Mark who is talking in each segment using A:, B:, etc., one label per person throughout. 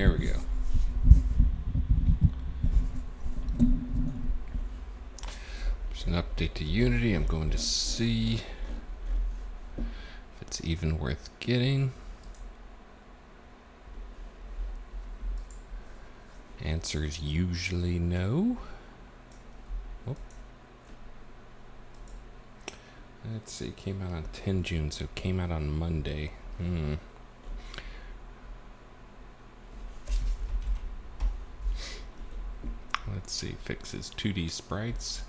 A: There we go. There's an update to Unity. I'm going to see if it's even worth getting. Answer is usually no. Oh. Let's see, it came out on 10 June, so it came out on Monday. Let's see, fixes 2D sprites.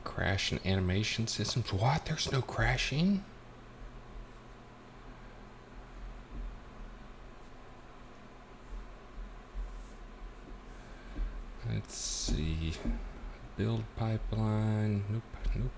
A: Crash and animation systems. What? There's no crashing? Let's see. Build pipeline. Nope, nope.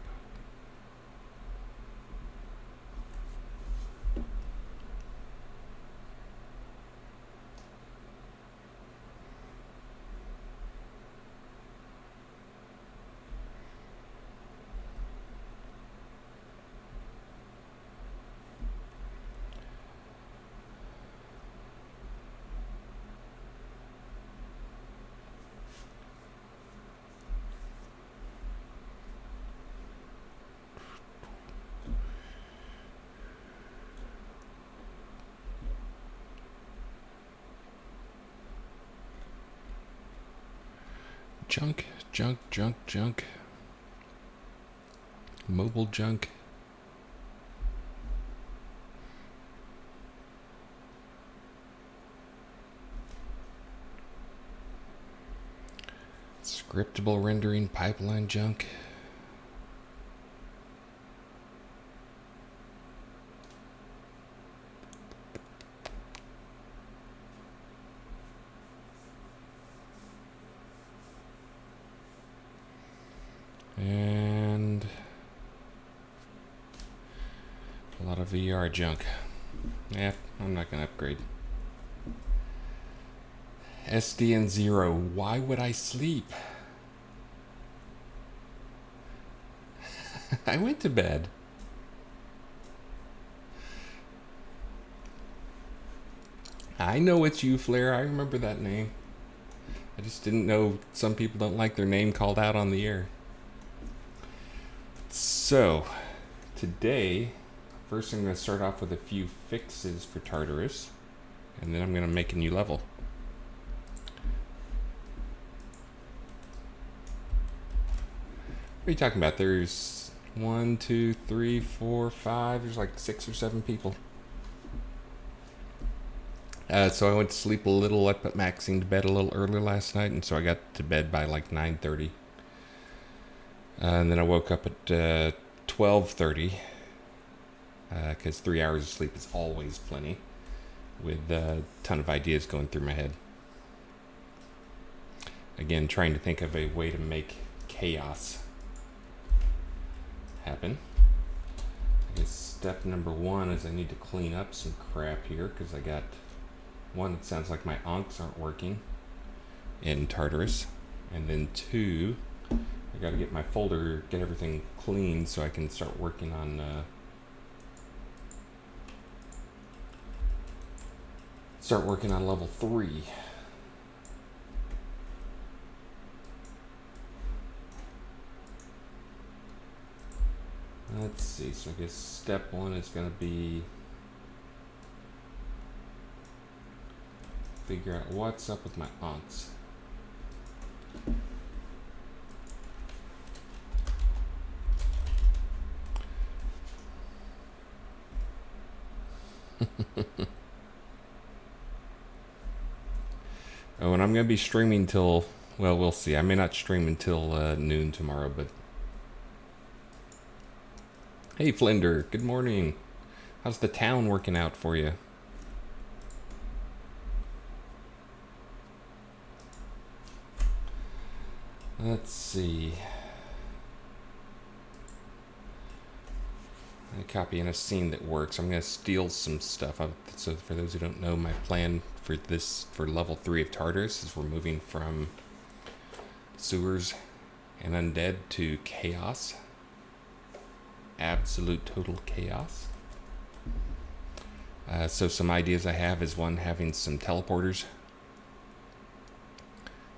A: Junk, junk, junk, junk. Mobile junk. Scriptable rendering pipeline junk. And a lot of VR junk. Yeah, I'm not gonna upgrade. SDN 0. Why would I sleep? I went to bed. I know it's you, Flair. I remember that name. I just didn't know some people don't like their name called out on the air. So, today, first I'm going to start off with a few fixes for Tartarus, and then I'm going to make a new level. What are you talking about? There's 1, 2, 3, 4, 5, there's like 6 or 7 people. So I went to sleep a little. I put Maxine to bed a little early last night, and so I got to bed by like 9:30. And then I woke up at 12:30, because 3 hours of sleep is always plenty, with a ton of ideas going through my head. Again, trying to think of a way to make chaos happen. I guess step number 1 is I need to clean up some crap here, because I got one, it sounds like my onks aren't working in Tartarus, and then 2, I gotta get my folder, get everything clean so I can start working on level 3. Let's see, so I guess step 1 is gonna be figure out what's up with my onks. Oh, and I'm going to be streaming till, well, we'll see. I may not stream until noon tomorrow, but... Hey, Flinder, good morning. How's the town working out for you? Let's see. I copy in a scene that works. I'm going to steal some stuff. So for those who don't know, my plan for level 3 of Tartarus is we're moving from sewers and undead to chaos. Absolute total chaos. So some ideas I have is one, having some teleporters,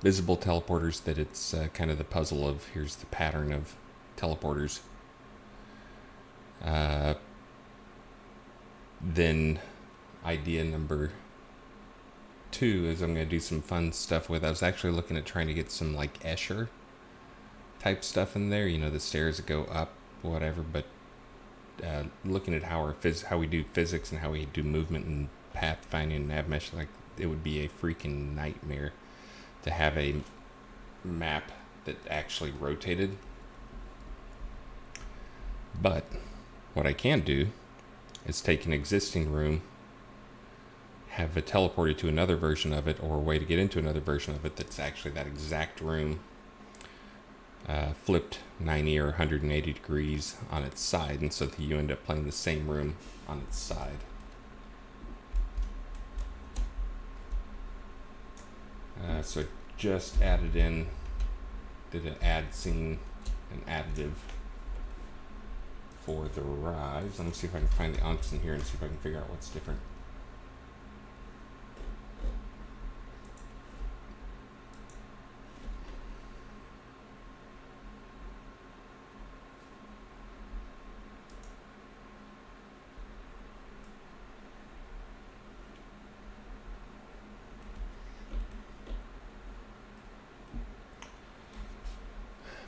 A: visible teleporters, that it's kind of the puzzle of here's the pattern of teleporters. Then idea number 2 is I'm going to do some fun stuff with. I was actually looking at trying to get some like Escher type stuff in there, the stairs that go up, whatever, but looking at how we do physics and how we do movement and path finding and nav mesh, like it would be a freaking nightmare to have a map that actually rotated. But what I can do is take an existing room, have it teleported to another version of it, or a way to get into another version of it that's actually that exact room, flipped 90 or 180 degrees on its side, and so that you end up playing the same room on its side. So I just added in, did an add scene, an additive for the rise. Let me see if I can find the onks in here and see if I can figure out what's different.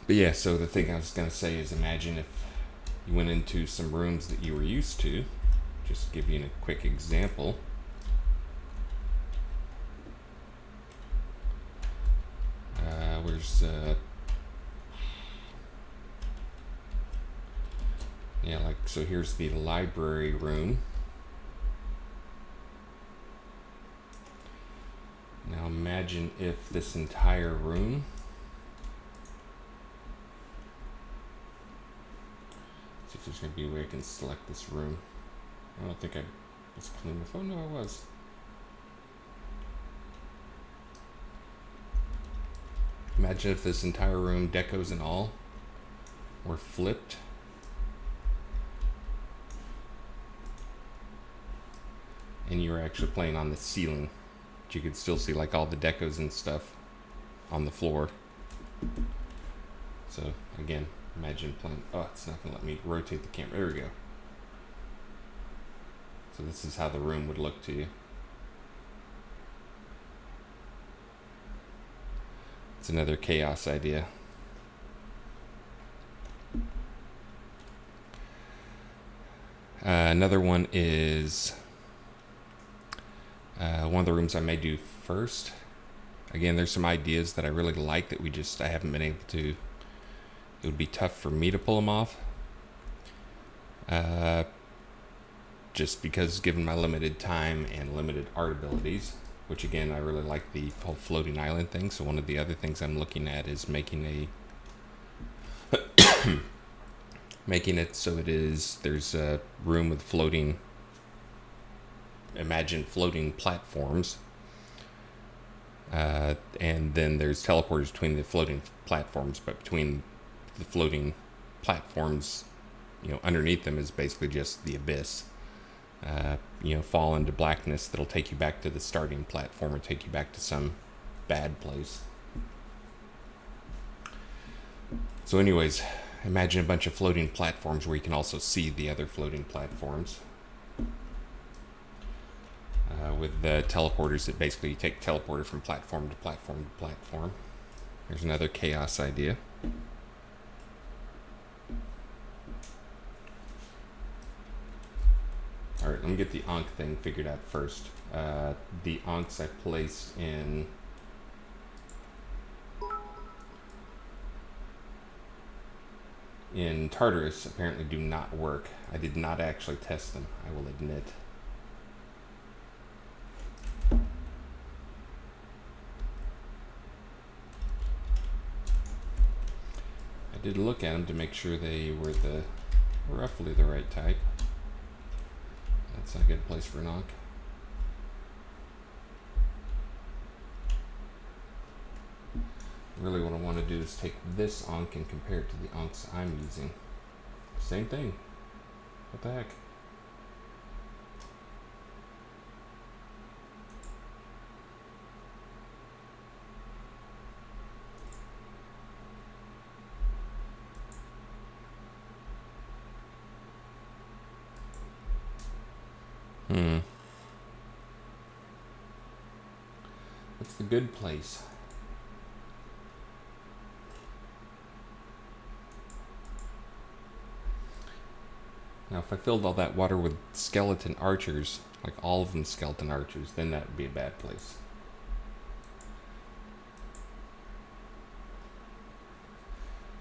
A: But yeah, so the thing I was going to say is, imagine if you went into some rooms that you were used to. Just give you a quick example. So here's the library room. Now imagine if this entire room, see if there's going to be a way I can select this room. I don't think I was cleaning my phone. No, I was. Imagine if this entire room, decos and all, were flipped. And you were actually playing on the ceiling. But you could still see like all the decos and stuff on the floor. So again, imagine playing, oh, it's not gonna let me rotate the camera. There we go. So this is how the room would look to you. It's another chaos idea. Another one is one of the rooms I may do first. Again, there's some ideas that I really like that I haven't been able to. It would be tough for me to pull them off. Just because given my limited time and limited art abilities, which again, I really like the whole floating island thing. So one of the other things I'm looking at is making it so there's a room with floating, imagine floating platforms. And then there's teleporters between the floating platforms, but between the floating platforms, underneath them is basically just the abyss. Fall into blackness that'll take you back to the starting platform or take you back to some bad place. So anyways, imagine a bunch of floating platforms where you can also see the other floating platforms. With the teleporters that basically you take teleporter from platform to platform to platform. There's another chaos idea. Alright, let me get the Ankh thing figured out first. The Ankhs I placed in Tartarus apparently do not work. I did not actually test them, I will admit. I did look at them to make sure they were roughly the right type. That's not a good place for an Ankh. Really what I want to do is take this Ankh and compare it to the Ankhs I'm using. Same thing. What the heck? What's the good place? Now, if I filled all that water with skeleton archers, like all of them skeleton archers, then that would be a bad place.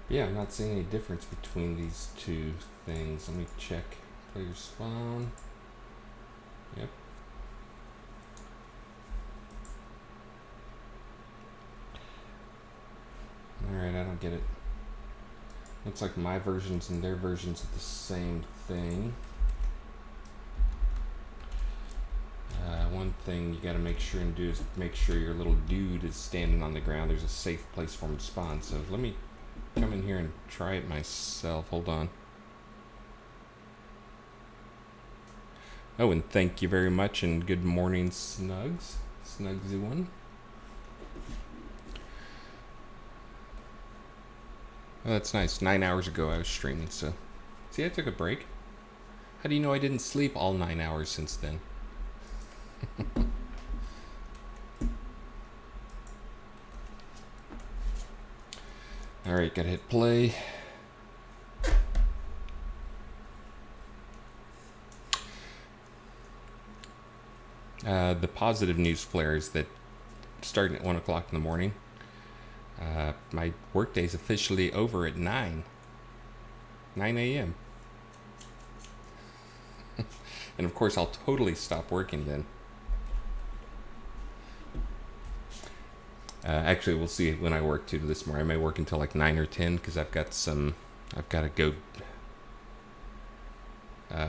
A: Yeah, I'm not seeing any difference between these two things. Let me check player spawn. Yep. Alright, I don't get it. Looks like my versions and their versions are the same thing. One thing you gotta make sure and do is make sure your little dude is standing on the ground. There's a safe place for him to spawn. So let me come in here and try it myself. Hold on. Oh, and thank you very much, and good morning, Snugs. Snugsy one. Oh, that's nice. 9 hours ago I was streaming, so... See, I took a break. How do you know I didn't sleep all 9 hours since then? Alright, gotta hit play. The positive news flare is that starting at 1 o'clock in the morning, my workday is officially over at 9 a.m. And of course I'll totally stop working then. Actually, we'll see when I work too this morning. I may work until like 9 or 10 because I've got to go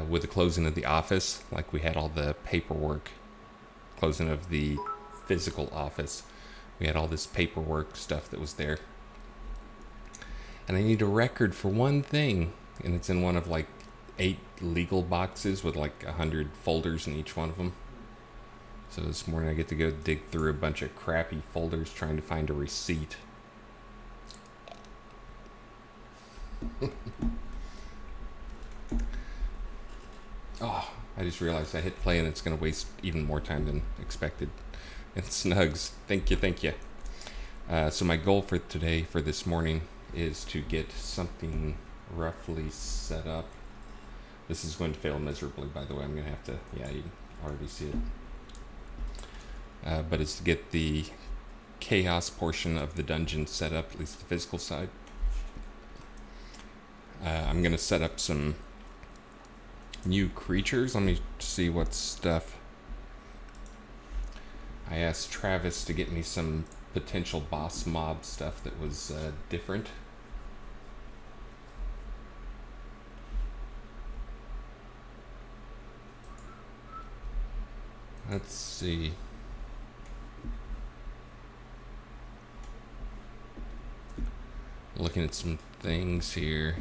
A: with the closing of the office. Like we had all the paperwork, closing of the physical office. We had all this paperwork stuff that was there. And I need a record for one thing. And it's in one of like 8 legal boxes with like 100 folders in each one of them. So this morning I get to go dig through a bunch of crappy folders trying to find a receipt. Oh, I just realized I hit play and it's going to waste even more time than expected. And Snugs, thank you. So my goal for today, for this morning, is to get something roughly set up. This is going to fail miserably, by the way. I'm going to have to, yeah, you can already see it. But it's to get the chaos portion of the dungeon set up, at least the physical side. I'm going to set up some new creatures. Let me see what stuff. I asked Travis to get me some potential boss mob stuff that was different. Let's see. Looking at some things here.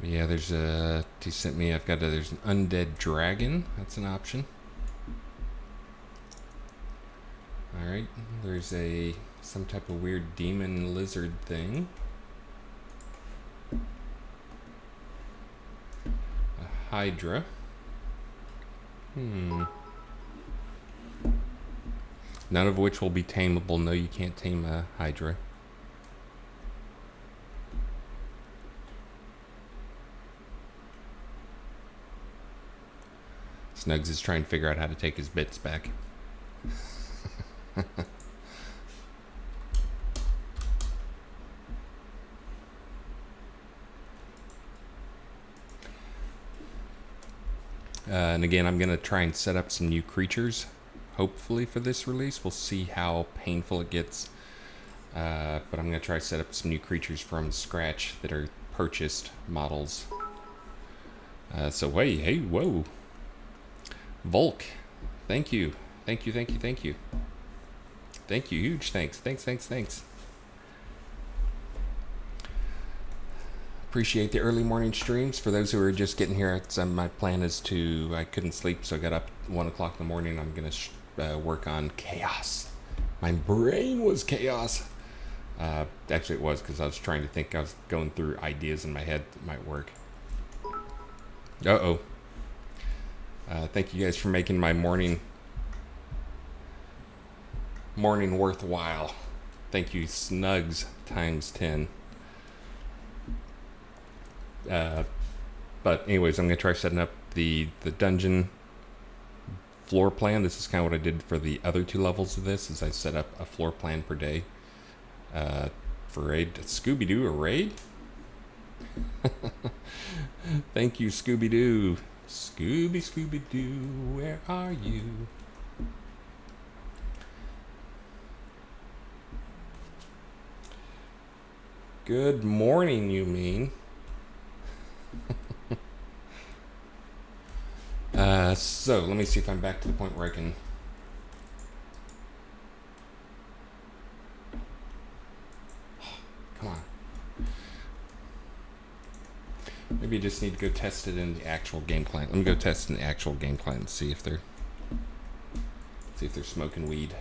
A: Yeah, there's a, he sent me, there's an undead dragon. That's an option. Alright, there's some type of weird demon lizard thing. A hydra. None of which will be tameable. No, you can't tame a hydra. Snugs is trying to figure out how to take his bits back. And again, I'm going to try and set up some new creatures, hopefully, for this release. We'll see how painful it gets. But I'm going to try to set up some new creatures from scratch that are purchased models. So, hey, whoa. Volk, thank you. Thank you. Huge thanks. Appreciate the early morning streams. For those who are just getting here, my plan is I couldn't sleep, so I got up 1 o'clock in the morning. I'm going to work on chaos. My brain was chaos. Actually, it was because I was trying to think. I was going through ideas in my head that might work. Uh-oh. Thank you guys for making my morning worthwhile. Thank you, Snugs times 10. But anyways, I'm going to try setting up the dungeon floor plan. This is kind of what I did for the other 2 levels of this, is I set up a floor plan per day for raid. Scooby-Doo, a raid? Thank you, Scooby-Doo. Scooby-Doo, where are you? Good morning, you mean? So let me see if I'm back to the point where I can. Come on. Maybe you just need to go test it in the actual game client. Let me go test in the actual game client and see if they're smoking weed.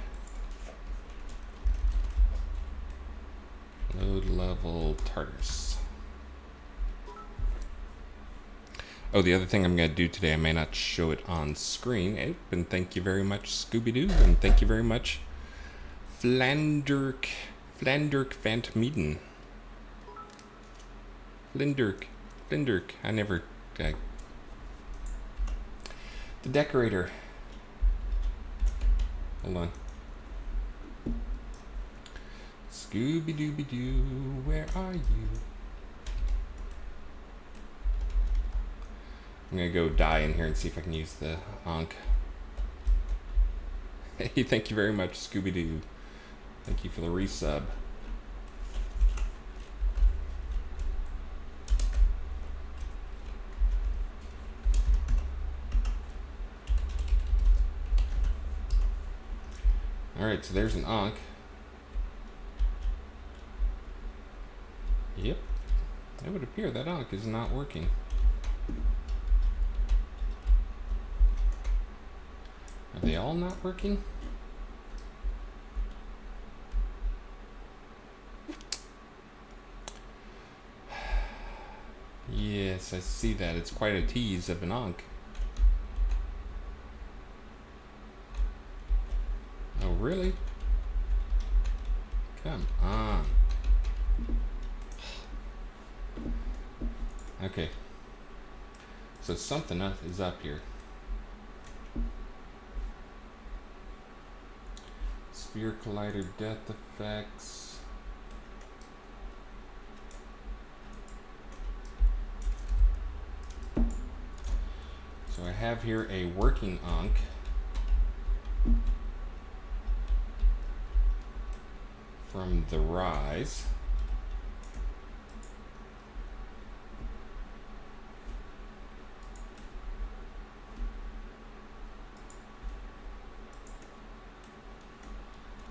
A: Load level Tartarus. Oh, the other thing I'm going to do today, I may not show it on screen. And thank you very much, Scooby-Doo. And thank you very much, Flanderk Vant Meeden. Flinderk. The decorator. Hold on. Scooby-Dooby-Doo, where are you? I'm gonna go die in here and see if I can use the Ankh. Hey, thank you very much, Scooby-Doo. Thank you for the resub. Alright, so there's an Ankh. Yep. It would appear that Ankh is not working. Are they all not working? Yes, I see that. It's quite a tease of an Ankh. Oh, really? Come on. Okay. So something is up here. Sphere Collider death effects. So I have here a working Ankh. From the Rise.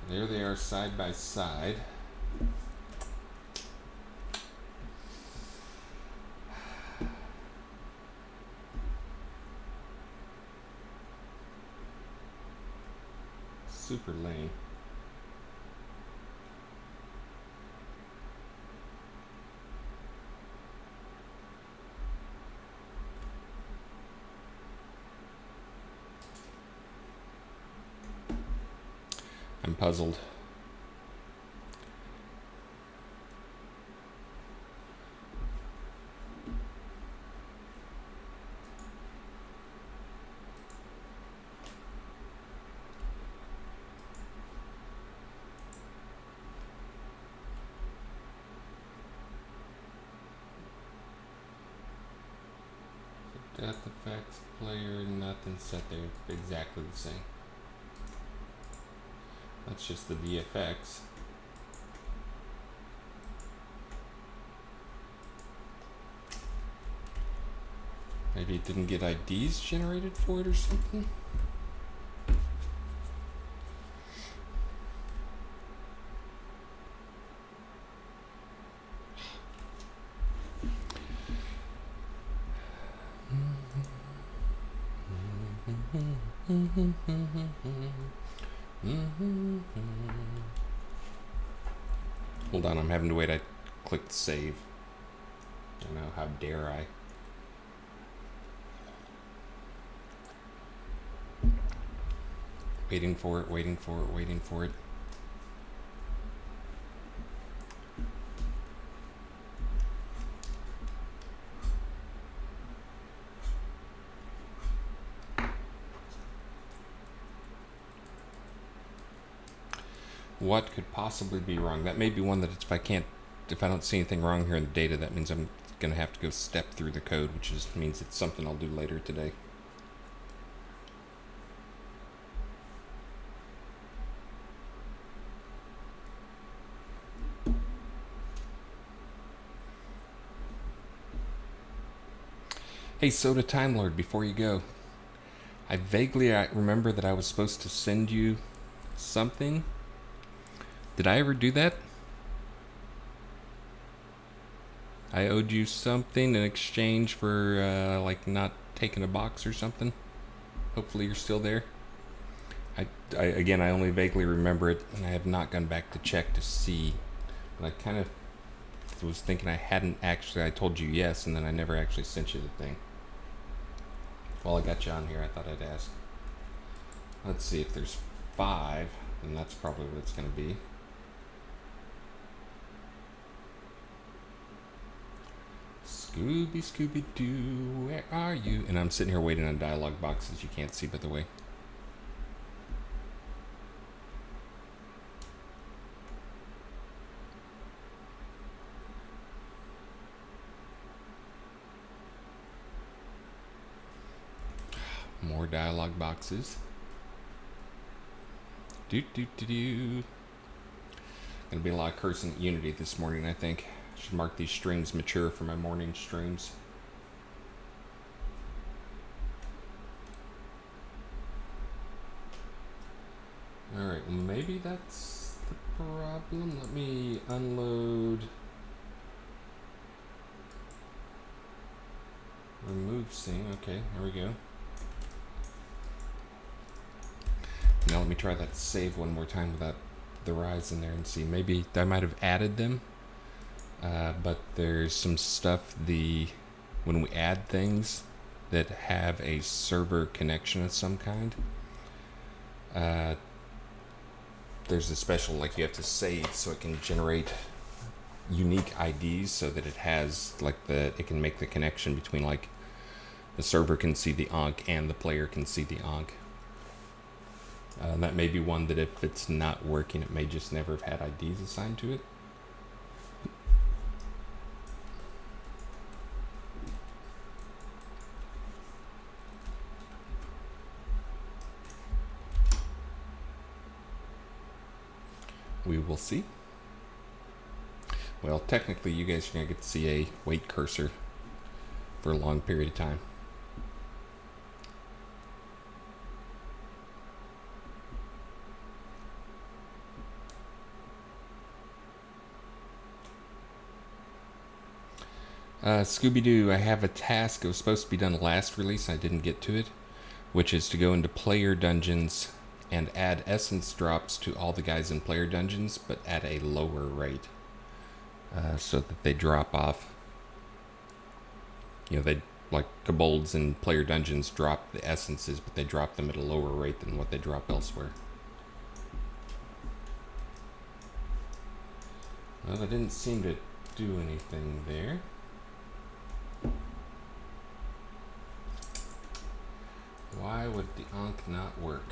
A: There they are side by side. Super lame. I'm puzzled. Death effects, player, nothing set there. Exactly the same. That's just the VFX. Maybe it didn't get IDs generated for it or something? Hold on, I'm having to wait. I clicked save. I don't know, how dare I? Waiting for it, waiting for it, waiting for it. What could possibly be wrong? That may be one that if I don't see anything wrong here in the data, that means I'm gonna have to go step through the code, which means it's something I'll do later today. Hey, Soda Time Lord, before you go, I vaguely remember that I was supposed to send you something. Did I ever do that? I owed you something in exchange for, like, not taking a box or something. Hopefully you're still there. Again, I only vaguely remember it, and I have not gone back to check to see. But I kind of was thinking I hadn't actually. I told you yes, and then I never actually sent you the thing. While I got you on here, I thought I'd ask. Let's see, if there's 5, then that's probably what it's going to be. Scooby, Scooby Doo, where are you? And I'm sitting here waiting on dialogue boxes you can't see, by the way. More dialogue boxes. Gonna be a lot of cursing at Unity this morning, I think. Should mark these streams mature for my morning streams. Alright, well maybe that's the problem. Let me unload. Remove scene. Okay, there we go. Now let me try that save one more time without the rise in there and see. Maybe I might have added them. But there's some stuff when we add things that have a server connection of some kind, there's a special, like, you have to save so it can generate unique IDs so that it has, like, it can make the connection between, like, the server can see the onc and the player can see the onc. That may be one that if it's not working, it may just never have had IDs assigned to it. We will see. Well, technically, you guys are going to get to see a wait cursor for a long period of time. Scooby-Doo, I have a task. It was supposed to be done last release. I didn't get to it, which is to go into player dungeons and add essence drops to all the guys in player dungeons, but at a lower rate, so that they drop off. You know, they, like kobolds in player dungeons, drop the essences, but they drop them at a lower rate than what they drop elsewhere. Well, I didn't seem to do anything there. Why would the onc not work?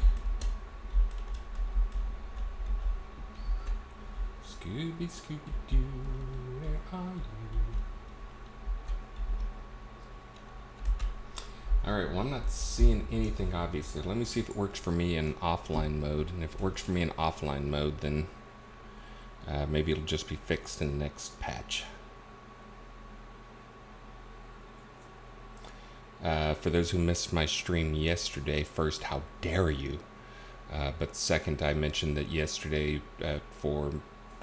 A: Scooby, Scooby-Doo, where are you? Alright, well, I'm not seeing anything, obviously. Let me see if it works for me in offline mode. And if it works for me in offline mode, then maybe it'll just be fixed in the next patch. For those who missed my stream yesterday, first, how dare you? But second, I mentioned that yesterday for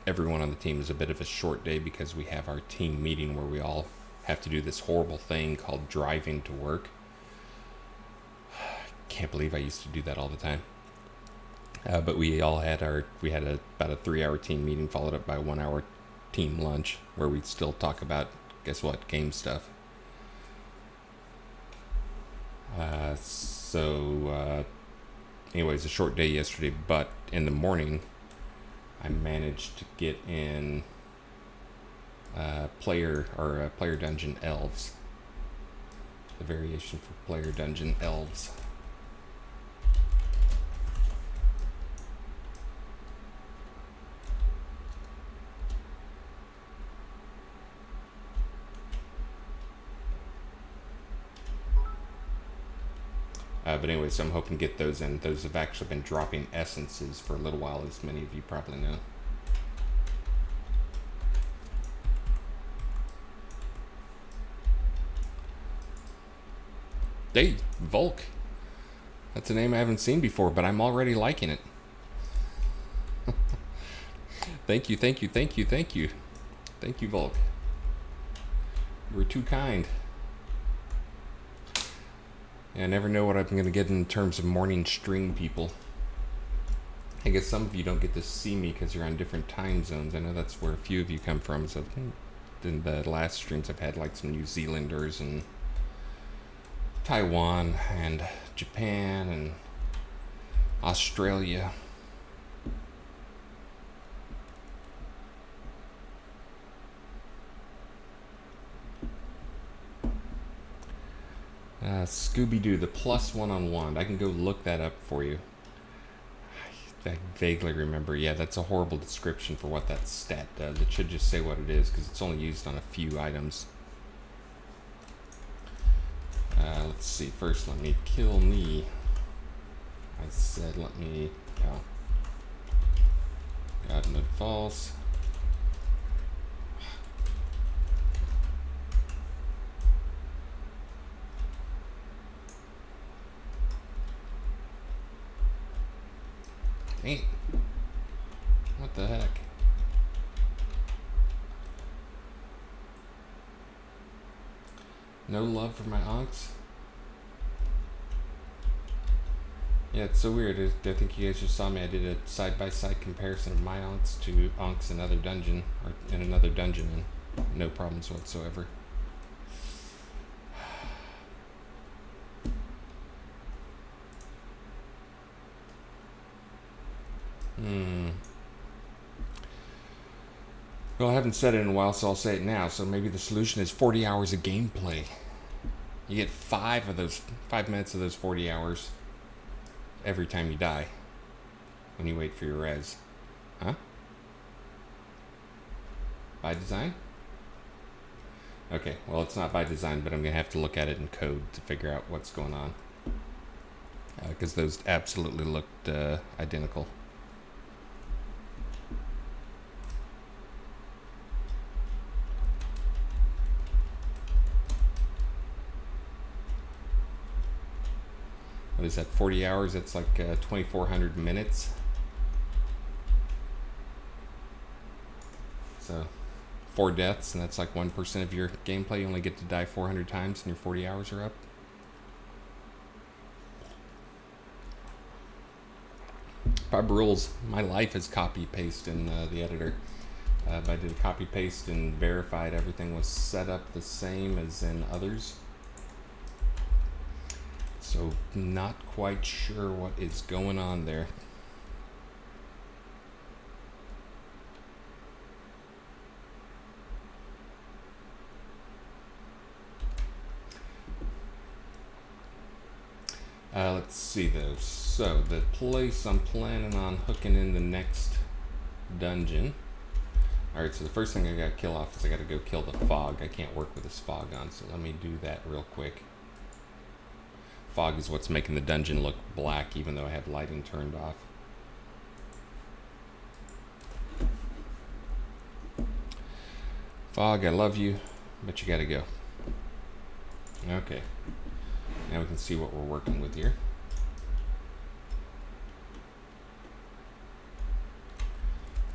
A: everyone on the team is a bit of a short day because we have our team meeting where we all have to do this horrible thing called driving to work. Can't believe I used to do that all the time. But we all had about a 3-hour team meeting followed up by a 1-hour team lunch where we still talk about, guess what, game stuff. Anyways, a short day yesterday, but in the morning, I managed to get in Player Dungeon Elves. The variation for Player Dungeon Elves. But anyway, so I'm hoping to get those in. Those have actually been dropping essences for a little while, as many of you probably know. Hey, Volk. That's a name I haven't seen before, but I'm already liking it. Thank you, thank you, thank you, thank you. Thank you, Volk. You were too kind. Yeah, I never know what I'm going to get in terms of morning stream people. I guess some of you don't get to see me because you're on different time zones. I know that's where a few of you come from. So in the last streams I've had like some New Zealanders and Taiwan and Japan and Australia. Scooby-Doo, the +1 on wand. I can go look that up for you. I vaguely remember. Yeah, that's a horrible description for what that stat does. It should just say what it is because it's only used on a few items. Let's see. First, let me kill me. I said let me... Oh. God mode false. Dang. What the heck? No love for my onks? Yeah, it's so weird. I think you guys just saw me. I did a side-by-side comparison of my onks to onks in another dungeon, or in another dungeon, and no problems whatsoever. Well, I haven't said it in a while, so I'll say it now. So maybe the solution is 40 hours of gameplay. You get 5 minutes of those 40 hours every time you die when you wait for your res. Huh? By design? Okay, well, it's not by design, but I'm going to have to look at it in code to figure out what's going on. Because those absolutely looked identical. What is that, 40 hours? That's like 2,400 minutes. So 4 deaths, and that's like 1% of your gameplay. You only get to die 400 times and your 40 hours are up. Pub rules. My life is copy-paste in the editor. If I did a copy-paste and verified everything was set up the same as in others. So not quite sure what is going on there. Let's see though. So the place I'm planning on hooking in the next dungeon. Alright, so the first thing I gotta kill off is I gotta go kill the fog. I can't work with this fog on, so let me do that real quick. Fog is what's making the dungeon look black, even though I have lighting turned off. Fog, I love you, but you gotta go. Okay. Now we can see what we're working with here.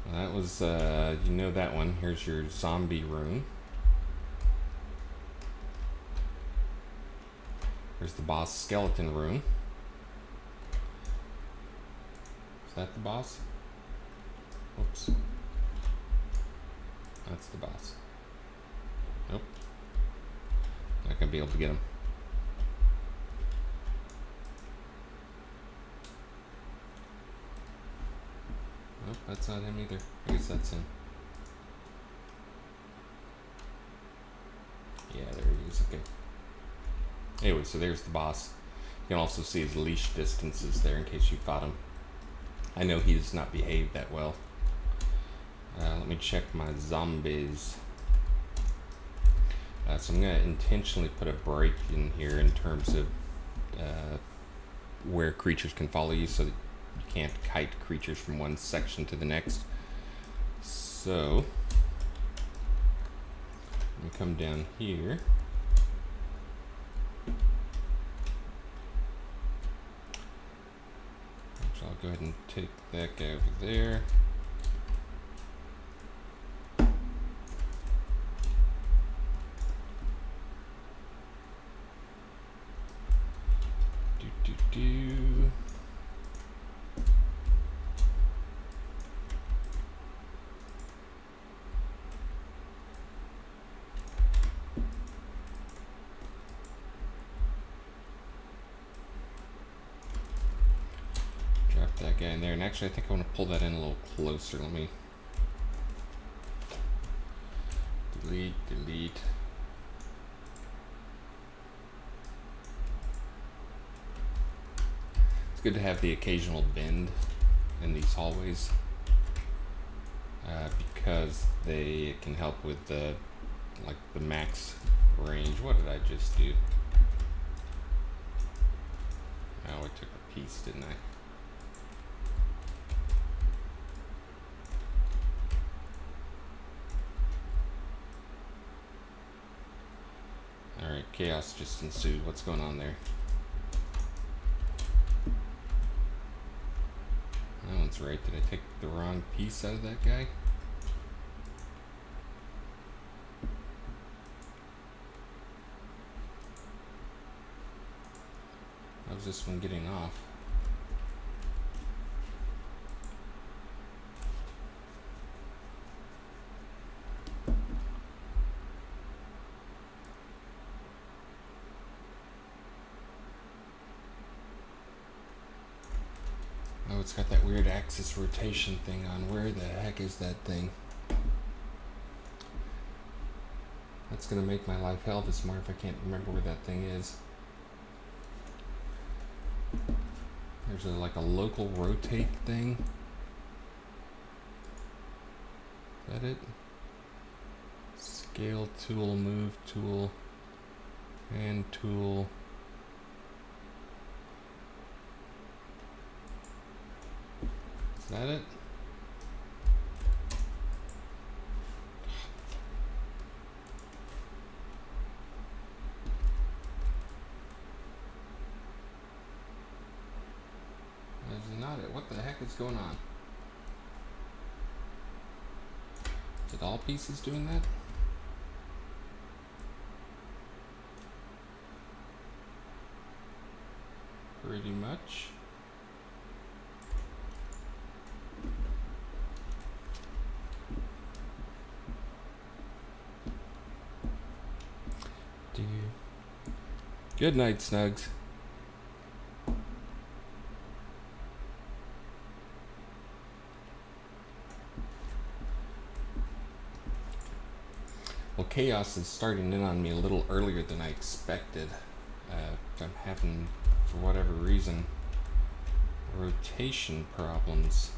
A: Well, that was, you know that one. Here's your zombie room. Here's the boss skeleton room. Is that the boss? Oops. That's the boss. Nope. Not gonna be able to get him. Nope, that's not him either. I guess that's him. Yeah, there he is. Okay. Anyway, so there's the boss. You can also see his leash distances there in case you fought him. I know he does not behave that well. Let me check my zombies. So I'm going to intentionally put a break in here in terms of where creatures can follow you so that you can't kite creatures from one section to the next. So, let me come down here. Actually, I'll go ahead and take that guy over there. Drop that guy in there, and actually I think I want to pull that in a little closer. Let me delete. It's good to have the occasional bend in these hallways because they can help with the max range. What did I just do? Oh, I took a piece, didn't I? Alright, chaos just ensued. What's going on there? That one's right. Did I take the wrong piece out of that guy? How's this one getting off? Oh, it's got that weird axis rotation thing on. Where the heck is that thing? That's gonna make my life hell this morning if I can't remember where that thing is. There's like a local rotate thing. Is that it? Scale tool, move tool, hand tool. Is that it? That's not it. What the heck is going on? Did all pieces doing that? Pretty much. Good night, Snugs. Well, chaos is starting in on me a little earlier than I expected. I'm having, for whatever reason, rotation problems.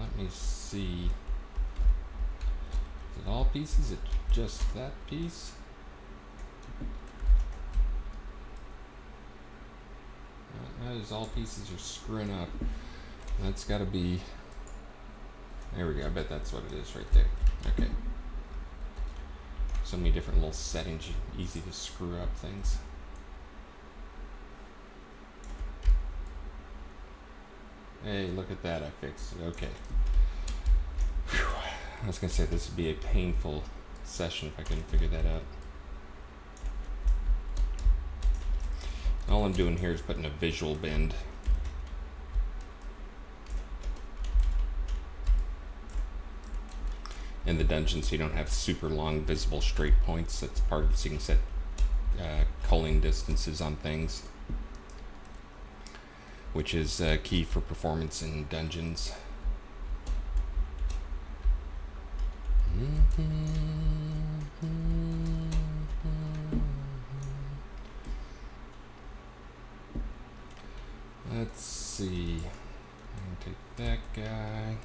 A: Let me see. Is it all pieces? Is it just that piece? That is all pieces are screwing up. That's got to be. There we go. I bet that's what it is right there. Okay. So many different little settings, easy to screw up things. Hey, look at that. I fixed it. Okay. Whew. I was going to say this would be a painful session if I couldn't figure that out. All I'm doing here is putting a visual bend. in the dungeon, so you don't have super long visible straight points. That's part of it, so you can set culling distances on things, which is key for performance in dungeons. Let's see. I'm gonna take that guy.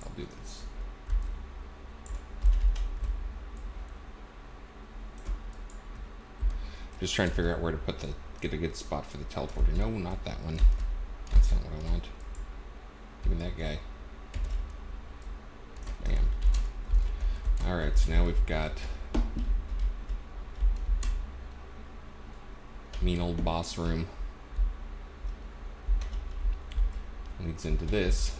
A: I'll do this. Just trying to figure out where to put get a good spot for the teleporter. No, not that one. That's not what I want. Give me that guy. Bam. Alright, so now we've got mean old boss room. Leads into this.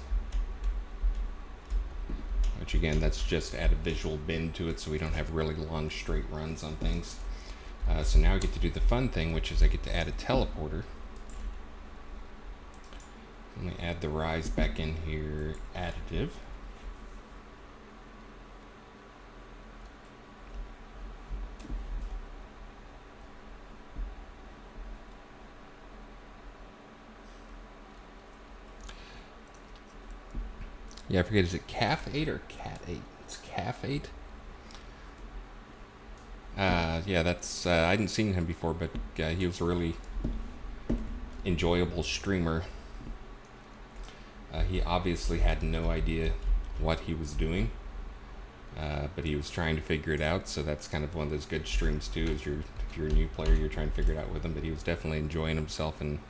A: Which again, that's just add a visual bend to it so we don't have really long straight runs on things. So now I get to do the fun thing, which is I get to add a teleporter. Let me add the rise back in here, additive. Yeah, I forget, is it Calf 8 or Cat 8? It's Calf 8. Yeah, that's, I hadn't seen him before, but he was a really enjoyable streamer. He obviously had no idea what he was doing, but he was trying to figure it out, so that's kind of one of those good streams too, is if you're a new player, you're trying to figure it out with him, but he was definitely enjoying himself and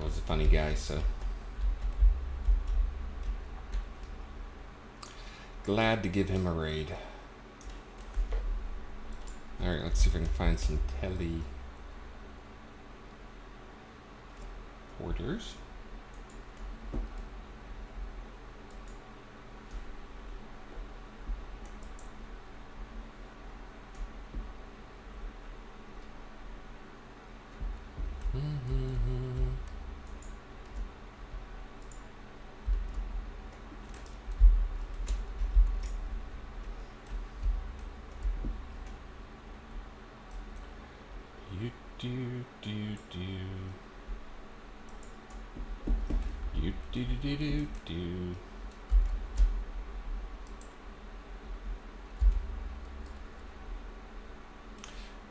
A: was a funny guy, so. Glad to give him a raid. Alright, let's see if I can find some teleporters.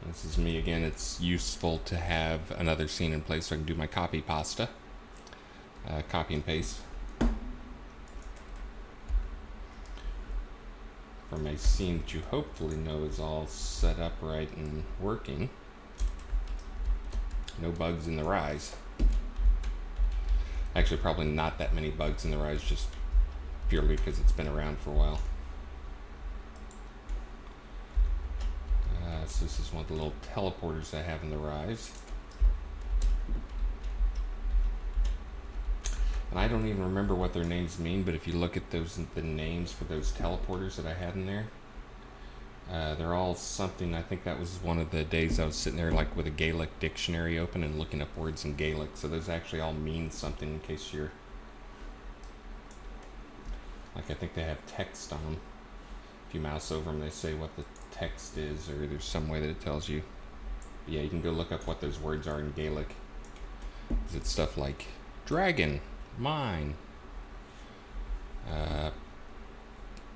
A: This is me again. It's useful to have another scene in place so I can do my copy pasta. Copy and paste. For my scene that you hopefully know is all set up right and working. No bugs in the rise. Actually, probably not that many bugs in the rise, just purely because it's been around for a while. So this is one of the little teleporters I have in the rise. And I don't even remember what their names mean, but if you look at the names for those teleporters that I had in there, they're all something. I think that was one of the days I was sitting there like with a Gaelic dictionary open and looking up words in Gaelic. So those actually all mean something in case you're, like, I think they have text on them. If you mouse over them, they say what the text is, or there's some way that it tells you. But yeah, you can go look up what those words are in Gaelic. It's stuff like dragon, mine,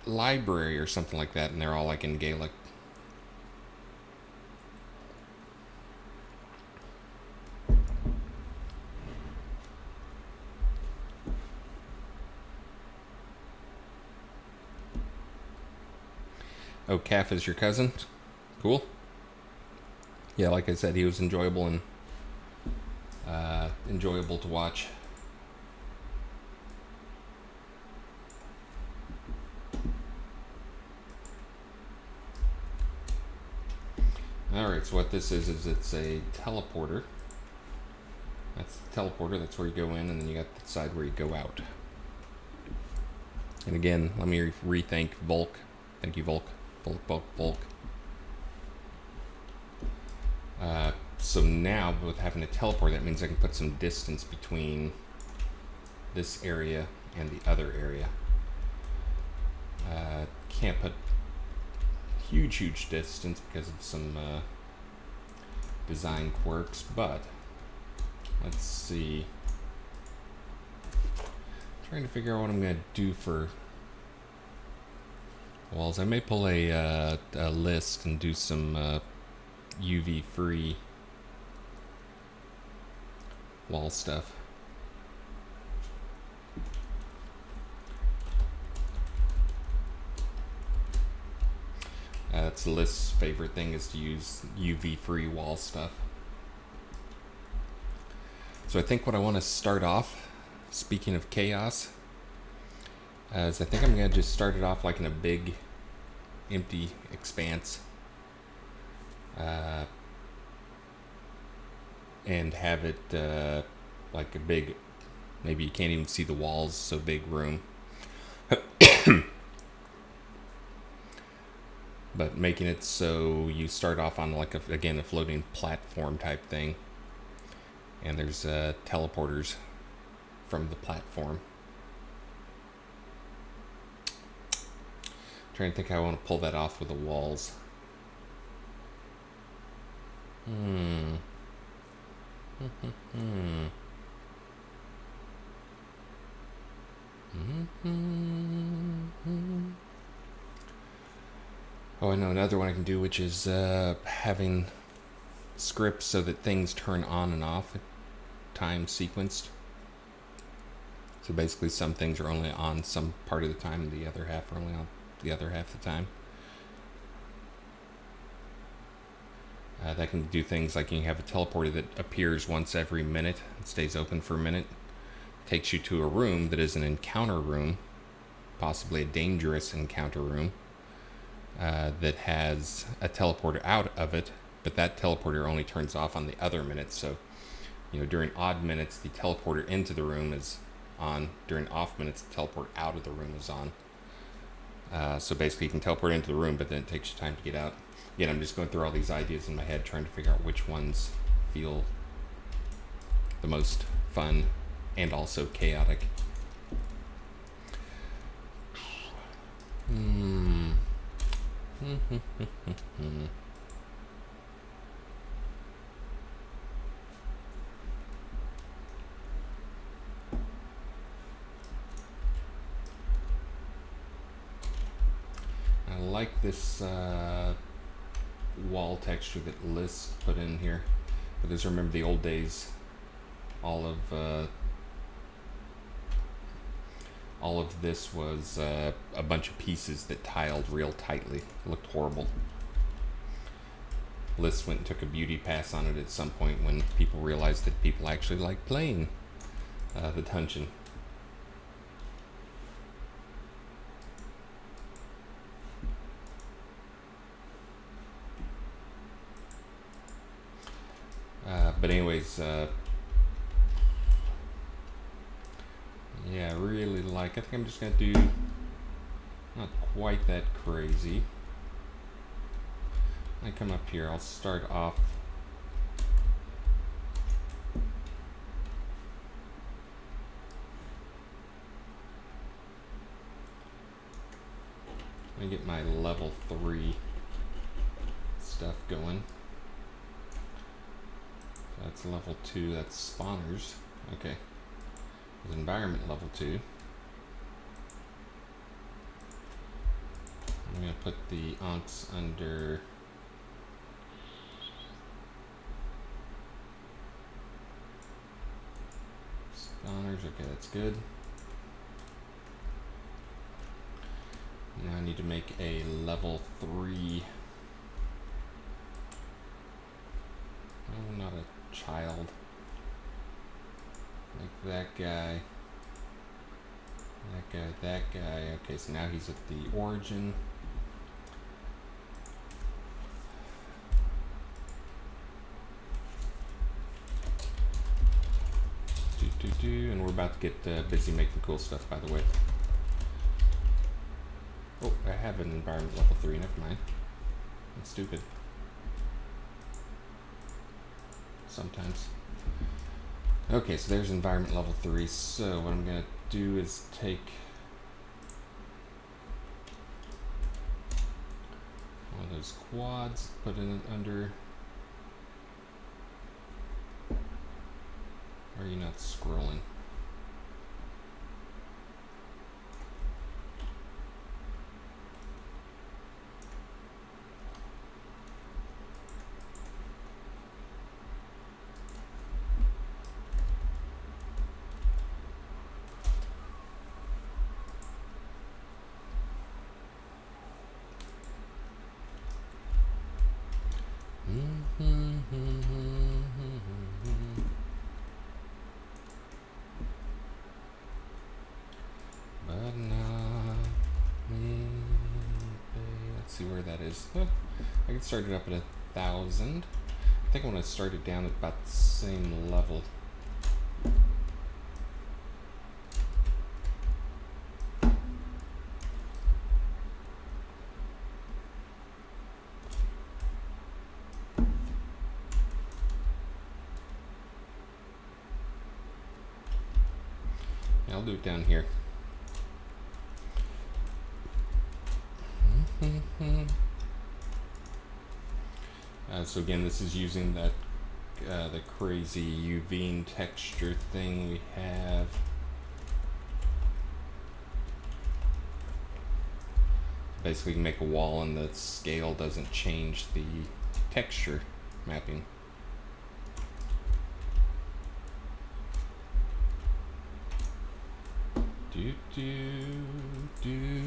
A: library, or something like that, and they're all like in Gaelic. Oh, Calf is your cousin? Cool. Yeah, like I said, he was enjoyable and enjoyable to watch. Alright, so what this is it's a teleporter. That's the teleporter, that's where you go in, and then you got the side where you go out. And again, let me re-thank Volk. Thank you, Volk. Volk. So now, with having a teleport, that means I can put some distance between this area and the other area. Can't put huge distance because of some design quirks, but let's see. Trying to figure out what I'm going to do for walls. I may pull a list and do some UV free wall stuff. That's the list's favorite thing, is to use UV free wall stuff. So I think what I want to start off, speaking of chaos, is I think I'm going to just start it off like in a big empty expanse. And have it like a big, maybe you can't even see the walls, so big room. But making it so you start off on like again a floating platform type thing, and there's teleporters from the platform. Trying to think how I want to pull that off with the walls. Oh, I know another one I can do, which is having scripts so that things turn on and off, time sequenced. So basically some things are only on some part of the time and the other half are only on the other half of the time. That can do things like you can have a teleporter that appears once every minute and stays open for a minute. Takes you to a room that is an encounter room, possibly a dangerous encounter room, that has a teleporter out of it, but that teleporter only turns off on the other minutes. So, you know, during odd minutes, the teleporter into the room is on. During off minutes, the teleport out of the room is on. So basically you can teleport into the room, but then it takes you time to get out. Again, I'm just going through all these ideas in my head, trying to figure out which ones feel the most fun and also chaotic. I like this wall texture that Liz put in here, but just remember the old days. All of this was a bunch of pieces that tiled real tightly. It looked horrible. Liz went and took a beauty pass on it at some point when people realized that people actually like playing the dungeon. But anyways, yeah, I really like, I think I'm just going to do not quite that crazy. I come up here, I'll start off let me get my level 3 stuff going. So that's level 2, that's spawners. Okay. Environment level 2. I'm going to put the onks under spawners. Okay, that's good. Now I need to make a level 3. Oh, not a child. Like that guy. That guy, that guy. Okay, so now he's at the origin. And we're about to get busy making cool stuff, by the way. have an environment level 3. Never mind. That's stupid. Sometimes. Okay, so there's environment level 3. So what I'm going to do is take one of those quads, put it under. Or are you not scrolling? But not me. Let's see where that is. I can start it up at 1,000. I think I want to start it down at about the same level. I'll do it down here. So again, this is using that the crazy UV texture thing we have. Basically, you can make a wall and the scale doesn't change the texture mapping. Do do do.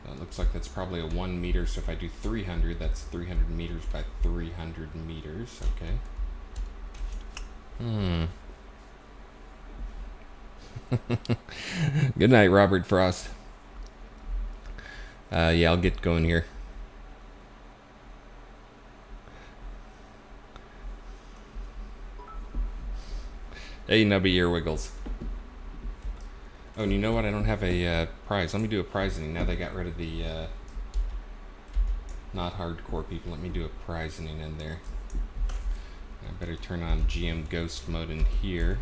A: That looks like that's probably a 1 meter. So if I do 300, that's 300 meters by 300 meters. Okay. Good night, Robert Frost. Yeah, I'll get going here. Hey, Nubby Earwiggles. Oh, and you know what? I don't have a prize. Let me do a prizing. Now they got rid of the not hardcore people. Let me do a prizing in there. I better turn on GM Ghost mode in here,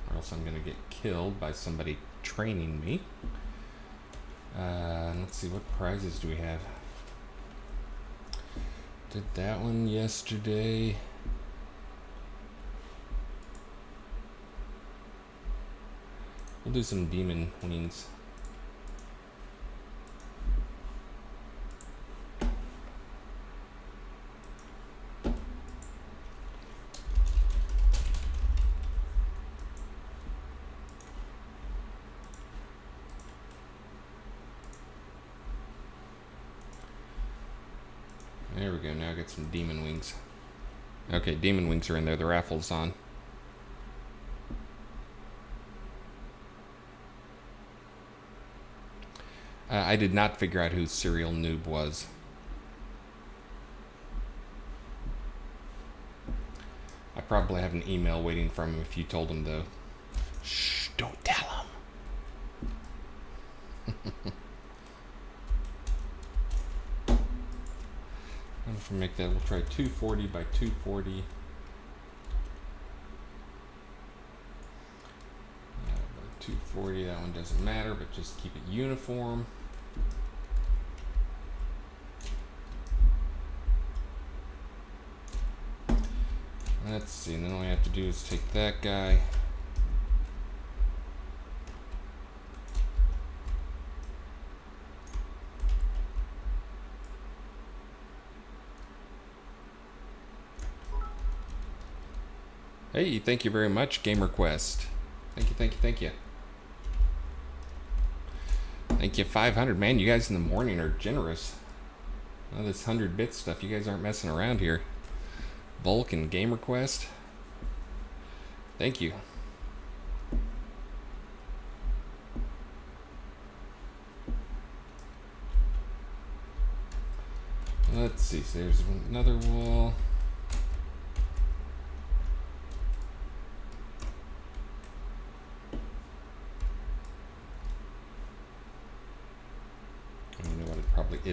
A: or else I'm going to get killed by somebody training me. Let's see, what prizes do we have? Did that one yesterday. We'll do some demon wings. There we go, now I got some demon wings. Okay, demon wings are in there, the raffle's on. I did not figure out who Serial Noob was. I probably have an email waiting from him if you told him, though. Shh, don't tell him. And if we make that, we'll try 240 by 240. 240, that one doesn't matter, but just keep it uniform. Let's see, and then all I have to do is take that guy. Hey, thank you very much, GamerQuest. Thank you, thank you, thank you. Thank you, 500. Man, you guys in the morning are generous. All this 100-bit stuff, you guys aren't messing around here. Vulcan, GamerQuest. Thank you. Let's see, so there's another wall.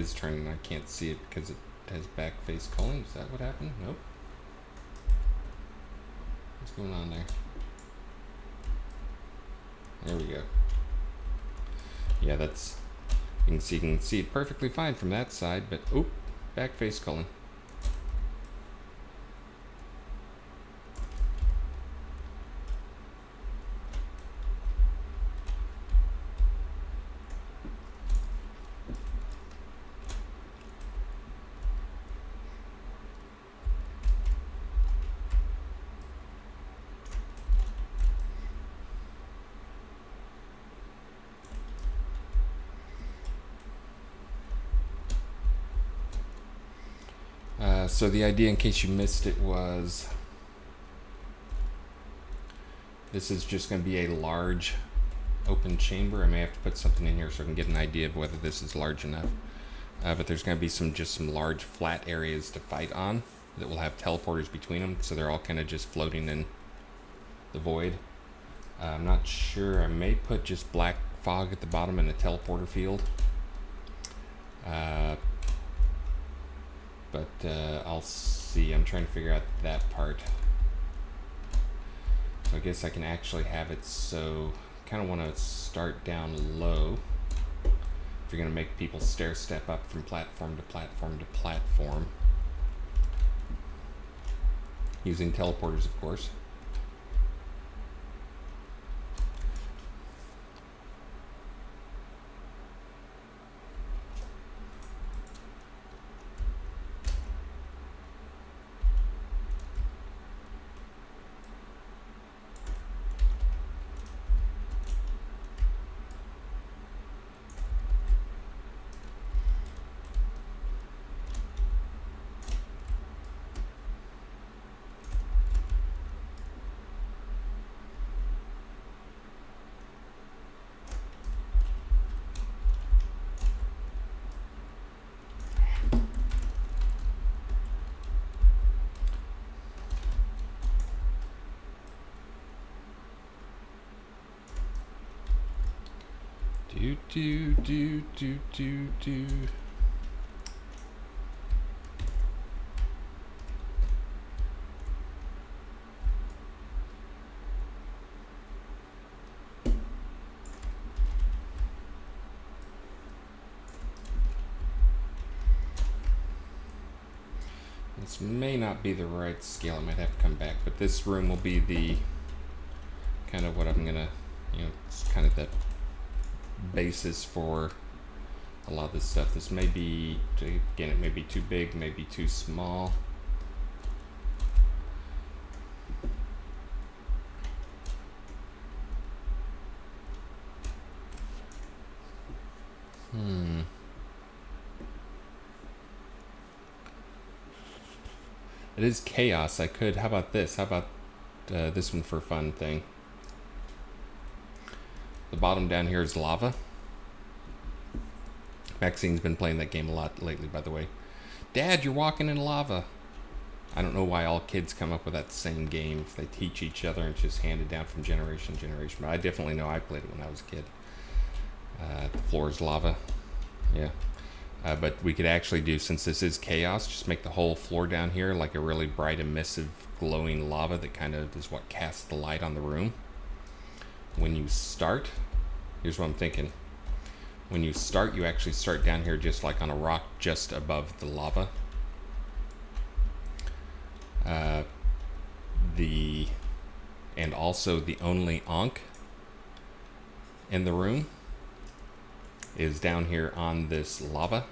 A: is turning. I can't see it because it has back face culling. Is that what happened? Nope. What's going on there? There we go. Yeah, that's... You can see it perfectly fine from that side, but oop, back face culling. So the idea, in case you missed it, was this is just going to be a large open chamber. I may have to put something in here so I can get an idea of whether this is large enough. But there's going to be some large flat areas to fight on that will have teleporters between them, so they're all kind of just floating in the void. I'm not sure. I may put just black fog at the bottom and a teleporter field. But I'll see. I'm trying to figure out that part. So I guess I can actually have it so... kind of want to start down low. If you're going to make people stair step up from platform to platform to platform. Using teleporters, of course. Do. This may not be the right scale. I might have to come back, but this room will be the kind of what I'm gonna, it's kind of the basis for a lot of this stuff. This may be, again, it may be too big, maybe too small. It is chaos. I could, how about this? How about this one for a fun thing? The bottom down here is lava. Maxine's been playing that game a lot lately, by the way. Dad, you're walking in lava. I don't know why all kids come up with that same game. If they teach each other and it's just handed down from generation to generation. But I definitely know I played it when I was a kid. The floor is lava. Yeah. But we could actually do, since this is chaos, just make the whole floor down here like a really bright, emissive, glowing lava that kind of is what casts the light on the room. When you start, here's what I'm thinking. When you start, you actually start down here just like on a rock just above the lava. And also the only Ankh in the room is down here on this lava,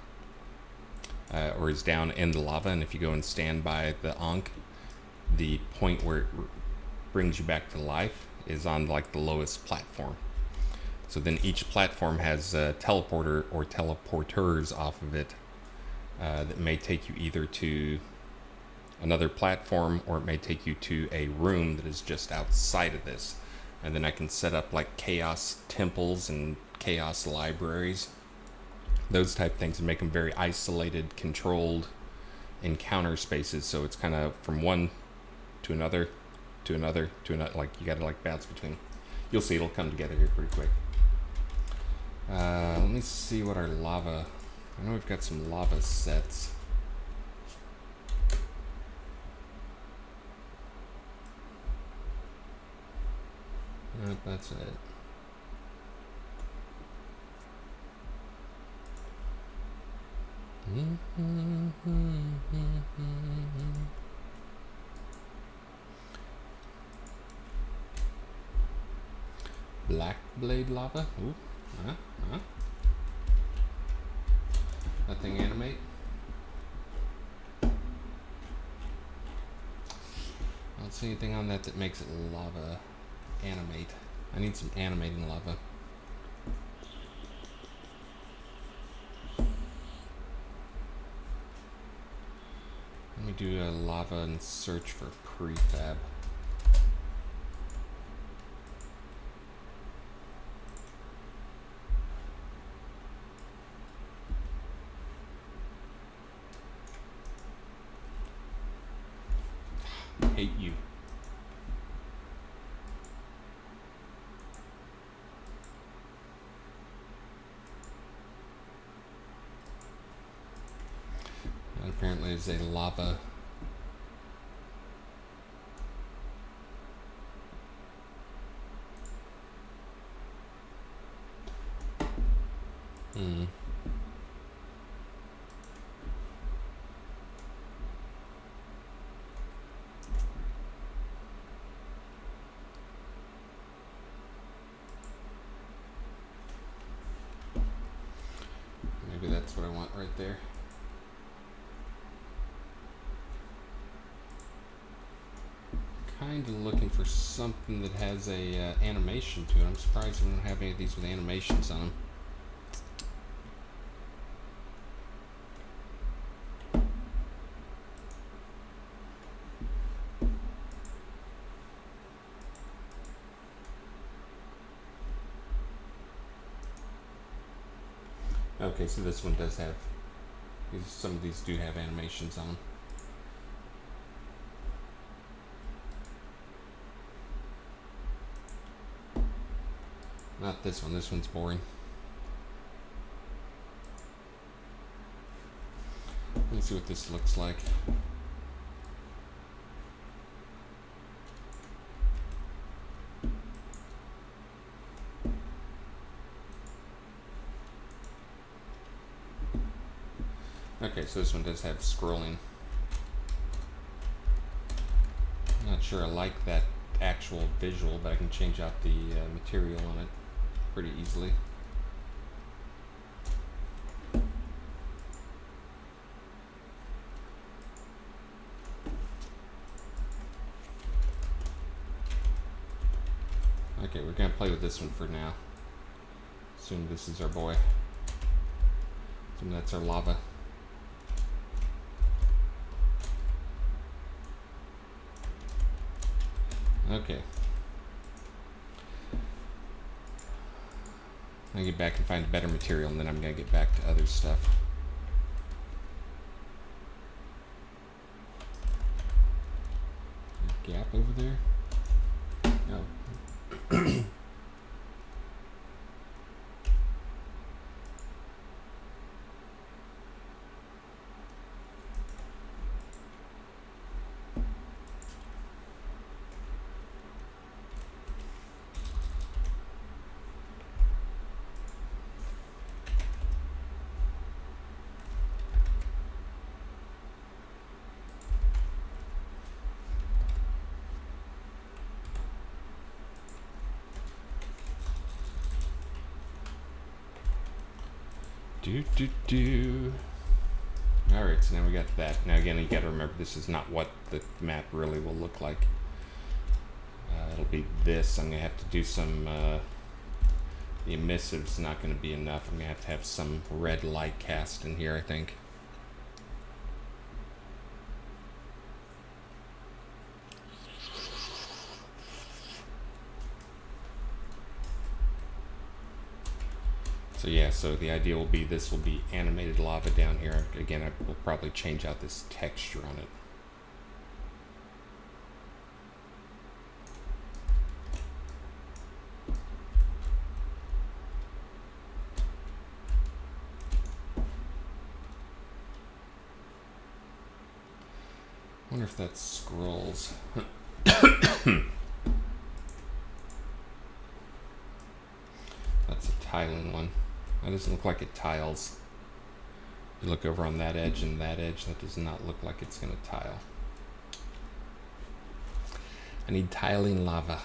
A: or is down in the lava. And if you go and stand by the Ankh, the point where it brings you back to life is on like the lowest platform. So then each platform has a teleporter or teleporters off of it that may take you either to another platform, or it may take you to a room that is just outside of this. And then I can set up like chaos temples and chaos libraries, those type things, and make them very isolated, controlled encounter spaces. So it's kind of from one to another to another to another, like you gotta like bounce between. You'll see it'll come together here pretty quick. Let me see what our lava I know we've got some lava sets. Nope, that's it. Black blade lava. Ooh. Huh? That thing animate? I don't see anything on that that makes it lava animate. I need some animating lava. Let me do a lava and search for prefab. Hate you. That apparently is a lava. Maybe that's what I want right there. Kind of looking for something that has a animation to it. I'm surprised we don't have any of these with animations on them. Okay, so this one does have, some of these do have animations on them. Not this one, this one's boring. Let's see what this looks like. Okay, so this one does have scrolling. I'm not sure I like that actual visual, but I can change out the material on it pretty easily. Okay, we're gonna play with this one for now. Assume this is our boy. Assume that's our lava. Okay. I'm gonna get back and find a better material, and then I'm gonna get back to other stuff. Gap over there? No. Alright, so now we got that. Now again, you gotta remember this is not what the map really will look like. It'll be this. I'm gonna have to do some, the emissive's not gonna be enough. I'm gonna have some red light cast in here, I think. So yeah, so the idea will be this will be animated lava down here. Again, I will probably change out this texture on it. Wonder if that's scrolls. That's a tiling one. That doesn't look like it tiles. You look over on that edge and that edge, that does not look like it's going to tile. I need tiling lava.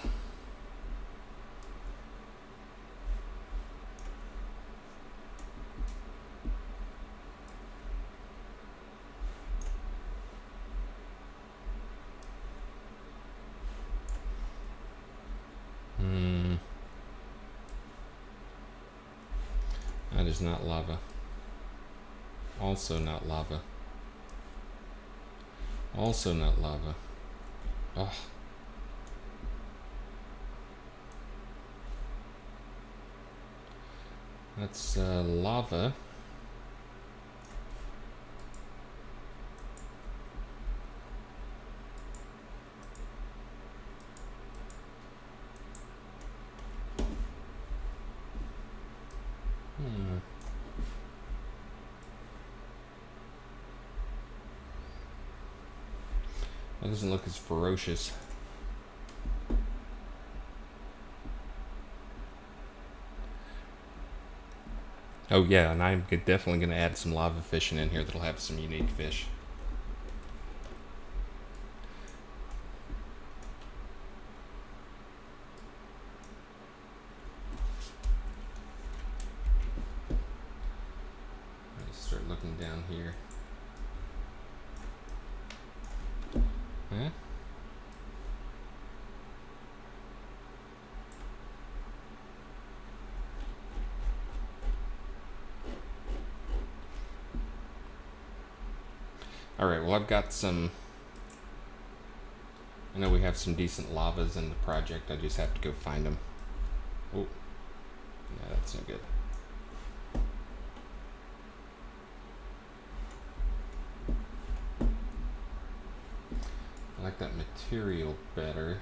A: That is not lava. Also not lava. Also not lava. Oh. That's lava. That doesn't look as ferocious. Oh yeah, and I'm definitely going to add some lava fishing in here that'll have some unique fish. Let's start looking down here. Huh? Alright, well I've got some... I know we have some decent lavas in the project, I just have to go find them. Oh, yeah, that's no good. I like that material better.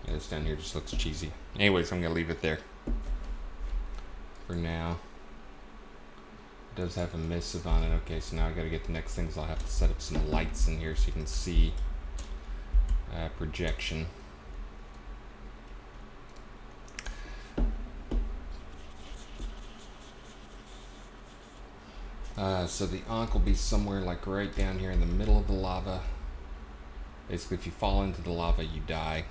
A: Yeah, this down here just looks cheesy. Anyways, I'm going to leave it there for now. It does have a missive on it. Okay, so now I got to get the next things. I'll have to set up some lights in here so you can see projection. So the Ankh will be somewhere like right down here in the middle of the lava. Basically, if you fall into the lava, you die.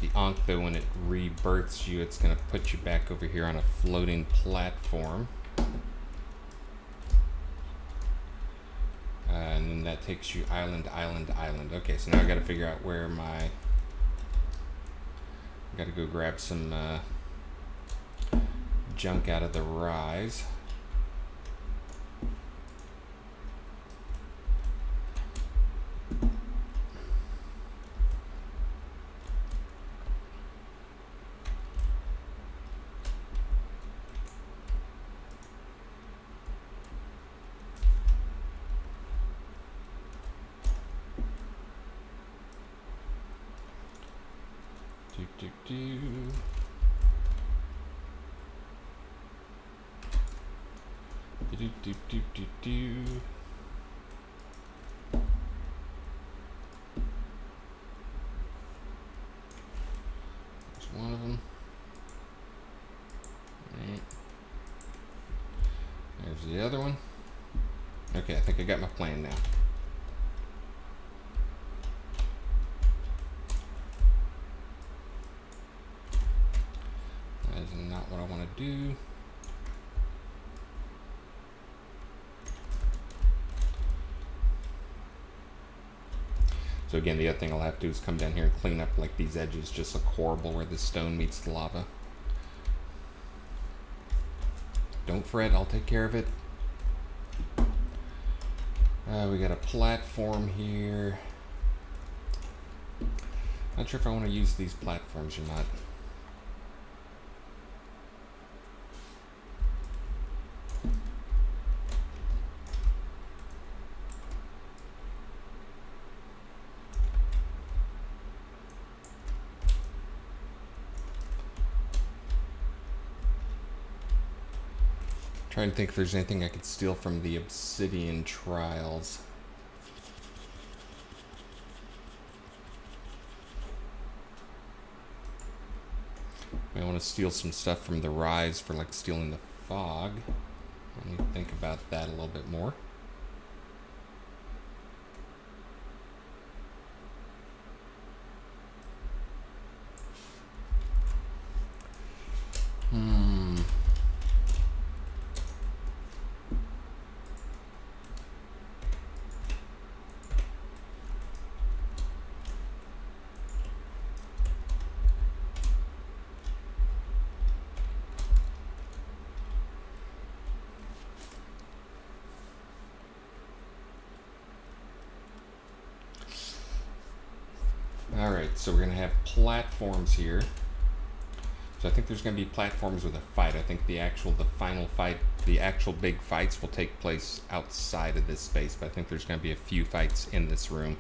A: The Ankh, though, when it rebirths you, it's going to put you back over here on a floating platform. And then that takes you island to island to island. Okay, so now I got to figure out where my... I got to go grab some junk out of the rise. There's one of them. Right. There's the other one. Okay, I think I got my plan now. That is not what I want to do. So again, the other thing I'll have to do is come down here and clean up like these edges just look horrible where the stone meets the lava. Don't fret, I'll take care of it. We got a platform here. Not sure if I want to use these platforms or not. Trying to think if there's anything I could steal from the Obsidian Trials. I want to steal some stuff from the Rise for like stealing the fog. Let me think about that a little bit more. Alright, so we're going to have platforms here. So I think there's going to be platforms with a fight. I think the final fight, the actual big fights will take place outside of this space, but I think there's going to be a few fights in this room.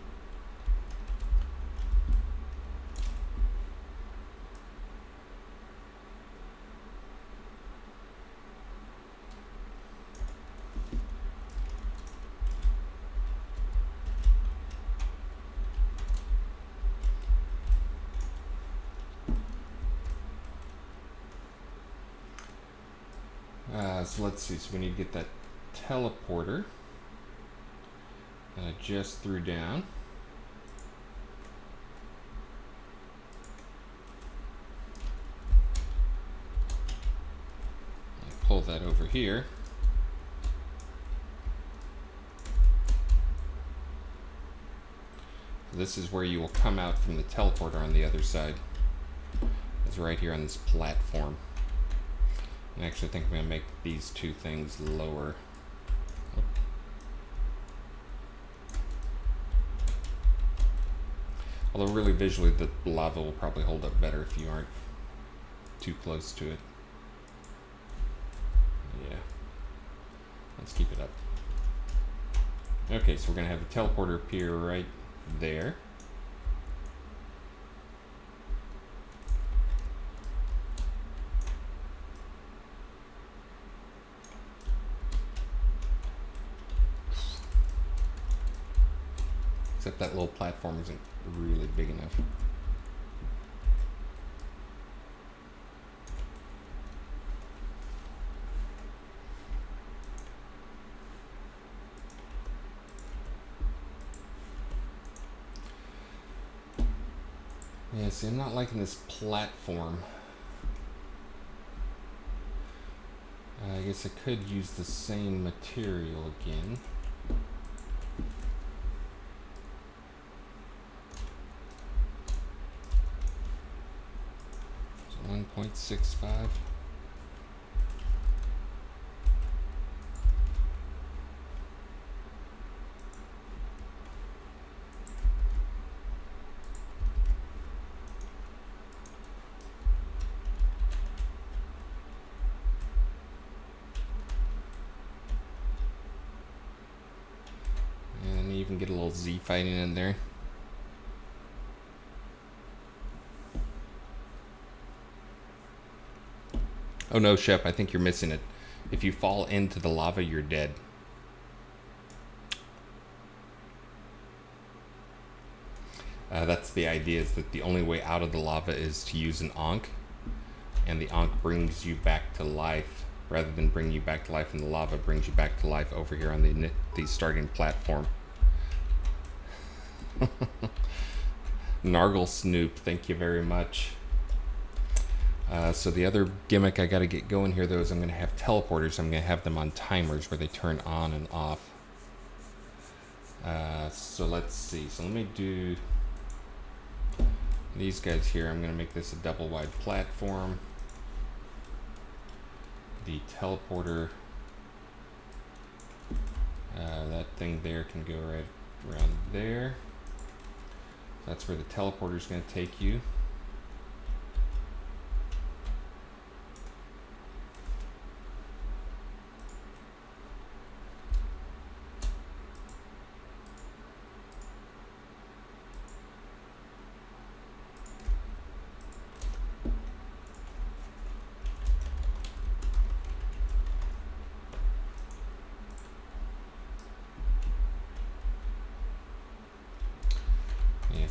A: So let's see, so we need to get that teleporter that I just threw down. I pull that over here. This is where you will come out from the teleporter on the other side. It's right here on this platform. I actually think I'm going to make these two things lower. Although really visually the lava will probably hold up better if you aren't too close to it. Yeah. Let's keep it up. Okay, so we're going to have the teleporter appear right there. Except that little platform isn't really big enough. Yeah, see, I'm not liking this platform. I guess I could use the same material again. So 1.65. Even get a little Z fighting in there. Oh no, Shep, I think you're missing it. If you fall into the lava, you're dead. That's the idea, is that the only way out of the lava is to use an Ankh, and the Ankh brings you back to life. Rather than bring you back to life in the lava, brings you back to life over here on the starting platform. Nargle Snoop, thank you very much. So the other gimmick I got to get going here, though, is I'm going to have teleporters. I'm going to have them on timers where they turn on and off. So let's see. So let me do these guys here. I'm going to make this a double wide platform. The teleporter, that thing there can go right around there. That's where the teleporter is going to take you.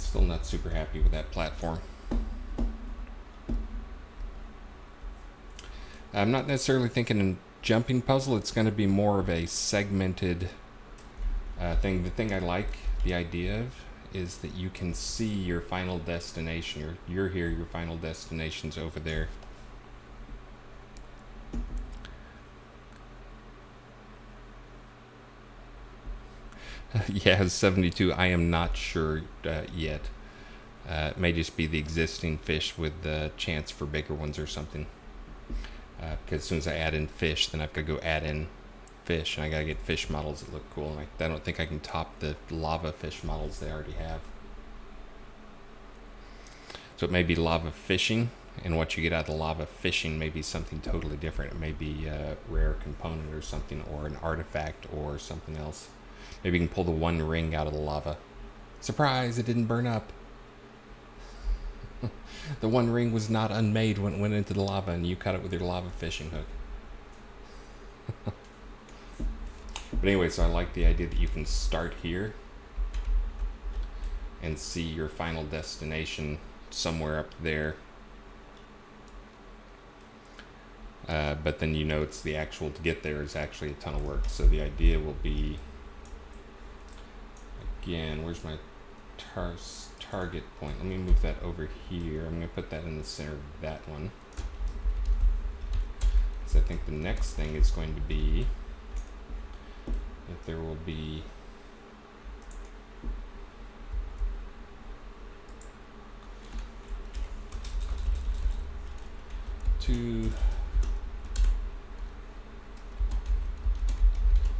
A: Still not super happy with that platform. I'm not necessarily thinking in jumping puzzle. It's going to be more of a segmented thing. The thing I like the idea of is that you can see your final destination. You're here, your final destination's over there. Yeah, 72. I am not sure yet. It may just be the existing fish with the chance for bigger ones or something. Because as soon as I add in fish, then I've got to go add in fish, and I got to get fish models that look cool. And I don't think I can top the lava fish models they already have. So it may be lava fishing, and what you get out of the lava fishing may be something totally different. It may be a rare component or something, or an artifact or something else. Maybe you can pull the one ring out of the lava. Surprise, it didn't burn up. The one ring was not unmade when it went into the lava, and you caught it with your lava fishing hook. But anyway, so I like the idea that you can start here and see your final destination somewhere up there. But then you know it's the actual, to get there is actually a ton of work. So the idea will be, again, where's my target point? Let me move that over here. I'm going to put that in the center of that one. So I think the next thing is going to be that there will be two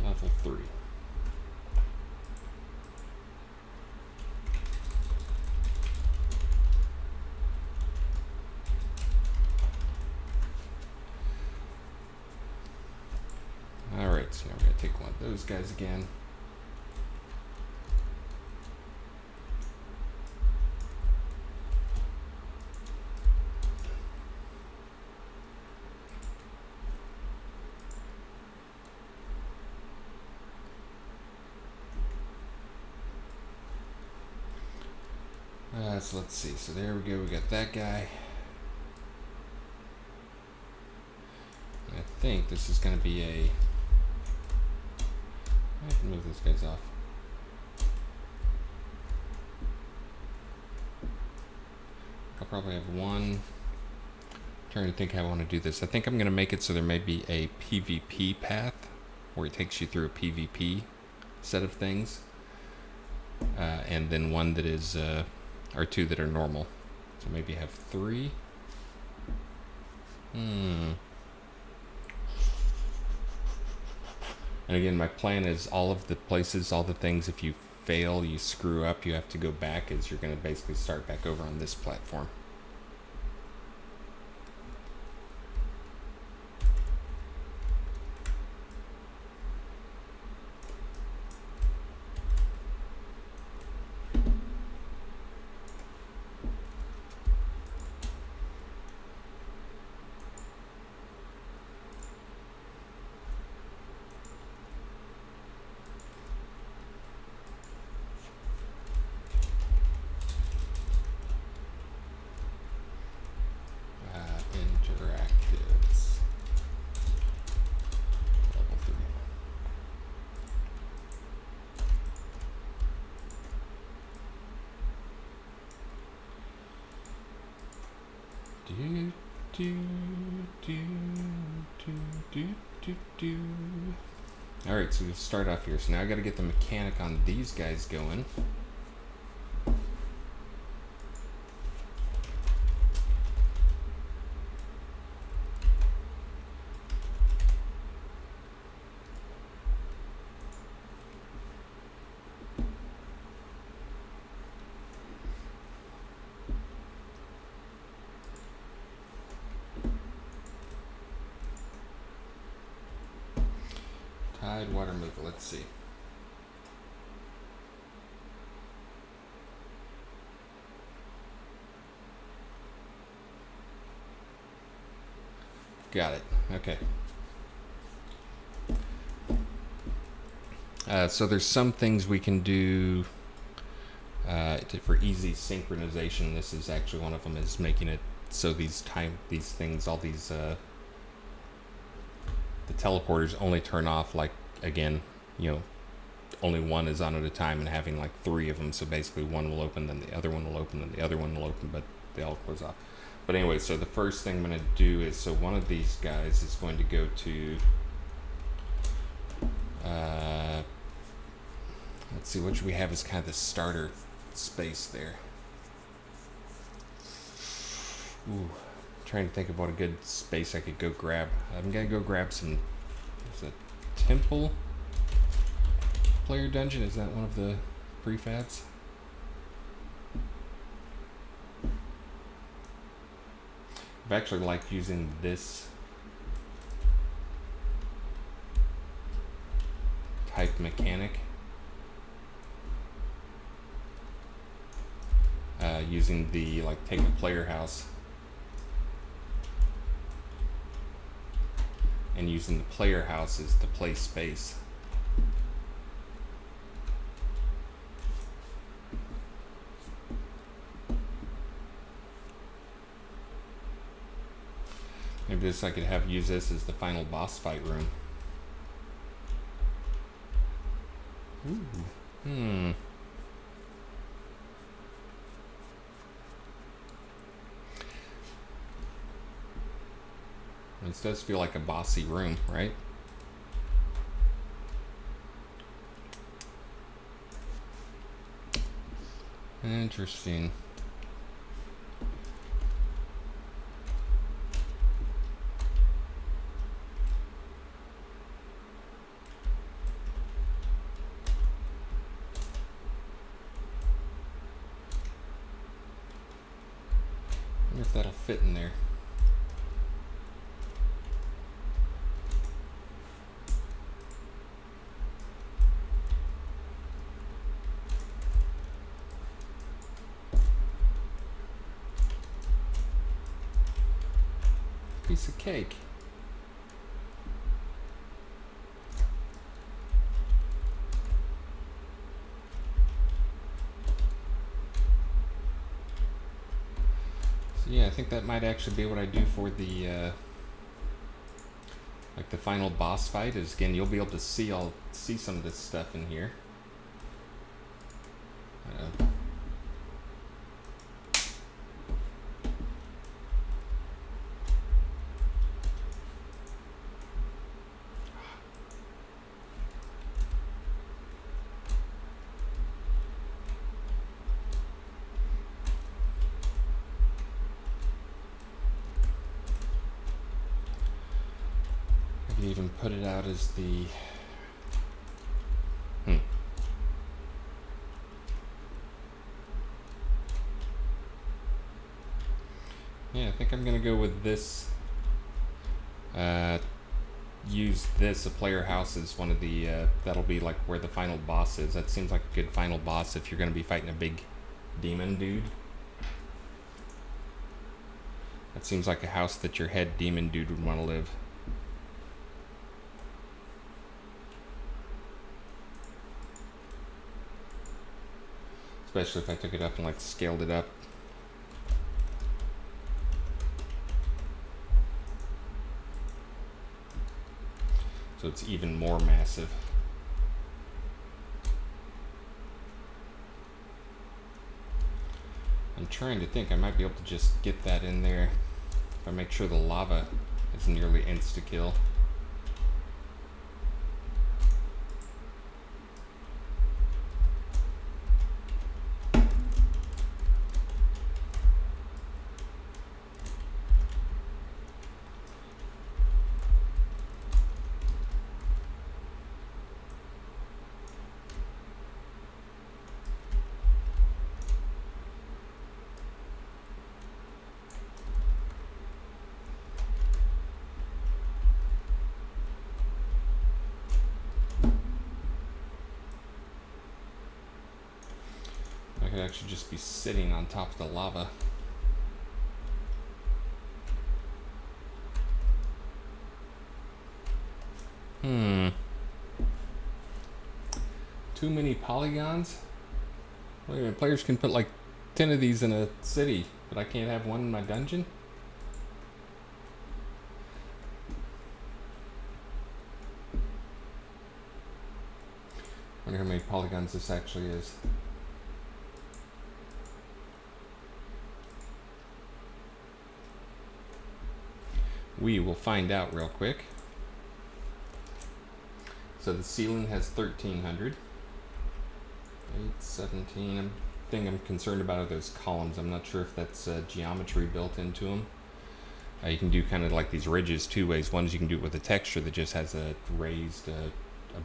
A: level 3. Alright, so now we're going to take one of those guys again. So let's see. So there we go. We got that guy. I think this is going to be a... I can move those guys off. I'll probably have one. I'm trying to think how I want to do this. I think I'm going to make it so there may be a PvP path where it takes you through a PvP set of things. And then one that is... or two that are normal. So maybe have 3. And again, my plan is all of the places, all the things, if you fail, you screw up, you have to go back, is you're going to basically start back over on this platform. Interactives. Level 3. Do, do, do, do, do, do, do. Alright, so we start off here. So now I gotta get the mechanic on these guys going. Tide water mover, let's see. Got it. Okay. So there's some things we can do For easy synchronization, this is actually one of them, is making it so these things, all these the teleporters only turn off, like, again, only one is on at a time, and having like 3 of them, so basically one will open, then the other one will open, then the other one will open, but they all close off. But anyway, so the first thing I'm going to do is, so one of these guys is going to go to let's see, what we have is kind of the starter space there. Ooh, trying to think of what a good space I could go grab. I'm gonna go grab some. Is it Temple Player Dungeon? Is that one of the prefabs? I've actually liked using this type mechanic. Using the, like, take a player house and using the player houses to play space. Maybe this, I could use this as the final boss fight room. Ooh. This does feel like a bossy room, right? Interesting. I wonder if that'll fit in there. Piece of cake. So yeah, I think that might actually be what I do for the like the final boss fight. Is, again, you'll be able to see some of this stuff in here. Even put it out as the yeah, I think I'm gonna go with this. Use this, a player house, as one of the that'll be like where the final boss is. That seems like a good final boss if you're gonna be fighting a big demon dude. That seems like a house that your head demon dude would want to live. Especially if I took it up and like scaled it up. So it's even more massive. I'm trying to think, I might be able to just get that in there if I make sure the lava is nearly insta-kill. I could actually just be sitting on top of the lava. Too many polygons? Wait a minute, players can put like 10 of these in a city, but I can't have one in my dungeon? Wonder how many polygons this actually is. We will find out real quick. So the ceiling has 1300. 817. The thing I'm concerned about are those columns. I'm not sure if that's geometry built into them. You can do kind of like these ridges two ways. One is you can do it with a texture that just has a raised a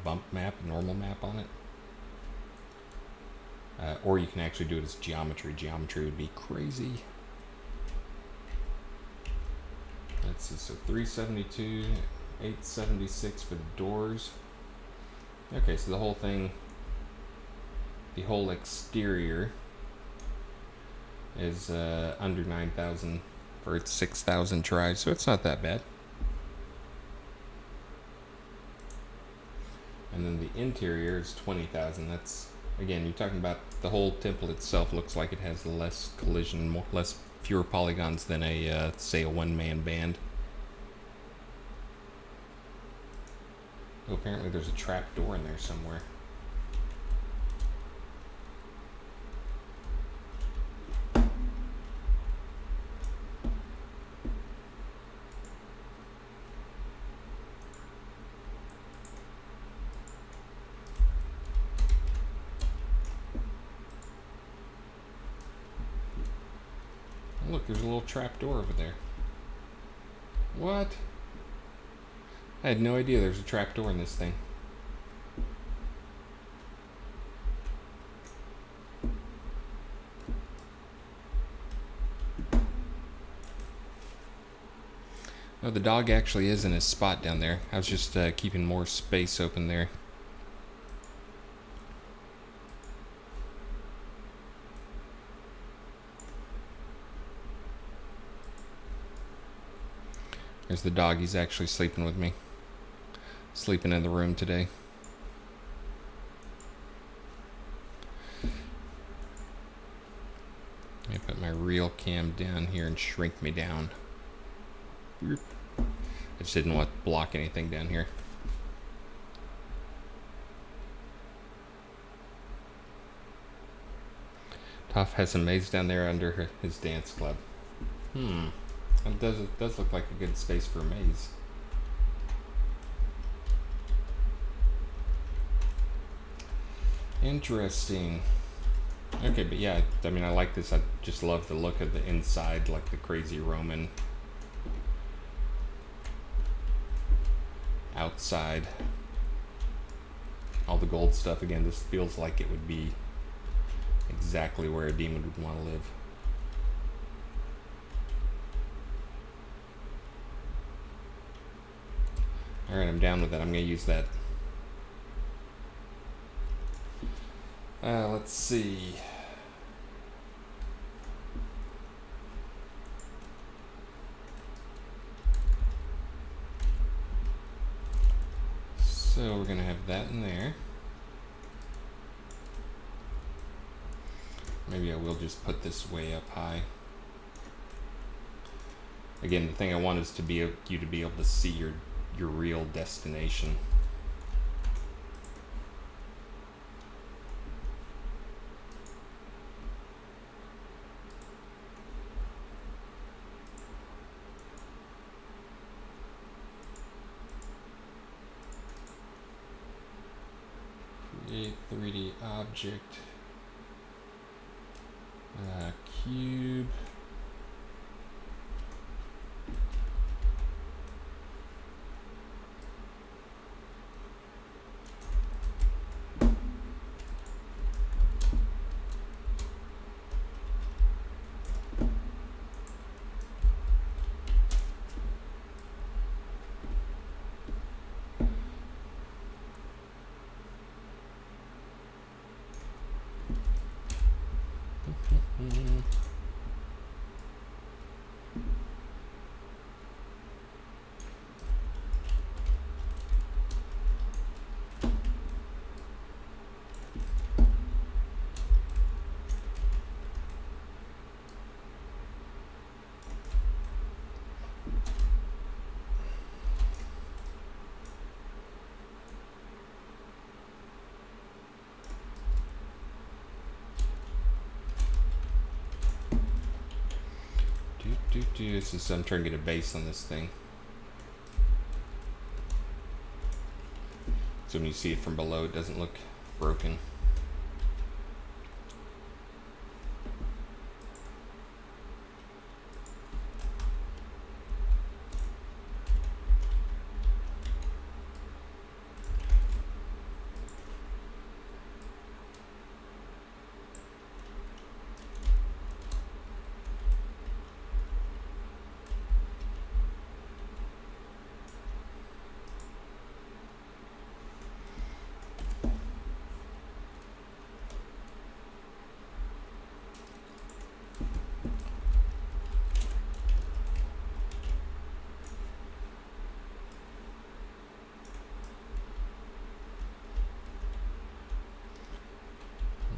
A: bump map, a normal map on it. Or you can actually do it as geometry. Geometry would be crazy. Let's see, so 372, 876 for the doors. Okay, so the whole thing, the whole exterior is under 9,000 for its 6,000 tries, so it's not that bad. And then the interior is 20,000. That's, again, you're talking about the whole temple itself looks like it has less collision, fewer polygons than a, say, a one-man band. Oh, apparently there's a trap door in there somewhere. Look, there's a little trap door over there. What? I had no idea there's a trap door in this thing. Oh, the dog actually is in his spot down there. I was just keeping more space open there. There's the dog. He's actually sleeping with me. Sleeping in the room today. Let me put my real cam down here and shrink me down. I just didn't want to block anything down here. Toph has a maze down there under his dance club. It does look like a good space for a maze. Interesting. Okay, but yeah, I mean, I like this. I just love the look of the inside, like the crazy Roman. Outside. All the gold stuff. Again, this feels like it would be exactly where a demon would want to live. Alright, I'm down with that. I'm going to use that. Let's see. So we're going to have that in there. Maybe I will just put this way up high. Again, the thing I want is to be you to be able to see your real destination. Create 3D object. Cube. do is I'm trying to get a base on this thing. So when you see it from below, it doesn't look broken.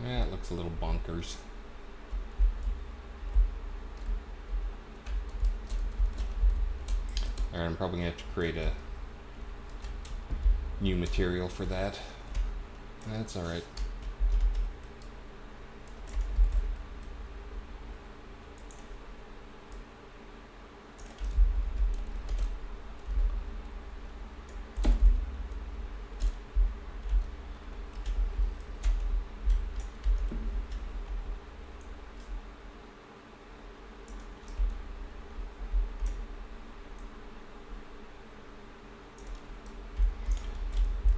A: Yeah, it looks a little bonkers. Alright, I'm probably going to have to create a new material for that. That's alright.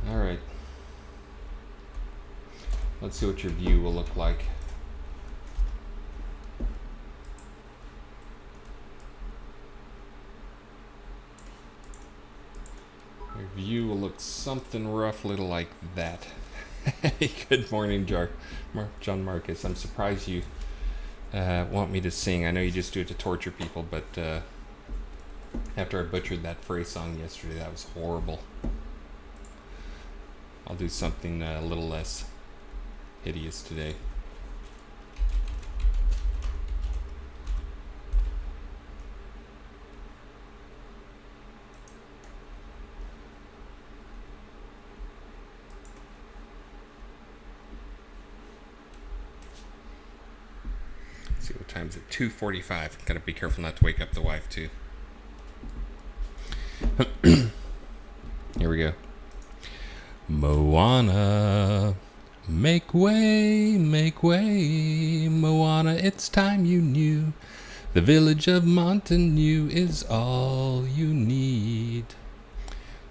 A: Alright. Let's see what your view will look like. Your view will look something roughly like that. Good morning, John Marcus. I'm surprised you want me to sing. I know you just do it to torture people, but after I butchered that phrase song yesterday, that was horrible. I'll do something a little less hideous today. Let's see what time is it? 2:45. Gotta be careful not to wake up the wife too. Here we go. Moana, make way, Moana, it's time you knew. The village of Montanu is all you need.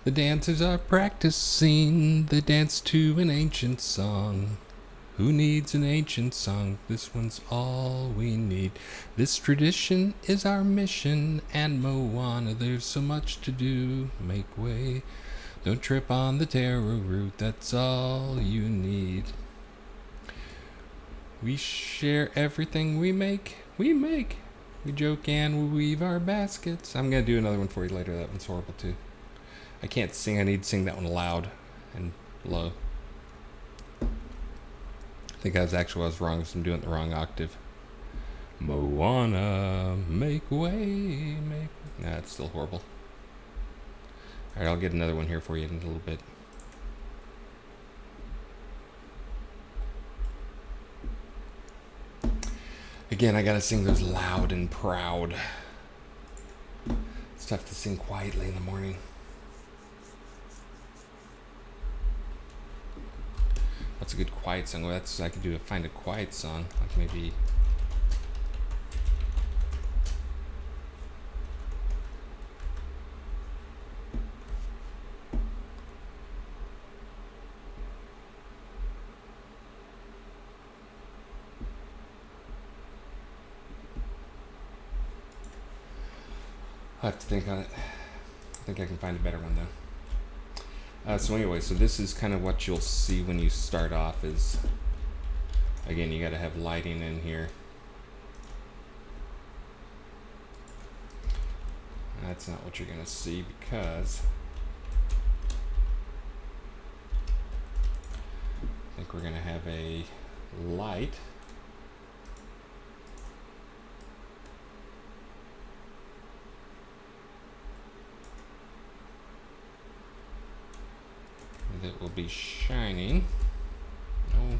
A: The dancers are practicing the dance to an ancient song. Who needs an ancient song? This one's all we need. This tradition is our mission, and Moana, there's so much to do. Make way. Don't trip on the taro root, that's all you need. We share everything we make. We joke and we weave our baskets. I'm going to do another one for you later. That one's horrible too. I can't sing. I need to sing that one loud and low. I think I was wrong because I'm doing it the wrong octave. Moana, make way, Nah, it's still horrible. Alright, I'll get another one here for you in a little bit. Again, I gotta sing those loud and proud. It's tough to sing quietly in the morning. What's a good quiet song? Well, I could find a quiet song. Like maybe... I'll have to think on it. I think I can find a better one though. So anyway, so this is kind of what you'll see when you start off is, again, you got to have lighting in here. That's not what you're going to see because I think we're going to have a light. That will be shining. No.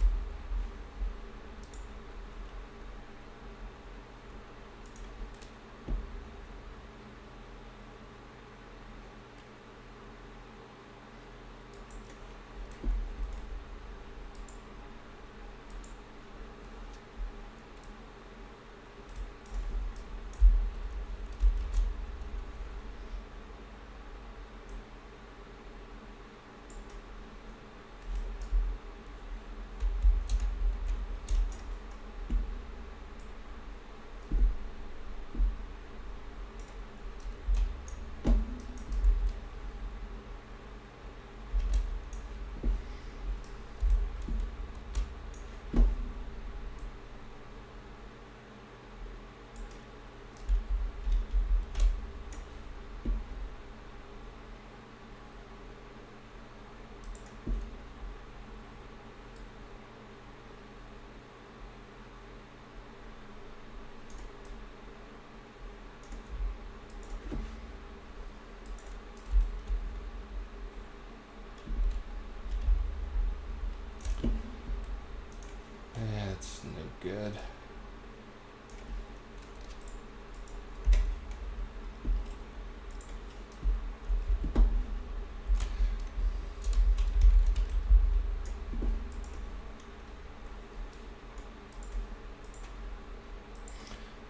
A: That's no good.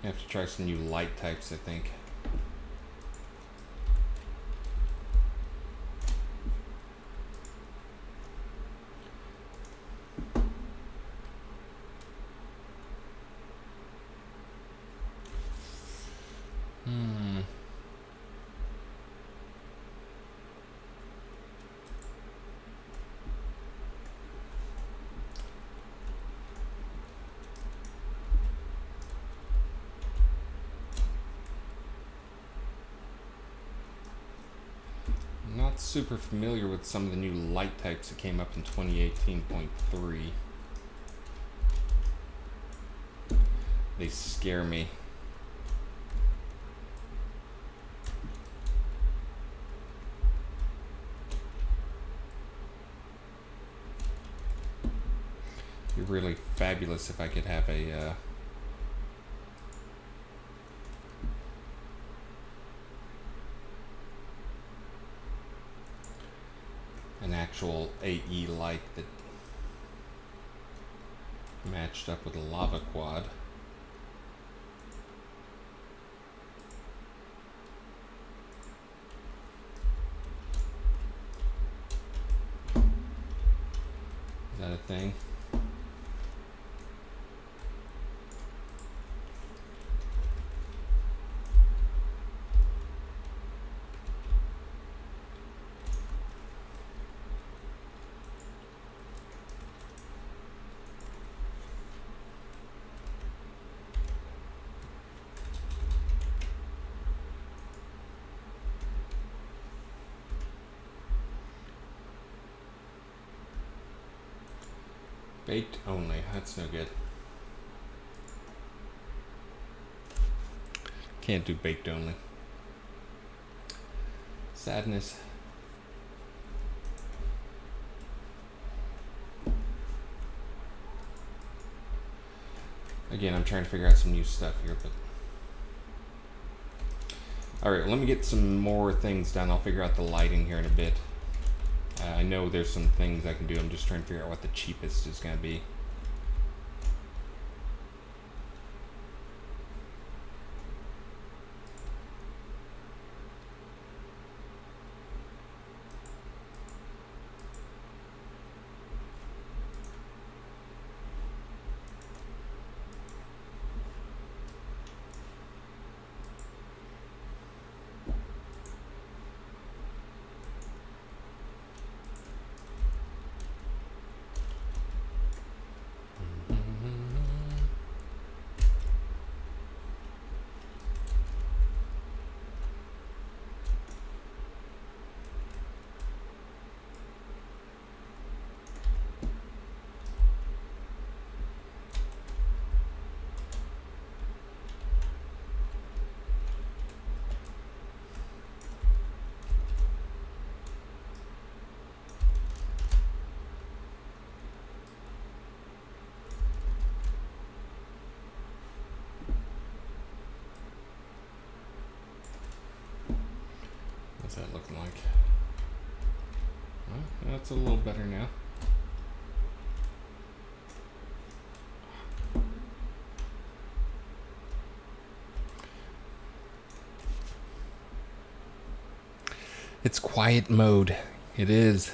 A: I have to try some new light types, I think. Not super familiar with some of the new light types that came up in 2018.3. They scare me. It'd be really fabulous if I could have an actual AE light that matched up with a lava quad. Is that a thing? Baked only. That's no good. Can't do baked only. Sadness. Again, I'm trying to figure out some new stuff here, but... Alright, let me get some more things done. I'll figure out the lighting here in a bit. I know there's some things I can do. I'm just trying to figure out what the cheapest is going to be. What's that looking like? Well, that's a little better now. It's quiet mode. It is.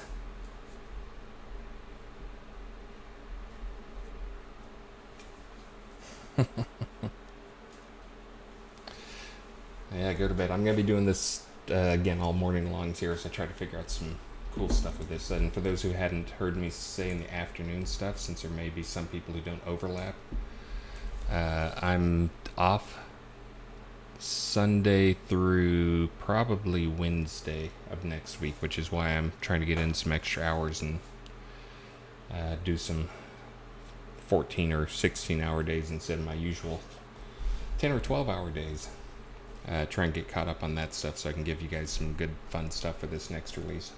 A: Yeah, go to bed. I'm going to be doing this again all morning long here, so I try to figure out some cool stuff with this. And for those who hadn't heard me say in the afternoon stuff, since there may be some people who don't overlap, I'm off Sunday through probably Wednesday of next week, which is why I'm trying to get in some extra hours and do some 14 or 16 hour days instead of my usual 10 or 12 hour days. Try and get caught up on that stuff so I can give you guys some good fun stuff for this next release.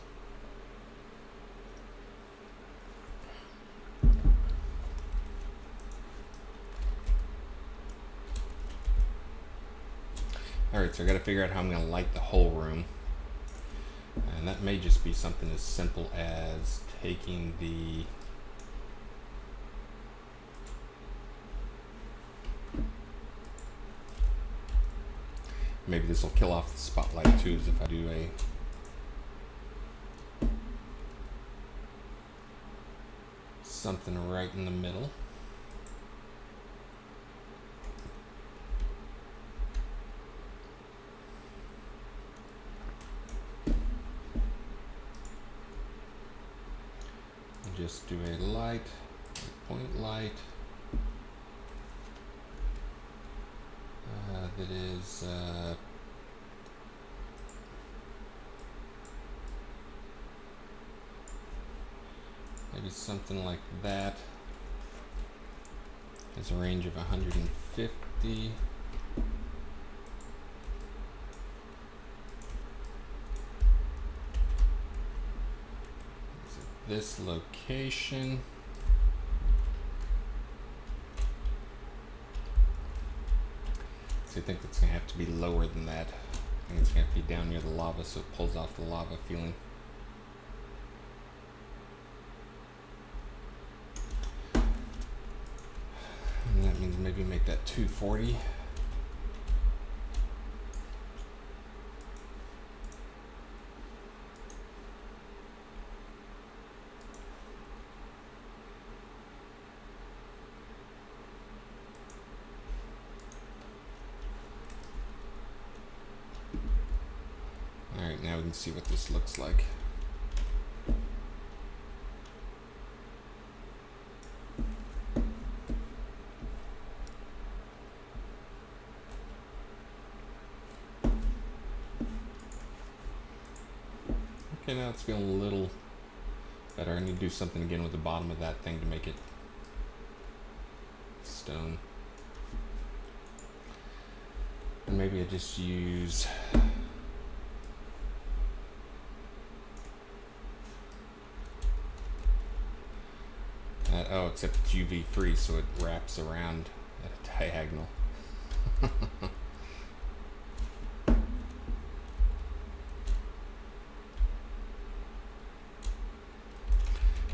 A: Alright, so I gotta figure out how I'm gonna light the whole room. And that may just be something as simple as taking the maybe this will kill off the spotlight too, as if I do something right in the middle. And just do a light, a point light. That is maybe something like that. Has a range of 150. This location. So I think it's gonna have to be lower than that. I think it's gonna have to be down near the lava so it pulls off the lava feeling. And that means maybe make that 240. Alright, now we can see what this looks like. Okay, now it's feeling a little better. I need to do something again with the bottom of that thing to make it stone. And maybe I just use oh, except it's UV free, so it wraps around at a diagonal.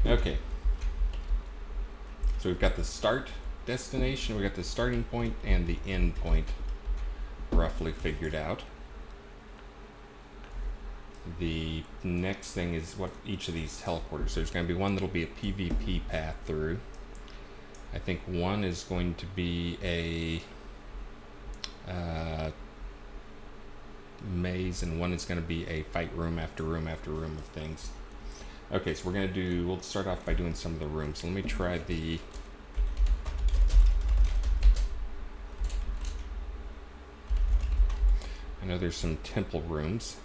A: Okay. So we've got the start destination, we got the starting point and the end point roughly figured out. The next thing is what each of these teleporters. So there's going to be one that'll be a PvP path through. I think one is going to be a maze, and one is going to be a fight room after room after room of things. Okay, so we'll start off by doing some of the rooms. So let me try the I know there's some temple rooms.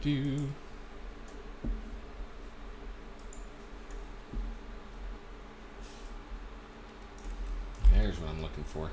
A: Do. There's what I'm looking for.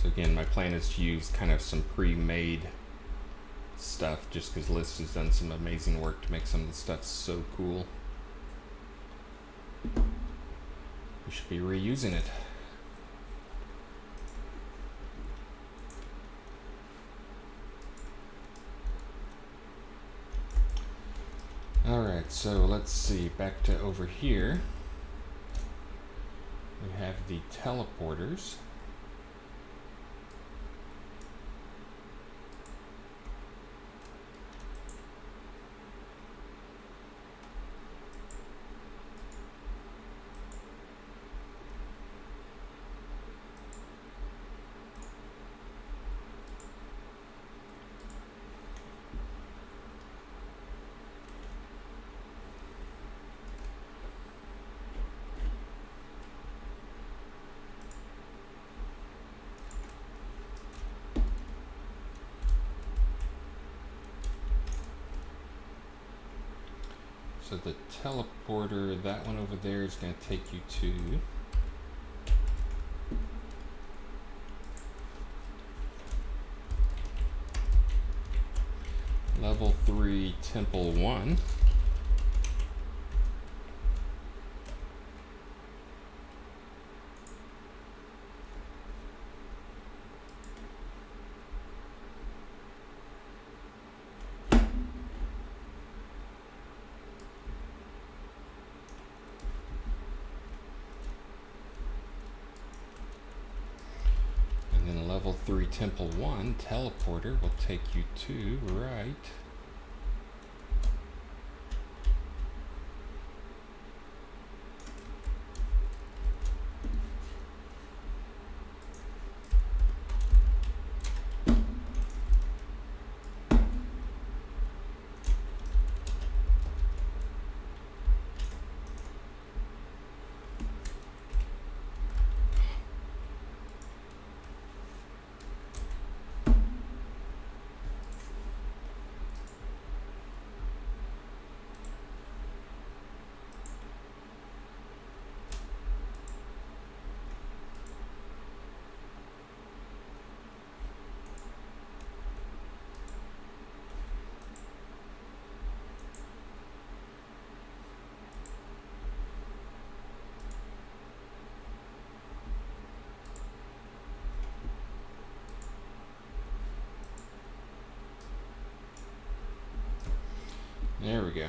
A: So again, my plan is to use kind of some pre-made stuff, just because List has done some amazing work to make some of the stuff so cool. We should be reusing it. Alright, so let's see, back to over here. We have the teleporters. So the teleporter, that one over there, is going to take you to level 3 Temple 1. Level 3 Temple 1 teleporter will take you to right there we go.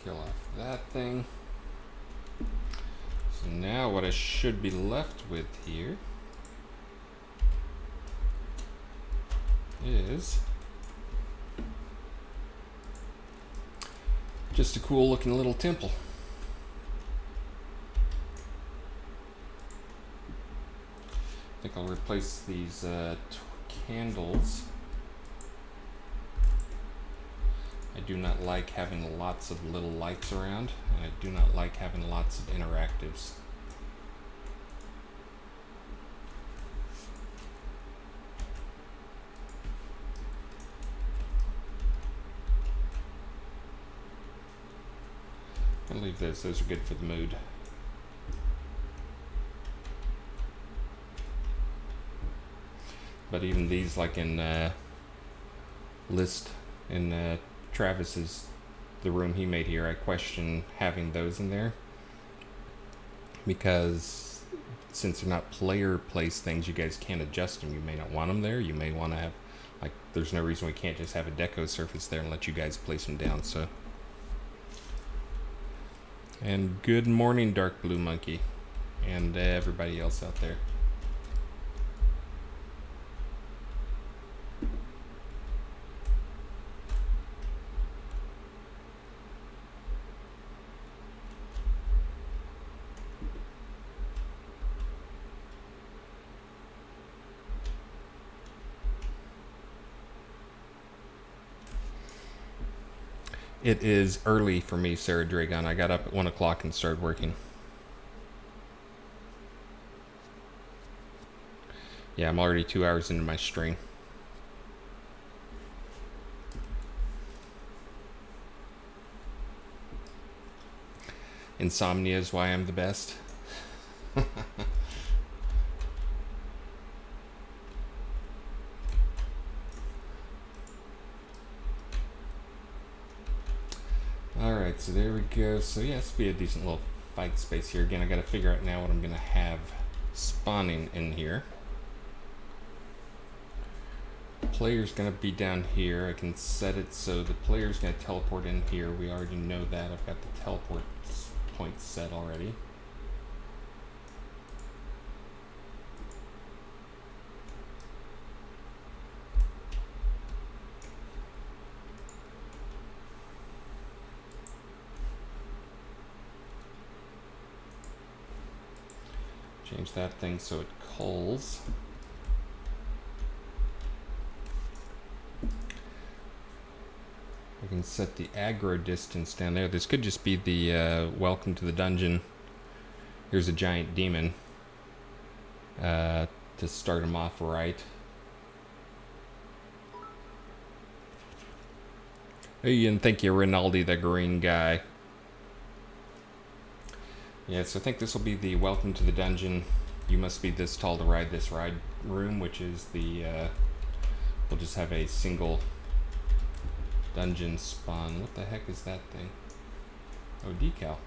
A: Kill off that thing. So now what I should be left with here is just a cool looking little temple. I think I'll replace these candles. I do not like having lots of little lights around, and I do not like having lots of interactives. I'll leave those. Those are good for the mood. But even these, like in List, in Travis's, the room he made here, I question having those in there. Because since they're not player place things, you guys can't adjust them. You may not want them there. You may want to have, like, there's no reason we can't just have a deco surface there and let you guys place them down, so. And good morning, Dark Blue Monkey, and everybody else out there. It is early for me, Sarah Dragon. I got up at 1 o'clock and started working. Yeah, I'm already 2 hours into my stream. Insomnia is why I'm the best. Alright, so there we go. So yeah, this will be a decent little fight space here. Again, I gotta figure out now what I'm gonna have spawning in here. Player's gonna be down here. I can set it so the player's gonna teleport in here. We already know that. I've got the teleport point set already. Change that thing so it calls. I can set the aggro distance down there. This could just be the welcome to the dungeon. Here's a giant demon to start him off right. Hey, and thank you, Rinaldi, the green guy. Yeah, so I think this will be the welcome to the dungeon. You must be this tall to ride this ride room, which is the, we'll just have a single dungeon spawn. What the heck is that thing? Oh, decal.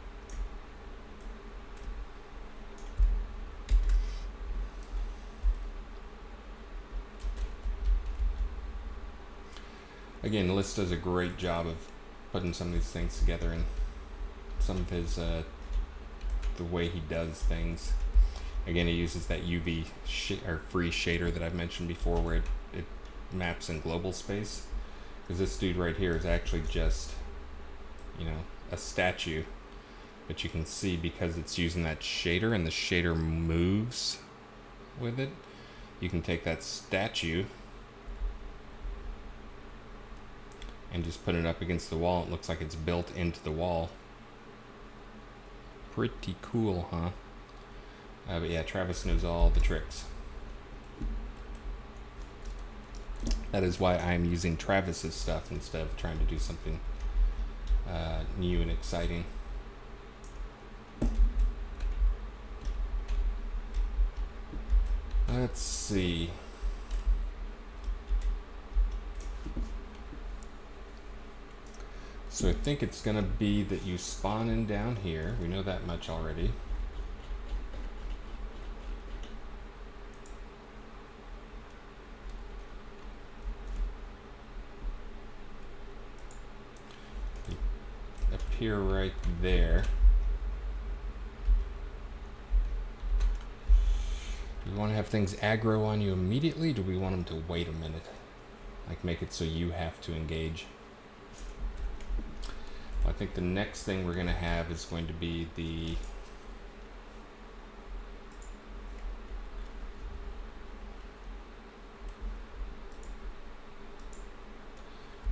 A: Again, List does a great job of putting some of these things together, and some of his, the way he does things. Again, he uses that UV or free shader that I've mentioned before, where it maps in global space. Because this dude right here is actually just, you know, a statue. But you can see because it's using that shader and the shader moves with it, you can take that statue and just put it up against the wall. It looks like it's built into the wall. Pretty cool, huh? But yeah, Travis knows all the tricks. That is why I'm using Travis's stuff instead of trying to do something new and exciting. Let's see. So I think it's gonna be that you spawn in down here. We know that much already. You appear right there. Do we want to have things aggro on you immediately? Do we want them to wait a minute? Like make it so you have to engage? I think the next thing we're going to have is going to be the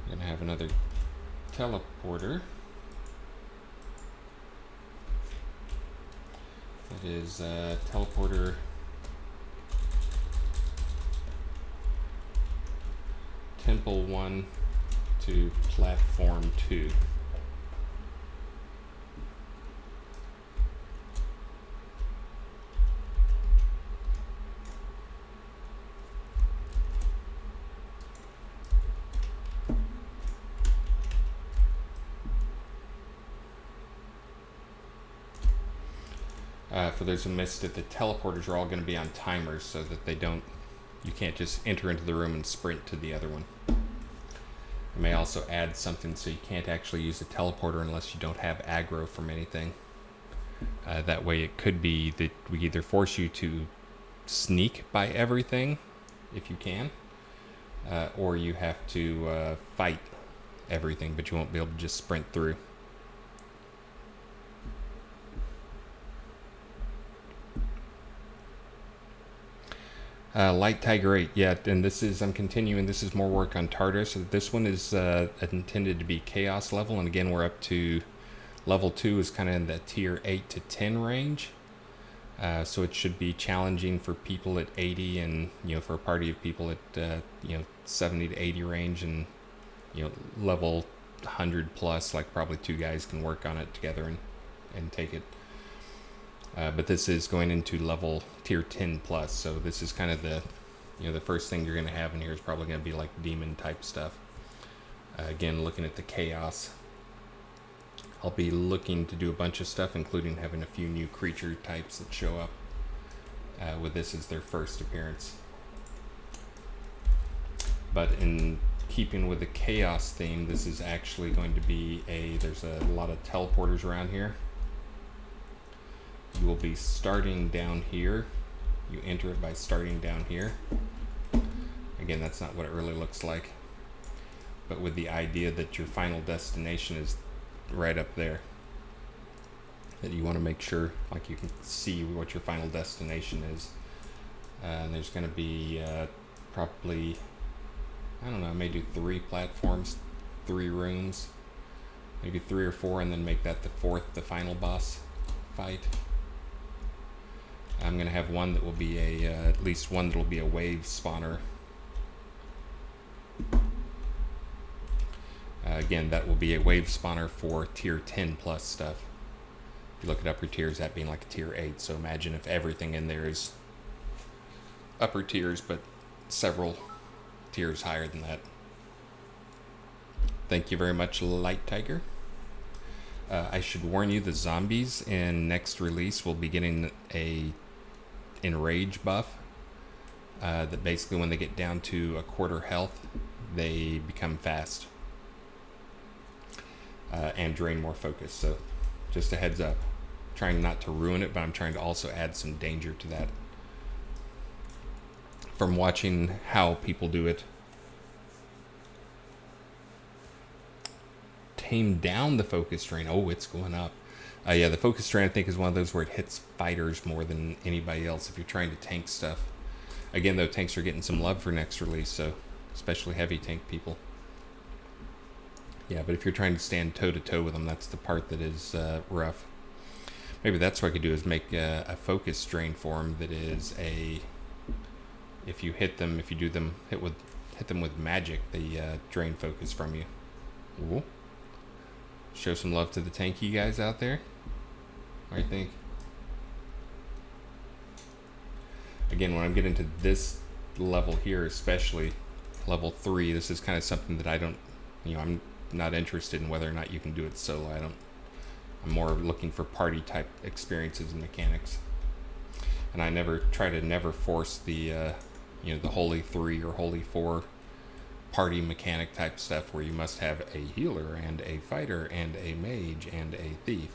A: we're going to have another teleporter. That is teleporter Temple 1 to Platform 2. For those who missed it, the teleporters are all going to be on timers so that you can't just enter into the room and sprint to the other one. I may also add something so you can't actually use a teleporter unless you don't have aggro from anything. That way it could be that we either force you to sneak by everything, if you can, or you have to fight everything, but you won't be able to just sprint through. Light Tiger 8, yeah, and I'm continuing, this is more work on Tartarus. So this one is intended to be Chaos level, and again, we're up to level 2 is kind of in the tier 8 to 10 range. So it should be challenging for people at 80 and, for a party of people at, 70 to 80 range, and, level 100 plus, like probably 2 guys can work on it together and take it. But this is going into level tier 10 plus, so this is kind of the, the first thing you're going to have in here is probably going to be like demon type stuff. Again, looking at the chaos, I'll be looking to do a bunch of stuff, including having a few new creature types that show up with this as their first appearance. But in keeping with the chaos theme, this is actually going to be there's a lot of teleporters around here. You will be starting down here. You enter it by starting down here. Again, that's not what it really looks like, but with the idea that your final destination is right up there, that you want to make sure like you can see what your final destination is. And there's going to be probably, I don't know, I may do 3 platforms, 3 rooms, maybe 3 or 4, and then make that the 4th, the final boss fight. I'm going to have one that will be at least one that will be a wave spawner. Again, that will be a wave spawner for tier 10 plus stuff. If you look at upper tiers, that being like a tier 8. So imagine if everything in there is upper tiers, but several tiers higher than that. Thank you very much, Light Tiger. I should warn you, the zombies in next release will be getting a enrage buff. That basically when they get down to a quarter health, they become fast. And drain more focus. So just a heads up. Trying not to ruin it, but I'm trying to also add some danger to that. From watching how people do it. Tame down the focus drain. Oh, it's going up. Yeah, the focus drain I think is one of those where it hits fighters more than anybody else if you're trying to tank stuff. Again, though, tanks are getting some love for next release, so especially heavy tank people. Yeah, but if you're trying to stand toe-to-toe with them, that's the part that is rough. Maybe that's what I could do, is make a focus drain for them that is if you hit them, if you do them, hit them with magic, they drain focus from you. Ooh. Show some love to the tanky guys out there. What do you think? Again, when I'm getting to this level here, especially level 3, this is kind of something that I don't, I'm not interested in whether or not you can do it solo. I'm more looking for party type experiences and mechanics. And I try to never force the the Holy 3 or Holy 4 party mechanic type stuff where you must have a healer and a fighter and a mage and a thief.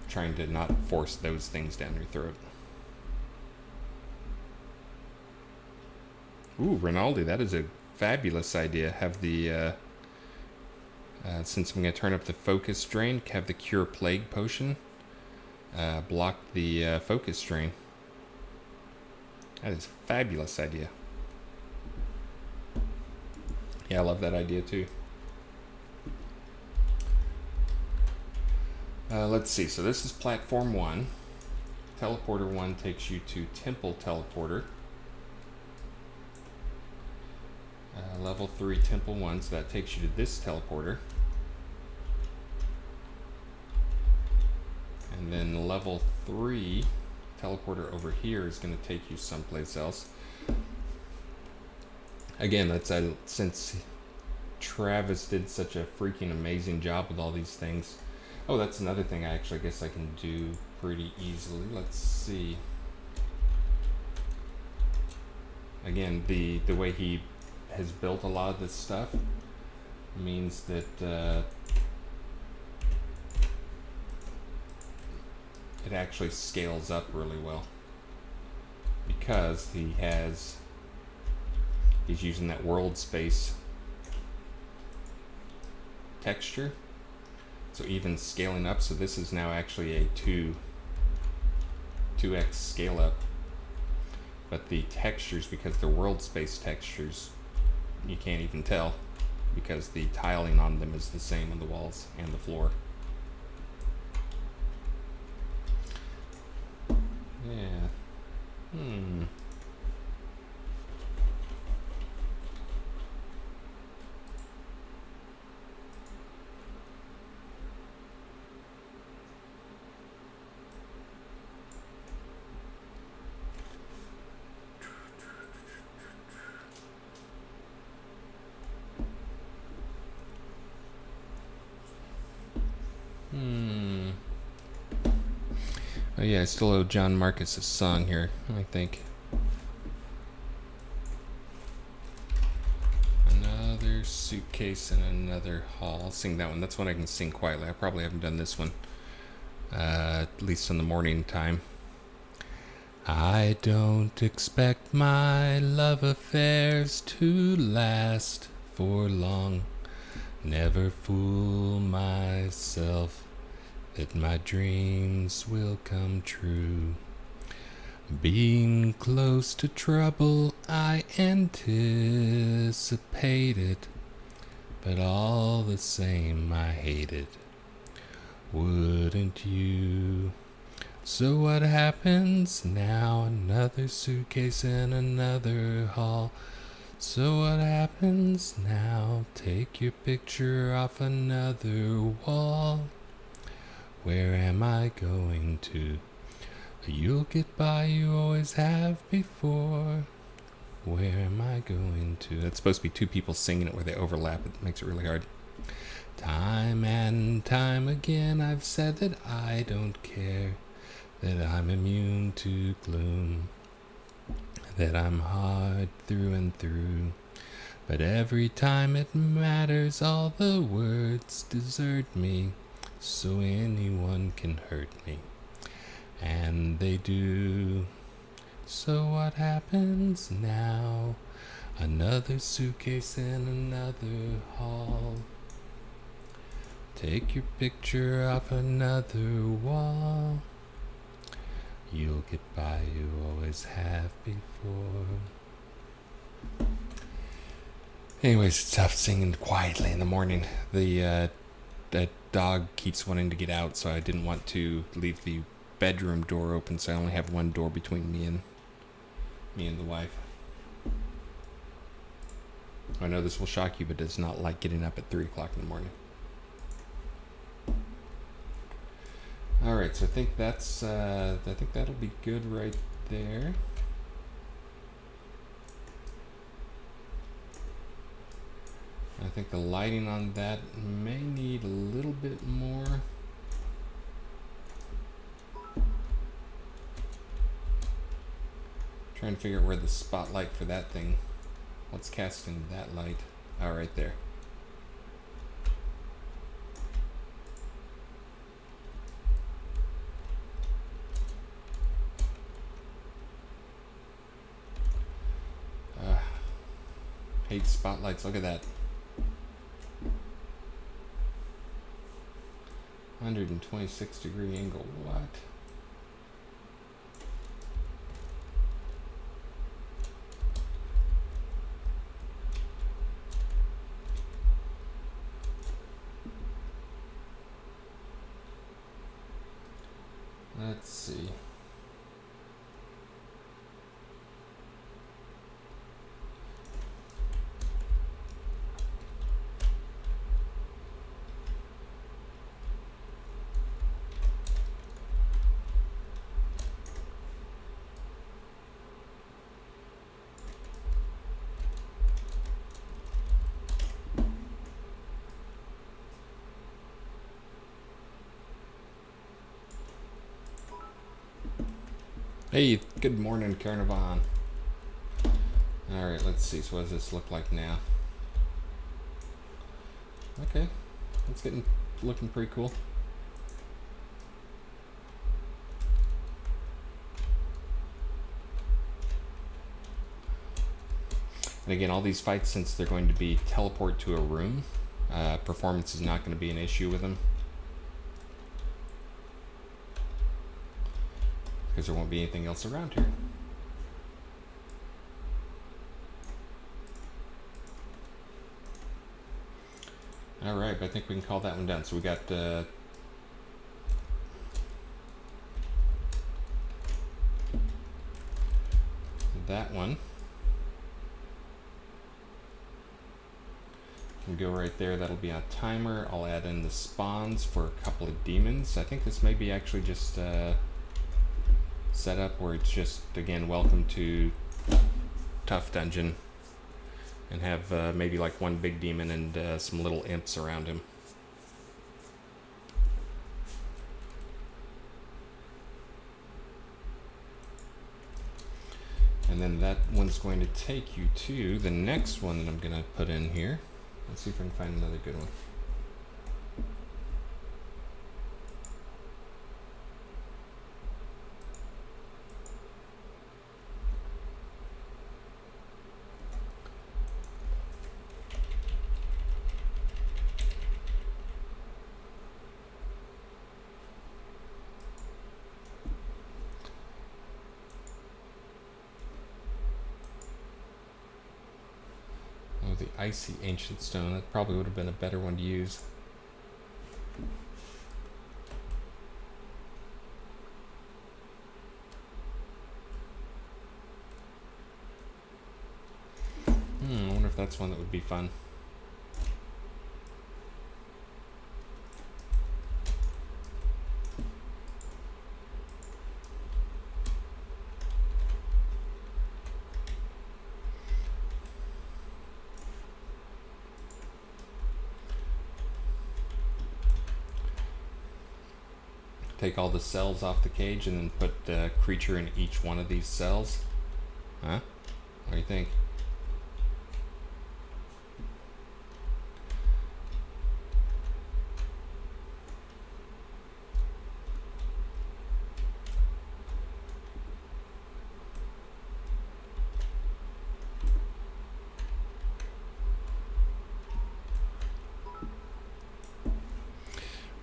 A: Trying to not force those things down your throat. Ooh, Rinaldi, that is a fabulous idea. Have the since I'm going to turn up the focus drain, have the Cure Plague potion block the focus drain. That is a fabulous idea. Yeah, I love that idea too. Let's see, so this is platform 1. Teleporter 1 takes you to Temple Teleporter. Level 3 Temple 1, so that takes you to this teleporter. And then level 3 teleporter over here is going to take you someplace else. Again, that's since Travis did such a freaking amazing job with all these things. Oh, that's another thing I guess I can do pretty easily. Let's see. Again, the way he has built a lot of this stuff means that it actually scales up really well, because he's using that world space texture. So even scaling up, so this is now actually a 2x scale up. But the textures, because they're world space textures, you can't even tell, because the tiling on them is the same on the walls and the floor. Yeah. Oh yeah, I still owe John Marcus a song here, I think. Another suitcase and another haul. I'll sing that one. That's one I can sing quietly. I probably haven't done this one, at least in the morning time. I don't expect my love affairs to last for long. Never fool myself that my dreams will come true. Being close to trouble, I anticipate it, but all the same I hate it. Wouldn't you? So what happens now? Another suitcase and another haul. So what happens now? Take your picture off another wall. Where am I going to? You'll get by, you always have before. Where am I going to? That's supposed to be two people singing it where they overlap. It makes it really hard. Time and time again I've said that I don't care, that I'm immune to gloom, that I'm hard through and through. But every time it matters, all the words desert me, so anyone can hurt me. And they do. So what happens now? Another suitcase and another haul. Take your picture off another wall. You'll get by, you always have before. Anyways, it's tough singing quietly in the morning. That dog keeps wanting to get out, so I didn't want to leave the bedroom door open, so I only have one door between me and the wife. I know this will shock you, but it's not like getting up at 3 o'clock in the morning. All right, so I think that'll be good right there. I think the lighting on that may need a little bit more. Trying to figure out where the spotlight for that thing. What's casting that light? Oh, right there. Hate spotlights. Look at that. 126-degree angle. What? Let's see. Hey, good morning, Carnivon. Alright, let's see. So what does this look like now? Okay. It's looking pretty cool. And again, all these fights, since they're going to be teleport to a room, performance is not going to be an issue with them. Because there won't be anything else around here. Alright, but I think we can call that one done. So we got that one. Can go right there. That'll be on timer. I'll add in the spawns for a couple of demons. I think this may be actually just set up where it's just, again, welcome to Tough Dungeon, and have maybe like one big demon and some little imps around him. And then that one's going to take you to the next one that I'm going to put in here. Let's see if I can find another good one. Oh, the Icy Ancient Stone. That probably would have been a better one to use. I wonder if that's one that would be fun. Take all the cells off the cage and then put a creature in each one of these cells. Huh? What do you think?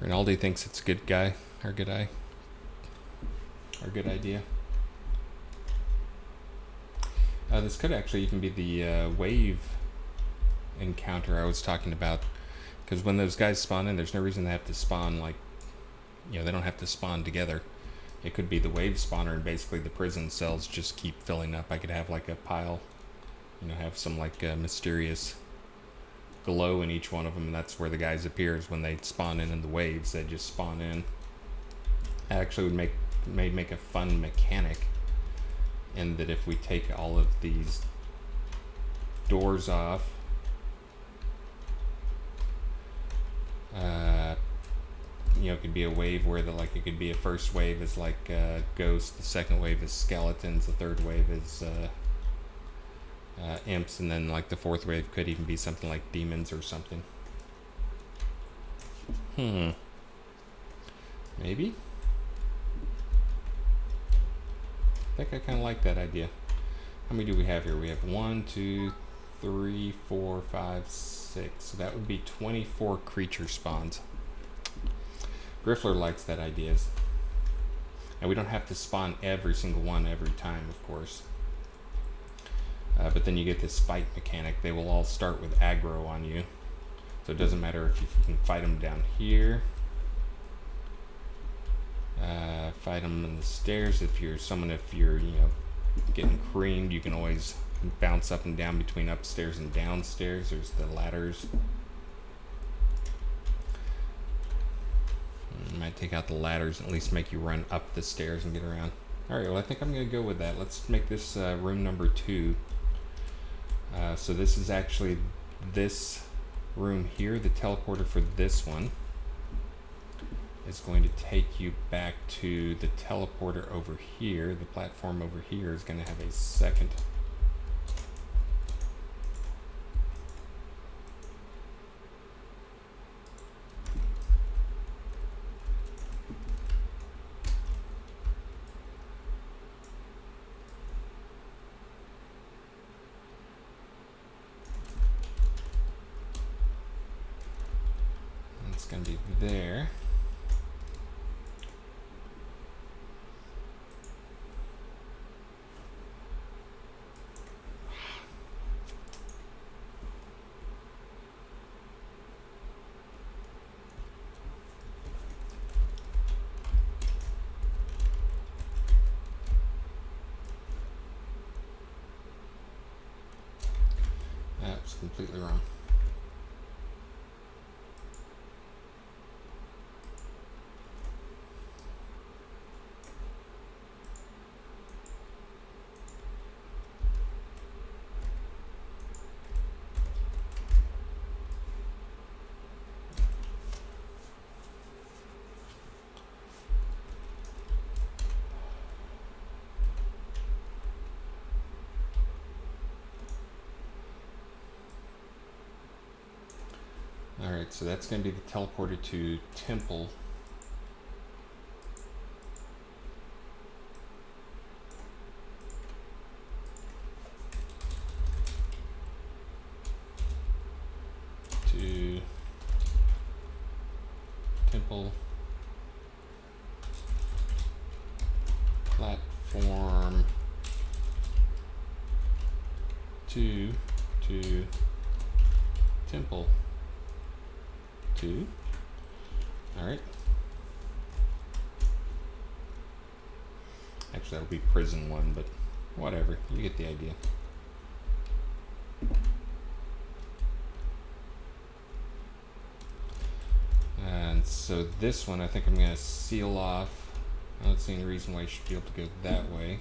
A: Rinaldi thinks it's a good guy, or good eye, or good idea. This could actually even be the wave encounter I was talking about, because when those guys spawn in, there's no reason they have to spawn like, they don't have to spawn together. It could be the wave spawner, and basically the prison cells just keep filling up. I could have like a pile, have some like mysterious glow in each one of them, and that's where the guys appears when they spawn in the waves. They just spawn in. That actually would make a fun mechanic, in that if we take all of these doors off, it could be a wave where it could be a first wave is like ghosts, the second wave is skeletons, the third wave is imps, and then like the fourth wave could even be something like demons or something. Maybe? I think I kind of like that idea. How many do we have here? We have 1, 2, 3, 4, 5, 6. So that would be 24 creature spawns. Griffler likes that idea. And we don't have to spawn every single one every time, of course. But then you get this fight mechanic. They will all start with aggro on you. So it doesn't matter if you can fight them down here. Fight them on the stairs. If you're getting creamed, you can always bounce up and down between upstairs and downstairs. There's the ladders. Might take out the ladders and at least make you run up the stairs and get around. Alright, well I think I'm going to go with that. Let's make this room number 2. So this is actually this room here. The teleporter for this one is going to take you back to the teleporter over here. The platform over here is going to have a second. It's going to be there. That was completely wrong. Alright, so that's going to be the teleporter to Temple. To Temple. Platform. To Temple. Alright. Actually, that'll be prison 1, but whatever. You get the idea. And so this one, I think I'm going to seal off. I don't see any reason why you should be able to go that way.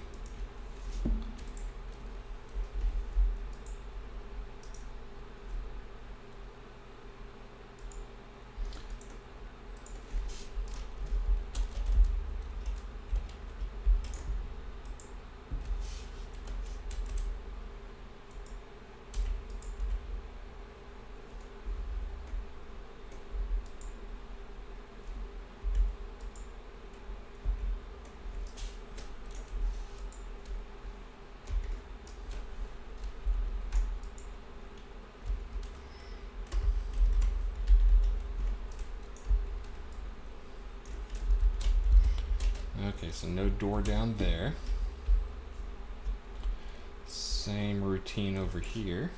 A: Okay, so no door down there. Same routine over here.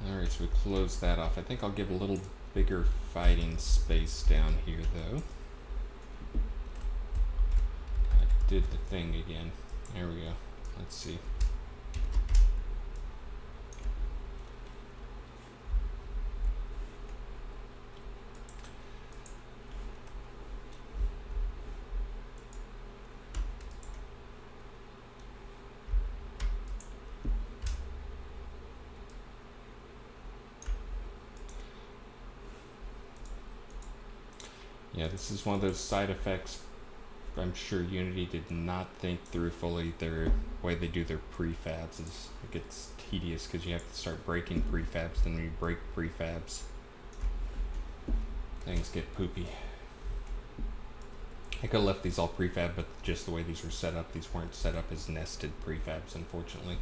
A: Alright, so we close that off. I think I'll give a little bigger fighting space down here, though. I did the thing again. There we go. Let's see. Yeah, this is one of those side effects I'm sure Unity did not think through fully. Their way they do their prefabs is it gets tedious because you have to start breaking prefabs. Then when you break prefabs, things get poopy. I could have left these all prefab, but just the way these were set up, these weren't set up as nested prefabs, unfortunately.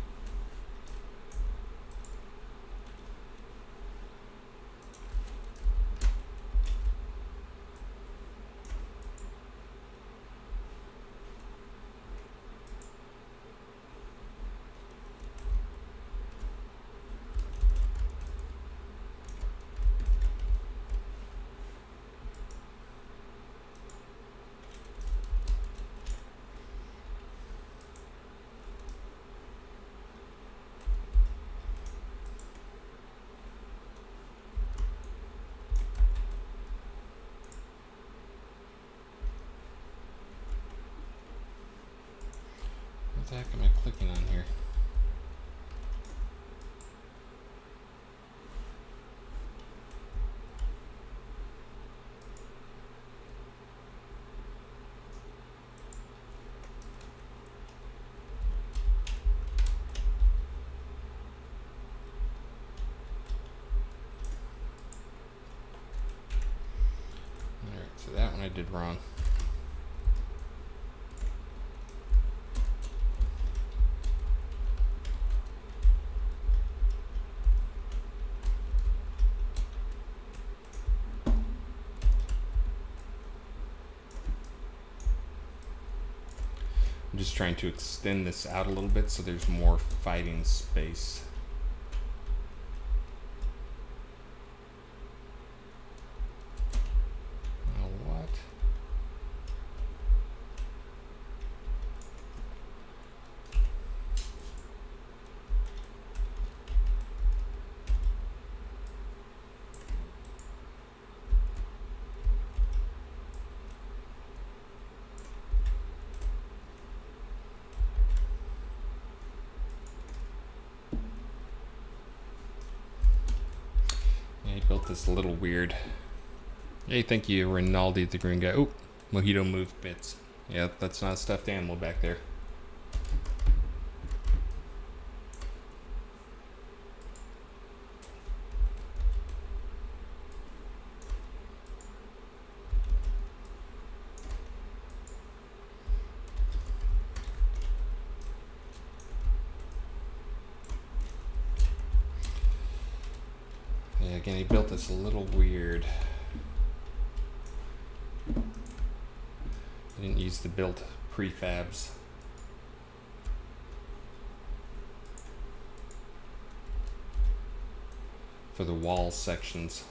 A: What the heck am I clicking on here? Alright, so that one I did wrong. I'm just trying to extend this out a little bit so there's more fighting space. Oh, what? built this a little weird. Hey, thank you, Rinaldi the green guy. Oh, Mojito moved bits. Yeah, that's not a stuffed animal back there. Yeah, again, he built this a little weird. I didn't use the built prefabs. For the wall sections.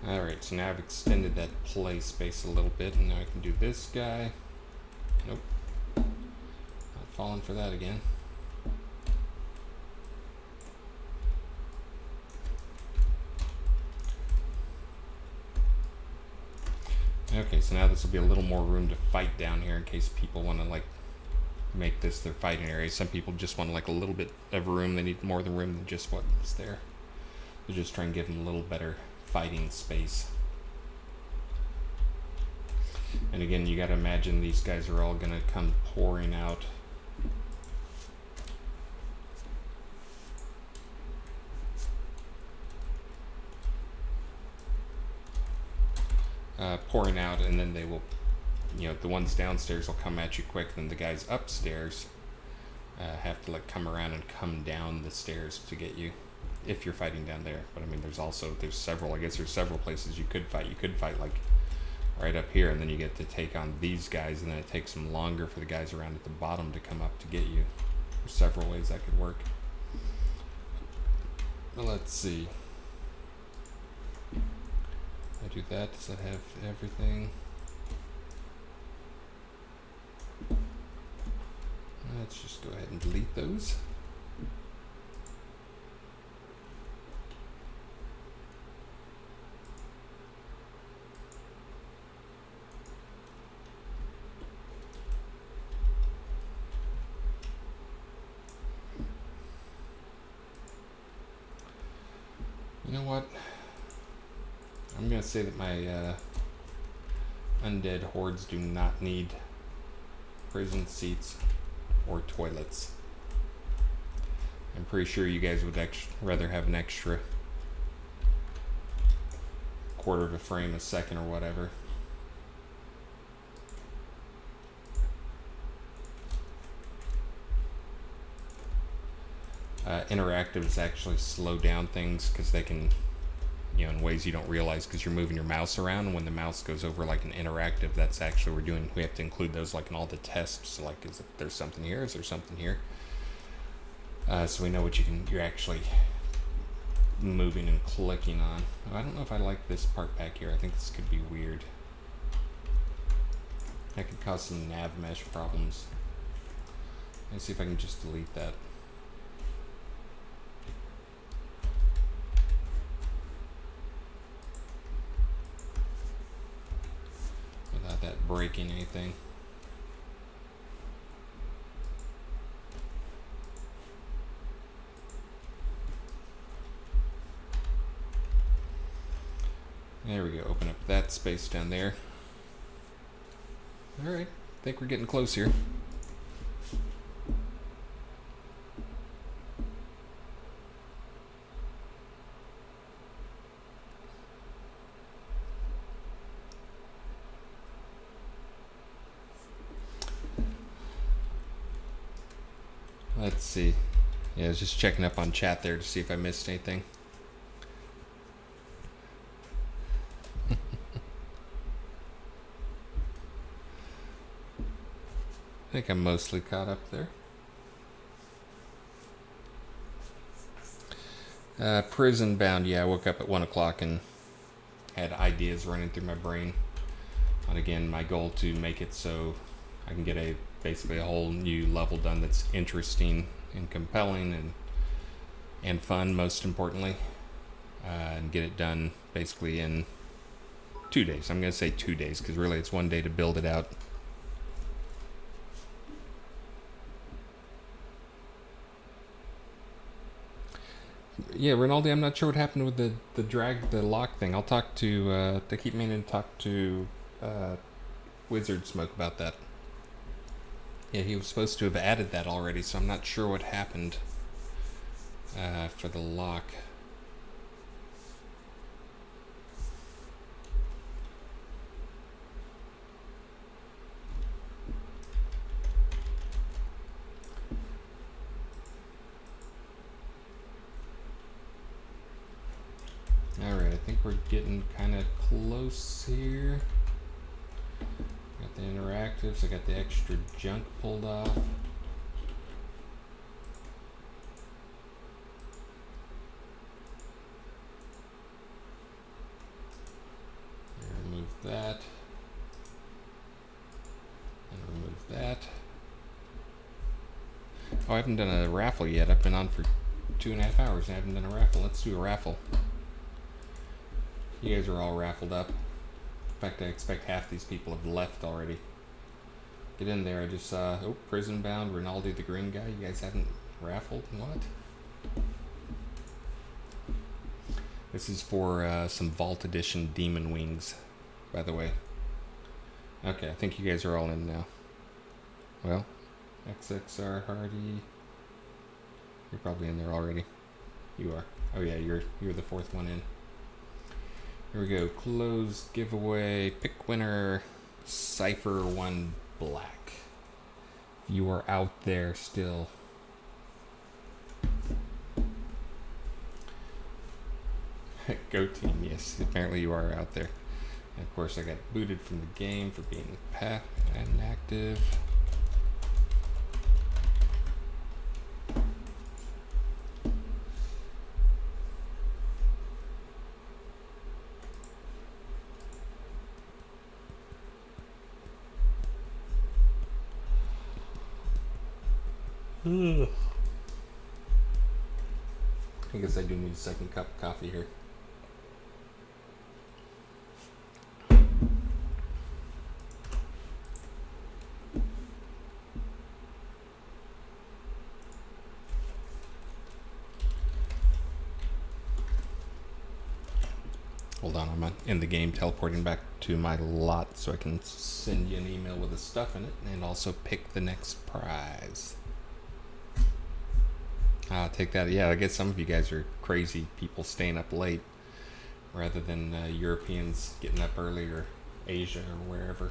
A: Alright, so now I've extended that play space a little bit, and now I can do this guy. Nope. Not falling for that again. Okay, so now this will be a little more room to fight down here in case people want to like make this their fighting area. Some people just want like a little bit of room. They need more of the room than just what's there. They're just trying to give them a little better fighting space. And again, you got to imagine these guys are all going to come pouring out. Pouring out, and then they will, you know, the ones downstairs will come at you quick, then the guys upstairs have to like come around and come down the stairs to get you if you're fighting down there. But I mean, there's several, I guess there's several places you could fight like right up here, and then you get to take on these guys, and then it takes them longer for the guys around at the bottom to come up to get you. There's several ways that could work. Well, let's see. I do that. Does that have everything? Let's just go ahead and delete those. You know what? I'm going to say that my undead hordes do not need prison seats or toilets. I'm pretty sure you guys would rather have an extra quarter of a frame a second or whatever. Interactives actually slow down things because they can, you know, in ways you don't realize because you're moving your mouse around, and when the mouse goes over like an interactive, that's actually we have to include those like in all the tests, like there's something here, is there something here, so we know what you're actually moving and clicking on. I don't know if I like this part back here. I think this could be weird. That could cause some nav mesh problems. Let's see if I can just delete that. That breaking anything. There we go, open up that space down there. Alright, I think we're getting close here. Let's see. Yeah, I was just checking up on chat there to see if I missed anything. I think I'm mostly caught up there. Prison Bound, yeah, I woke up at 1 o'clock and had ideas running through my brain. And again, my goal to make it so I can get basically a whole new level done that's interesting and compelling and fun, most importantly, and get it done basically in 2 days. I'm going to say 2 days because really it's 1 day to build it out. Yeah, Rinaldi, I'm not sure what happened with the lock thing. I'll talk to, they keep meaning to talk to Wizard Smoke about that. Yeah, he was supposed to have added that already, so I'm not sure what happened for the lock. Alright, I think we're getting kind of close here. Got the interactives, I got the extra junk pulled off. Remove that. And remove that. Oh, I haven't done a raffle yet. I've been on for 2.5 hours and I haven't done a raffle. Let's do a raffle. You guys are all raffled up. In fact, I expect half these people have left already. Get in there. I just saw, Prison Bound, Rinaldi the Green Guy. You guys haven't raffled? What? This is for some Vault Edition Demon Wings, by the way. Okay, I think you guys are all in now. Well, XXR Hardy. You're probably in there already. You are. Oh yeah, you're the fourth one in. Here we go. Close giveaway. Pick winner. Cypher 1 Black. You are out there still. Go team. Yes, apparently you are out there. And of course, I got booted from the game for being inactive. I guess I do need a second cup of coffee here. Hold on, I'm in the game teleporting back to my lot so I can send you an email with the stuff in it and also pick the next prize. I'll take that. Yeah, I guess some of you guys are crazy people staying up late rather than Europeans getting up early or Asia or wherever.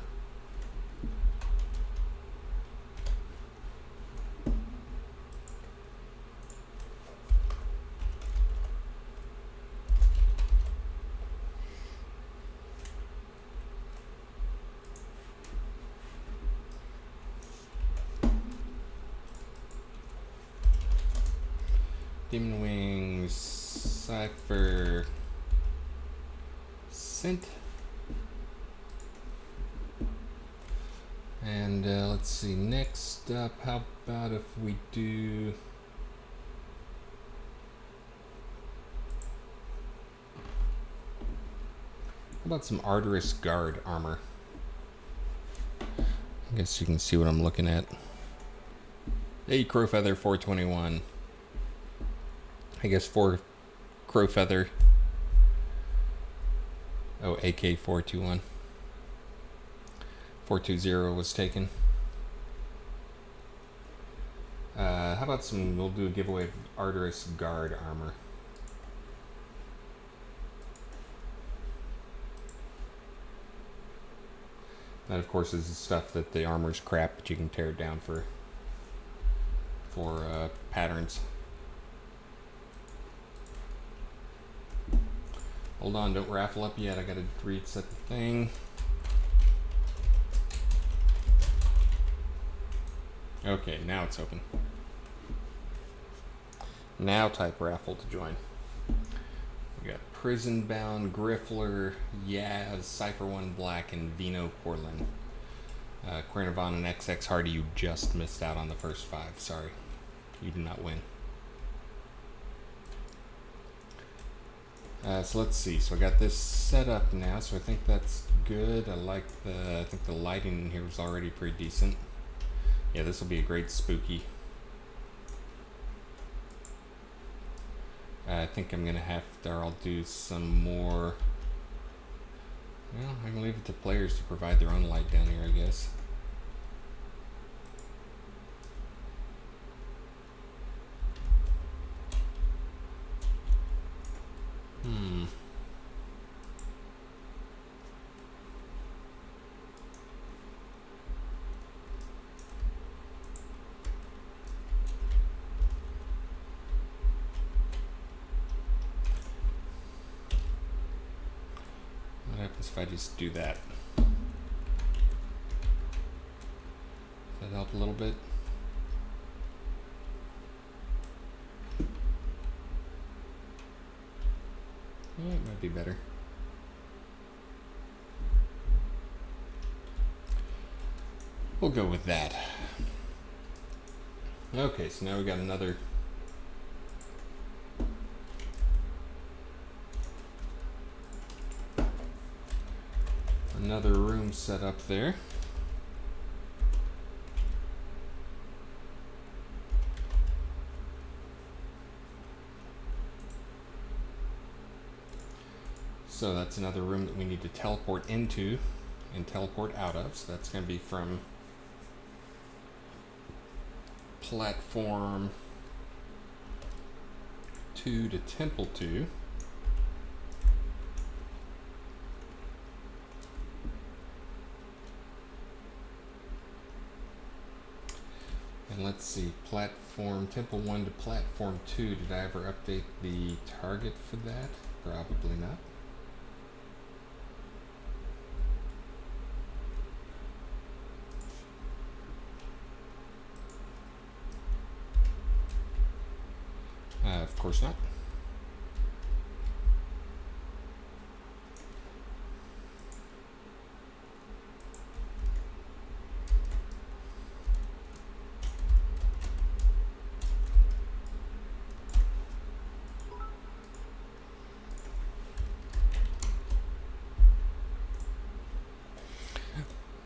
A: Demon Wings, Cypher, Scent. And let's see, next up, how about if we do... How about some Arteris Guard armor? I guess you can see what I'm looking at. Hey, Crowfeather 421. I guess 4 Crowfeather. Oh, AK 421. 420 was taken. How about we'll do a giveaway of Arteris Guard armor. That, of course, is the stuff that the armor's crap, but you can tear it down for patterns. Hold on, don't raffle up yet. I gotta reset the thing. Okay, now it's open. Now type raffle to join. Prison Bound, Griffler, Yaz, Cypher 1 Black, and Vino Corlin. Quernavon and XX Hardy, you just missed out on the first 5. Sorry. You do not win. So let's see. So I got this set up now, so I think that's good. I think the lighting in here is already pretty decent. Yeah, this will be a great spooky. I think I'm gonna I'll do some more. Well, I can leave it to players to provide their own light down here, I guess. What happens if I just do that? Does that help a little bit? Yeah, it might be better. We'll go with that. Okay, so now we got another room set up there. So that's another room that we need to teleport into and teleport out of. So that's going to be from platform 2 to Temple 2. And let's see, platform Temple 1 to platform 2. Did I ever update the target for that? Probably not. Of course not.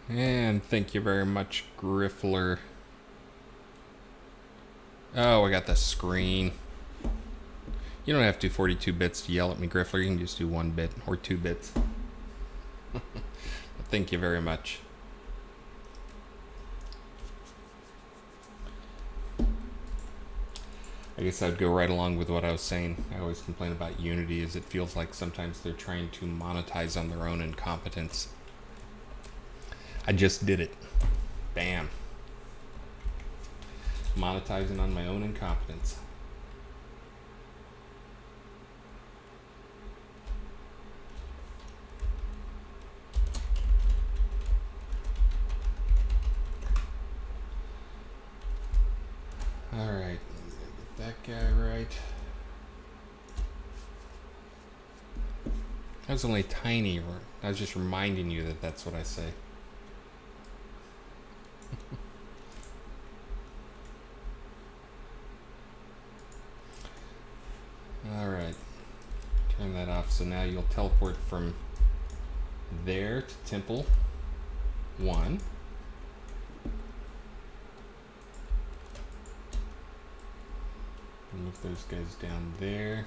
A: And thank you very much, Griffler. Oh, I got the screen. You don't have to 42 bits to yell at me, Griffler. You can just do 1 bit or 2 bits. Thank you very much. I guess I'd go right along with what I was saying. I always complain about Unity, as it feels like sometimes they're trying to monetize on their own incompetence. I just did it. Bam. Monetizing on my own incompetence. Alright, get that guy right. That was only tiny. I was just reminding you that that's what I say. Alright, turn that off. So now you'll teleport from there to Temple 1. Move those guys down there.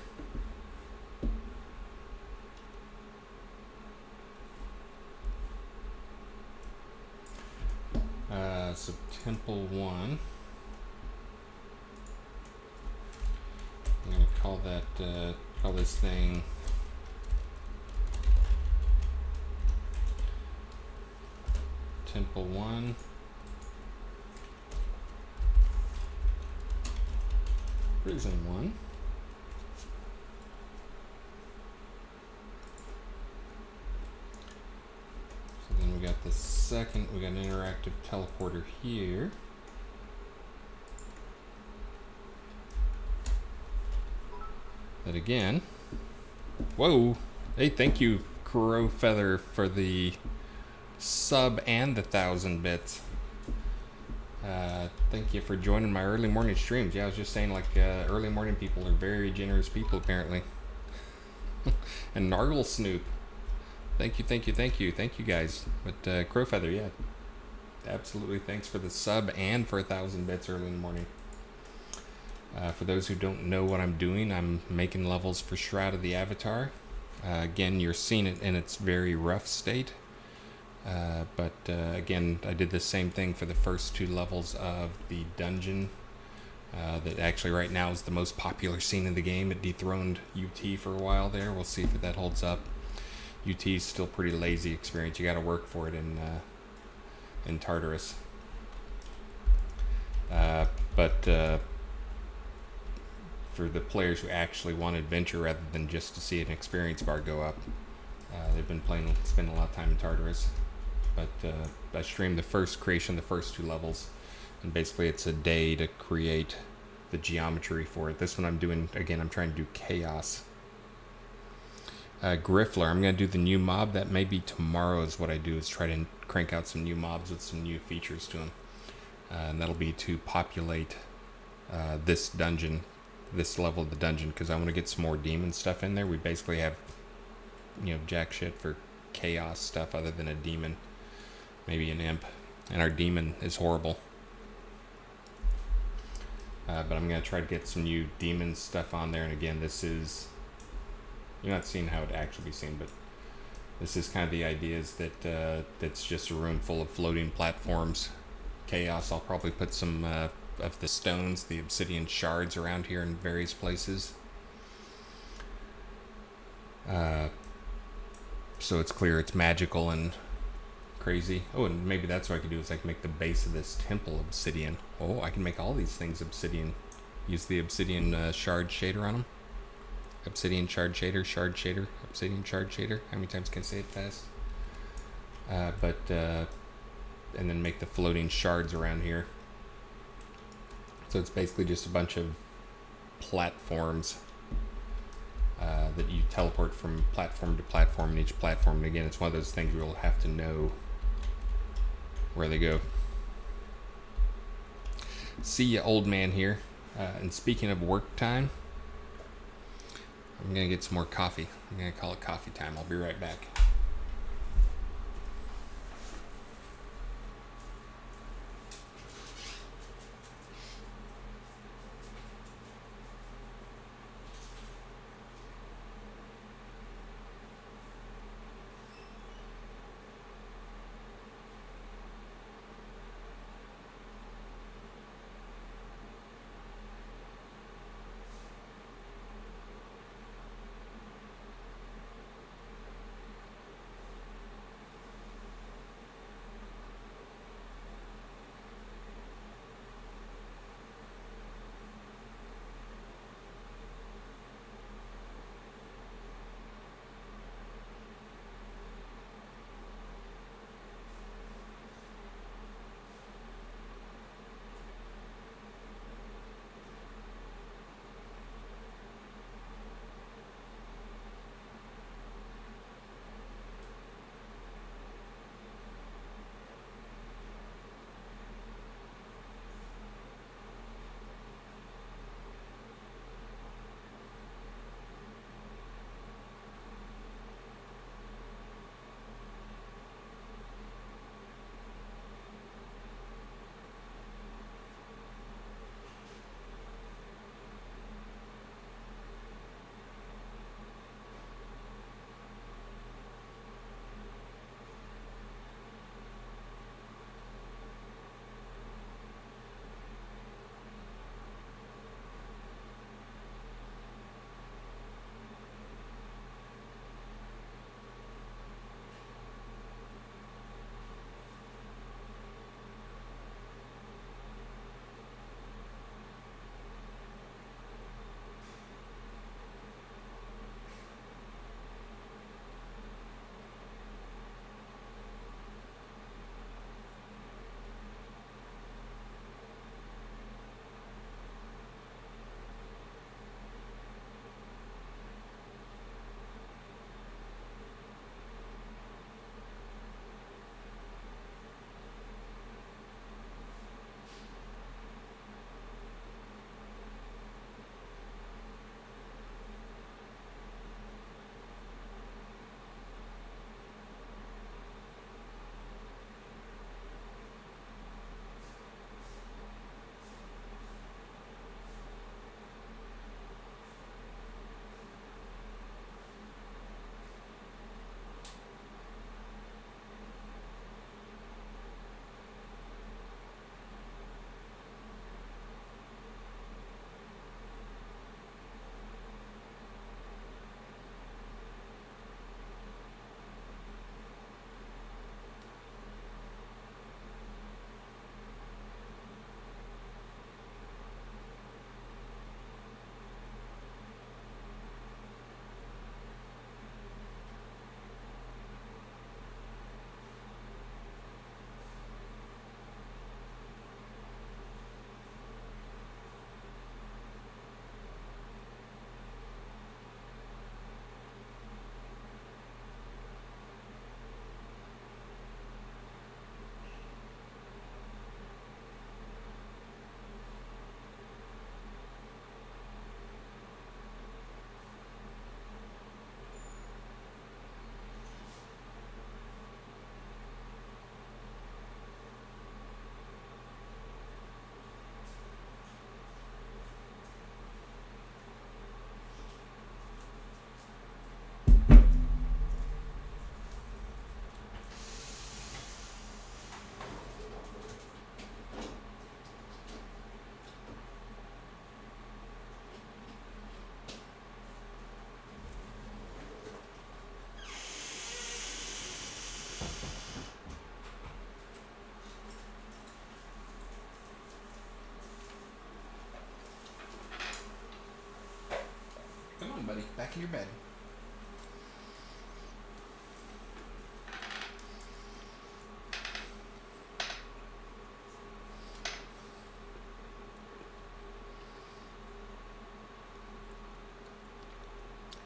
A: So Temple 1. I'm going to call that, call this thing Temple 1. Prison 1. So then we got the second, we got an interactive teleporter here. That again Whoa. Hey, thank you, Crow Feather, for the sub and the 1,000 bits. Thank you for joining my early morning streams. Yeah, I was just saying, like, early morning people are very generous people, apparently. And Nargle Snoop. Thank you, thank you, thank you. Thank you, guys. But, Crow Feather, yeah. Absolutely. Thanks for the sub and for 1,000 bits early in the morning. For those who don't know what I'm doing, I'm making levels for Shroud of the Avatar. Again, you're seeing it in its very rough state. But again, I did the same thing for the first 2 levels of the dungeon that actually right now is the most popular scene in the game. It dethroned UT for a while there. We'll see if that holds up. UT is still pretty lazy experience. You got to work for it in Tartarus. But for the players who actually want adventure rather than just to see an experience bar go up, they've been spending a lot of time in Tartarus. But I streamed the first creation, the first 2 levels, and basically it's a day to create the geometry for it. This one I'm doing, again, I'm trying to do chaos. Griffler, I'm going to do the new mob. That may be tomorrow is what I do, is try to crank out some new mobs with some new features to them. And that'll be to populate this dungeon, this level of the dungeon, because I want to get some more demon stuff in there. We basically have, jack shit for chaos stuff other than a demon. Maybe an imp. And our demon is horrible. But I'm going to try to get some new demon stuff on there. And again, this is... You're not seeing how it actually be seen, but this is kind of the idea is that that's just a room full of floating platforms. Chaos. I'll probably put some of the stones, the obsidian shards around here in various places. So it's clear it's magical and crazy. Oh, and maybe that's what I could do is I can make the base of this temple obsidian. Oh, I can make all these things obsidian. Use the obsidian shard shader on them. Obsidian shard shader, obsidian shard shader. How many times can I say it fast? And then make the floating shards around here. So it's basically just a bunch of platforms that you teleport from platform to platform, and each platform, and again, it's one of those things you'll have to know where they go. See ya, old man here. And speaking of work time, I'm gonna get some more coffee. I'm gonna call it coffee time. I'll be right back. back in your bed.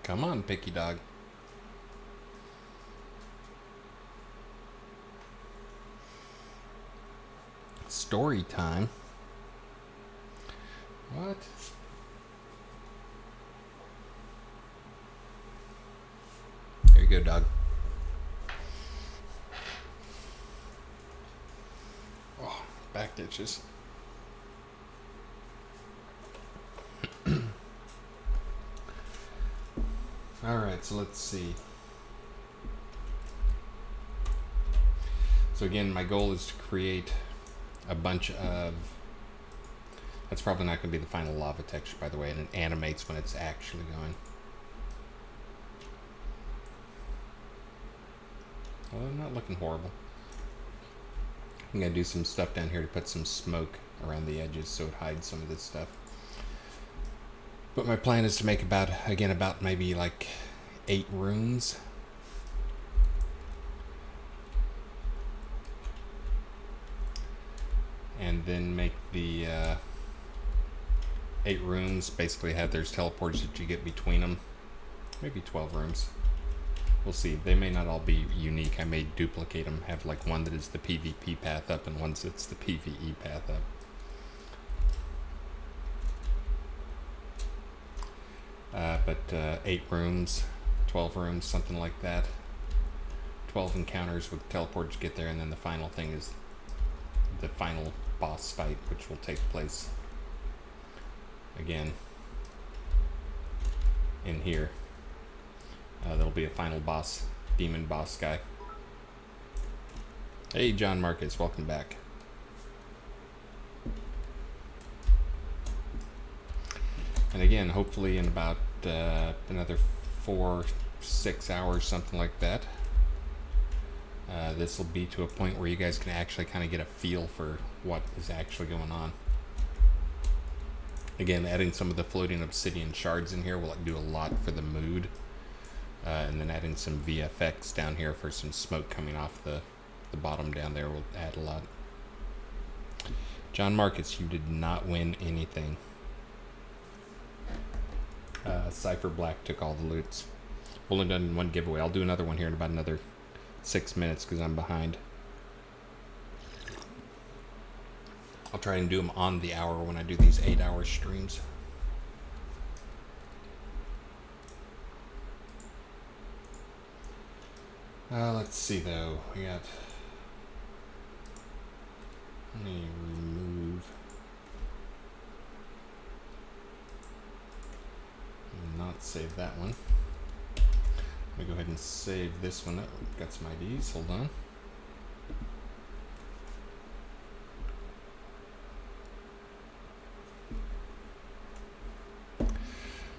A: Come on, picky dog. Story time. What? There you go, dog. Oh, back ditches. Alright, so let's see. So again, my goal is to create a bunch of... That's probably not going to be the final lava texture, by the way, and it animates when it's actually going. Well, I'm not looking horrible. I'm going to do some stuff down here to put some smoke around the edges so it hides some of this stuff. But my plan is to make about maybe like 8 rooms. And then make the 8 rooms basically have there's teleports that you get between them. Maybe 12 rooms. We'll see. They may not all be unique. I may duplicate them. Have like one that is the PvP path up and one that's the PvE path up. But 8 rooms, 12 rooms, something like that. 12 encounters with teleports to get there, and then the final thing is the final boss fight, which will take place again in here. There'll be a final boss, demon boss guy. Hey, John Marcus, welcome back. And again, hopefully in about another 4-6 hours, something like that, this will be to a point where you guys can actually kind of get a feel for what is actually going on. Again, adding some of the floating obsidian shards in here will do a lot for the mood. And then adding some VFX down here for some smoke coming off the bottom down there will add a lot. John Marcus, you did not win anything. Cypher Black took all the loots. Only done one giveaway. I'll do another one here in about another 6 minutes because I'm behind. I'll try and do them on the hour when I do these 8-hour streams. Let's see though. We got... Let me remove... Not save that one. Let me go ahead and save this one. Got some IDs. Hold on.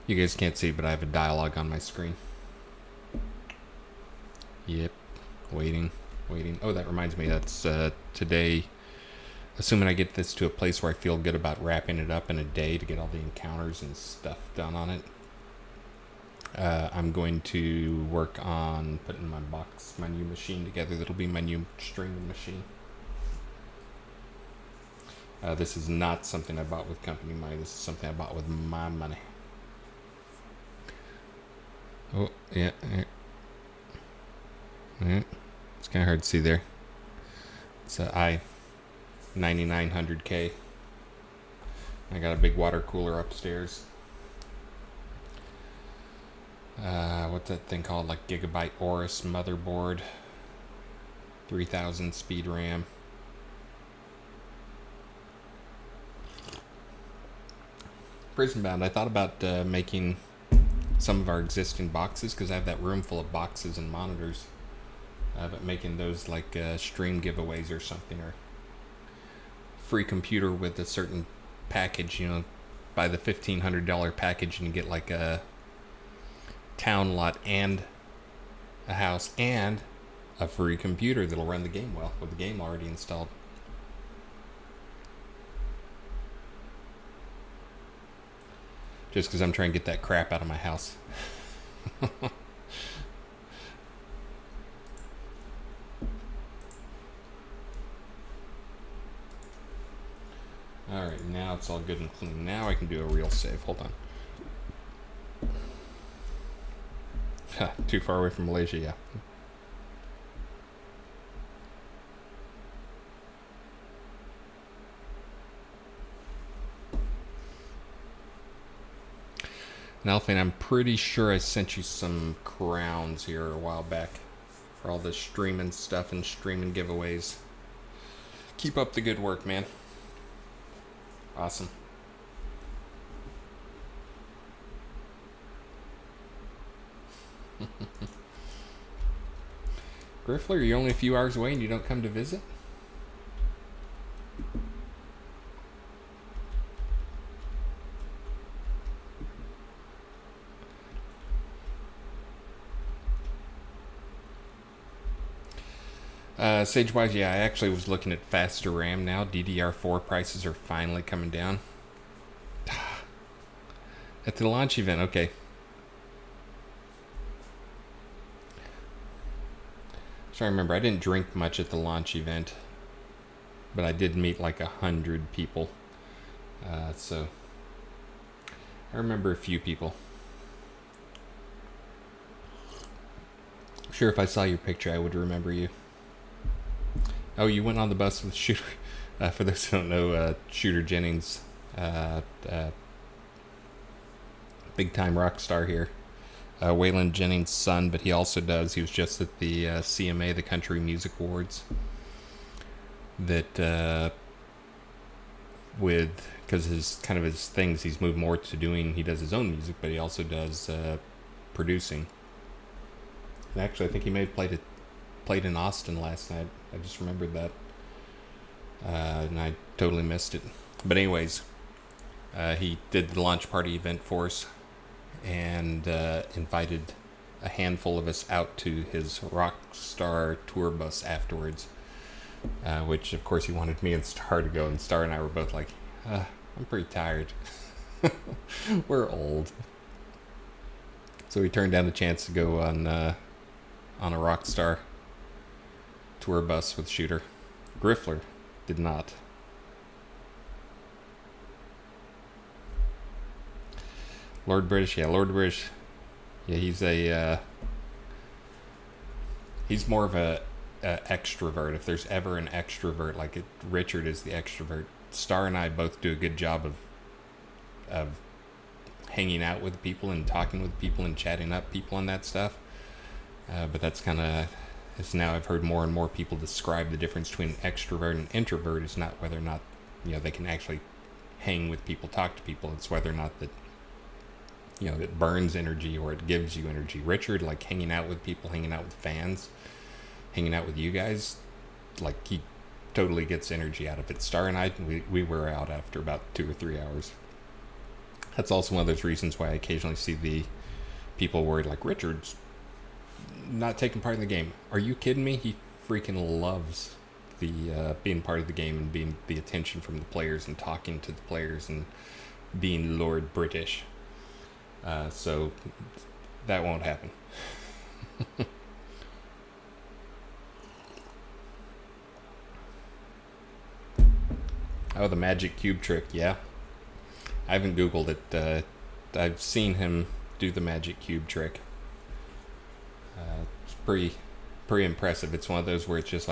A: You guys can't see, but I have a dialogue on my screen. Yep. Waiting. Oh, that reminds me. That's today. Assuming I get this to a place where I feel good about wrapping it up in a day to get all the encounters and stuff done on it. I'm going to work on putting my box menu machine together. That'll be my new streaming machine. This is not something I bought with company money. This is something I bought with my money. Oh, yeah. It's kind of hard to see there. It's a i9900K. I got a big water cooler upstairs. What's that thing called? Like Gigabyte Aorus motherboard. 3000 speed RAM. Prison Bound. I thought about making some of our existing boxes because I have that room full of boxes and monitors. But making those like stream giveaways or something, or free computer with a certain package, you know, buy the $1,500 package and you get like a town lot and a house and a free computer that'll run the game well with the game already installed. Just because I'm trying to get that crap out of my house. Alright, now it's all good and clean. Now I can do a real save. Hold on. Too far away from Malaysia, yeah. And Alphine, I'm pretty sure I sent you some crowns here a while back for all the streaming stuff and streaming giveaways. Keep up the good work, man. Awesome. Griffler, you're only a few hours away and you don't come to visit? Sagewise, yeah, I actually was looking at faster RAM now. DDR4 prices are finally coming down. At the launch event, okay. So I remember I didn't drink much at the launch event, but I did meet like 100 people. So I remember a few people. I'm sure if I saw your picture, I would remember you. Oh, you went on the bus with Shooter. For those who don't know, Shooter Jennings, big time rock star here. Waylon Jennings' son, but he also he was just at the CMA, the Country Music Awards. Because his things, he's moved more to doing, he does his own music, but he also does producing. And actually, I think he may have played in Austin last night. I just remembered that. And I totally missed it. But anyways, he did the launch party event for us and invited a handful of us out to his Rockstar tour bus afterwards, which of course he wanted me and Star to go, and Star and I were both like, I'm pretty tired. We're old. So we turned down the chance to go on a Rockstar tour bus with Shooter. Griffler did not. Lord British, yeah, Lord British. Yeah, he's more of a extrovert. If there's ever an extrovert, Richard is the extrovert. Star and I both do a good job of hanging out with people and talking with people and chatting up people and that stuff. But that's kind of, as now I've heard more and more people describe the difference between extrovert and introvert is not whether or not, they can actually hang with people, talk to people. It's whether or not that, it burns energy or it gives you energy. Richard, hanging out with people, hanging out with fans, hanging out with you guys, he totally gets energy out of it. Star and I, we were out after about 2 or 3 hours. That's also one of those reasons why I occasionally see the people worried, Richard's not taking part in the game. Are you kidding me? He freaking loves the being part of the game and being the attention from the players and talking to the players and being Lord British. So that won't happen. Oh, the magic cube trick, yeah. I haven't Googled it. I've seen him do the magic cube trick. It's pretty impressive. It's one of those where it's just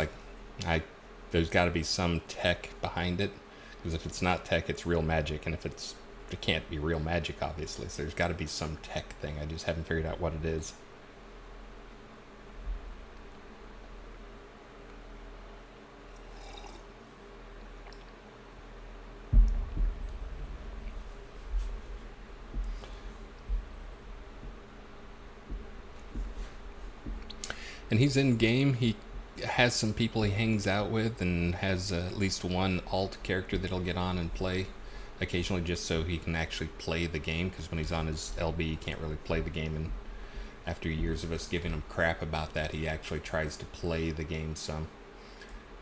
A: there's got to be some tech behind it, because if it's not tech, it's real magic, and it can't be real magic, obviously. So there's got to be some tech thing. I just haven't figured out what it is. And he's in game. He has some people he hangs out with and has at least one alt character that he'll get on and play occasionally, just so he can actually play the game, because when he's on his LB he can't really play the game, and after years of us giving him crap about that, he actually tries to play the game some.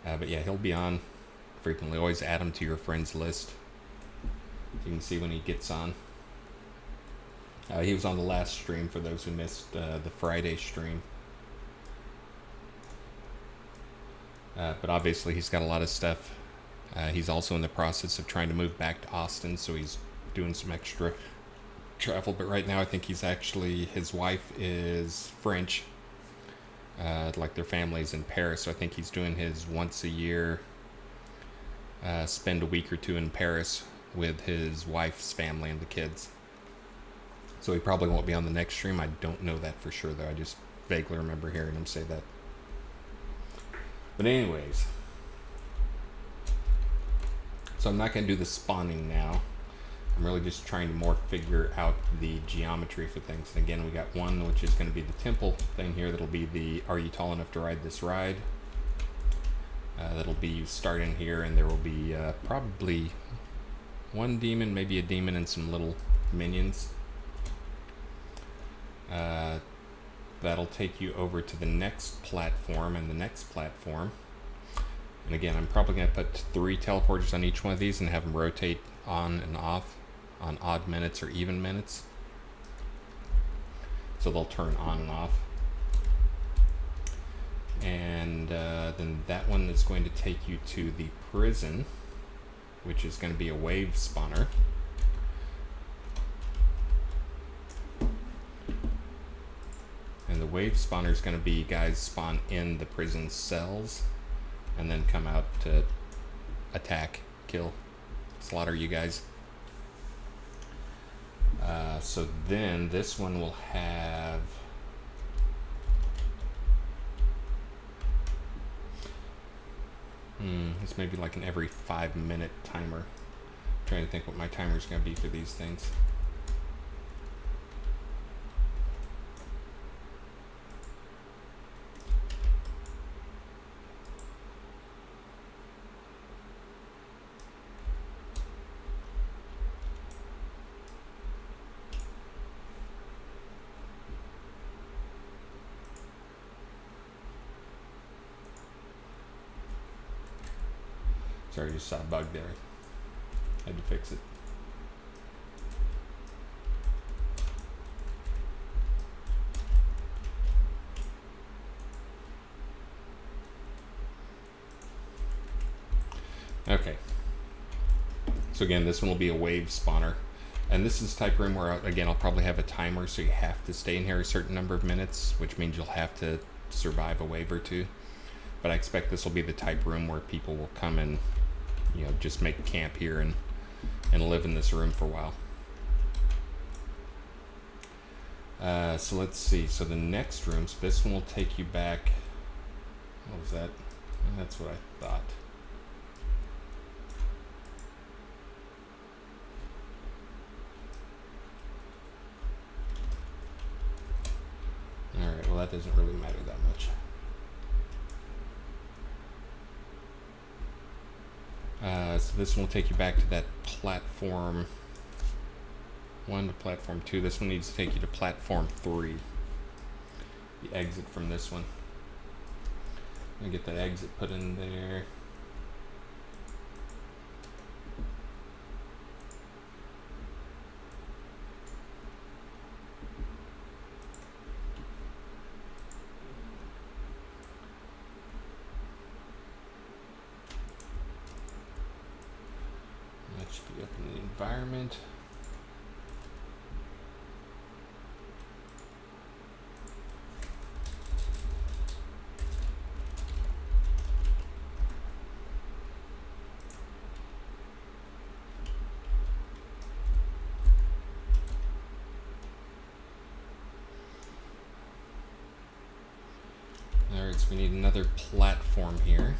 A: But yeah, he'll be on frequently. Always add him to your friends list. You can see when he gets on. He was on the last stream for those who missed the Friday stream. But obviously he's got a lot of stuff. He's also in the process of trying to move back to Austin, so he's doing some extra travel. But right now I think he's actually, his wife is French. Like their family's in Paris, so I think he's doing his once a year, spend a week or two in Paris with his wife's family and the kids. So he probably won't be on the next stream. I don't know that for sure, though. I just vaguely remember hearing him say that. But anyways, so I'm not going to do the spawning now. I'm really just trying to more figure out the geometry for things. And again, we got one which is going to be the temple thing here. That'll be the are you tall enough to ride this ride? That'll be you start in here, and there will be probably one demon, maybe a demon, and some little minions. That'll take you over to the next platform and the next platform. And again, I'm probably going to put 3 teleporters on each one of these and have them rotate on and off on odd minutes or even minutes. So they'll turn on and off. And then that one is going to take you to the prison, which is going to be a wave spawner. And the wave spawner is going to be guys spawn in the prison cells and then come out to attack, kill, slaughter you guys. So then this one will have it's maybe like an every 5-minute timer. I'm trying to think what my timer is going to be for these things. Sorry, I just saw a bug there. Had to fix it. Okay. So again, this one will be a wave spawner. And this is type room where, again, I'll probably have a timer, so you have to stay in here a certain number of minutes, which means you'll have to survive a wave or two. But I expect this will be the type room where people will come and, you know, just make camp here and live in this room for a while. So let's see. So the next room, so this one will take you back. What was that? That's what I thought. Alright, well that doesn't really matter that much. So this one will take you back to that platform 1 to platform 2. This one needs to take you to platform 3. The exit from this one. I'm gonna get that exit put in there. That should be up in the environment. Alright, so we need another platform here.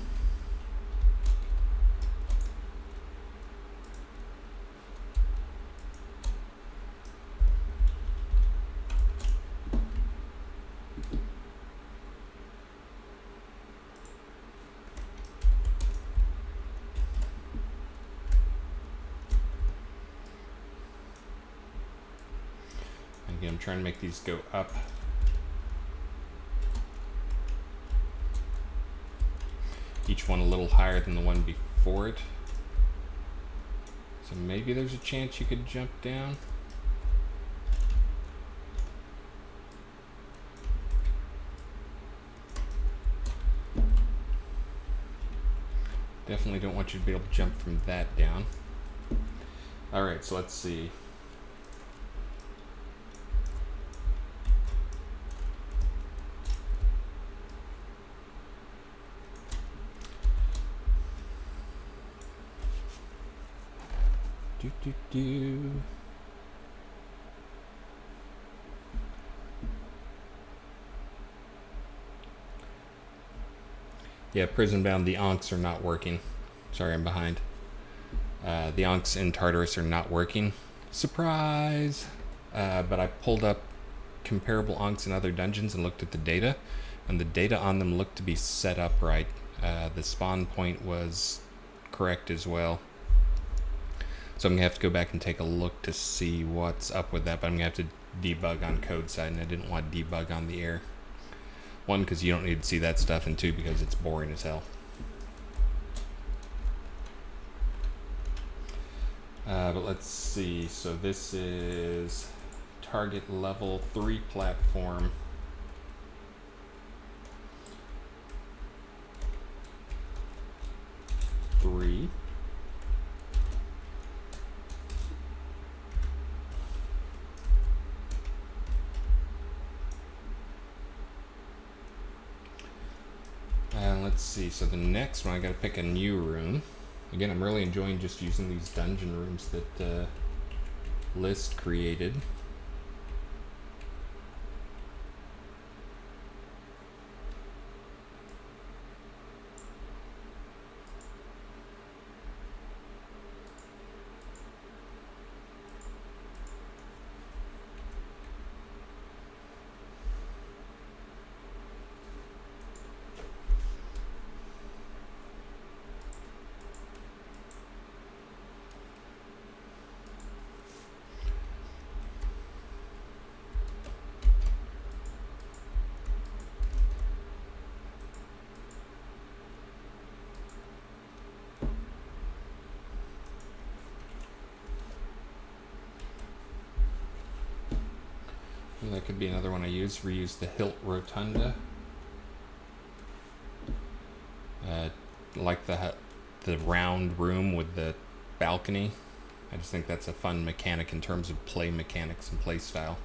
A: Again, I'm trying to make these go up. Each one a little higher than the one before it. So maybe there's a chance you could jump down. definitely don't want you to be able to jump from that down. Alright, so let's see. Do. Yeah, Prison Bound, the Onks are not working. Sorry, I'm behind. The Onks in Tartarus are not working. Surprise! But I pulled up comparable Onks in other dungeons and looked at the data, and the data on them looked to be set up right. The spawn point was correct as well. So I'm going to have to go back and take a look to see what's up with that, but I'm going to have to debug on code side, and I didn't want to debug on the air. One, because you don't need to see that stuff, and two, because it's boring as hell. But let's see, so this is target level 3 platform. Three. Let's see, so the next one I gotta pick a new room. Again, I'm really enjoying just using these dungeon rooms that List created. And that could be another one I use. Reuse the Hilt Rotunda. Like the round room with the balcony. I just think that's a fun mechanic in terms of play mechanics and play style.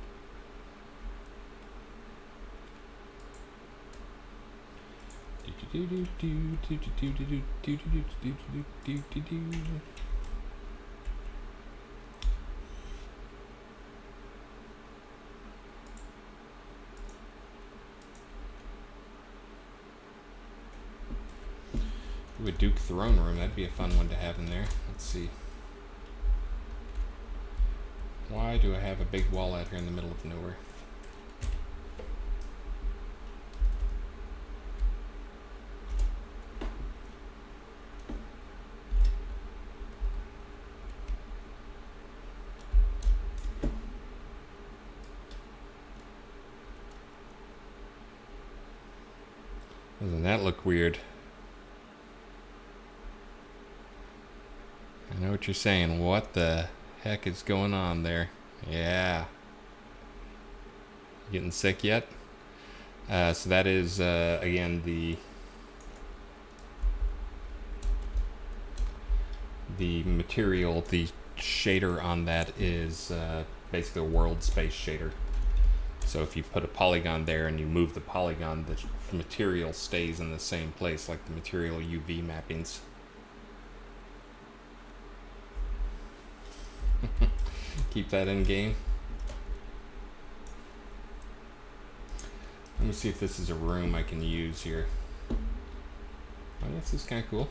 A: Ooh, a Duke Throne Room, that'd be a fun one to have in there. Let's see. Why do I have a big wall out here in the middle of nowhere? Doesn't that look weird? I know what you're saying. What the heck is going on there? Yeah. Getting sick yet? So that is, again, the material, the shader on that is basically a world space shader. So if you put a polygon there and you move the polygon, the material stays in the same place, like the material UV mappings. Keep that in game. Let me see if this is a room I can use here. Oh, this is kind of cool.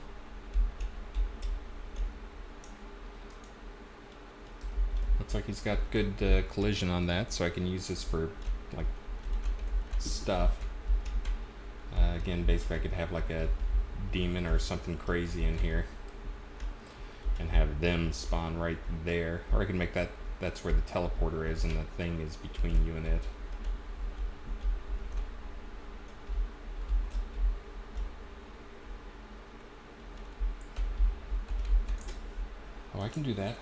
A: Looks like he's got good collision on that, so I can use this for like stuff. Again, basically I could have like a demon or something crazy in here and have them spawn right there, or I can make that's where the teleporter is and the thing is between you and it. Oh, I can do that.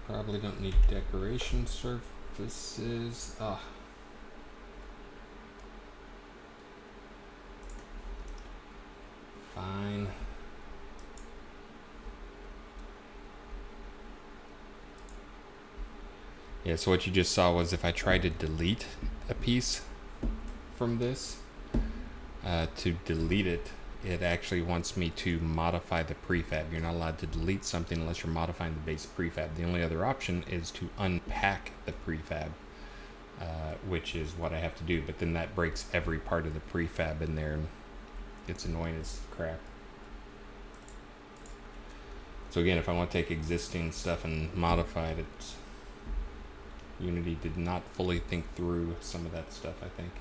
A: Probably don't need decoration surfaces. Ah. Fine. Yeah, so what you just saw was if I try to delete a piece from this, to delete it, it actually wants me to modify the prefab. You're not allowed to delete something unless you're modifying the base prefab. The only other option is to unpack the prefab, which is what I have to do. But then that breaks every part of the prefab in there, and it's annoying as crap. So again, if I want to take existing stuff and modify it, Unity did not fully think through some of that stuff, I think.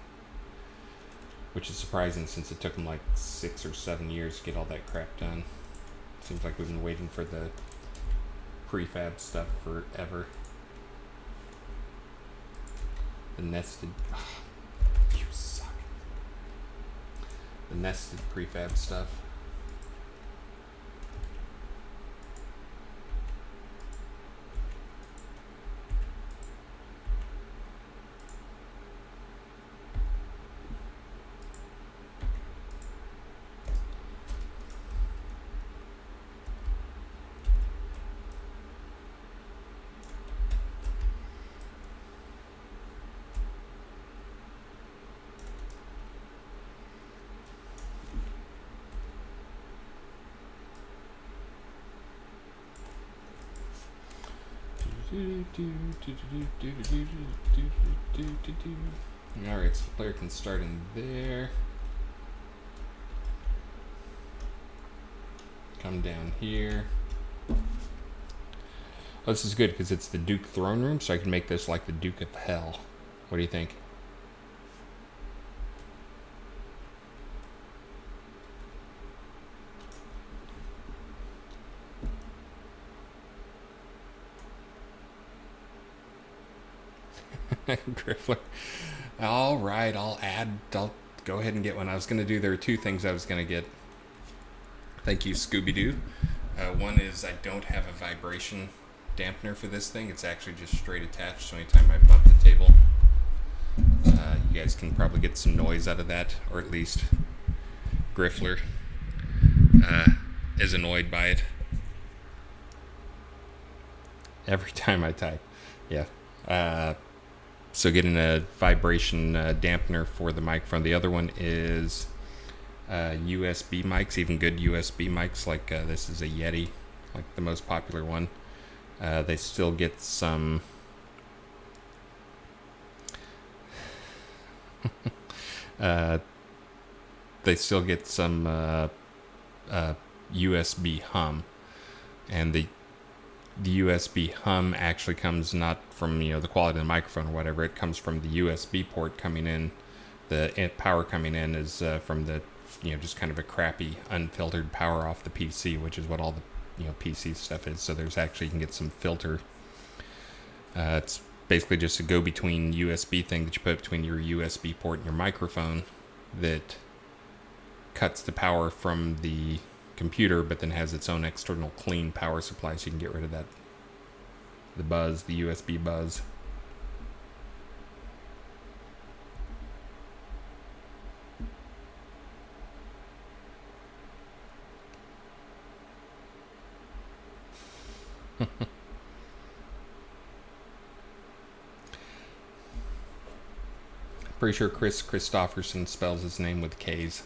A: Which is surprising since it took them like 6 or 7 years to get all that crap done. Seems like we've been waiting for the prefab stuff forever. The nested... Oh, you suck. The nested prefab stuff. Alright, so the player can start in there. Come down here. Oh, this is good because it's the Duke throne room, so I can make this like the Duke of Hell. What do you think? Griffler. Alright, I'll go ahead and get one. I was going to do, there are two things I was going to get. Thank you, Scooby-Doo. One is I don't have a vibration dampener for this thing. It's actually just straight attached, so anytime I bump the table, you guys can probably get some noise out of that, or at least Griffler is annoyed by it. Every time I type. Yeah. So getting a vibration dampener for the microphone. The other one is USB mics, even good USB mics. Like this is a Yeti, like the most popular one. They still get some... they still get some USB hum. And the USB hum actually comes not from, the quality of the microphone or whatever. It comes from the USB port coming in. The power coming in is from the, just kind of a crappy unfiltered power off the PC, which is what all the, PC stuff is. So there's actually, you can get some filter. It's basically just a go-between USB thing that you put between your USB port and your microphone that cuts the power from the computer, but then has its own external clean power supply, so you can get rid of that, the buzz, the USB buzz. Pretty sure Chris Christopherson spells his name with K's.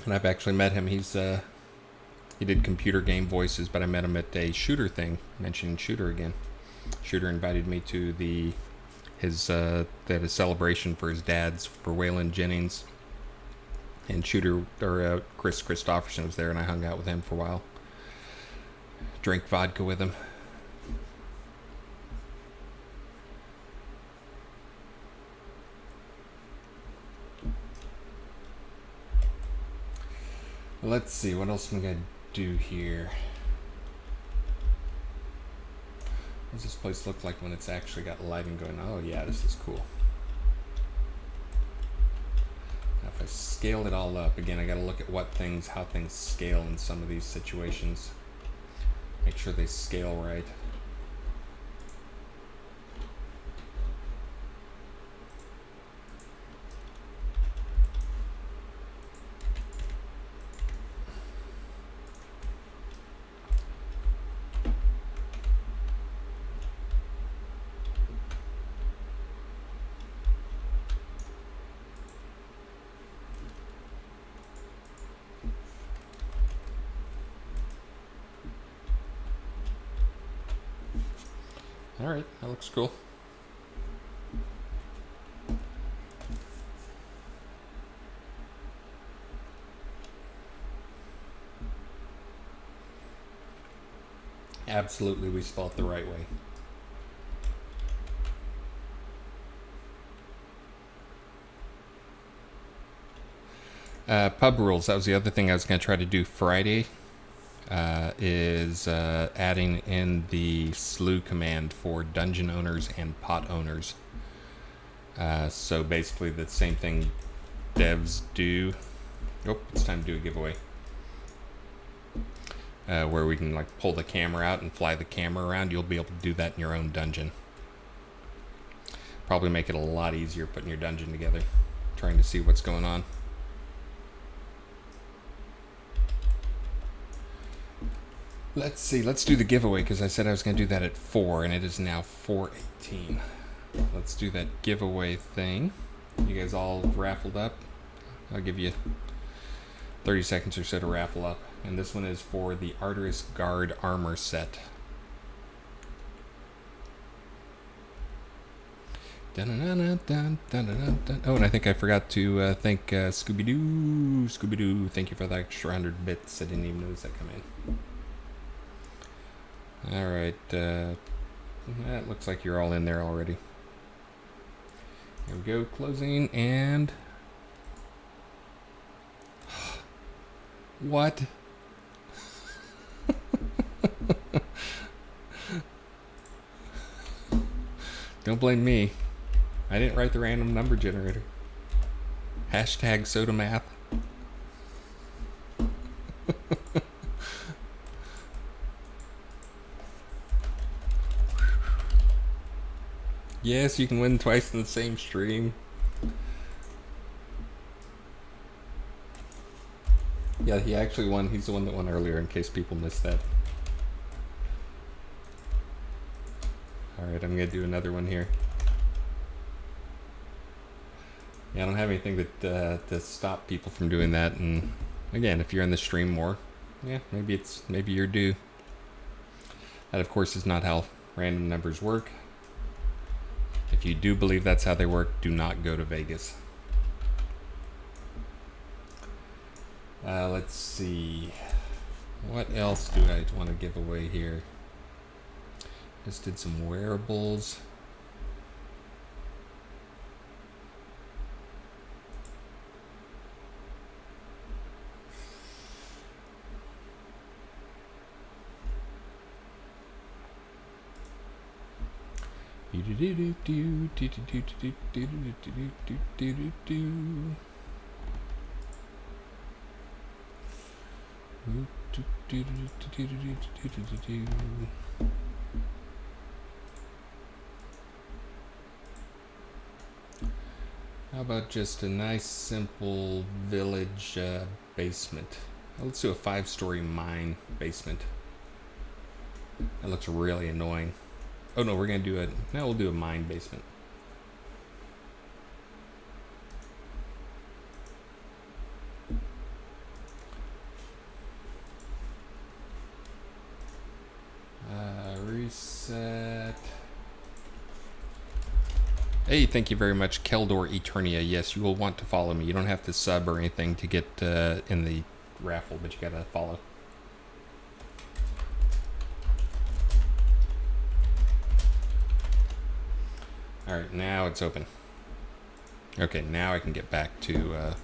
A: And I've actually met him. He did computer game voices, but I met him at a Shooter thing. Mentioning Shooter again. Shooter invited me to they had a celebration for his dad's, for Waylon Jennings. And Chris Christopherson was there, and I hung out with him for a while. Drank vodka with him. Let's see, what else am I going to do here? What does this place look like when it's actually got lighting going? Oh yeah, this is cool. Now if I scaled it all up. Again, I got to look at how things scale in some of these situations. Make sure they scale right. All right, that looks cool. Absolutely, we spelled it the right way. Pub rules, that was the other thing I was going to try to do Friday, is adding in the slew command for dungeon owners and pot owners. So basically the same thing devs do. Oh, it's time to do a giveaway. Where we can like pull the camera out and fly the camera around. You'll be able to do that in your own dungeon. Probably make it a lot easier putting your dungeon together, trying to see what's going on. Let's see, let's do the giveaway, because I said I was going to do that at 4, and it is now 4:18. Let's do that giveaway thing. You guys all raffled up? I'll give you 30 seconds or so to raffle up. And this one is for the Arteris Guard armor set. Dun, dun, dun. Oh, and I think I forgot to thank Scooby-Doo. Scooby-Doo, thank you for the extra 100 bits. I didn't even notice that come in. Alright, that looks like you're all in there already. Here we go, closing, and... What? Don't blame me. I didn't write the random number generator. Hashtag soda math. Yes, you can win twice in the same stream. Yeah, he actually won. He's the one that won earlier, in case people missed that. Alright, I'm going to do another one here. Yeah, I don't have anything that to stop people from doing that. And again, if you're in the stream more, yeah, maybe you're due. That, of course, is not how random numbers work. If you do believe that's how they work, do not go to Vegas. Let's see. What else do I want to give away here? Just did some wearables. How about just a nice simple village basement? Let's do a 5-story mine basement. That looks really annoying. Oh no, we're gonna do we'll do a mine basement. Reset. Hey, thank you very much, Keldor Eternia. Yes, you will want to follow me. You don't have to sub or anything to get in the raffle, but you gotta follow. Alright, now it's open. Okay, now I can get back to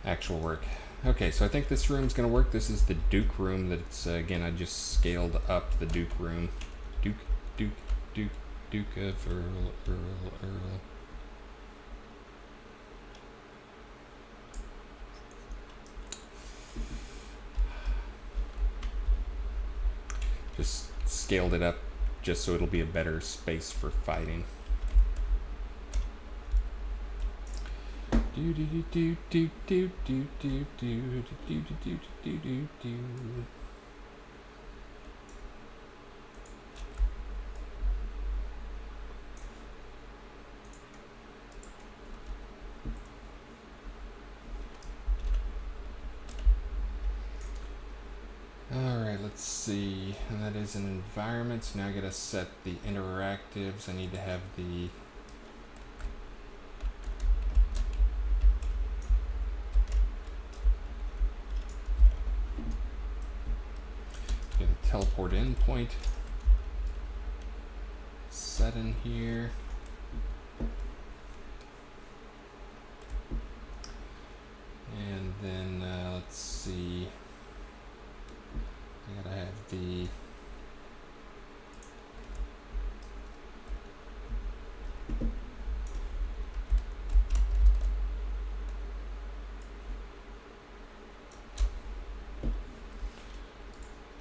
A: actual work. Okay, so I think this room's gonna work. This is the Duke room that's, again, I just scaled up the Duke room. Duke of Earl. Just scaled it up just so it'll be a better space for fighting. Do do do do do do do do do do do do do do. Alright, let's see. And that is an environment. So now I gotta set the interactives. I need to have the teleport endpoint set in here. And then let's see. I gotta have the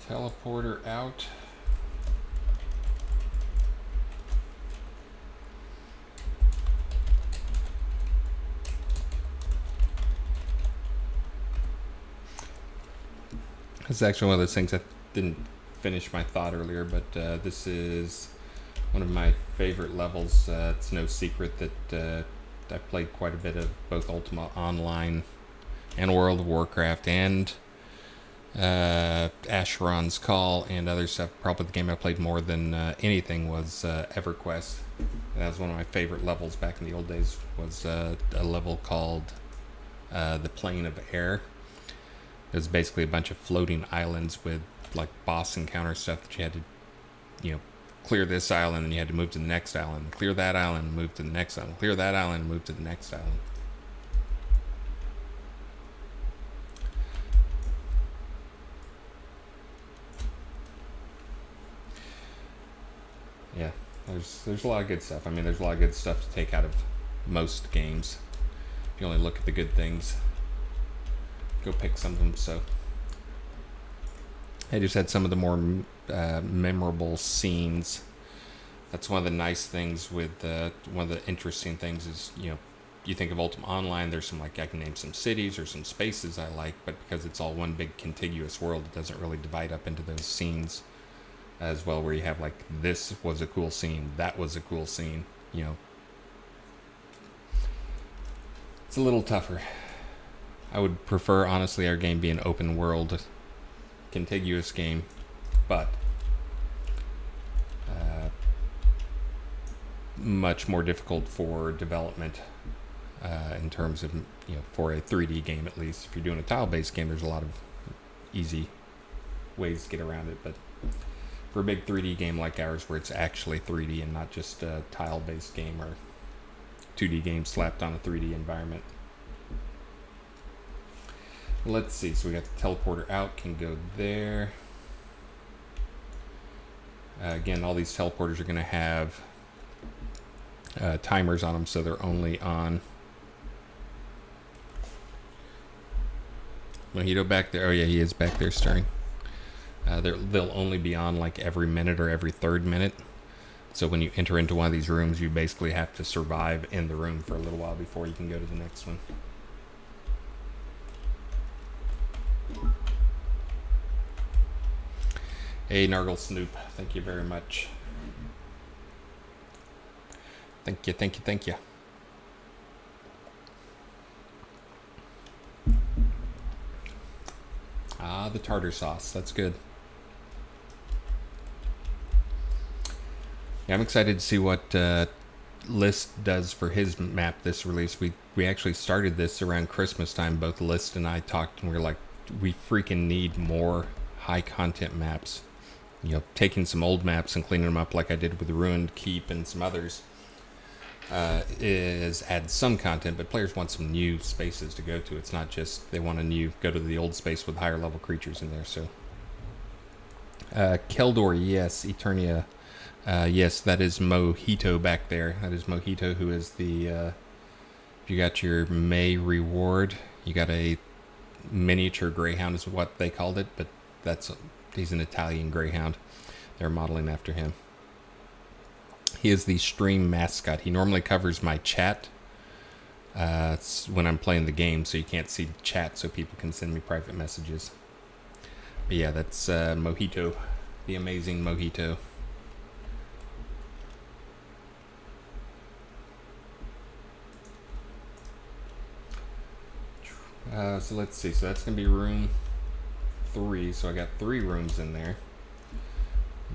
A: teleporter out. This is actually one of those things I didn't finish my thought earlier, but this is one of my favorite levels. It's no secret that I played quite a bit of both Ultima Online and World of Warcraft and Asheron's Call and other stuff. Probably the game I played more than anything was EverQuest. That was one of my favorite levels back in the old days. Was a level called the Plane of Air. It was basically a bunch of floating islands with like boss encounter stuff that you had to, clear this island and you had to move to the next island, clear that island, move to the next island, clear that island, move to the next island. Yeah, there's a lot of good stuff. I mean, there's a lot of good stuff to take out of most games. If you only look at the good things, go pick some of them. So I just had some of the more memorable scenes. That's one of the nice things with one of the interesting things is, you think of Ultima Online, there's some, like, I can name some cities or some spaces I like, but because it's all one big contiguous world, it doesn't really divide up into those scenes as well, where you have, like, this was a cool scene, that was a cool scene, It's a little tougher. I would prefer, honestly, our game be an open world, contiguous game, but much more difficult for development in terms of, for a 3D game at least. If you're doing a tile-based game, there's a lot of easy ways to get around it, but for a big 3D game like ours, where it's actually 3D and not just a tile-based game or 2D game slapped on a 3D environment. Let's see, so we got the teleporter out, can go there. Again, all these teleporters are going to have timers on them, so they're only on. Mojito back there. Oh yeah, he is back there stirring. They'll only be on like every minute or every third minute. So when you enter into one of these rooms, you basically have to survive in the room for a little while before you can go to the next one. Hey, Nargle Snoop, thank you very much. Thank you, thank you, thank you. Ah, the tartar sauce, that's good. Yeah, I'm excited to see what List does for his map this release. We actually started this around Christmas time. Both List and I talked, and we were like, we freaking need more high content maps. Taking some old maps and cleaning them up like I did with the Ruined Keep and some others is add some content, but players want some new spaces to go to. It's not just they want go to the old space with higher level creatures in there. So Keldor, yes. Eternia, yes, that is Mojito back there. That is Mojito, who is the you got your May reward. You got a miniature Greyhound is what they called it, but that's He's an Italian Greyhound. They're modeling after him. He is the stream mascot. He normally covers my chat when I'm playing the game, so you can't see the chat, so people can send me private messages. But yeah, that's Mojito, the amazing Mojito. So let's see. So that's going to be room 3. So I got 3 rooms in there.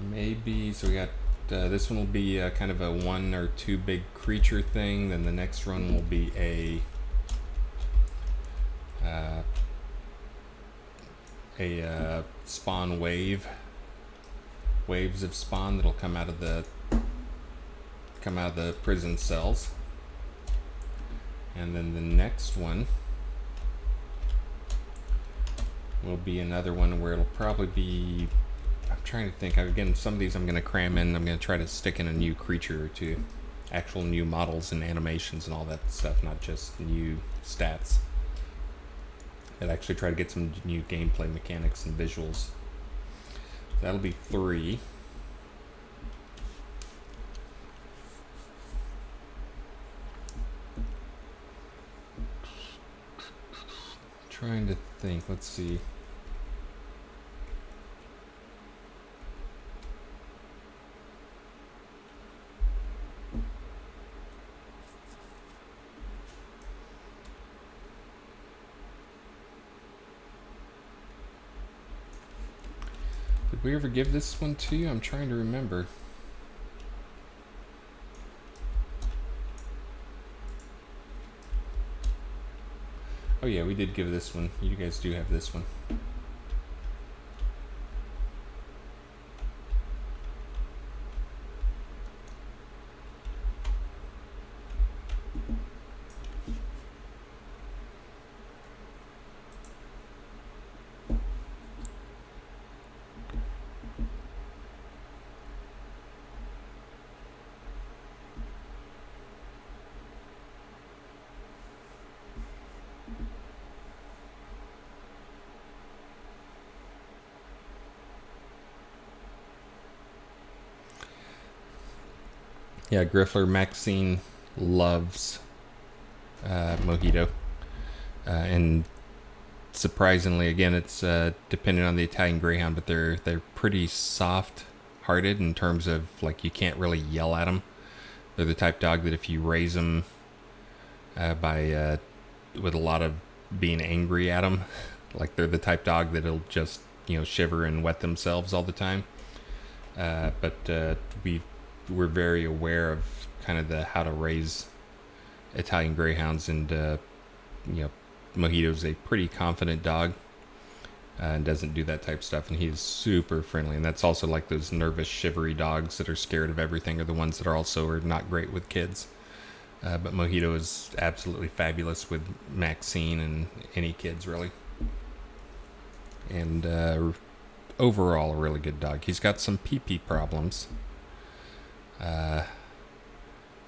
A: Maybe, so we got, this one will be kind of a 1 or 2 big creature thing. Then the next one will be a spawn wave. Waves of spawn that'll come out of the prison cells. And then the next one will be another one where it'll probably be, I'm trying to think, again, some of these I'm going to cram in. I'm going to try to stick in a new creature or two, actual new models and animations and all that stuff, not just new stats. I'd actually try to get some new gameplay mechanics and visuals. That'll be 3. Trying to think, let's see. Did we ever give this one to you? I'm trying to remember. Oh yeah, we did give this one. You guys do have this one. Yeah, Griffler Maxine loves Mojito. And surprisingly, again, it's dependent on the Italian Greyhound, but they're pretty soft-hearted in terms of, like, you can't really yell at them. They're the type dog that if you raise them with a lot of being angry at them, like they're the type dog that'll just, shiver and wet themselves all the time. But we're very aware of kind of how to raise Italian Greyhounds, and Mojito's a pretty confident dog and doesn't do that type of stuff, and he's super friendly. And that's also like those nervous, shivery dogs that are scared of everything are the ones that are not great with kids. But Mojito is absolutely fabulous with Maxine and any kids, really. And overall, a really good dog. He's got some pee-pee problems.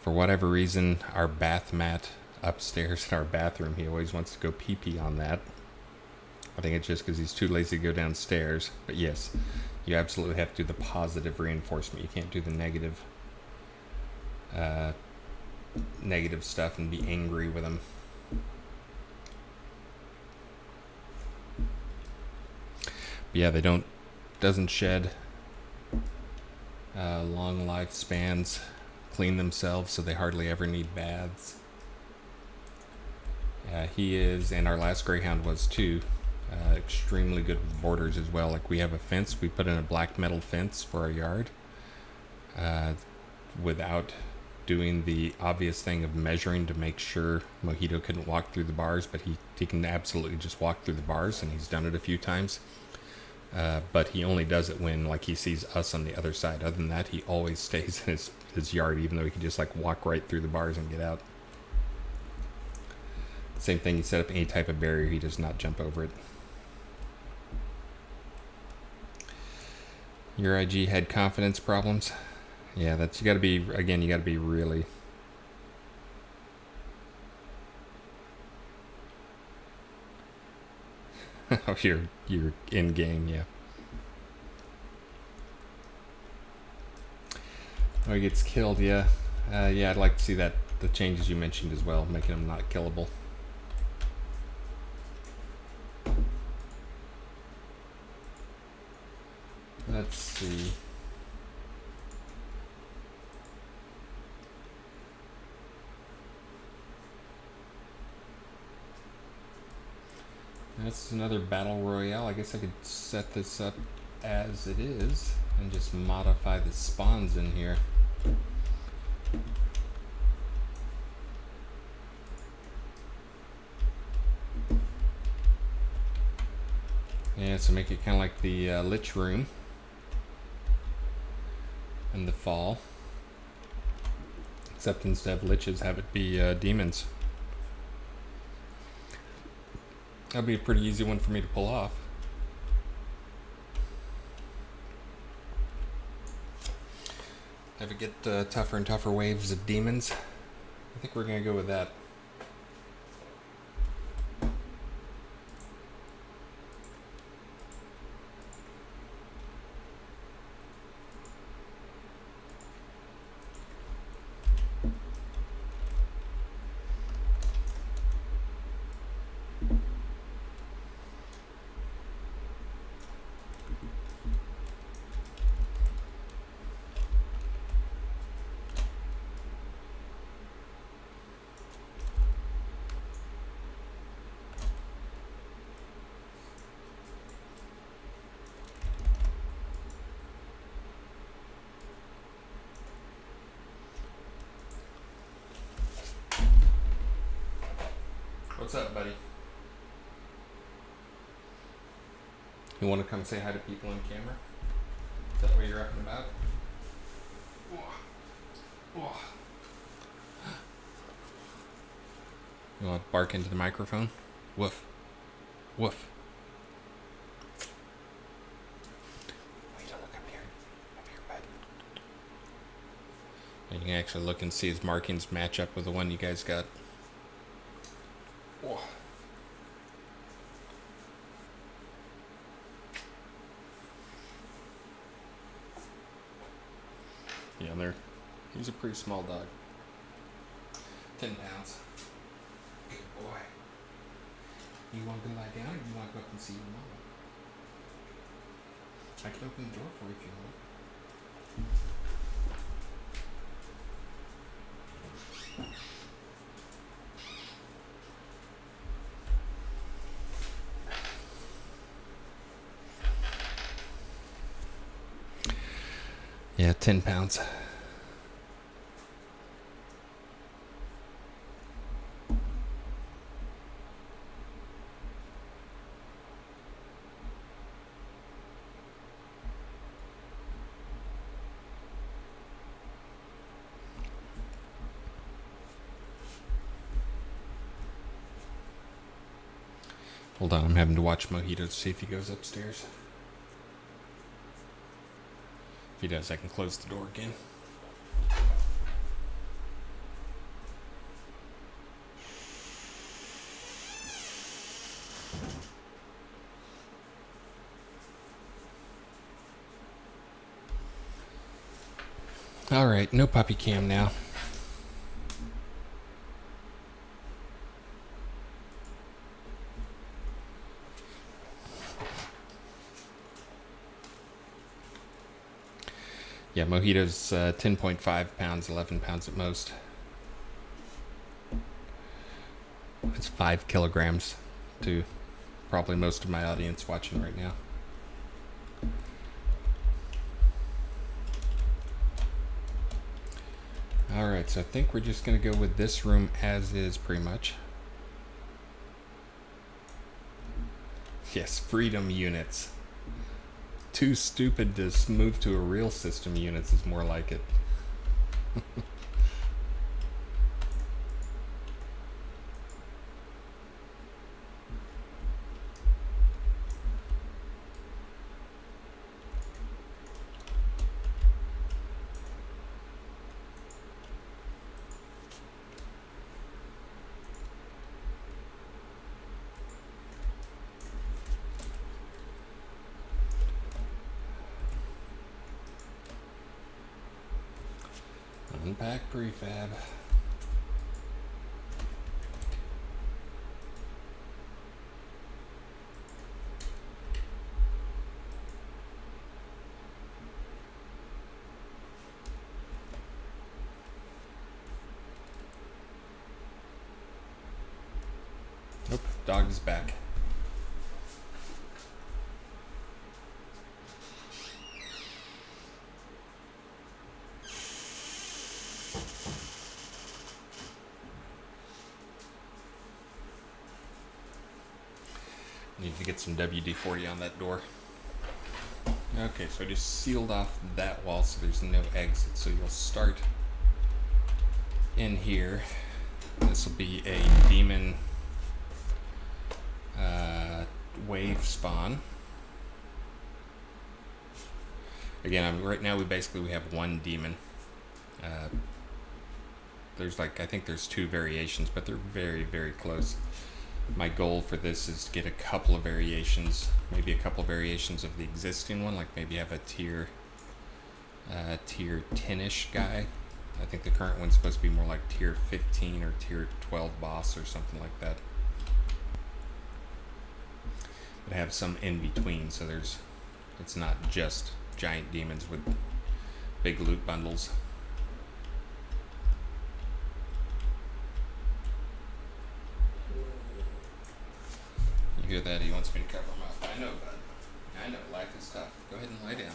A: For whatever reason, our bath mat upstairs in our bathroom, he always wants to go pee-pee on that. I think it's just because he's too lazy to go downstairs. But yes, you absolutely have to do the positive reinforcement. You can't do the negative stuff and be angry with him. But yeah, doesn't shed. Long lifespans, clean themselves, so they hardly ever need baths. He is, and our last Greyhound was too, extremely good with borders as well. Like, we have a fence, we put in a black metal fence for our yard, without doing the obvious thing of measuring to make sure Mojito couldn't walk through the bars, but he can absolutely just walk through the bars, and he's done it a few times. But he only does it when, like, he sees us on the other side. Other than that, he always stays in his yard, even though he can just, like, walk right through the bars and get out. Same thing, you set up any type of barrier, he does not jump over it. Your IG had confidence problems? Yeah, you gotta be really... Oh, you're in game, yeah. Oh, he gets killed, yeah. Yeah, I'd like to see that, the changes you mentioned as well, making him not killable. Let's see. That's another battle royale. I guess I could set this up as it is and just modify the spawns in here. Yeah, so make it kind of like the Lich room in the fall. Except instead of liches, have it be demons. That'd be a pretty easy one for me to pull off. Have it get tougher and tougher waves of demons. I think we're gonna go with that. What's up, buddy? You want to come say hi to people on camera? Is that what you're up and about? You want to bark into the microphone? Woof. Woof. Wait, look up here. Up here, bud. And you can actually look and see his markings match up with the one you guys got. Whoa. Yeah, he's a pretty small dog. 10 pounds. Good boy. You want to lie down or you want to go up and see your mama? I can open the door for you if you want. Yeah, 10 pounds. Hold on, I'm having to watch Mojito to see if he goes upstairs. If he does, I can close the door again. Alright, no puppy cam now. Yeah, Mojito's 10.5 pounds, 11 pounds at most. It's 5 kilograms to probably most of my audience watching right now. Alright, so I think we're just going to go with this room as is pretty much. Yes, freedom units. Too stupid to move to a real system units is more like it. Unpack prefab. Nope, dog is back. Need to get some WD-40 on that door. Okay, so I just sealed off that wall so there's no exit. So you'll start in here. This will be a demon wave spawn. Again, right now we have one demon. There's I think there's 2 variations, but they're very, very close. My goal for this is to get a couple of variations, maybe a couple of variations of the existing one, like maybe have a tier 10-ish guy. I think the current one's supposed to be more like tier 15 or tier 12 boss or something like that. But have some in between, so it's not just giant demons with big loot bundles. You hear that? He wants me to cover him up. I know, bud. I know, life is tough. Go ahead and lie down.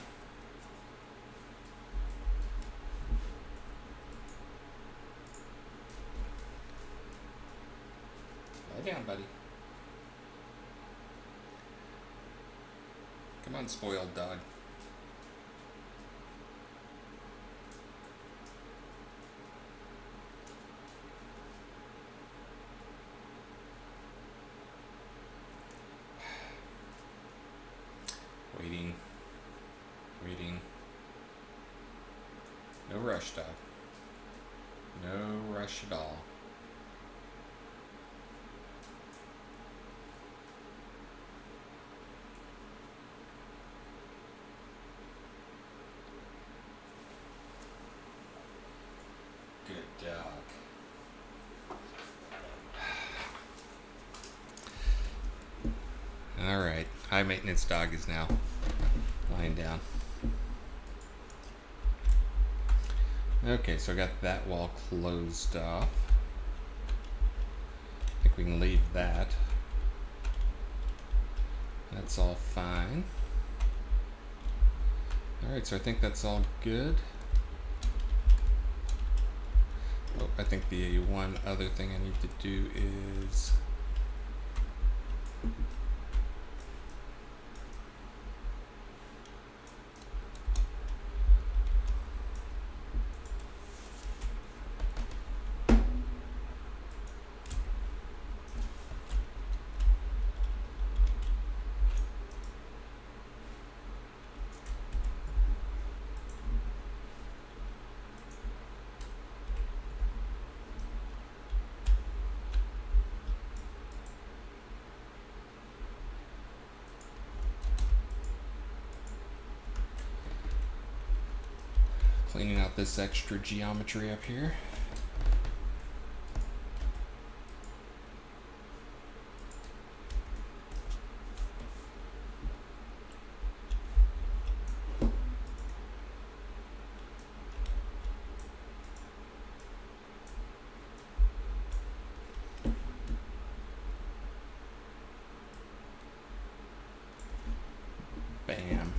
A: Lie down, buddy. Come on, spoiled dog. Waiting. No rush, dog. No rush at all. Good dog. Alright, high maintenance dog is now lying down. Okay, so I got that wall closed off. I think we can leave that. That's all fine. Alright, so I think that's all good. Oh, I think the one other thing I need to do is cleaning out this extra geometry up here. Bam.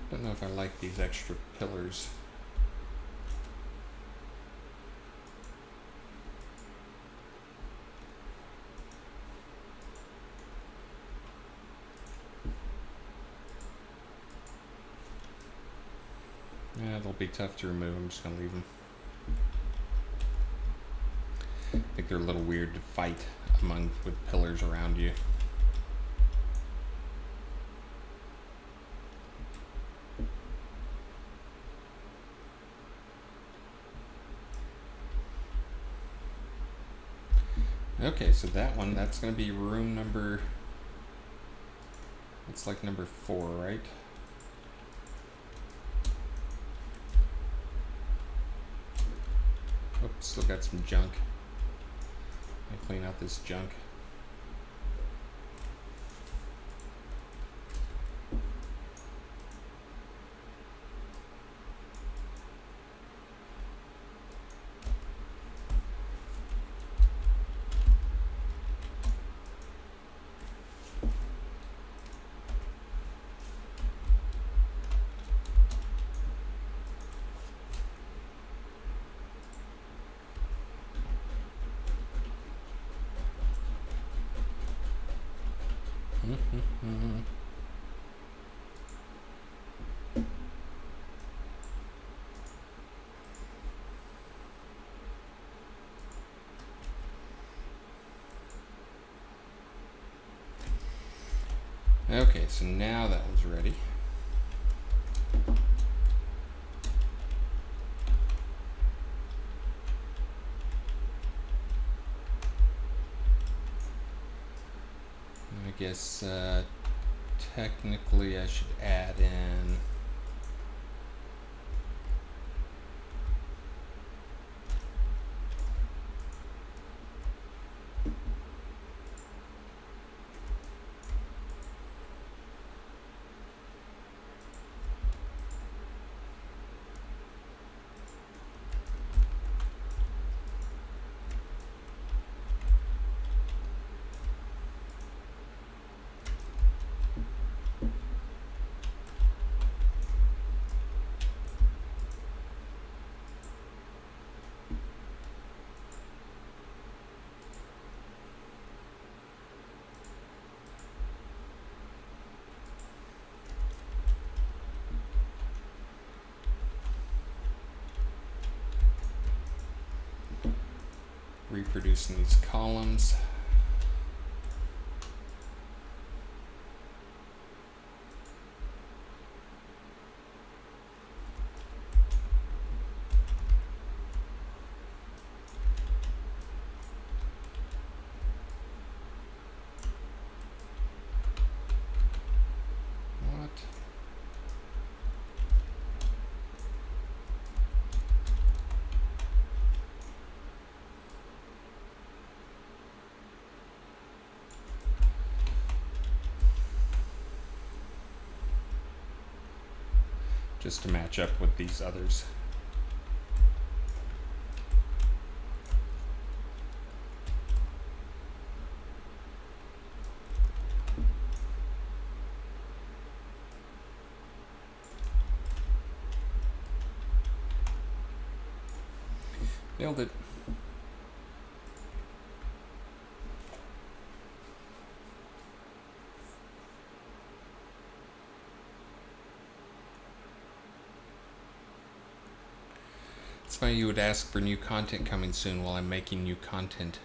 A: Don't know if I like these extra pillars. Yeah, they'll be tough to remove. I'm just gonna leave them. I think they're a little weird to fight with pillars around you. Okay, so that's going to be room number, it's like number 4, right? Oops, still got some junk. I clean out this junk. Okay, so now that one's ready. I guess technically I should add in reproducing these columns. What? Just to match up with these others. Nailed it. It's funny you would ask for new content coming soon while I'm making new content.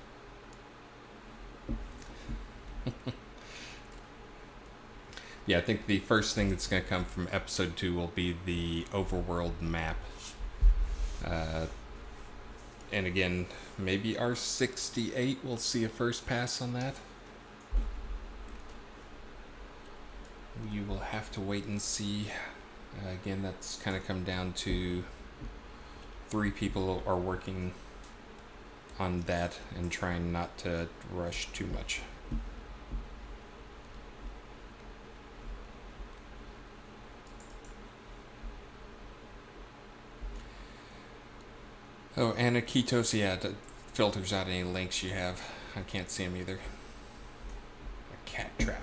A: Yeah, I think the first thing that's going to come from episode 2 will be the overworld map. And again, maybe R68 will see a first pass on that. You will have to wait and see. Again, that's kind of come down to 3 people are working on that and trying not to rush too much. Oh, and Akitos, yeah, that filters out any links you have. I can't see them either. A cat trap.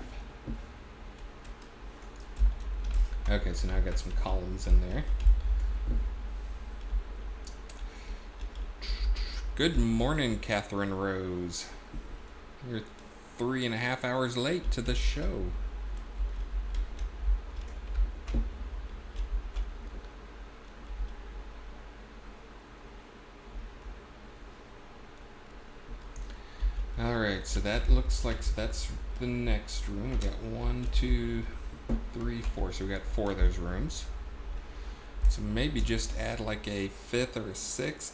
A: Okay, so now I got some columns in there. Good morning, Catherine Rose. You're 3.5 hours late to the show. Alright, so that looks like, so that's the next room. We got 1, 2, 3, 4. So we got 4 of those rooms. So maybe just add like a 5th or a 6th.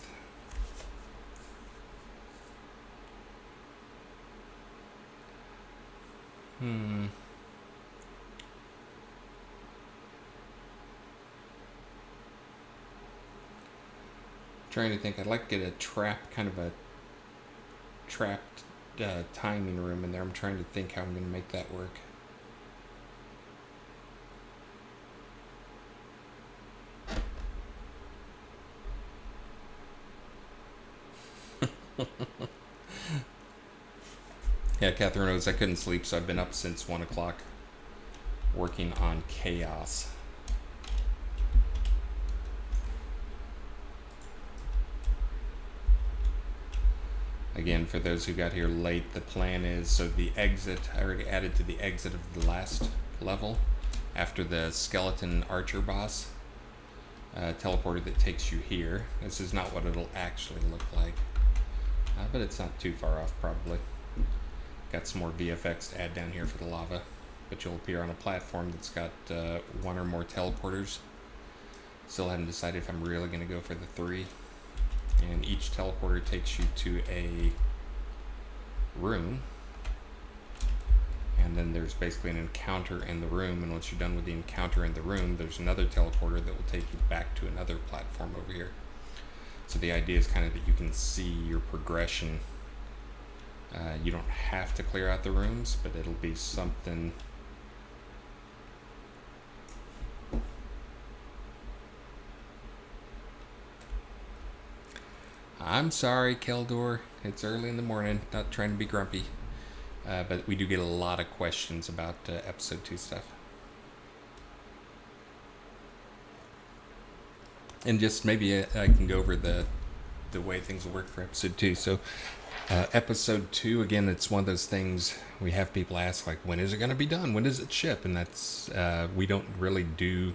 A: Trying to think. I'd like to get a trap, kind of a trapped timing room in there. I'm trying to think how I'm going to make that work. Yeah, Catherine knows I couldn't sleep, so I've been up since 1 o'clock working on chaos. Again, for those who got here late, the plan is, so the exit, I already added to the exit of the last level after the skeleton archer boss teleporter that takes you here. This is not what it'll actually look like, but it's not too far off probably. Got some more VFX to add down here for the lava, but you'll appear on a platform that's got one or more teleporters. Still haven't decided if I'm really going to go for the 3. And each teleporter takes you to a room. And then there's basically an encounter in the room. And once you're done with the encounter in the room, there's another teleporter that will take you back to another platform over here. So the idea is kind of that you can see your progression. You don't have to clear out the rooms, but it'll be something. I'm sorry, Keldor. It's early in the morning. Not trying to be grumpy. But we do get a lot of questions about episode 2 stuff. And just maybe I can go over the way things will work for episode 2. So episode 2, again, it's one of those things we have people ask, like, when is it going to be done? When does it ship? And that's, we don't really do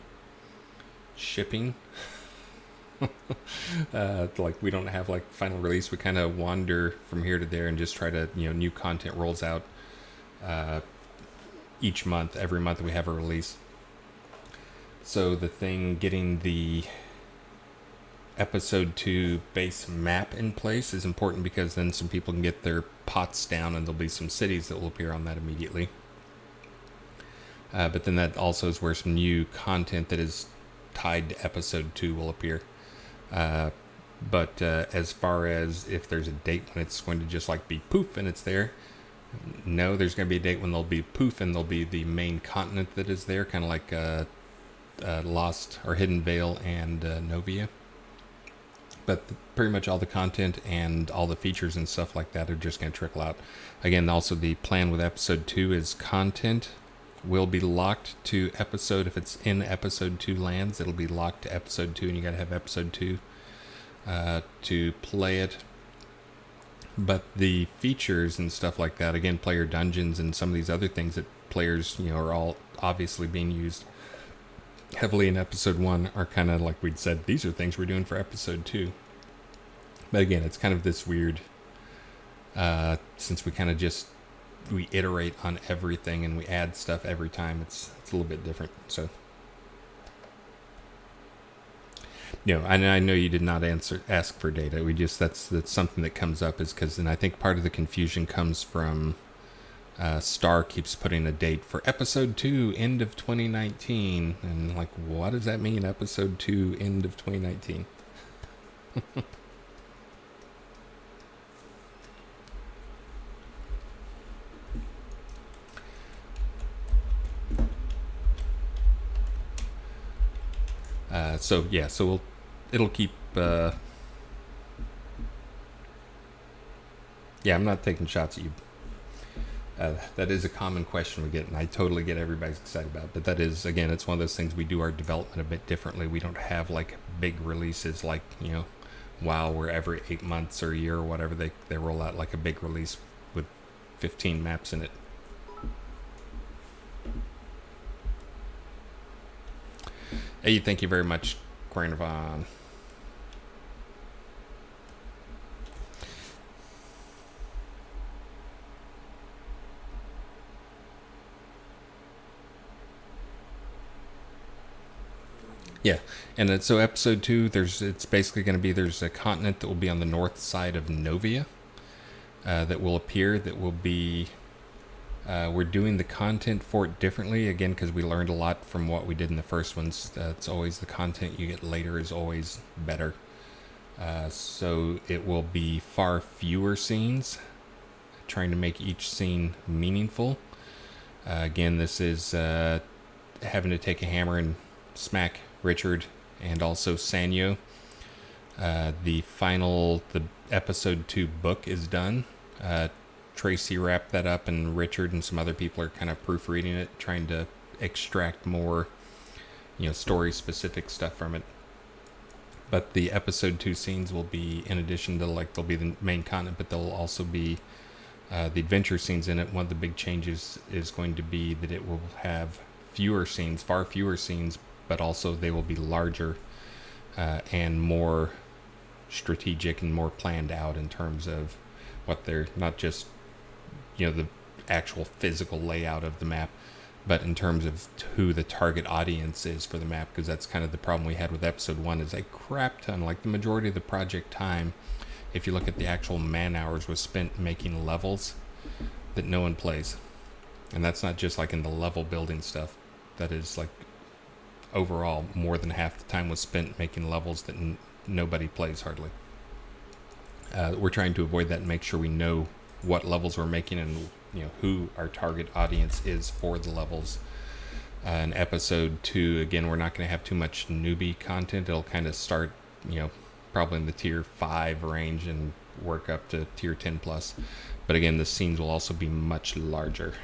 A: shipping. Like we don't have like final release. We kind of wander from here to there and just try to, new content rolls out each month. Every month we have a release. So the thing, getting the episode 2 base map in place is important, because then some people can get their pots down and there'll be some cities that will appear on that immediately. But then that also is where some new content that is tied to episode 2 will appear. But as far as if there's a date when it's going to just like be poof and it's there, no, there's going to be a date when there'll be poof and there'll be the main continent that is there, kind of like Lost or Hidden Vale and Novia. But pretty much all the content and all the features and stuff like that are just going to trickle out. Again, also the plan with episode 2 is content will be locked to episode. If it's in episode 2 lands, it'll be locked to episode 2, and you got to have episode 2 to play it. But the features and stuff like that, again, player dungeons and some of these other things that players, are all obviously being used heavily in episode 1, are kind of like we'd said, these are things we're doing for episode 2. But again, it's kind of this weird, since we kind of just we iterate on everything and we add stuff every time, it's a little bit different. So I know you did not ask for data. We just that's something that comes up, is because, and I think part of the confusion comes from Star keeps putting a date for episode 2 end of 2019, and like, what does that mean, episode 2 end of 2019? So it'll keep. I'm not taking shots at you. That is a common question we get, and I totally get everybody's excited about it. But that is, again, it's one of those things, we do our development a bit differently. We don't have like big releases like, WoW, where every 8 months or a year or whatever they roll out like a big release with 15 maps in it. Hey, thank you very much, Granavan. Yeah, and so episode 2, it's basically going to be, there's a continent that will be on the north side of Novia that will appear, that will be We're doing the content for it differently, again, because we learned a lot from what we did in the first ones. It's always the content you get later is always better. So it will be far fewer scenes, trying to make each scene meaningful. Again, this is having to take a hammer and smack Richard and also Sanyo. The episode 2 book is done. Tracy wrapped that up, and Richard and some other people are kind of proofreading it, trying to extract more, story specific stuff from it. But the episode 2 scenes will be, in addition to they'll be the main content, but there'll also be the adventure scenes in it. One of the big changes is going to be that it will have far fewer scenes, but also they will be larger and more strategic and more planned out in terms of what they're, not just the actual physical layout of the map, but in terms of who the target audience is for the map, because that's kind of the problem we had with episode 1 is a crap ton, like the majority of the project time, if you look at the actual man hours, was spent making levels that no one plays. And that's not just like in the level building stuff. That is like overall more than half the time was spent making levels that nobody plays hardly. We're trying to avoid that and make sure we know what levels we're making and who our target audience is for the levels. In episode 2, again, we're not going to have too much newbie content. It'll kind of start probably in the tier 5 range and work up to tier 10 plus. But again, the scenes will also be much larger.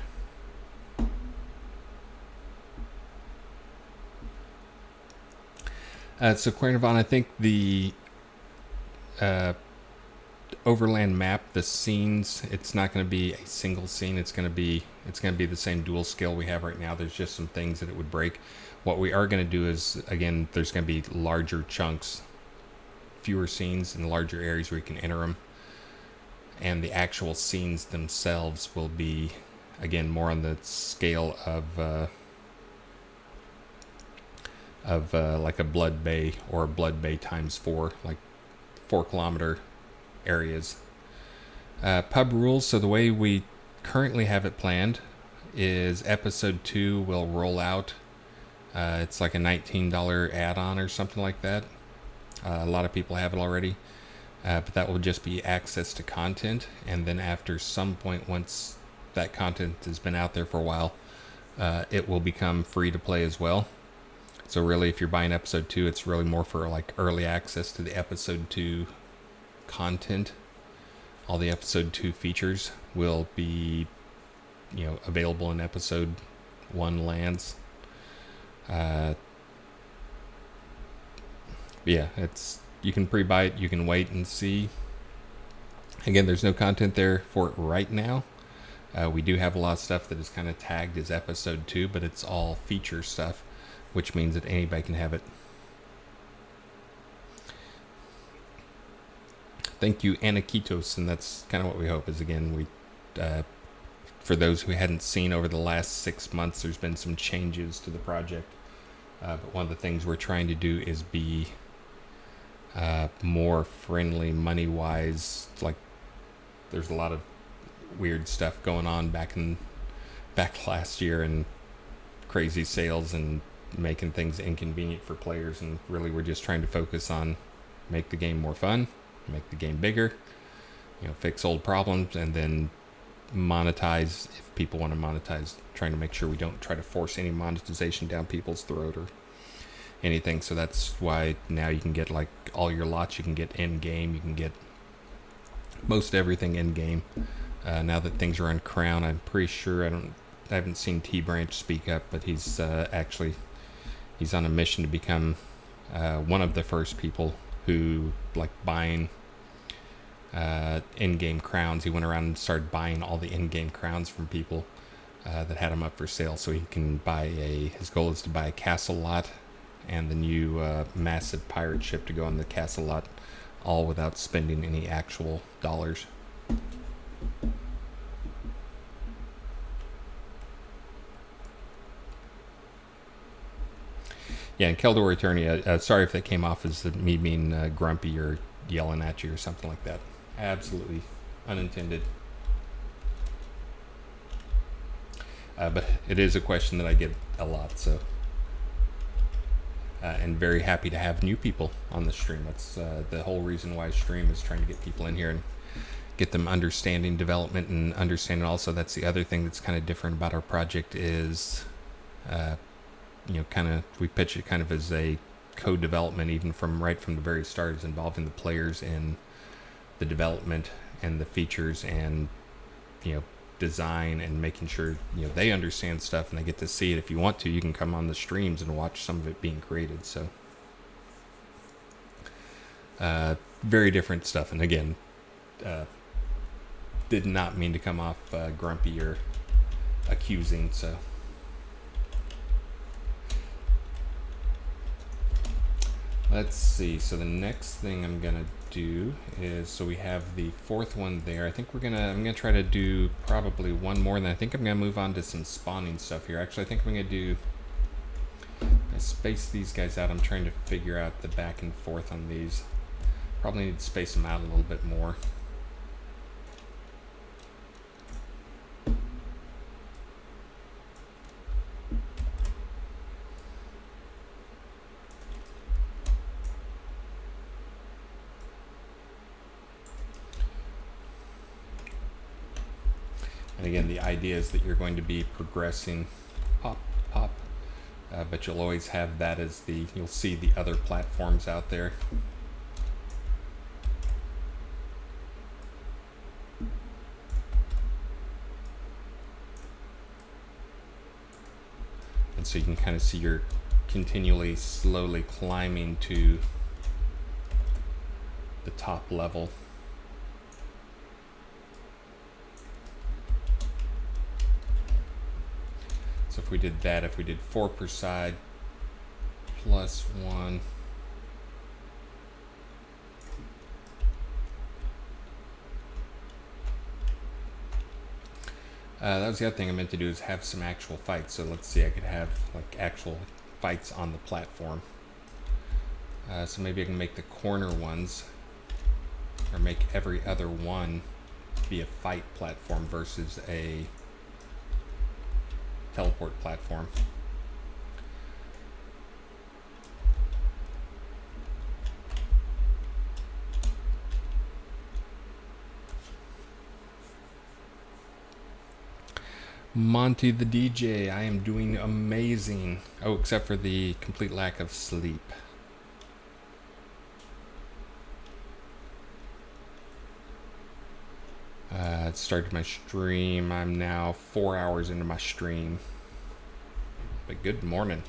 A: So Clairnavon, I think the overland map, the scenes, it's not going to be a single scene. It's going to be the same dual scale we have right now. There's just some things that it would break. What we are going to do is, again, there's going to be larger chunks, fewer scenes in larger areas where you can enter them, and the actual scenes themselves will be, again, more on the scale of like a Blood Bay or a Blood Bay times 4, like 4-kilometer areas. Pub rules. So the way we currently have it planned is episode 2 will roll out. It's like a $19 add-on or something like that. A lot of people have it already, but that will just be access to content. And then after some point, once that content has been out there for a while, it will become free to play as well. So really, if you're buying episode 2, it's really more for like early access to the episode 2 content. All the episode 2 features will be available in episode 1 lands. You can pre-buy it, you can wait and see. Again, there's no content there for it right now. We do have a lot of stuff that is kind of tagged as episode 2, but it's all feature stuff, which means that anybody can have it. Thank you, Anakitos, and that's kind of what we hope is, again, for those who hadn't seen over the last 6 months, there's been some changes to the project. But one of the things we're trying to do is be more friendly money-wise. Like, there's a lot of weird stuff going on back last year, and crazy sales and making things inconvenient for players, and really we're just trying to focus on make the game more fun, make the game bigger, fix old problems, and then monetize if people want to monetize, trying to make sure we don't try to force any monetization down people's throat or anything. So that's why now you can get like all your lots, you can get in game, you can get most everything in game. Now that things are on Crown, I'm pretty sure I haven't seen T Branch speak up, but he's on a mission to become one of the first people who like buying in-game crowns. He went around and started buying all the in-game crowns from people that had them up for sale, so he can buy his goal is to buy a castle lot and the new massive pirate ship to go on the castle lot, all without spending any actual dollars. Yeah, and Keldor Attorney, sorry if that came off as me being grumpy or yelling at you or something like that. Absolutely unintended. But it is a question that I get a lot, so. And very happy to have new people on the stream. That's the whole reason why I stream, is trying to get people in here and get them understanding development, and understanding also that's the other thing that's kind of different about our project is, kind of, we pitch it kind of as a co-development, even from right from the very start, is involving the players in the development and the features and, design, and making sure, they understand stuff and they get to see it. If you want to, you can come on the streams and watch some of it being created. So very different stuff. And again, did not mean to come off grumpy or accusing. So let's see. So the next thing I'm gonna do is, so we have the fourth one there. I think I'm gonna try to do probably one more, and then I think I'm gonna move on to some spawning stuff here. Actually, I think I'm gonna do, I space these guys out. I'm trying to figure out the back and forth on these. Probably need to space them out a little bit more. And again, the idea is that you're going to be progressing, pop, pop, but you'll always have that as you'll see the other platforms out there. And so you can kind of see you're continually, slowly climbing to the top level. So if we did that, if we did 4 per side, plus 1. That was the other thing I meant to do, is have some actual fights. So let's see, I could have like actual fights on the platform. So maybe I can make the corner ones, or make every other one be a fight platform versus a teleport platform. Monty the DJ, I am doing amazing. Oh, except for the complete lack of sleep. Started my stream. I'm now 4 hours into my stream. But good morning.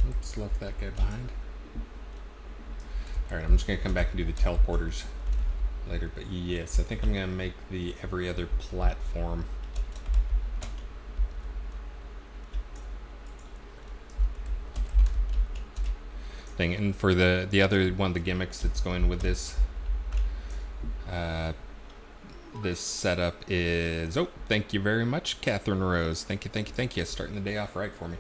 A: Oops, left that guy behind. Alright, I'm just going to come back and do the teleporters later, but yes, I think I'm going to make the every other platform thing. And for the other one of the gimmicks that's going with this this setup is, oh, thank you very much, Catherine Rose. Thank you. Starting the day off right for me.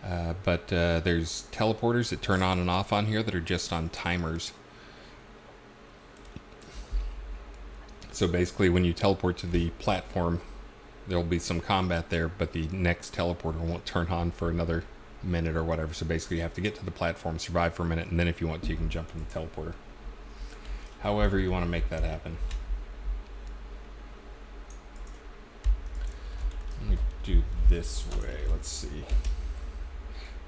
A: But there's teleporters that turn on and off on here that are just on timers. So basically, when you teleport to the platform, there'll be some combat there, but the next teleporter won't turn on for another minute or whatever. So basically, you have to get to the platform, survive for a minute, and then if you want to, you can jump in the teleporter. However you want to make that happen. Let me do this way. Let's see.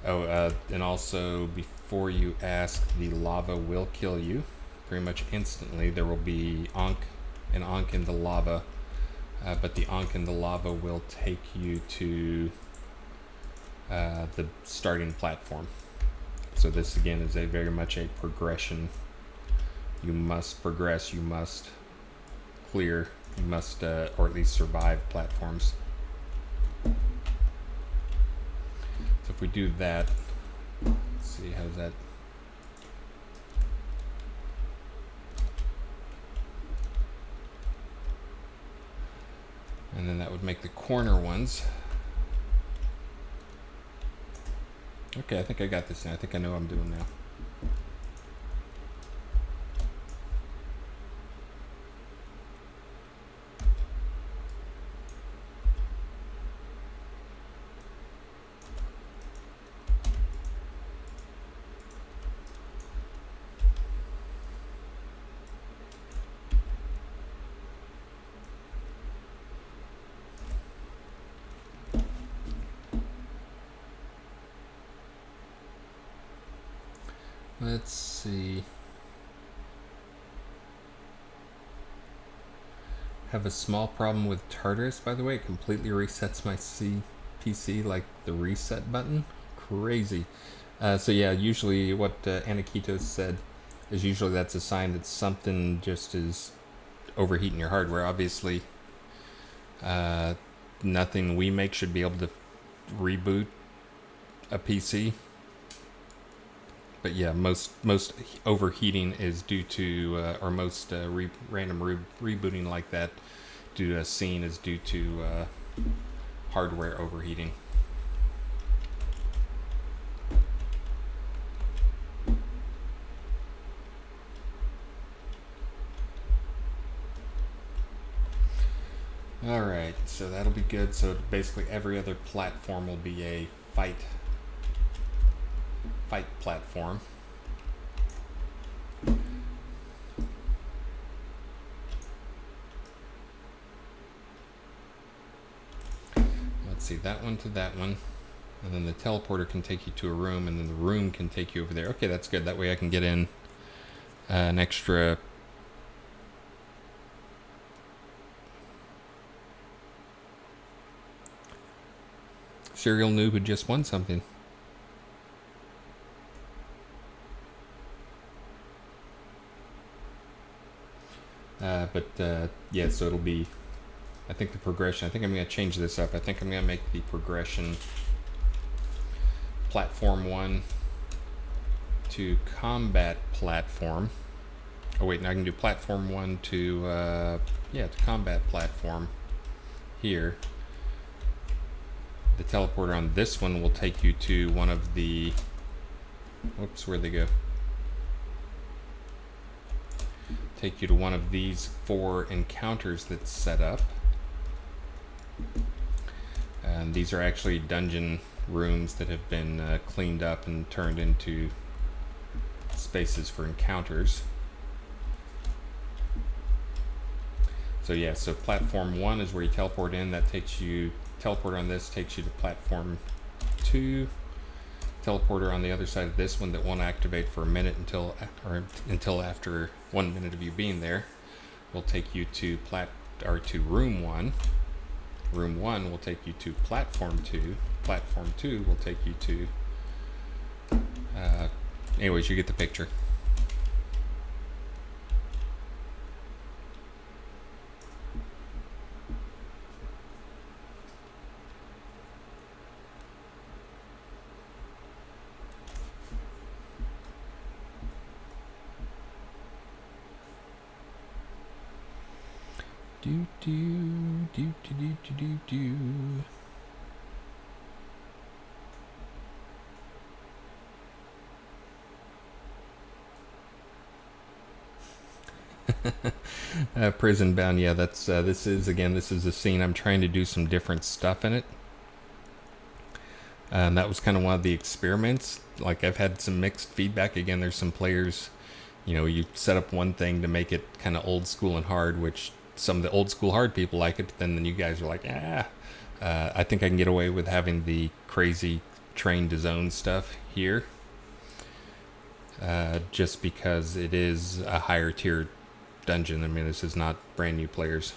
A: Oh, and also, before you ask, the lava will kill you pretty much instantly. There will be an Ankh in the lava, but the Ankh in the lava will take you to the starting platform. So this again is very much a progression. You must progress, you must clear, you must or at least survive platforms. So if we do that, let's see, how's that? And then that would make the corner ones. Okay, I think I got this now. I think I know what I'm doing now. Let's see. Have a small problem with Tartarus, by the way. It completely resets my PC, like the reset button. Crazy. So yeah, usually what Anakitos said is usually that's a sign that something just is overheating your hardware. Obviously, nothing we make should be able to reboot a PC. But yeah, most overheating is due to, or most random rebooting like that due to a scene is due to hardware overheating. Alright, so that'll be good. So basically every other platform will be a fight platform. Let's see, that one to that one. And then the teleporter can take you to a room, and then the room can take you over there. Okay, that's good. That way I can get in an extra... Serial noob who just won something. Yeah, so it'll be, I think the progression, I think I'm going to change this up. I think I'm going to make the progression platform 1 to combat platform. Oh wait, now I can do platform 1 to, to combat platform here. The teleporter on this one will take you to one of the, whoops, where'd they go? Take you to one of these 4 encounters that's set up. And these are actually dungeon rooms that have been cleaned up and turned into spaces for encounters. So yeah, so platform 1 is where you teleport in. That takes you, teleporter on this takes you to platform 2. Teleporter on the other side of this one that won't activate for a minute until after 1 minute of you being there will take you to room 1. Room 1 will take you to platform 2. Platform 2 will take you to anyways, you get the picture. Do do do do do do do. Prison Bound, yeah, that's this is a scene. I'm trying to do some different stuff in it. That was kind of one of the experiments. Like, I've had some mixed feedback. Again, there's some players, you set up one thing to make it kind of old school and hard, which some of the old school hard people like it, then you guys are like, I think I can get away with having the crazy train to zone stuff here, just because it is a higher tier dungeon. I mean, this is not brand new players.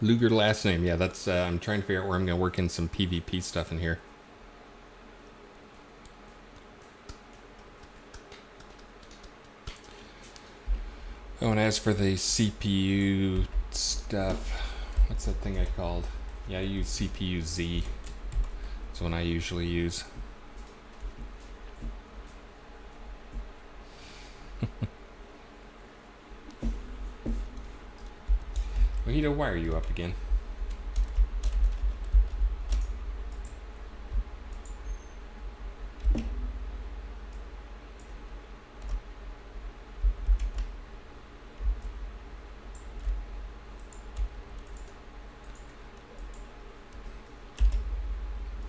A: Luger last name, yeah, that's I'm trying to figure out where I'm going to work in some PvP stuff in here. Oh, and as for the CPU stuff, what's that thing I called? Yeah, I use CPU Z. That's one I usually use. Mojito, why are you up again?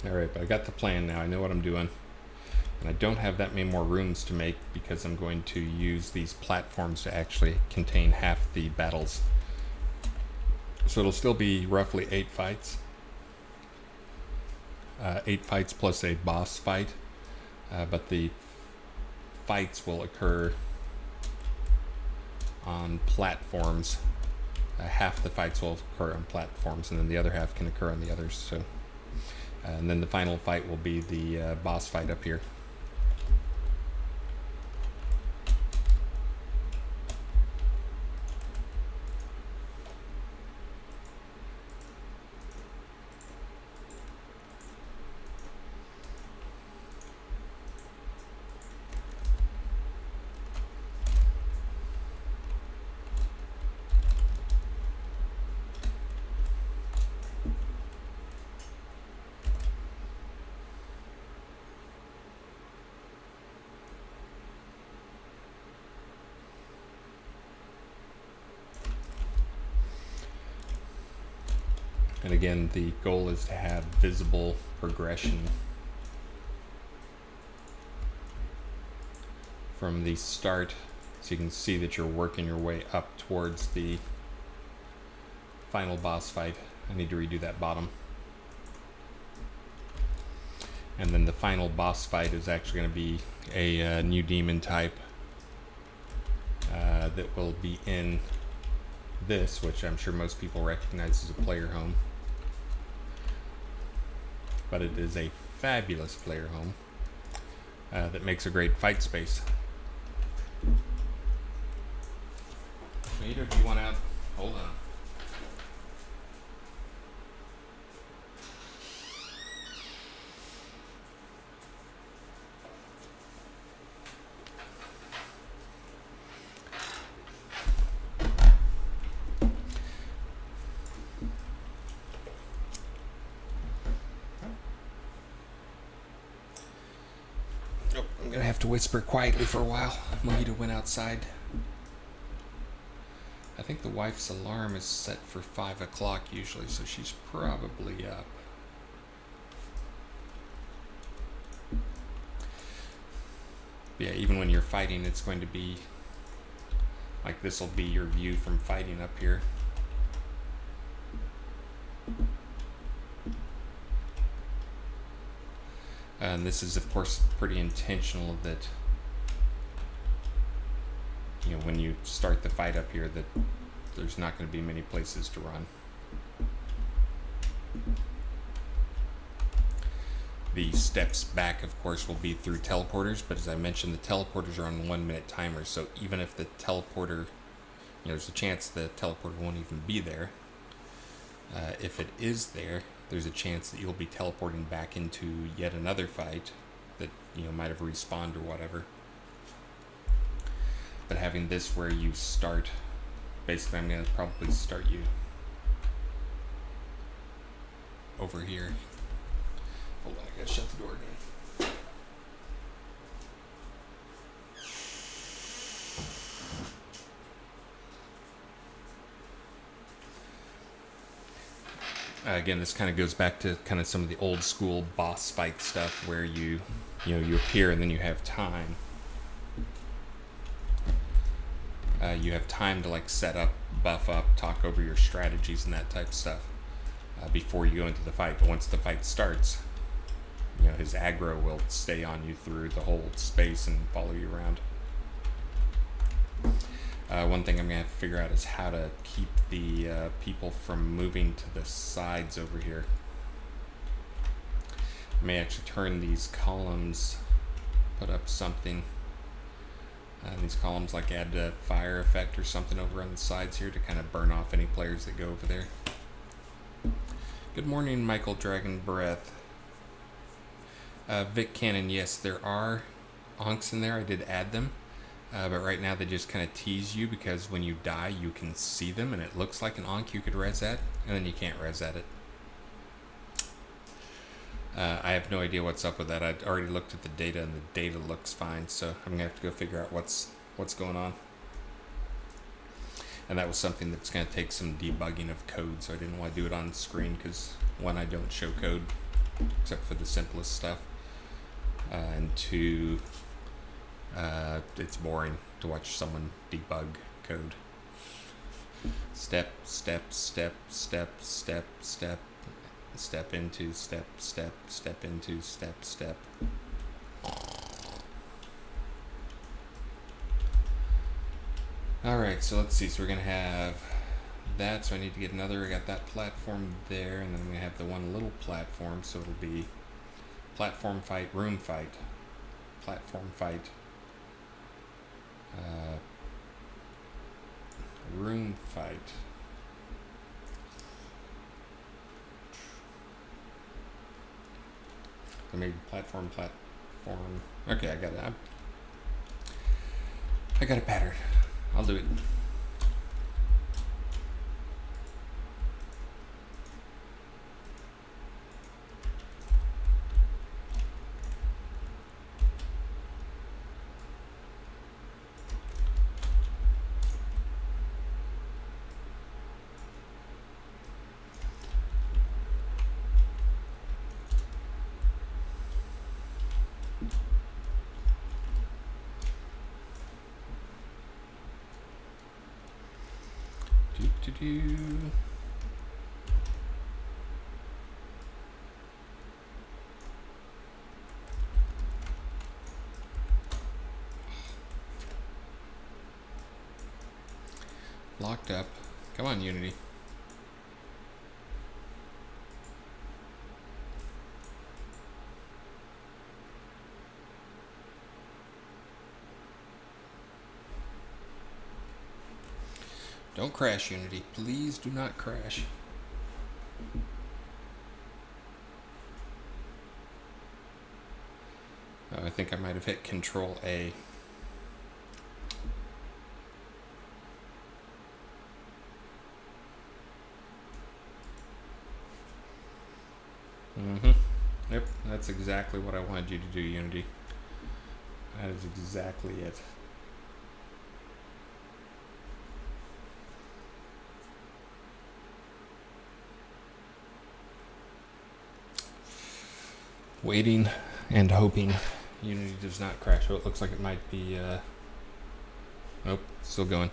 A: Alright, but I got the plan now. I know what I'm doing. And I don't have that many more rooms to make because I'm going to use these platforms to actually contain half the battles. So it'll still be roughly 8 fights. 8 fights plus a boss fight. But the fights will occur on platforms. Half the fights will occur on platforms, and then the other half can occur on the others. So, and then the final fight will be the boss fight up here. And again, the goal is to have visible progression from the start, so you can see that you're working your way up towards the final boss fight. I need to redo that bottom. And then the final boss fight is actually going to be a new demon type that will be in this, which I'm sure most people recognize as a player home. But it is a fabulous player home that makes a great fight space. Mojito, do you want out? Hold on. I'm gonna have to whisper quietly for a while. Mojito went outside. I think the wife's alarm is set for 5 o'clock usually, so she's probably up. But yeah, even when you're fighting, it's going to be like this will be your view from fighting up here. And this is, of course, pretty intentional that, you know, when you start the fight up here, that there's not going to be many places to run. The steps back, of course, will be through teleporters, but as I mentioned, the teleporters are on 1 minute timers, so even if the teleporter, you know, there's a chance the teleporter won't even be there. If it is there, there's a chance that you'll be teleporting back into yet another fight that, you know, might have respawned or whatever. But having this where you start, basically I'm going to probably start you over here. Hold on, I gotta shut the door again. Again, this kind of goes back to kind of some of the old school boss fight stuff where you appear and then you have time. You have time to like set up, buff up, talk over your strategies and that type of stuff before you go into the fight. But once the fight starts, you know, his aggro will stay on you through the whole space and follow you around. One thing I'm going to have to figure out is how to keep the people from moving to the sides over here. I may actually turn these columns, put up something. These columns like add a fire effect or something over on the sides here to kind of burn off any players that go over there. Good morning, Michael Dragon Breath. Vic Cannon, yes, there are onks in there. I did add them. But right now they just kind of tease you because when you die, you can see them and it looks like an Ankh you could res at, and then you can't res at it. I have no idea what's up with that. I'd already looked at the data and the data looks fine, so I'm gonna have to go figure out what's going on. And that was something that's gonna take some debugging of code, so I didn't want to do it on screen because one, I don't show code except for the simplest stuff, and two, it's boring to watch someone debug code. Step, step, step, step, step, step. Step into step, step, step into step, step. Alright, so let's see. So we're going to have that. So I need to get another. I got that platform there. And then I'm going to have the one little platform. So it'll be platform fight, room fight. Platform fight. Room fight. Or maybe platform. Okay, I got it. I got a pattern. I'll do it. Locked up. Come on, Unity. Don't crash, Unity. Please do not crash. Oh, I think I might have hit Control A. Yep, that's exactly what I wanted you to do, Unity. That is exactly it. Waiting and hoping Unity does not crash. Oh, it looks like it might be, nope, still going.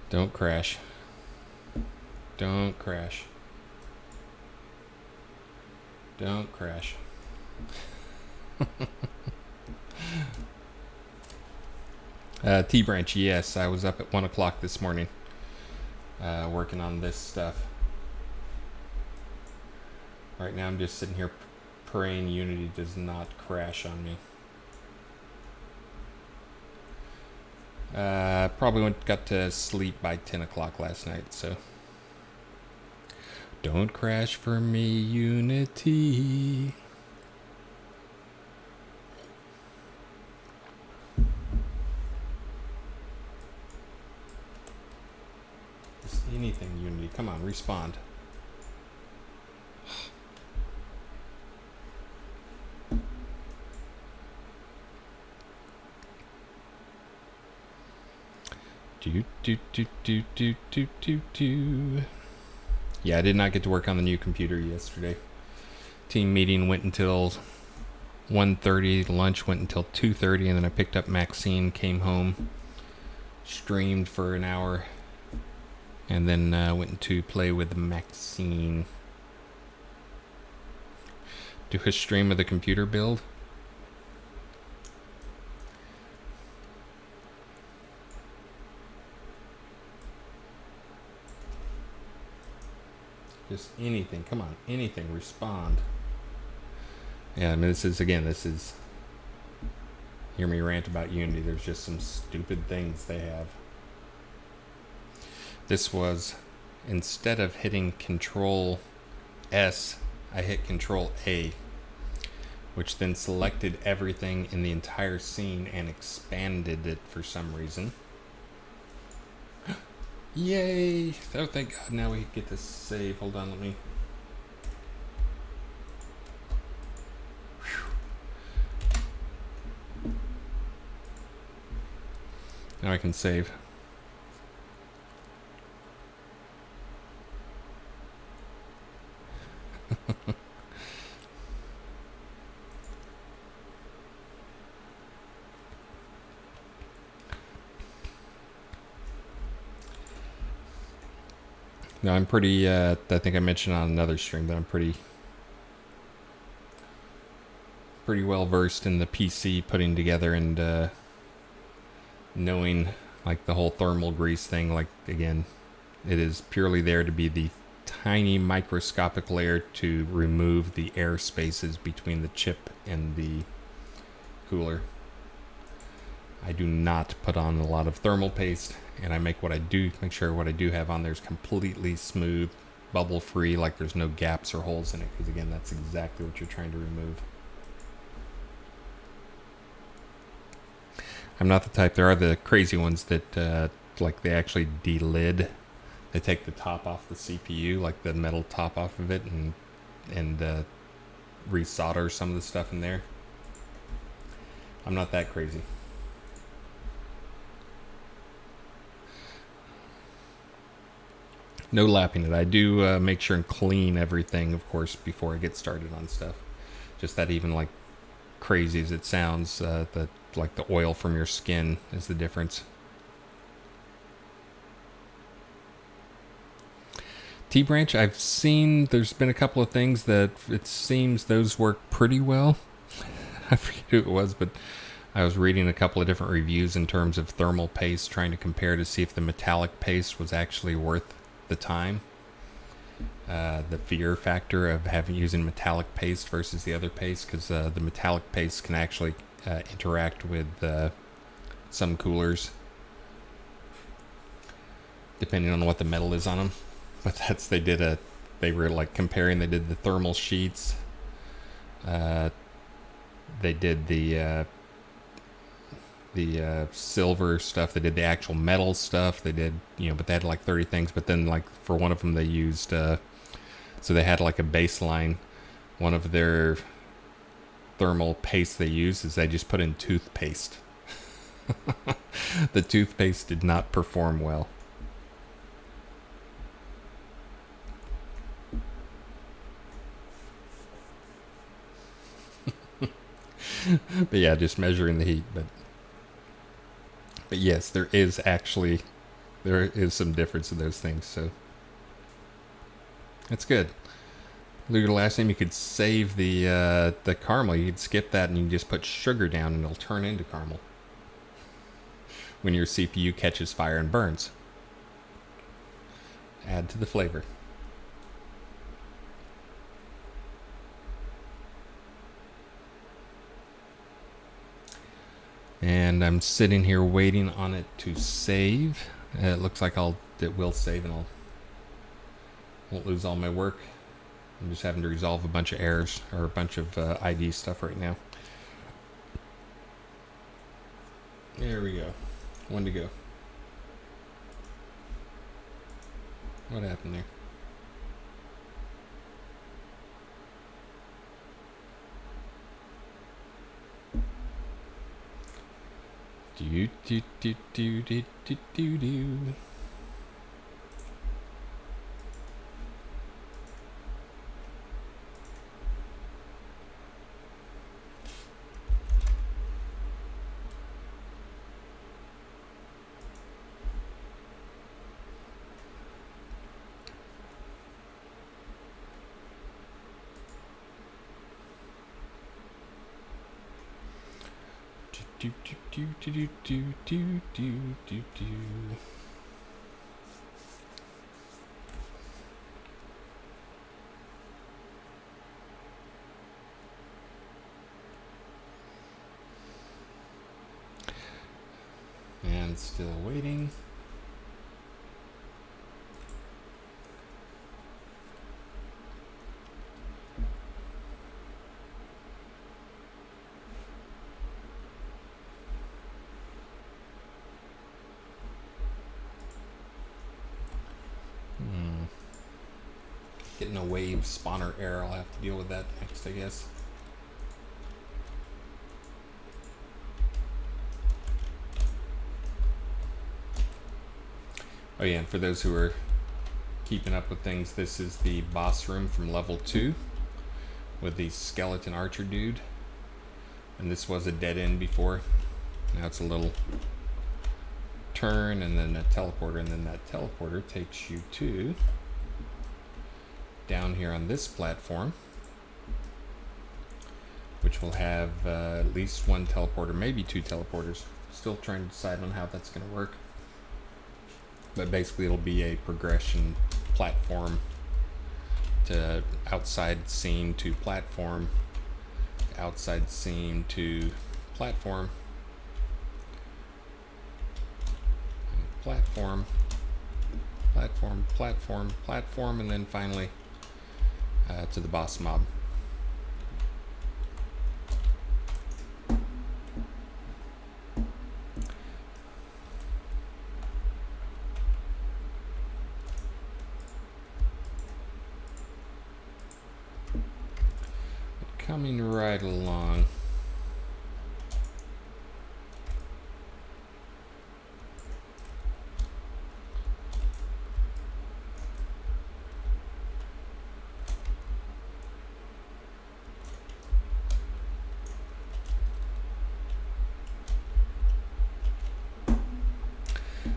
A: Don't crash. Don't crash. Don't crash. T-Branch, yes, I was up at 1 o'clock this morning working on this stuff. Right now I'm just sitting here praying Unity does not crash on me. Probably got to sleep by 10 o'clock last night, so. Don't crash for me, Unity. Just anything, Unity. Come on, respond. Do. Yeah, I did not get to work on the new computer yesterday. Team meeting went until 1:30. Lunch went until 2:30, and then I picked up Maxine, came home, streamed for an hour, and then went to play with Maxine. Do a stream of the computer build. Just anything. Come on, anything. Respond. Yeah, I mean, this is hear me rant about Unity. There's just some stupid things they have. This was, instead of hitting Control S, I hit Control A, which then selected everything in the entire scene and expanded it for some reason. Yay! Oh, thank God, now we get to save. Hold on, let me... Now I can save. No, I'm pretty, I think I mentioned on another stream that I'm pretty well versed in the PC putting together and knowing like the whole thermal grease thing. Like, again, it is purely there to be the tiny microscopic layer to remove the air spaces between the chip and the cooler. I do not put on a lot of thermal paste, and I make sure what I do have on there is completely smooth, bubble free, like there's no gaps or holes in it, because again, that's exactly what you're trying to remove. I'm not the type. There are the crazy ones that like they actually de-lid. They take the top off the CPU, like the metal top off of it, and resolder some of the stuff in there. I'm not that crazy. No lapping it. I do make sure and clean everything, of course, before I get started on stuff. Just that, even like crazy as it sounds, like the oil from your skin is the difference. T-Branch, I've seen there's been a couple of things that it seems those work pretty well. I forget who it was, but I was reading a couple of different reviews in terms of thermal paste, trying to compare to see if the metallic paste was actually worth the time. The fear factor of using metallic paste versus the other paste, because the metallic paste can actually interact with some coolers, depending on what the metal is on them. But they were like comparing. They did the thermal sheets. They did the silver stuff. They did the actual metal stuff. They did, but they had like 30 things. But then, like, for one of them, they used, so they had like a baseline. One of their thermal paste they used is they just put in toothpaste. The toothpaste did not perform well. But yeah, just measuring the heat. But yes, there is some difference in those things, so that's good. Look at the last name. You could save the caramel. You could skip that and you can just put sugar down and it'll turn into caramel when your CPU catches fire and burns. Add to the flavor. And I'm sitting here waiting on it to save. It looks like it will save, and I won't lose all my work. I'm just having to resolve a bunch of errors or a bunch of ID stuff right now. There we go. One to go. What happened there? Do do do do do do do do. Do do do do do do do do do. still waiting. Getting a wave spawner error. I'll have to deal with that next, I guess. Oh yeah, and for those who are keeping up with things, this is the boss room from level 2 with the skeleton archer dude. And this was a dead end before. Now it's a little turn and then a teleporter, and then that teleporter takes you to down here on this platform, which will have at least one teleporter, maybe 2 teleporters. Still trying to decide on how that's going to work. But basically it'll be a progression platform to outside scene to platform, outside scene to platform, platform, platform, platform, platform, and then finally to the boss mob. Coming right along.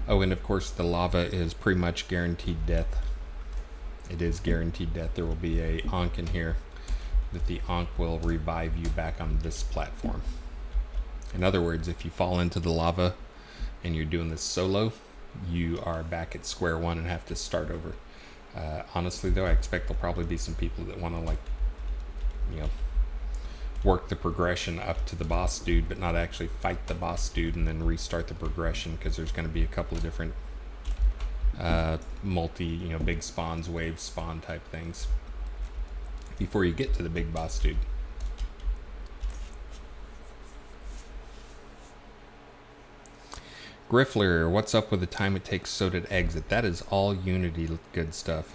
A: Oh, and of course the lava is pretty much guaranteed death. It is guaranteed death. There will be a Ankh in here that the Ankh will revive you back on this platform. In other words, if you fall into the lava and you're doing this solo, you are back at square one and have to start over. Honestly though, I expect there'll probably be some people that want to, like, you know, work the progression up to the boss dude, but not actually fight the boss dude and then restart the progression, because there's going to be a couple of different big spawns, wave spawn type things before you get to the big boss dude. Griffler, what's up with the time it takes Soda to exit? That is all Unity good stuff.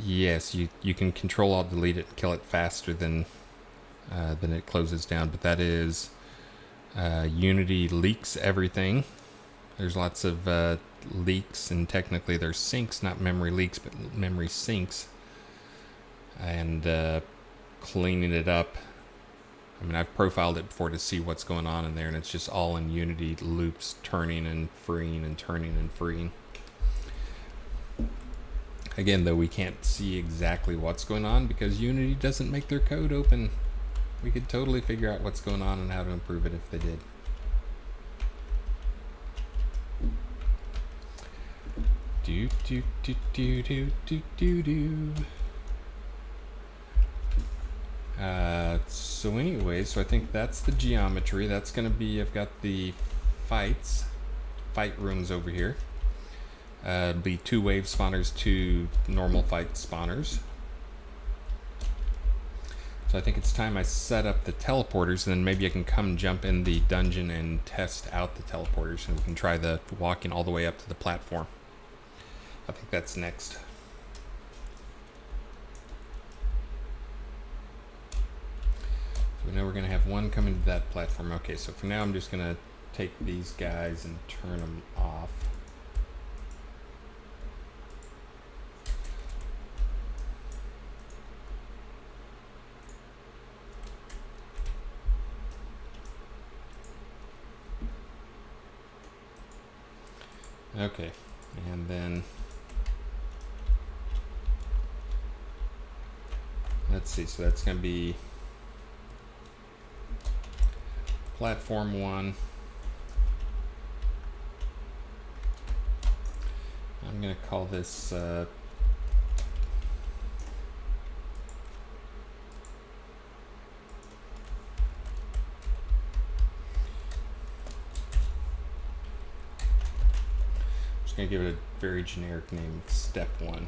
A: Yes, you can Control Alt Delete it and kill it faster than it closes down, but that is Unity leaks everything. There's lots of leaks, and technically they're sinks, not memory leaks, but memory sinks. And cleaning it up. I mean, I've profiled it before to see what's going on in there, and it's just all in Unity loops, turning and freeing and turning and freeing. Again, though, we can't see exactly what's going on because Unity doesn't make their code open. We could totally figure out what's going on and how to improve it if they did. Do do do do do do do do. So anyway, so I think that's the geometry. That's gonna be, I've got the fight rooms over here. Be 2 wave spawners, 2 normal fight spawners. So I think it's time I set up the teleporters, and then maybe I can come jump in the dungeon and test out the teleporters, and we can try the walking all the way up to the platform. I think that's next. So we know we're going to have one coming to that platform. Okay, so for now I'm just going to take these guys and turn them off. Okay, and then let's see, so that's going to be platform 1. I'm going to call this Just gonna give it a very generic name of step 1.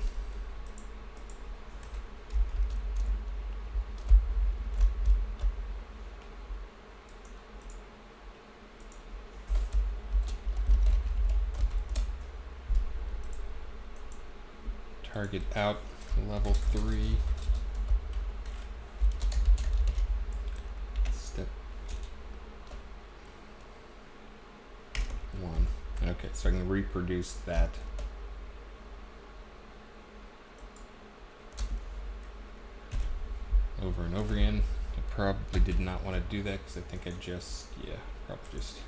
A: Target out level 3. Step 1. Okay, so I can reproduce that. Over and over again. I probably did not want to do that because I think I just, probably just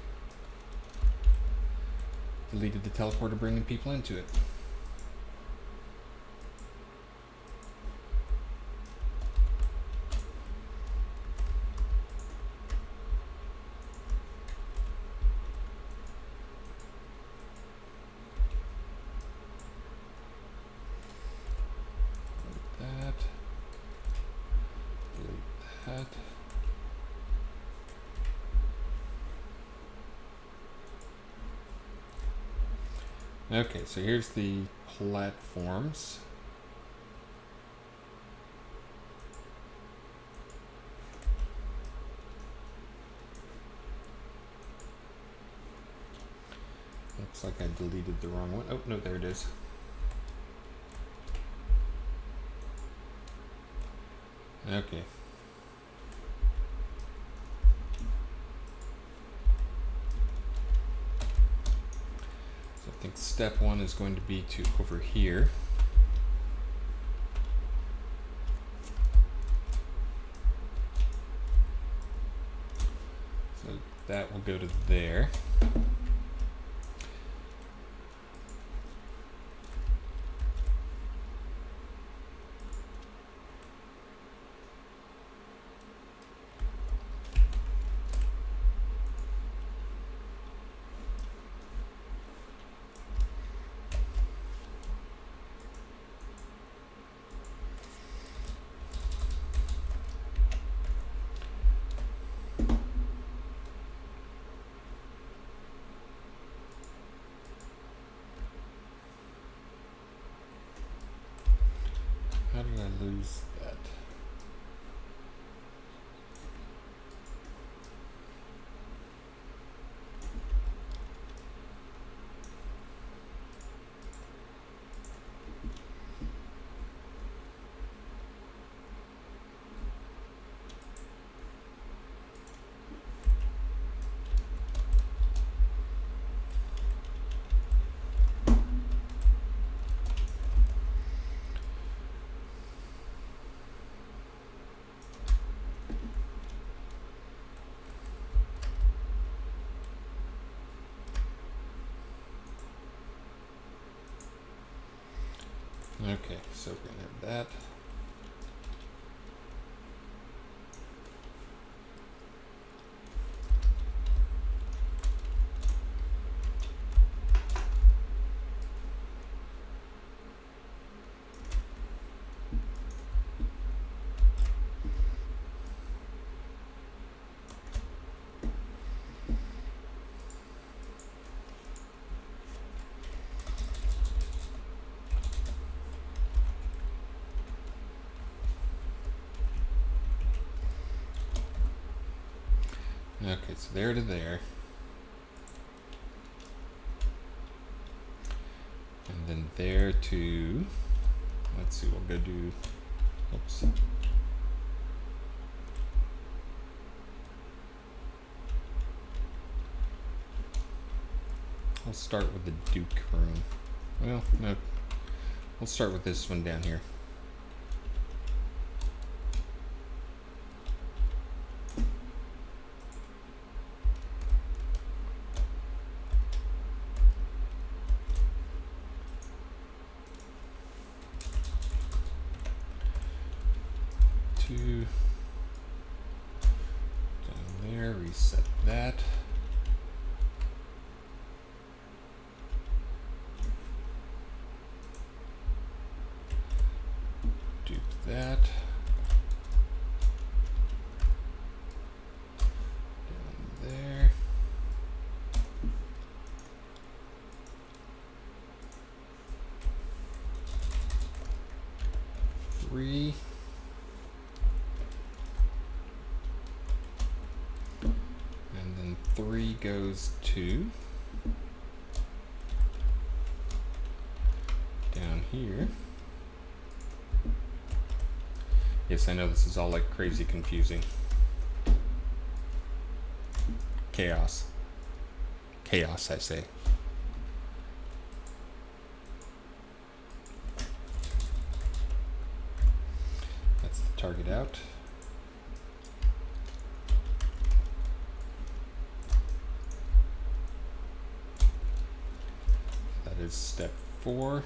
A: deleted the teleporter bringing people into it. Okay, so here's the platforms. Looks like I deleted the wrong one. Oh, no, there it is. Okay. I think step 1 is going to be to over here. So that will go to there. How did I lose that? Okay, so we're gonna have that. Okay, so there to there. And then there to, let's see, we'll go do, oops. I'll start with the Duke room. Well, no, we'll start with this one down here. Two down there, reset that. Dupe that. Down there. 3. And then 3 goes to down here. Yes, I know this is all like crazy confusing. Chaos. Chaos, I say. That's the target out. That is step 4.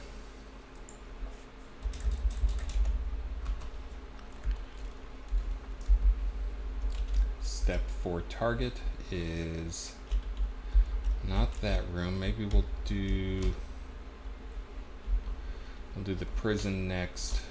A: Step 4 target is not that room. Maybe we'll do the prison next.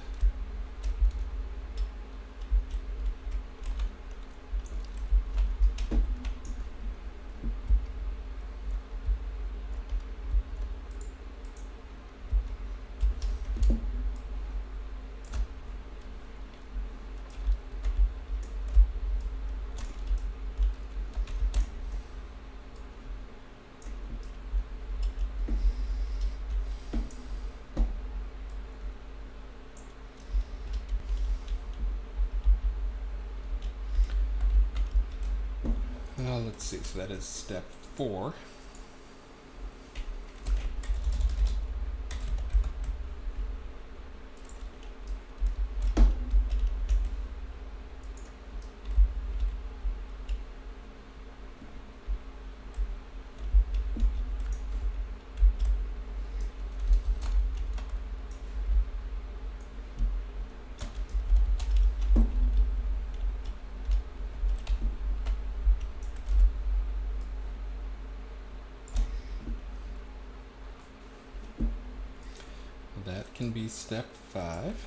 A: Let's see, so that is step 4. That can be step 5.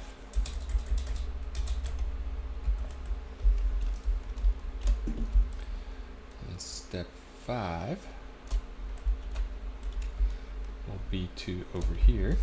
A: And step 5 will be to over here.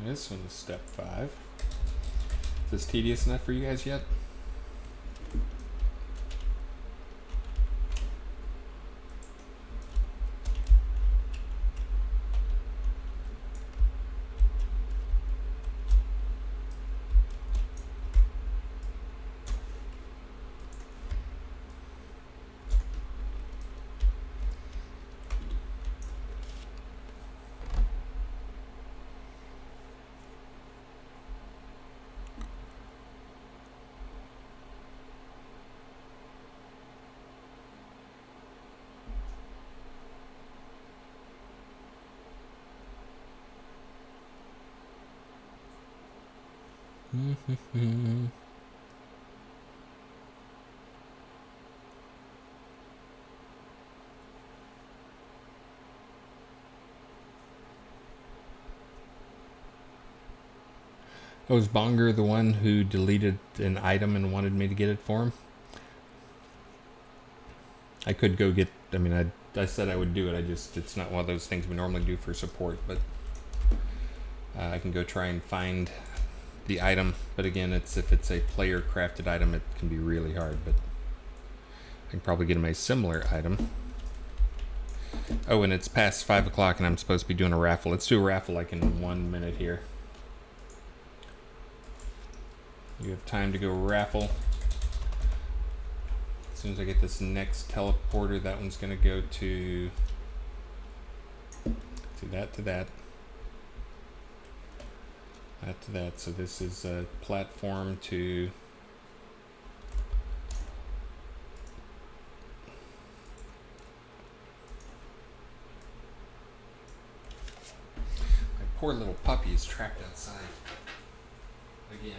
A: This one is step 5. Is this tedious enough for you guys yet? Was Bonger the one who deleted an item and wanted me to get it for him? I could go get, I mean, I said I would do it. It's not one of those things we normally do for support, but I can go try and find the item. But again, if it's a player crafted item, it can be really hard, but I can probably get him a similar item. Oh, and it's past 5 o'clock and I'm supposed to be doing a raffle. Let's do a raffle like in 1 minute here. You have time to go raffle. As soon as I get this next teleporter, that one's going to go to that to that. Add to that. So this is a platform to my poor little puppy is trapped outside again.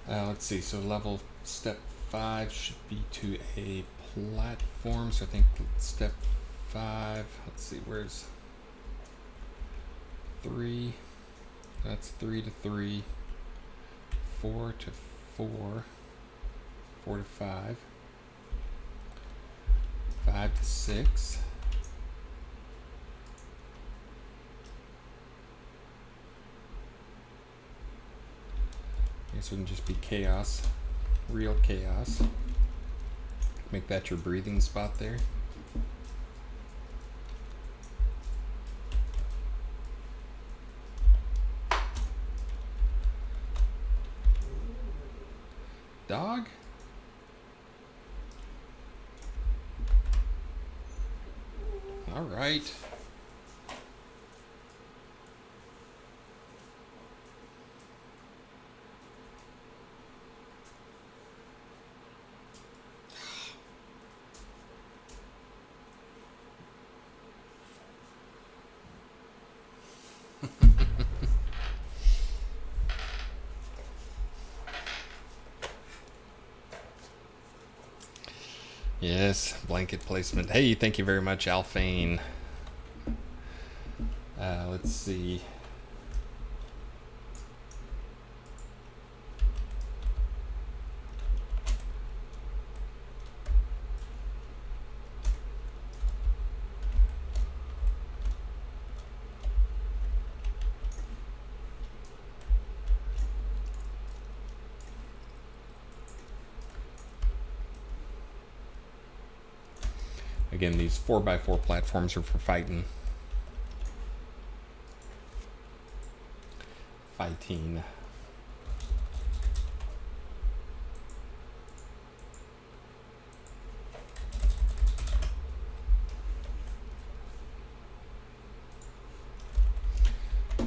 A: Let's see, so level step 5 should be to a platform. So I think step 5, let's see, where's 3? That's 3 to 3, 4 to 4, 4 to 5, 5 to 6. I guess we can just be chaos, real chaos. Make that your breathing spot there. Dog? All right. Yes, blanket placement. Hey, thank you very much, Alphane. Let's see. Again, these 4x4 platforms are for fighting. Fighting.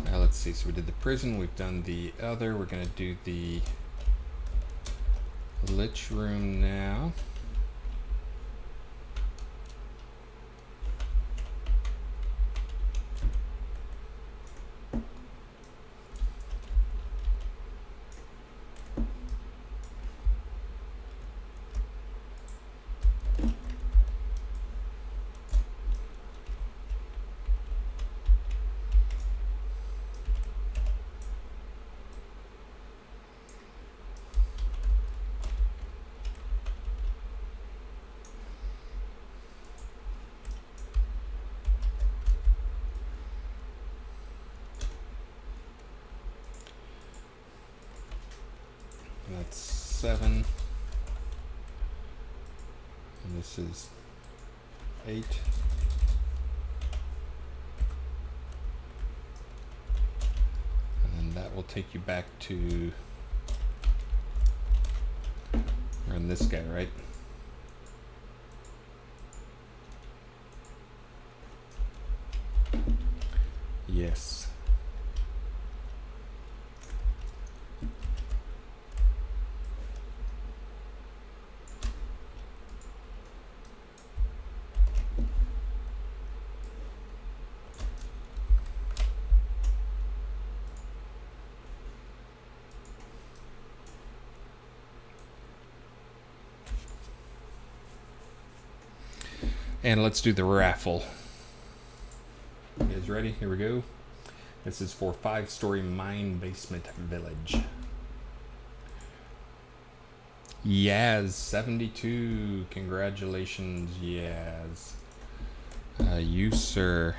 A: Now let's see, so we did the prison, we've done the other, we're gonna do the Lich Room now. That's 7. And this is 8. And then that will take you back to run this guy, right? Yes. And let's do the raffle. You guys ready? Here we go. This is for 5-story mine basement village. Yaz 72. Congratulations, Yaz. You, sir,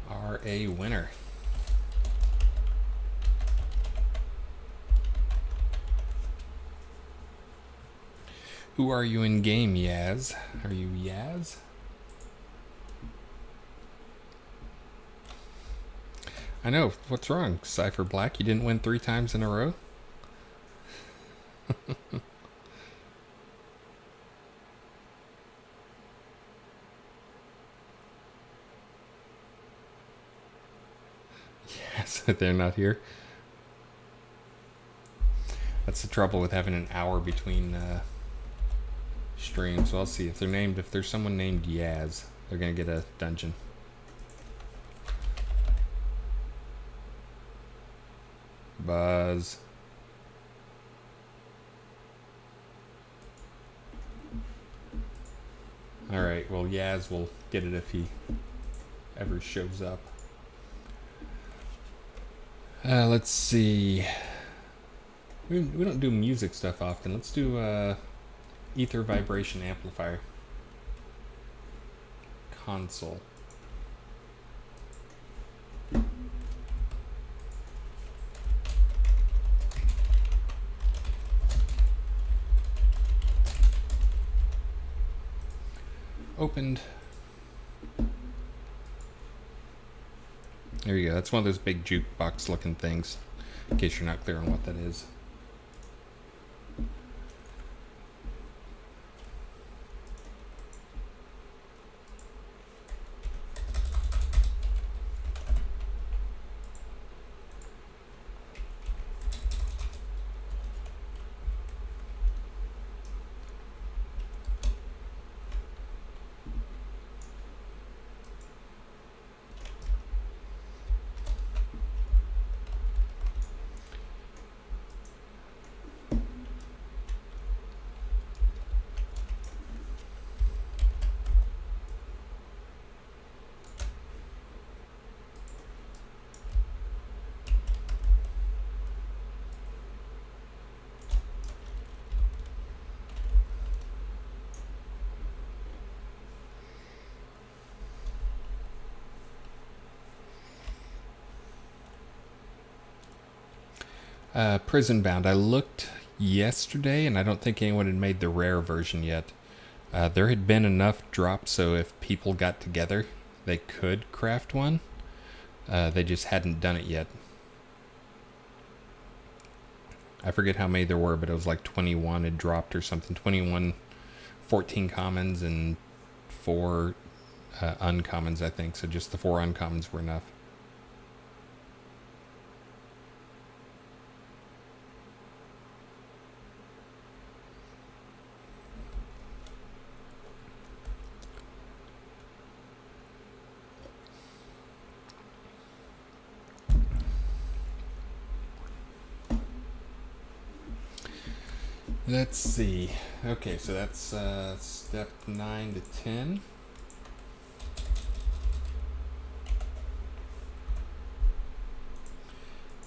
A: are a winner. Who are you in game, Yaz? Are you Yaz? I know. What's wrong, Cypher Black? You didn't win 3 times in a row? Yes, they're not here. That's the trouble with having an hour between streams. So I'll see if they're named. If there's someone named Yaz, they're gonna get a dungeon. Buzz. Alright, well, Yaz will get it if he ever shows up. Let's see. We don't do music stuff often. Let's do ether vibration amplifier. Console. Opened. There you go. That's one of those big jukebox looking things, in case you're not clear on what that is. Prison Bound. I looked yesterday, and I don't think anyone had made the rare version yet. There had been enough drops, so if people got together, they could craft one. They just hadn't done it yet. I forget how many there were, but it was like 21 had dropped or something. 21, 14 commons, and 4 uncommons, I think. So just the 4 uncommons were enough. Let's see. Okay, so that's step 9 to 10.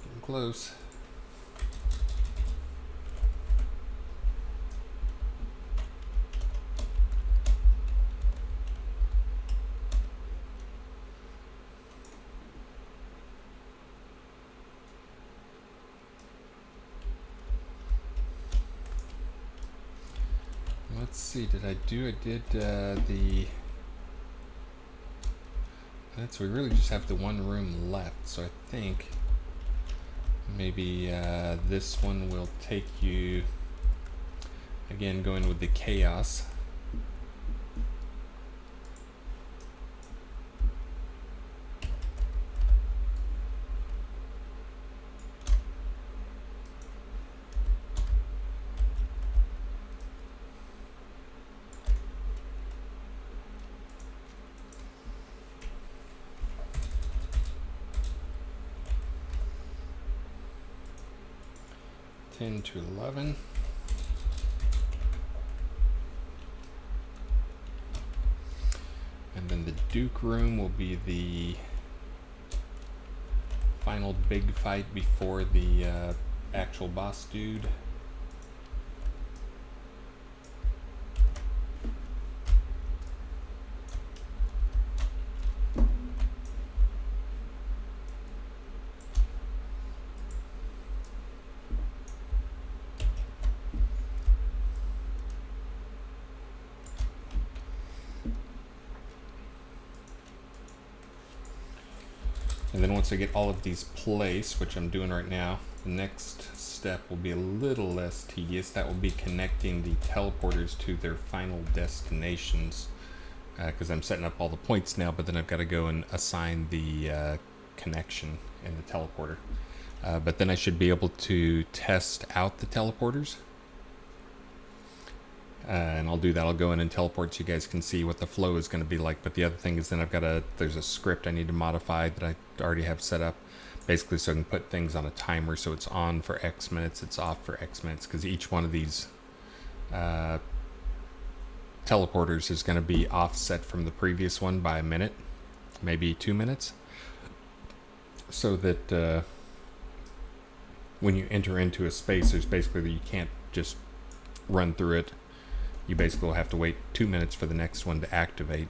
A: Getting close. Let's see, did I did the... we really just have the one room left, so I think maybe this one will take you, again, going with the chaos. To 11. And then the Duke room will be the final big fight before the actual boss dude. And then once I get all of these placed, which I'm doing right now, The next step will be a little less tedious. That will be connecting the teleporters to their final destinations. Because I'm setting up all the points now, but then I've got to go and assign the connection in the teleporter. But then I should be able to test out the teleporters. And I'll do that. I'll go in and teleport so you guys can see what the flow is going to be like. But the other thing is then there's a script I need to modify that I already have set up. Basically so I can put things on a timer so it's on for X minutes, it's off for X minutes. Because each one of these teleporters is going to be offset from the previous one by a minute, maybe 2 minutes. So that when you enter into a space, there's basically you can't just run through it. You basically will have to wait 2 minutes for the next one to activate.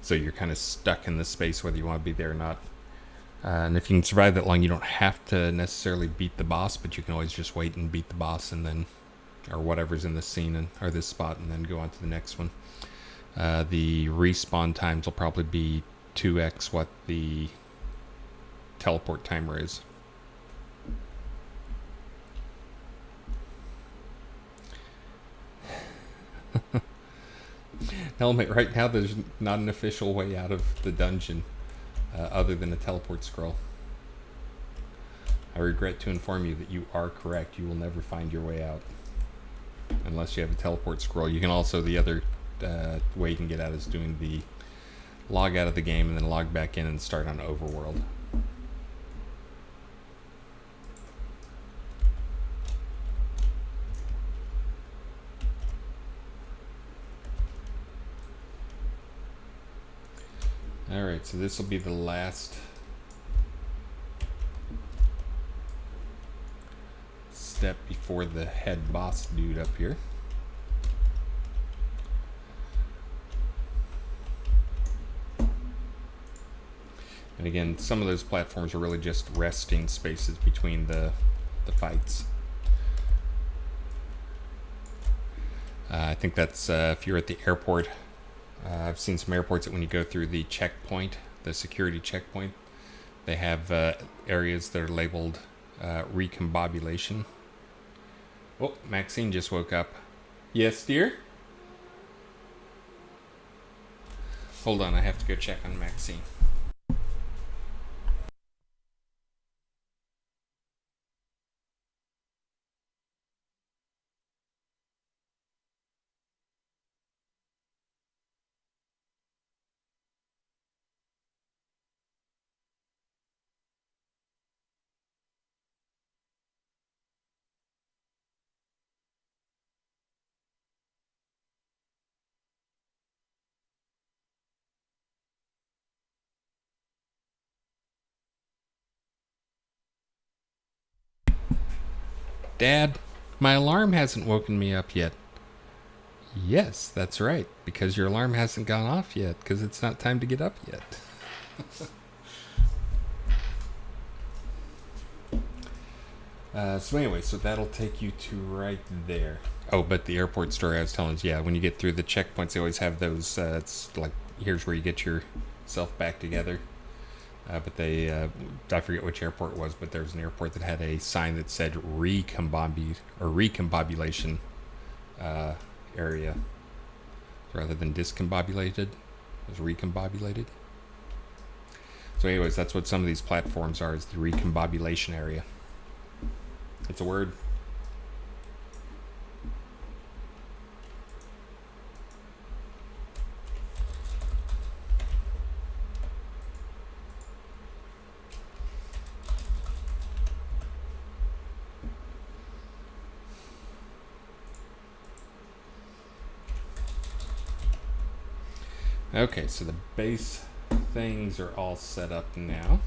A: So you're kind of stuck in the space whether you want to be there or not. And if you can survive that long, you don't have to necessarily beat the boss, but you can always just wait and beat the boss and then, or whatever's in this scene or this spot, and then go on to the next one. The respawn times will probably be 2x what the teleport timer is. Helmet, right now there's not an official way out of the dungeon other than a teleport scroll. I regret to inform you that you are correct. You will never find your way out unless you have a teleport scroll. You can also, the other way you can get out is doing the log out of the game and then log back in and start on Overworld. Alright, so this will be the last step before the head boss dude up here. And again, some of those platforms are really just resting spaces between the fights. I think that's if you're at the airport. I've seen some airports that when you go through the checkpoint, the security checkpoint, they have areas that are labeled recombobulation. Oh, Maxine just woke up. Yes, dear? Hold on, I have to go check on Maxine. Dad, my alarm hasn't woken me up yet. Yes, that's right, because your alarm hasn't gone off yet, because it's not time to get up yet. So anyway, so that'll take you to right there. Oh, but the airport story I was telling you, yeah, when you get through the checkpoints, they always have those, it's like, here's where you get yourself back together. But they, I forget which airport it was, but there was an airport that had a sign that said recombobulation area. Rather than discombobulated, it was recombobulated. So anyways, that's what some of these platforms are, is the recombobulation area. It's a word. Okay, so the base things are all set up now.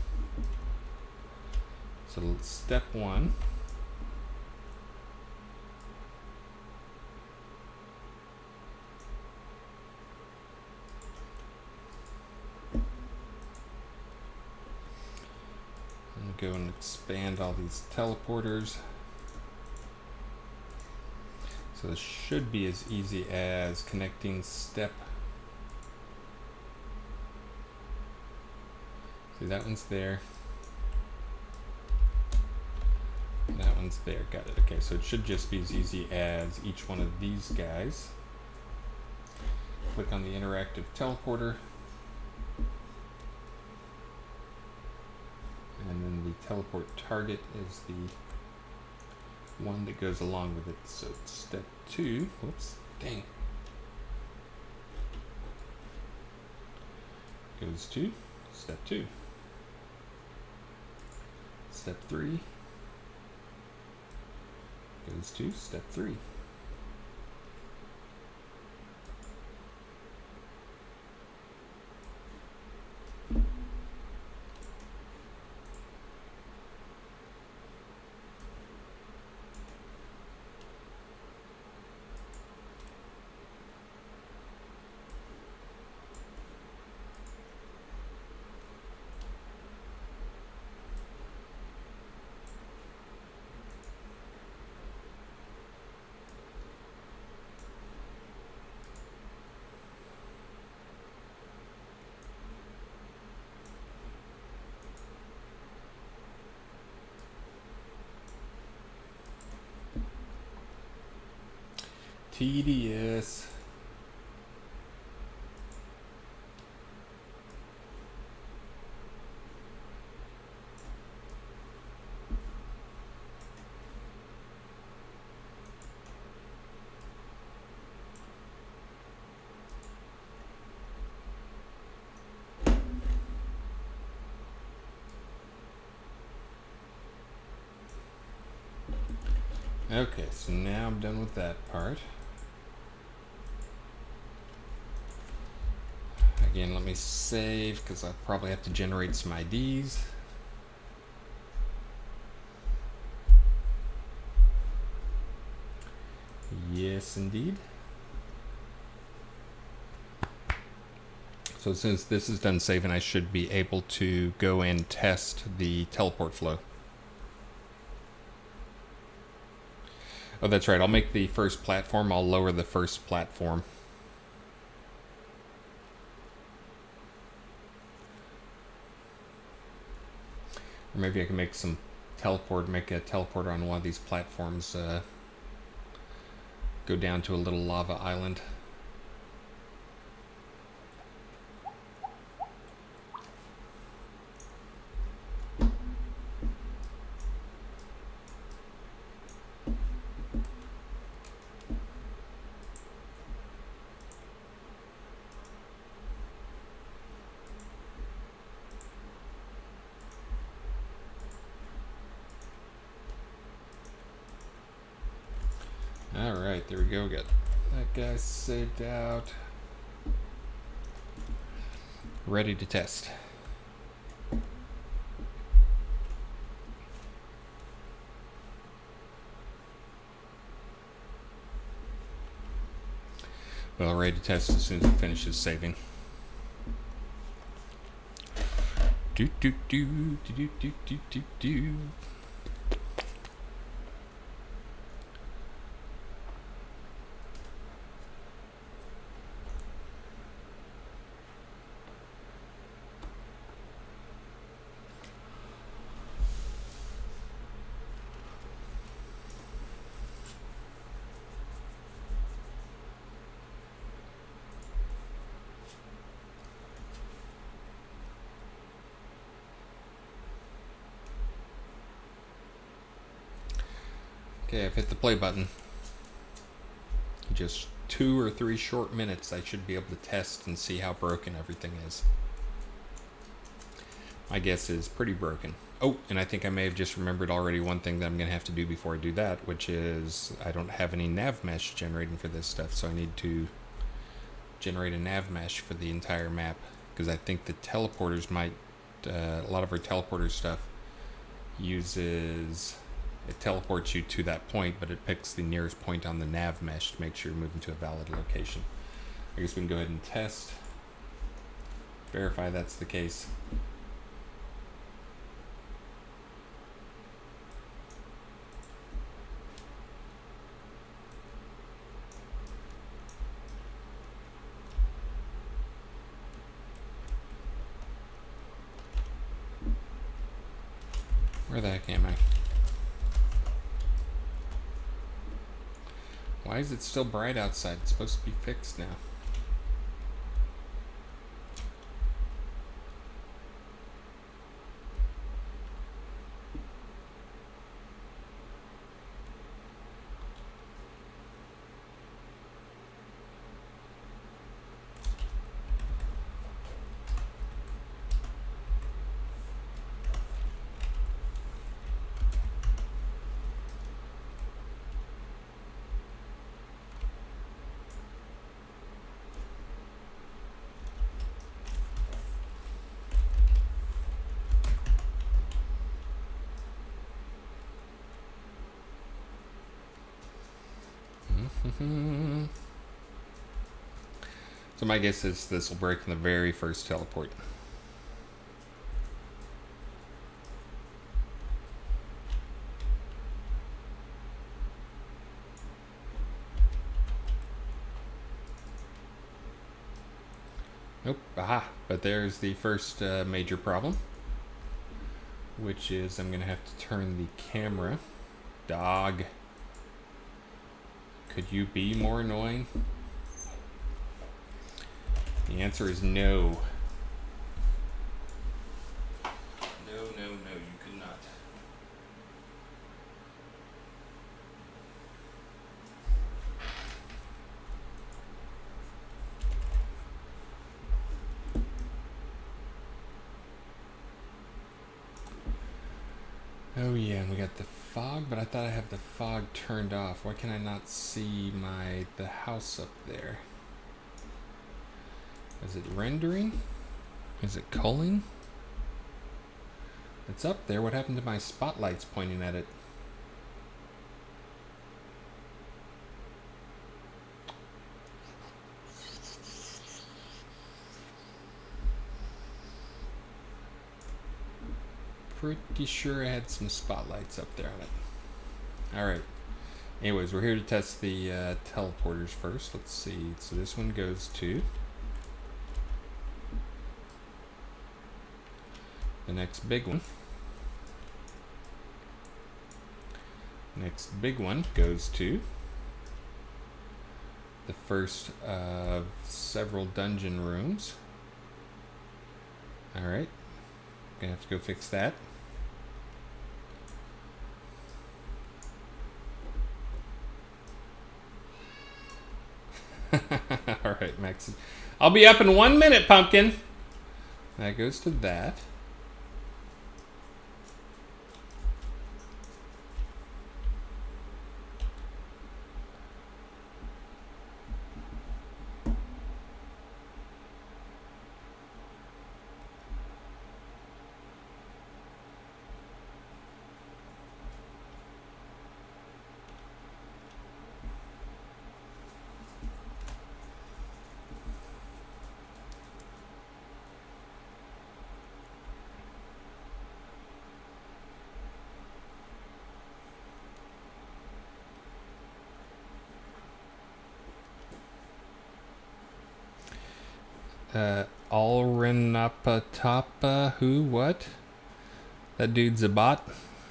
A: So step one. I'm going to go and expand all these teleporters. So this should be as easy as connecting step. See, that one's there. That one's there. Got it. Okay, so it should just be as easy as each one of these guys. Click on the interactive teleporter. And then the teleport target is the one that goes along with it. So step 2. Whoops. Dang. Goes to step 2. Step 3 goes to step 3. Tedious. Okay, so now I'm done with that part. Again, let me save because I'll probably have to generate some IDs. Yes, indeed. So since this is done saving, I should be able to go and test the teleport flow. Oh, that's right. I'll make the first platform. I'll lower the first platform. Or maybe I can make some make a teleporter on one of these platforms. Go down to a little lava island. Alright, there we go. Got that guy saved out. Ready to test. Well, ready to test as soon as it finishes saving. Do do do do do do do do do. Okay, I've hit the play button. Just 2 or 3 short minutes, I should be able to test and see how broken everything is. My guess is pretty broken. Oh, and I think I may have just remembered already one thing that I'm going to have to do before I do that, which is I don't have any nav mesh generating for this stuff, so I need to generate a nav mesh for the entire map, because I think the teleporters might, a lot of our teleporter stuff uses, it teleports you to that point, but it picks the nearest point on the nav mesh to make sure you're moving to a valid location. I guess we can go ahead and test, verify that's the case. Where the heck am I? Why is it still bright outside? It's supposed to be fixed now. So my guess is this will break in the very first teleport. Nope. Aha. But there's the first major problem, which is I'm going to have to turn the camera. Dog. Could you be more annoying? The answer is no. No, you could not. Oh yeah, and we got the fog, but I thought I have the fog turned off. Why can I not see the house up there? Is it rendering? Is it culling? It's up there. What happened to my spotlights pointing at it? Pretty sure I had some spotlights up there on it. Alright. Anyways, we're here to test the teleporters first. Let's see. So this one goes to the next big one. Next big one goes to the first of several dungeon rooms. Alright. Gonna have to go fix that. Alright, Max. I'll be up in 1 minute, pumpkin. That goes to that. Alrenapatapa, who, what? That dude's a bot?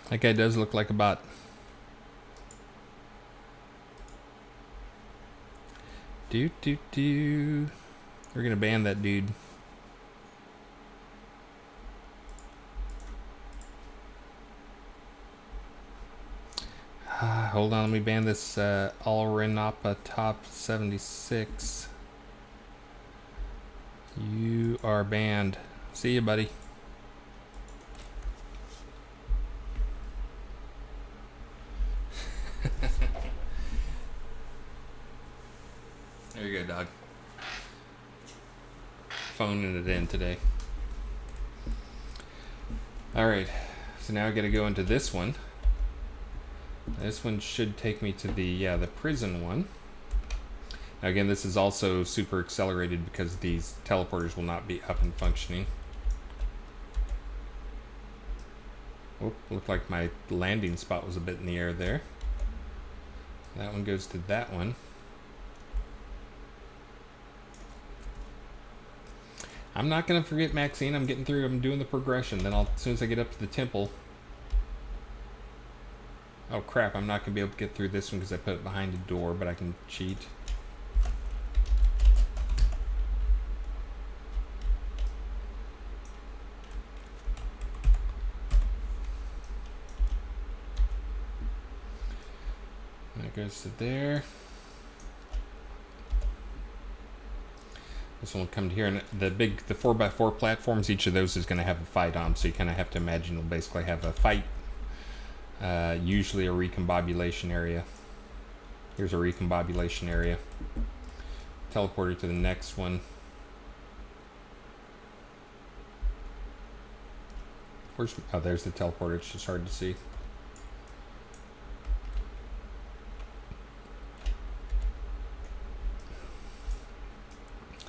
A: That guy does look like a bot. We're gonna ban that dude. Hold on, let me ban this Alrenapatop 76. You are banned. See you, buddy. There you go, dog. Phoning it in today. Alright, so now I gotta go into this one. This one should take me to the prison one. Now again, this is also super accelerated because these teleporters will not be up and functioning. Oh, looked like my landing spot was a bit in the air there. That one goes to that one. I'm not going to forget Maxine. I'm getting through. I'm doing the progression. Then as soon as I get up to the temple, Oh crap, I'm not going to be able to get through this one because I put it behind a door, but I can cheat. That goes to there. This one will come to here, and the 4x4 platforms, each of those is going to have a fight on, so you kind of have to imagine it'll basically have a fight, usually a recombobulation area. Here's a recombobulation area. Teleporter to the next one. Oh, there's the teleporter. It's just hard to see.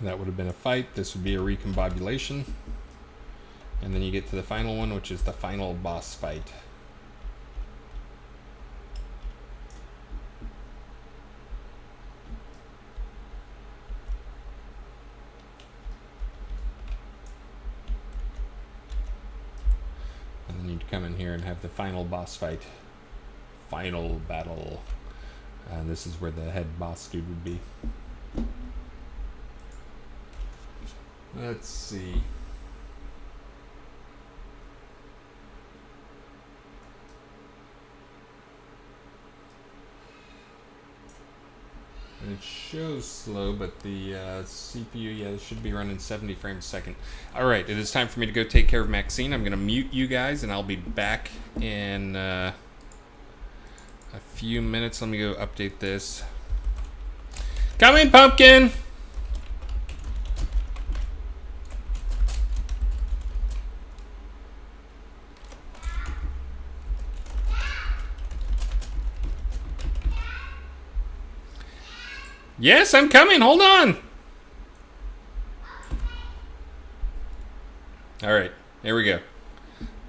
A: That would have been a fight. This would be a recombobulation. And then you get to the final one, which is the final boss fight. And then you'd come in here and have the final boss fight. Final battle. And this is where the head boss dude would be. Let's see. It shows slow, but the CPU, yeah, it should be running 70 frames a second. All right, it is time for me to go take care of Maxine. I'm going to mute you guys, and I'll be back in a few minutes. Let me go update this. Come in, Pumpkin! Yes, I'm coming. Hold on. All right, here we go.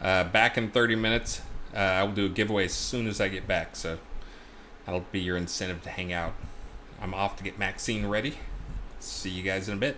A: Back in 30 minutes. I will do a giveaway as soon as I get back, so that'll be your incentive to hang out. I'm off to get Maxine ready. See you guys in a bit.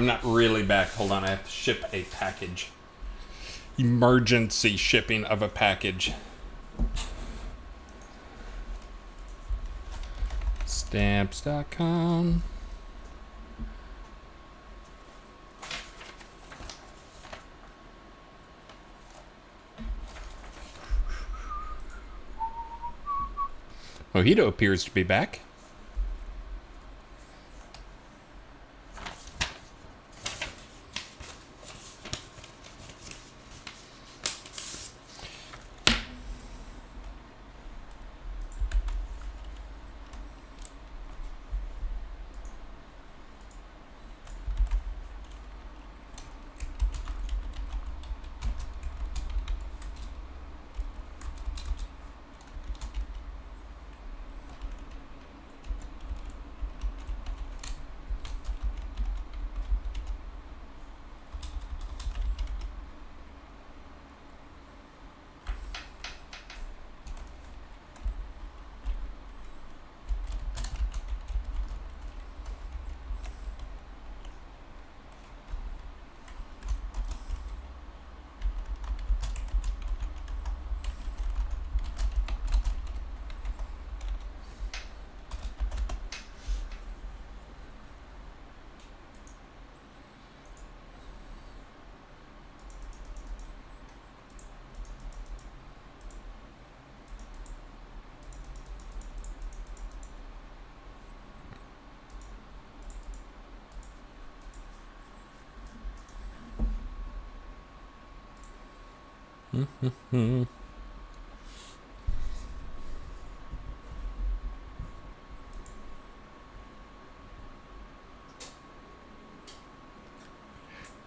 A: I'm not really back. Hold on, I have to ship a package. Emergency shipping of a package. Stamps.com. Mojito appears to be back.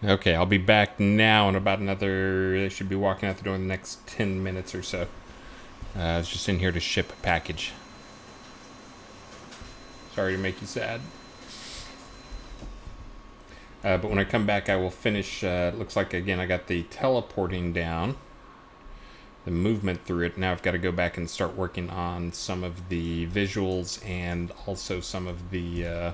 A: Okay, I'll be back now in about another. I should be walking out the door in the next 10 minutes or so. I was just in here to ship a package. Sorry to make you sad. But when I come back, I will finish. Looks like, again, I got the teleporting down, the movement through it. Now I've got to go back and start working on some of the visuals and also some of the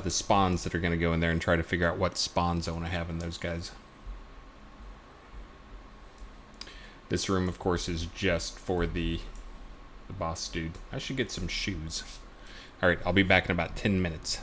A: spawns that are going to go in there, and try to figure out what spawns I want to have in those guys. This room, of course, is just for the boss dude. I should get some shoes. Alright, I'll be back in about 10 minutes.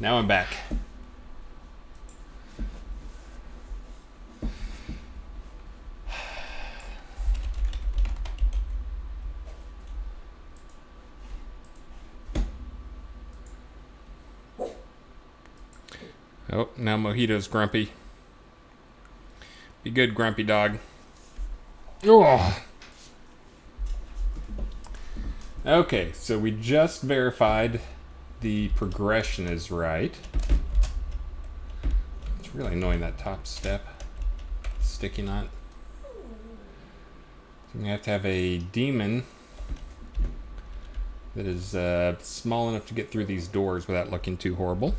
A: Now I'm back. Oh, now Mojito's grumpy. Be good, grumpy dog. Oh. Okay, so we just verified the progression is right. It's really annoying, that top step. Sticking on. So we have to have a demon that is small enough to get through these doors without looking too horrible.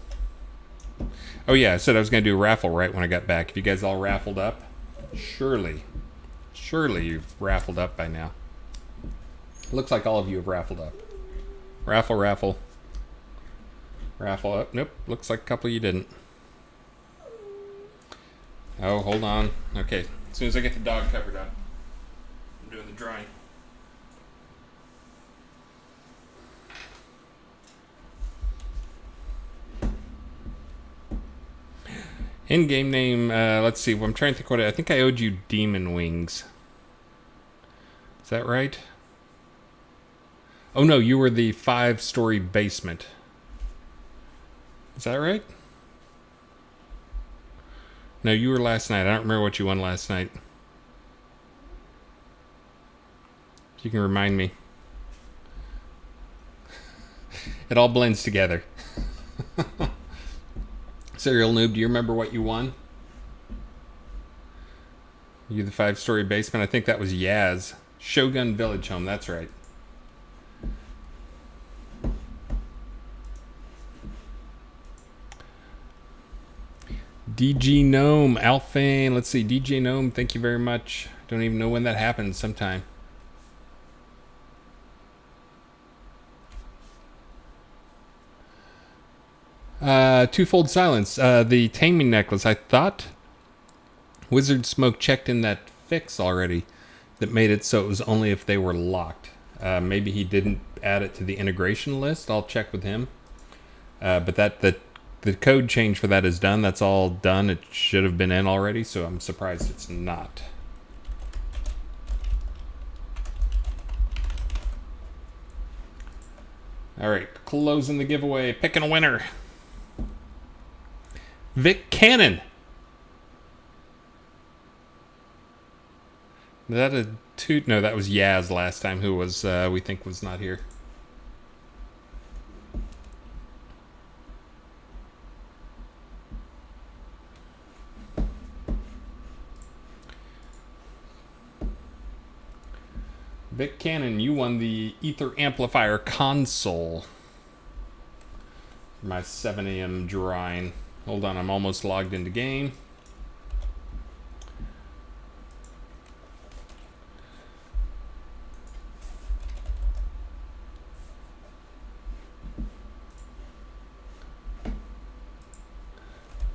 A: Oh yeah, I said I was going to do a raffle right when I got back. If you guys all raffled up, surely you've raffled up by now. Looks like all of you have raffled up. Raffle up. Nope, looks like a couple of you didn't. Oh, hold on. Okay, as soon as I get the dog covered up, I'm doing the drawing. In-game name, let's see. I'm trying to think I think I owed you Demon Wings. Is that right? Oh no, you were the 5-story basement. Is that right? No, you were last night. I don't remember what you won last night. If you can remind me. It all blends together. Serial Noob, do you remember what you won? You the 5-story basement? I think that was Yaz. Shogun Village Home, that's right. DG Gnome, Alphane. Let's see, DJ Gnome, thank you very much. Don't even know when that happens, sometime. Twofold Silence. The Taming Necklace. I thought Wizard Smoke checked in that fix already that made it so it was only if they were locked. Maybe he didn't add it to the integration list. I'll check with him. But the code change for that is done. That's all done. It should have been in already, so I'm surprised it's not. All right, closing the giveaway. Picking a winner. Vic Cannon. Is that a toot? No, that was Yaz last time, who was we think was not here. Vic Cannon, you won the Ether Amplifier console for my 7 a.m. drawing. Hold on, I'm almost logged into game.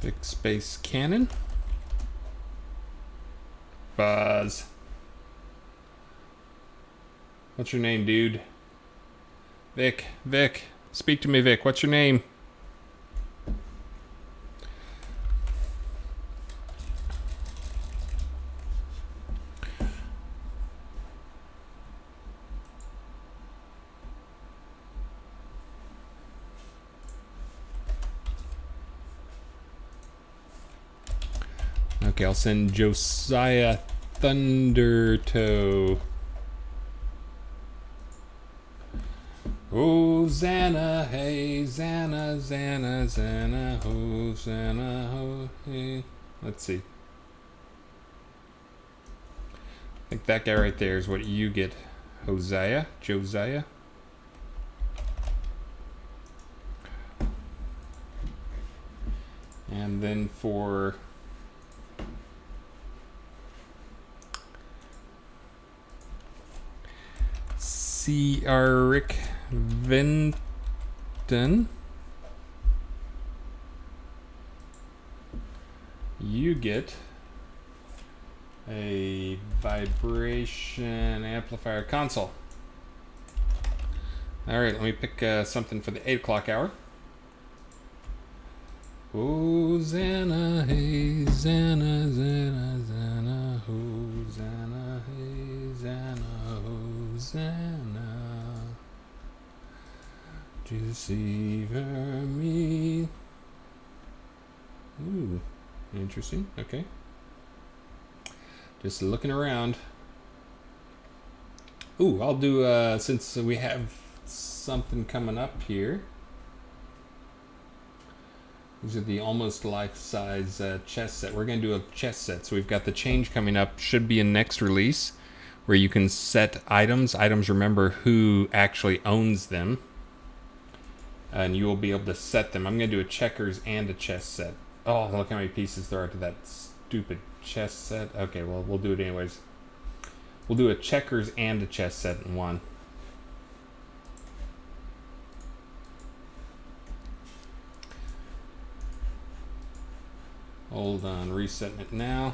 A: Vic Space Cannon. Buzz. What's your name, dude? Vic. Speak to me, Vic. What's your name? Okay, I'll send Josiah Thundertoe. Hosanna, hey, Zanna, Zanna, Zanna, Hosanna, ho, hey. Let's see. I think that guy right there is what you get, Josiah. And then for Rick Vinton, you get a vibration amplifier console. All right, let me pick something for the 8 o'clock hour. Hosanna, hey, Zanna, Zanna, Zanna, Hosanna, hey, Zanna, Hosanna. Deceiver me. Ooh, interesting. Okay. Just looking around. Ooh, I'll do, since we have something coming up here. These are the almost life-size chess set. We're going to do a chess set. So we've got the change coming up. Should be in next release, where you can set items. Items, remember who actually owns them. And you will be able to set them. I'm going to do a checkers and a chess set. Oh, look how many pieces there are to that stupid chess set. Okay, well, we'll do it anyways. We'll do a checkers and a chess set in one. Hold on, resetting it now.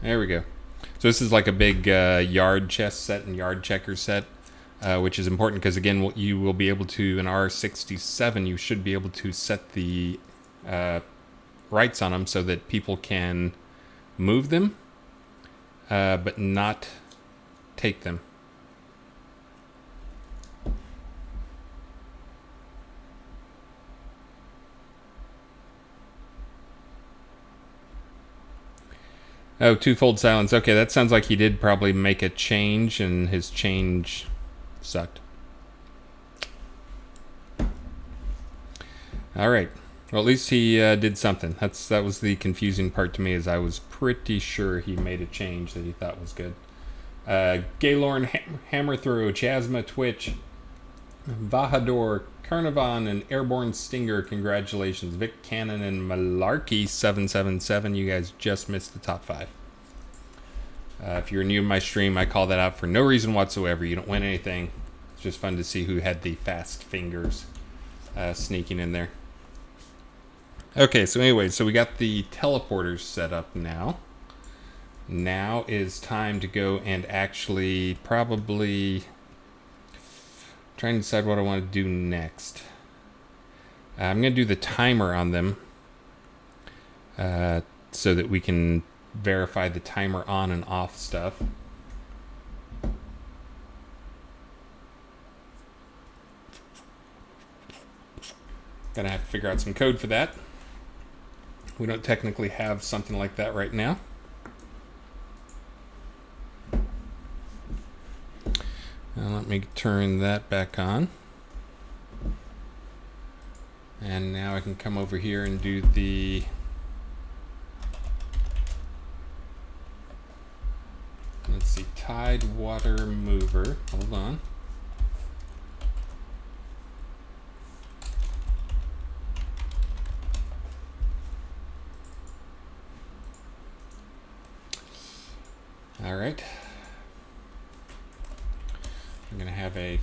A: There we go. So this is like a big yard chess set and yard checker set, which is important because, again, you will be able to, in R67, you should be able to set the rights on them so that people can move them, but not take them. Oh, twofold silence. Okay, that sounds like he did probably make a change, and his change sucked. All right. Well, at least he did something. That was the confusing part to me, is I was pretty sure he made a change that he thought was good. Gaylorn, Hammerthrow, Chasma, Twitch, Vahador, Carnarvon, and Airborne Stinger, congratulations. Vic Cannon and Malarkey777, you guys just missed the top 5. If you're new to my stream, I call that out for no reason whatsoever. You don't win anything. It's just fun to see who had the fast fingers sneaking in there. Okay, so anyway, so we got the teleporters set up now. Now is time to go and actually probably trying to decide what I want to do next. I'm going to do the timer on them so that we can verify the timer on and off stuff. Gonna have to figure out some code for that. We don't technically have something like that right now. Now let me turn that back on. And now I can come over here and do the let's see, Tidewater Mover. Hold on. All right. I'm going to have a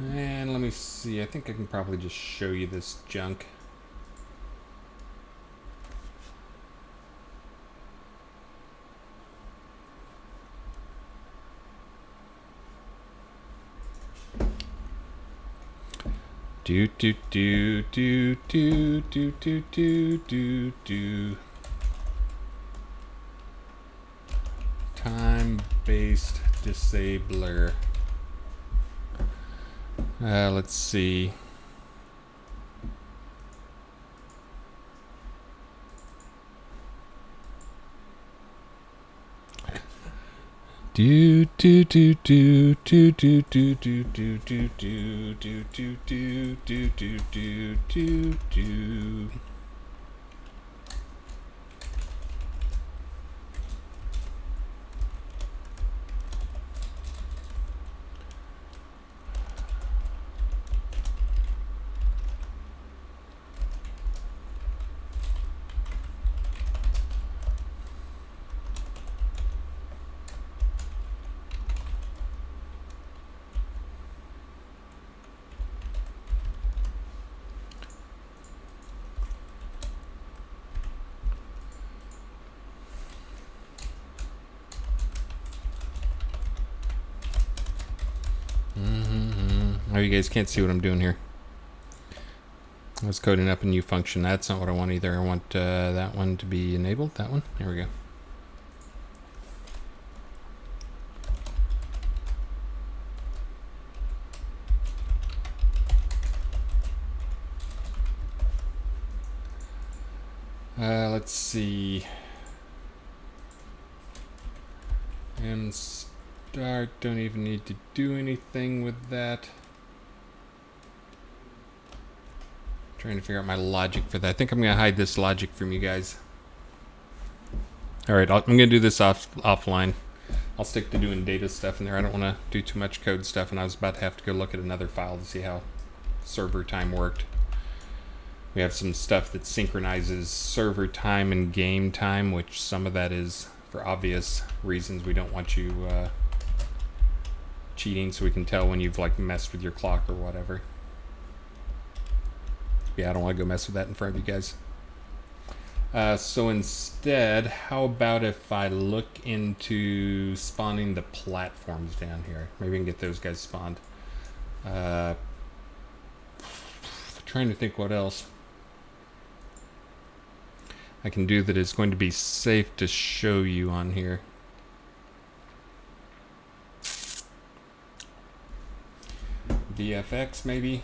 A: and let me see. I think I can probably just show you this junk. Do do do do do do do do do do. Time-based disabler. Let's see. Do do do do do do do do do do do do do do do do do do. Oh, you guys can't see what I'm doing here. I was coding up a new function. That's not what I want either. I want that one to be enabled. That one. There we go. Let's see. And start. Don't even need to do anything with that. Trying to figure out my logic for that. I think I'm going to hide this logic from you guys. Alright, I'm going to do this offline. I'll stick to doing data stuff in there. I don't want to do too much code stuff, and I was about to have to go look at another file to see how server time worked. We have some stuff that synchronizes server time and game time, which some of that is for obvious reasons. We don't want you cheating, so we can tell when you've like messed with your clock or whatever. Yeah, I don't want to go mess with that in front of you guys. So instead, how about if I look into spawning the platforms down here? Maybe we can get those guys spawned. Trying to think what else I can do that is going to be safe to show you on here. VFX maybe?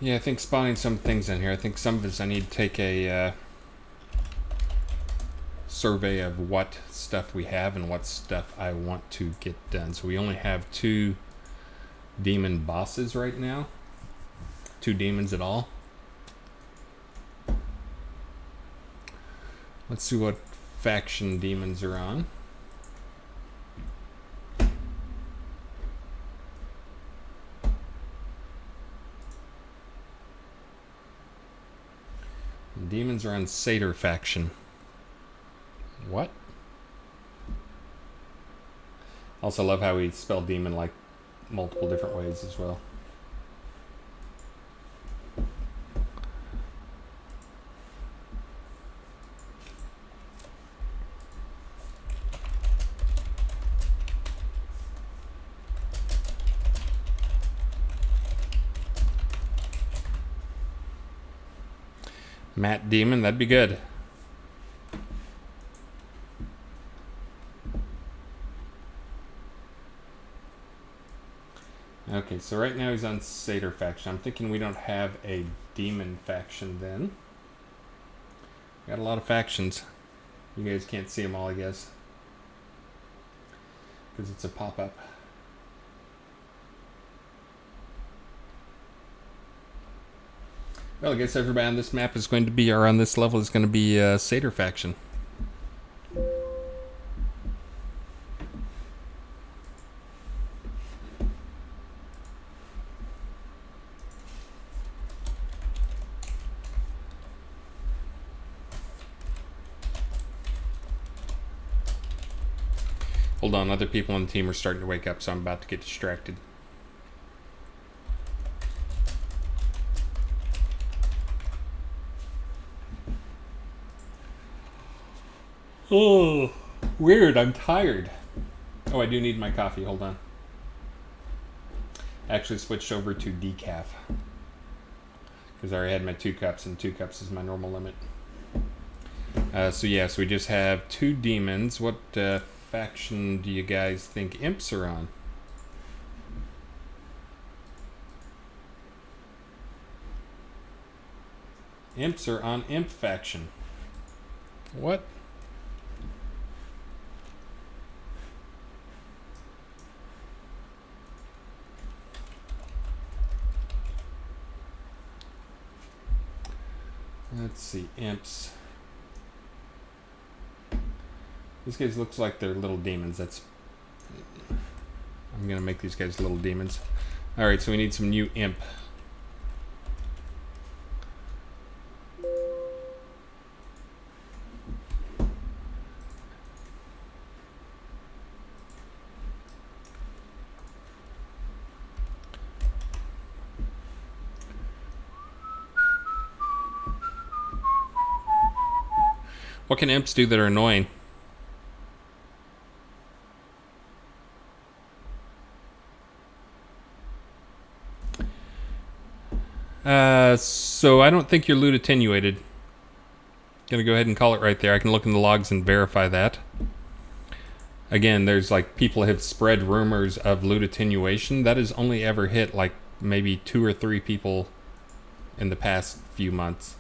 A: Yeah, I think spawning some things in here. I think some of this I need to take a survey of what stuff we have and what stuff I want to get done. So we only have 2 demon bosses right now. 2 demons at all. Let's see what faction demons are on. Demons are on Satyr faction. What? Also love how we spell demon like multiple different ways as well. Matt Demon, that'd be good. Okay, so right now he's on Satyr faction. I'm thinking we don't have a demon faction then. Got a lot of factions. You guys can't see them all, I guess, because it's a pop-up. Well, I guess everybody on this map is going to be, or on this level is going to be Satyr faction. Hold on, other people on the team are starting to wake up, so I'm about to get distracted. Oh, weird, I'm tired. Oh, I do need my coffee, hold on. I actually switched over to decaf, because I already had my 2 cups, and 2 cups is my normal limit. So yes, we just have 2 demons. What faction do you guys think imps are on? Imps are on imp faction. What? Let's see, imps. These guys looks like they're little demons. I'm gonna make these guys little demons. Alright, so we need some new imp. What can imps do that are annoying? So I don't think you're loot attenuated. Gonna go ahead and call it right there. I can look in the logs and verify that. Again, there's like people have spread rumors of loot attenuation. That has only ever hit like maybe 2 or 3 people in the past few months.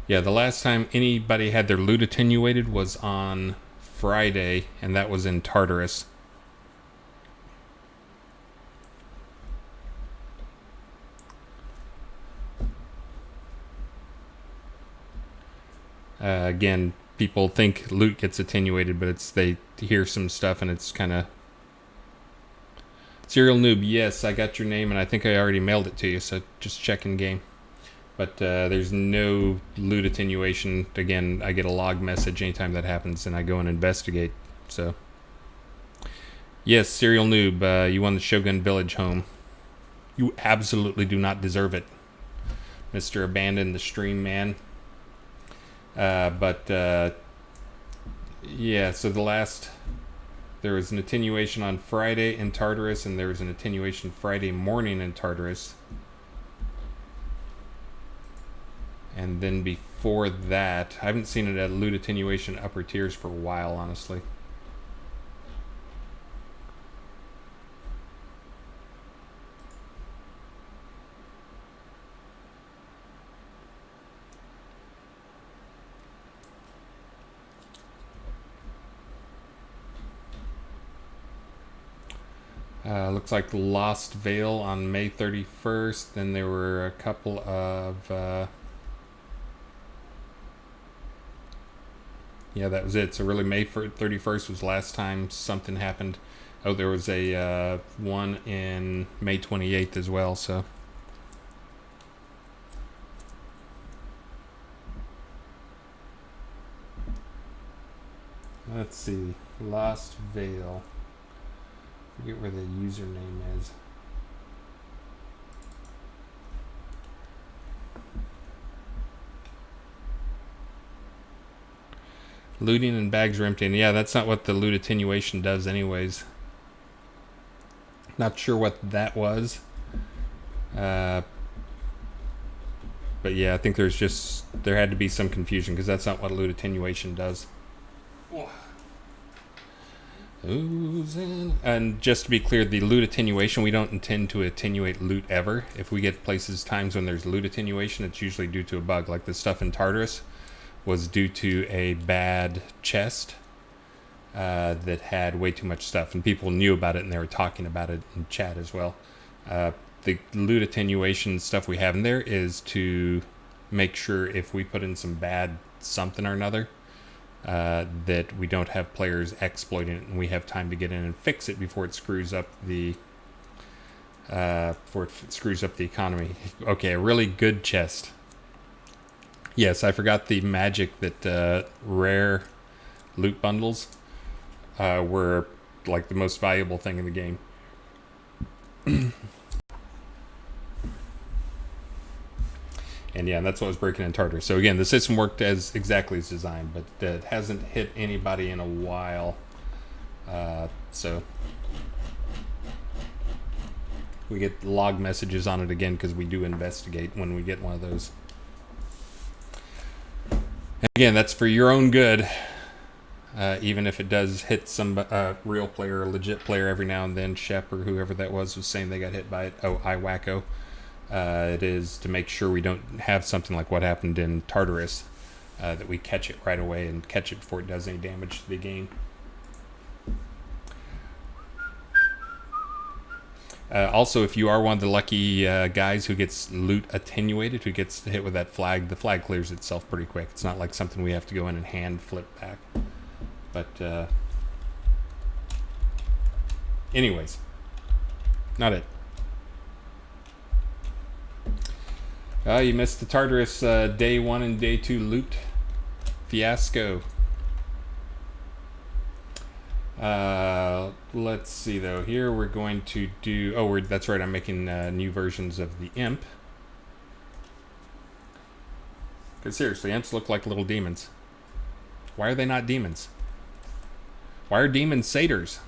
A: Yeah, the last time anybody had their loot attenuated was on Friday, and that was in Tartarus. Again, people think loot gets attenuated, but it's they hear some stuff and it's kind of... Serial Noob, yes, I got your name and I think I already mailed it to you, so just check in game. But there's no loot attenuation. Again, I get a log message anytime that happens and I go and investigate. So, yes, Serial Noob, you won the Shogun Village home. You absolutely do not deserve it, Mr. Abandon the Stream Man. Yeah, so there was an attenuation on Friday in Tartarus, and there was an attenuation Friday morning in Tartarus. And then before that, I haven't seen it at loot attenuation upper tiers for a while, honestly. Looks like Lost Veil on May 31st. Then there were a couple of... yeah, that was it. So really May 31st was last time something happened. Oh, there was a one in May 28th as well, so... Let's see. Lost Veil. Forget where the username is. Looting and bags are emptying. Yeah, that's not what the loot attenuation does anyways. Not sure what that was. But yeah, I think there had to be some confusion because that's not what loot attenuation does. And just to be clear, the loot attenuation, we don't intend to attenuate loot ever. If we get times when there's loot attenuation, it's usually due to a bug. Like the stuff in Tartarus was due to a bad chest that had way too much stuff, and people knew about it and they were talking about it in chat as well. The loot attenuation stuff we have in there is to make sure if we put in some bad something or another, that we don't have players exploiting it and we have time to get in and fix it before it screws up the economy. Okay, a really good chest. Yes, I forgot the magic that rare loot bundles were like the most valuable thing in the game. And yeah, that's what was breaking in Tartarus. So again, the system worked exactly as designed, but it hasn't hit anybody in a while. So we get log messages on it again because we do investigate when we get one of those. And again, that's for your own good. Even if it does hit some real player, legit player every now and then. Shep or whoever that was saying they got hit by it. Oh, iWacko. It is to make sure we don't have something like what happened in Tartarus, that we catch it right away and catch it before it does any damage to the game. Also, if you are one of the lucky guys who gets loot attenuated, who gets hit with that flag, the flag clears itself pretty quick. It's not like something we have to go in and hand flip back. But anyways, not it. You missed the Tartarus day 1 and day 2 loot fiasco. Let's see though. Here we're going to do. Oh, that's right. I'm making new versions of the imp. Because seriously, imps look like little demons. Why are they not demons? Why are demons satyrs?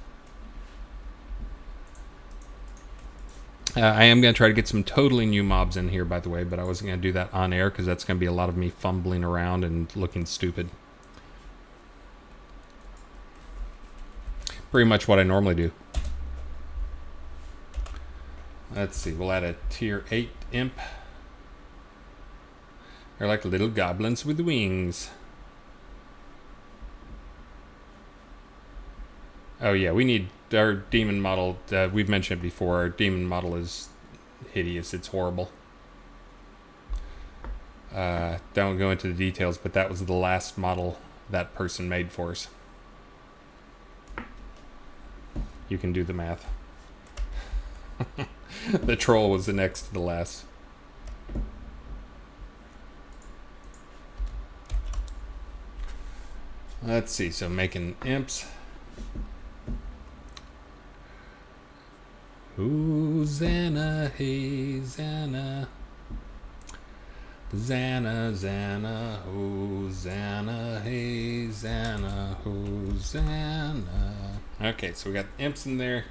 A: I am going to try to get some totally new mobs in here, by the way, but I wasn't going to do that on air because that's going to be a lot of me fumbling around and looking stupid. Pretty much what I normally do. Let's see, we'll add a tier 8 imp. They're like little goblins with wings. Oh yeah, we need our demon model. We've mentioned it before. Our demon model is hideous. It's horrible. Don't go into the details, but that was the last model that person made for us. You can do the math. The troll was the next to the last. Let's see, so making imps. Hosanna, hey, Zanna. Zanna, Zanna, Hosanna, hey, Zanna, Hosanna. Okay, so we got imps in there.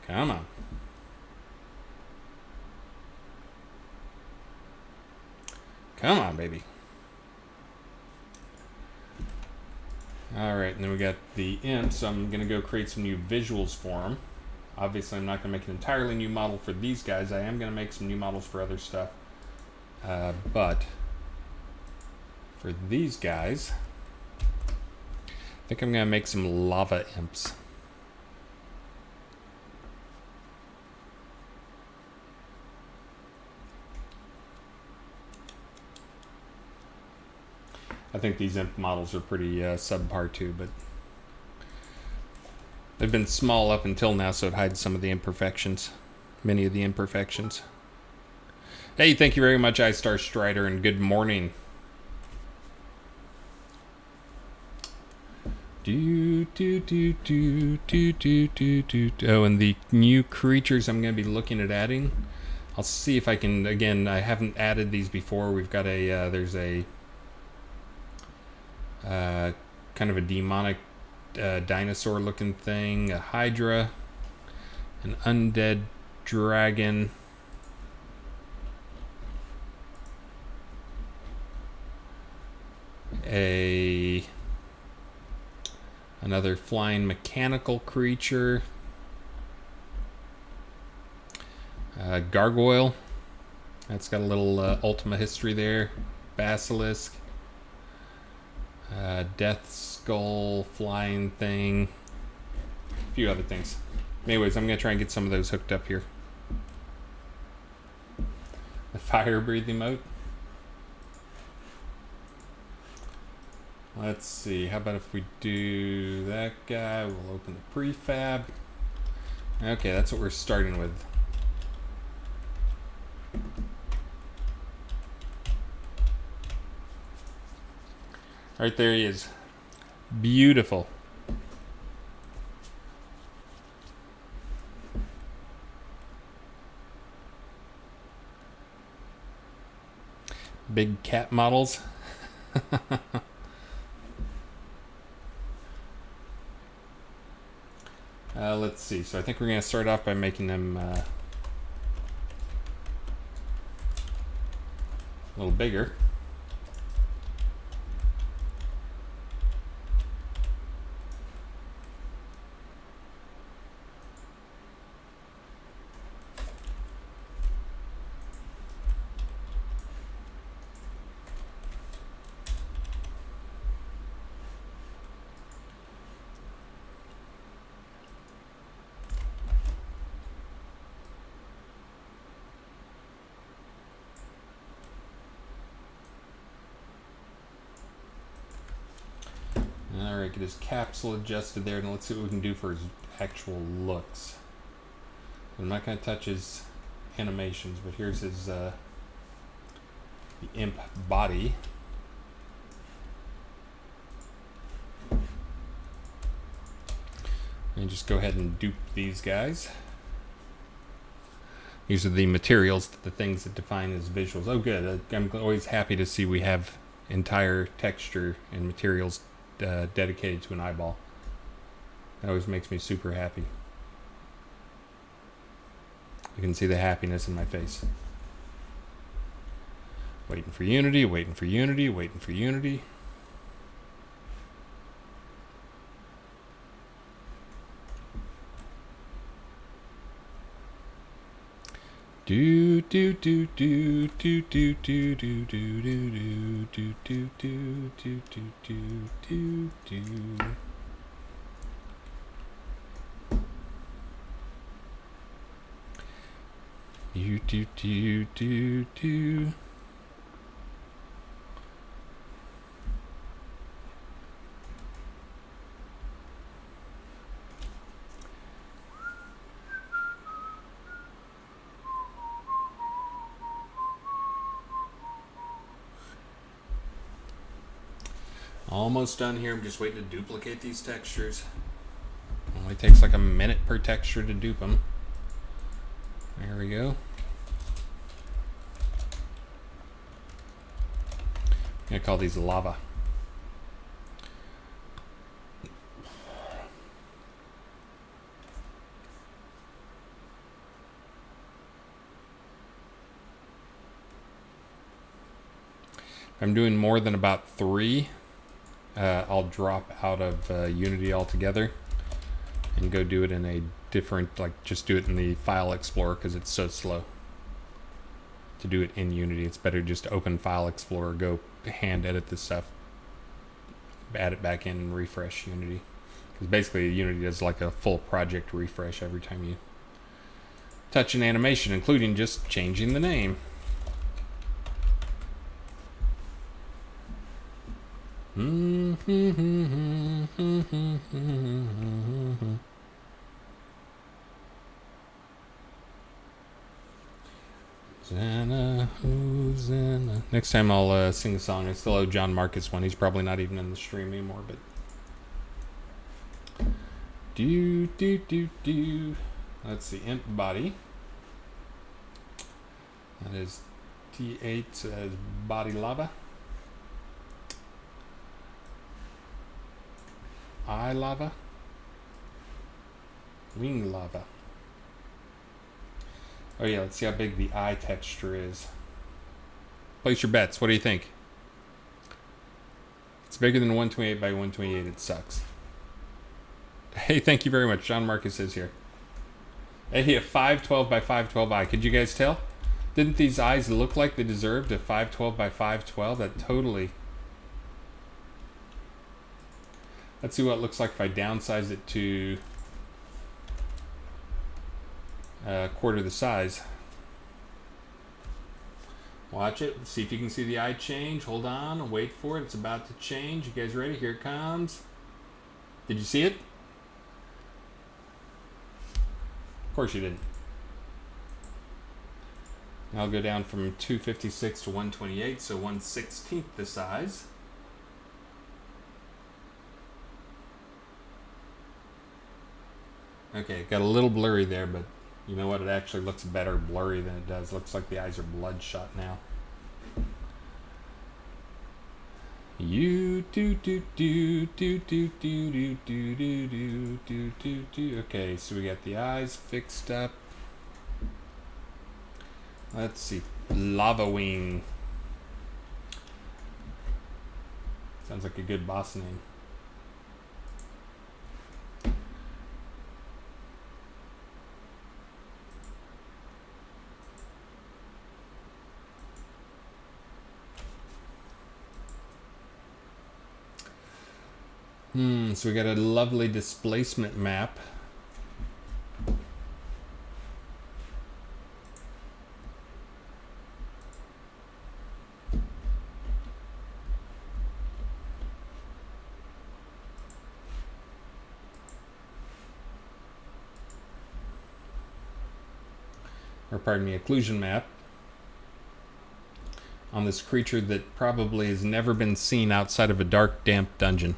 A: Come on. Come on, baby. Alright, and then we got the imp, so I'm going to go create some new visuals for them. Obviously, I'm not going to make an entirely new model for these guys. I am going to make some new models for other stuff. But for these guys, I think I'm going to make some lava imps. I think these imp models are pretty subpar too, but they've been small up until now, so it hides some of the imperfections. Many of the imperfections. Hey, thank you very much, iStar Strider, and good morning. Oh, and the new creatures I'm going to be looking at adding. I'll see if I can, again, I haven't added these before. We've got a, there's a kind of a demonic dinosaur looking thing, a hydra, an undead dragon, another flying mechanical creature, gargoyle, that's got a little Ultima history there, basilisk, death skull flying thing, a few other things. Anyways, I'm going to try and get some of those hooked up here. The fire breathing mode. Let's see, how about if we do that guy? We'll open the prefab. Okay, that's what we're starting with. Right there he is. Beautiful. Big cat models. Let's see. So I think we're going to start off by making them a little bigger. Alright, get his capsule adjusted there, and let's see what we can do for his actual looks. I'm not going to touch his animations, but here's his the imp body. And just go ahead and dupe these guys. These are the materials, the things that define as visuals. Oh, good. I'm always happy to see we have entire texture and materials dedicated to an eyeball. That always makes me super happy. You can see the happiness in my face. Waiting for unity, waiting for unity, waiting for unity. Do do do do do do do do do do do do do do do do do. You do do do do. Almost done here. I'm just waiting to duplicate these textures. Only takes like a minute per texture to dupe them. There we go. I'm gonna call these lava. If I'm doing more than about 3, I'll drop out of Unity altogether and go do it in a different, like just do it in the File Explorer because it's so slow to do it in Unity. It's better just to open File Explorer, go hand edit this stuff, add it back in and refresh Unity. Because basically Unity does like a full project refresh every time you touch an animation, including just changing the name. Hosanna, Hosanna. Next time I'll sing a song. I still owe John Marcus one. He's probably not even in the stream anymore, but do do do do. That's the imp body. That is T8 as body lava. Eye lava. Wing lava. Oh yeah, let's see how big the eye texture is. Place your bets. What do you think? It's bigger than 128 by 128. It sucks. Hey, thank you very much. John Marcus is here. Hey, a 512 by 512 eye. Could you guys tell? Didn't these eyes look like they deserved a 512 by 512? That totally... Let's see what it looks like if I downsize it to a quarter the size. Watch it. See if you can see the eye change. Hold on. Wait for it. It's about to change. You guys ready? Here it comes. Did you see it? Of course you didn't. I'll go down from 256 to 128, so 1/16 the size. Okay, got a little blurry there, but you know what? It actually looks better blurry than it does. Looks like the eyes are bloodshot now. You do do do do do do do do do do do do do. Okay, so we got the eyes fixed up. Let's see, Lava Wing. Sounds like a good boss name. So we got a lovely displacement map. Or pardon me, occlusion map on this creature that probably has never been seen outside of a dark, damp dungeon.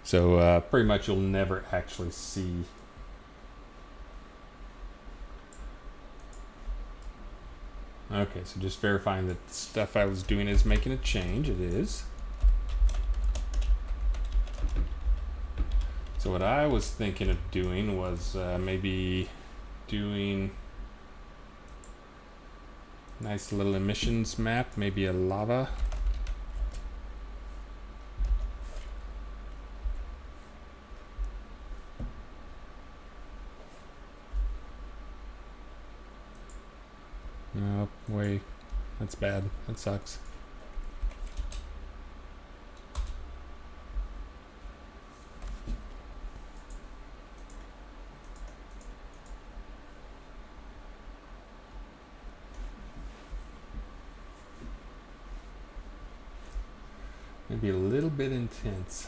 A: So pretty much you'll never actually see. Okay, so just verifying that the stuff I was doing is making a change. It is. So what I was thinking of doing was maybe doing nice little emissions map, maybe a lava. No, wait, that's bad. That sucks. Maybe a little bit intense.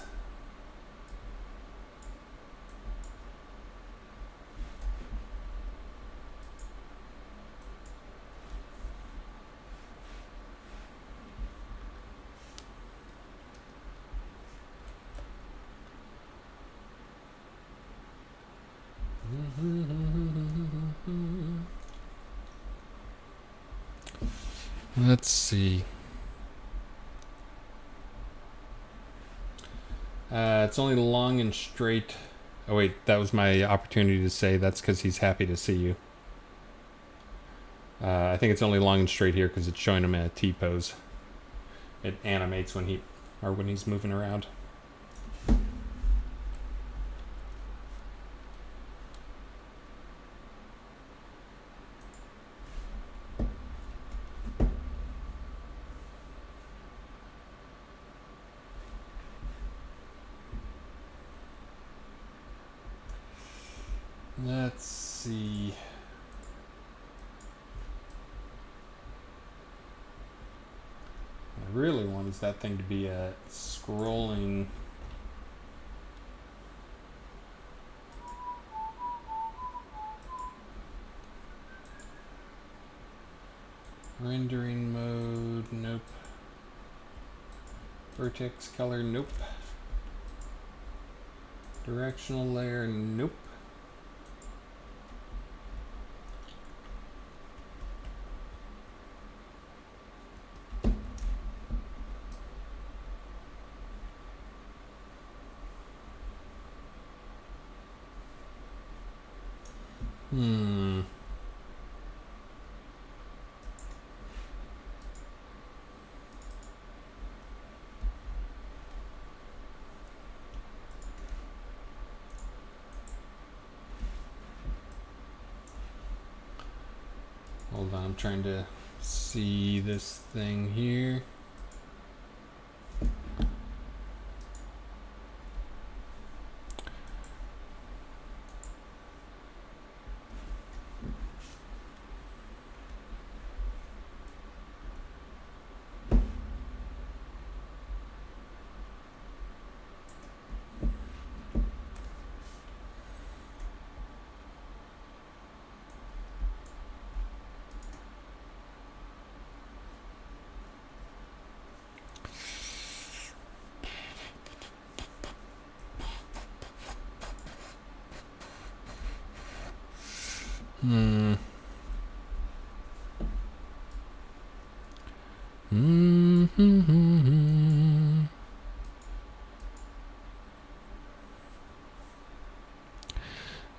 A: Let's see. It's only long and straight. Oh wait, that was my opportunity to say that's because he's happy to see you. I think it's only long and straight here because it's showing him in a T-pose. It animates when he's moving around. Let's see. What I really want is that thing to be a scrolling. Rendering mode, nope. Vertex color, nope. Directional layer, nope. Hold on, I'm trying to see this thing here.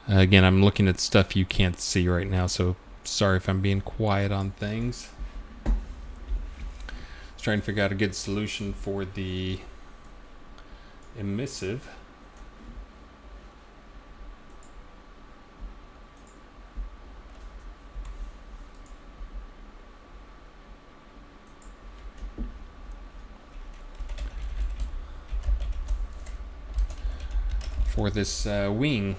A: Again, I'm looking at stuff you can't see right now, so sorry if I'm being quiet on things. I was trying to figure out a good solution for the emissive. For this wing.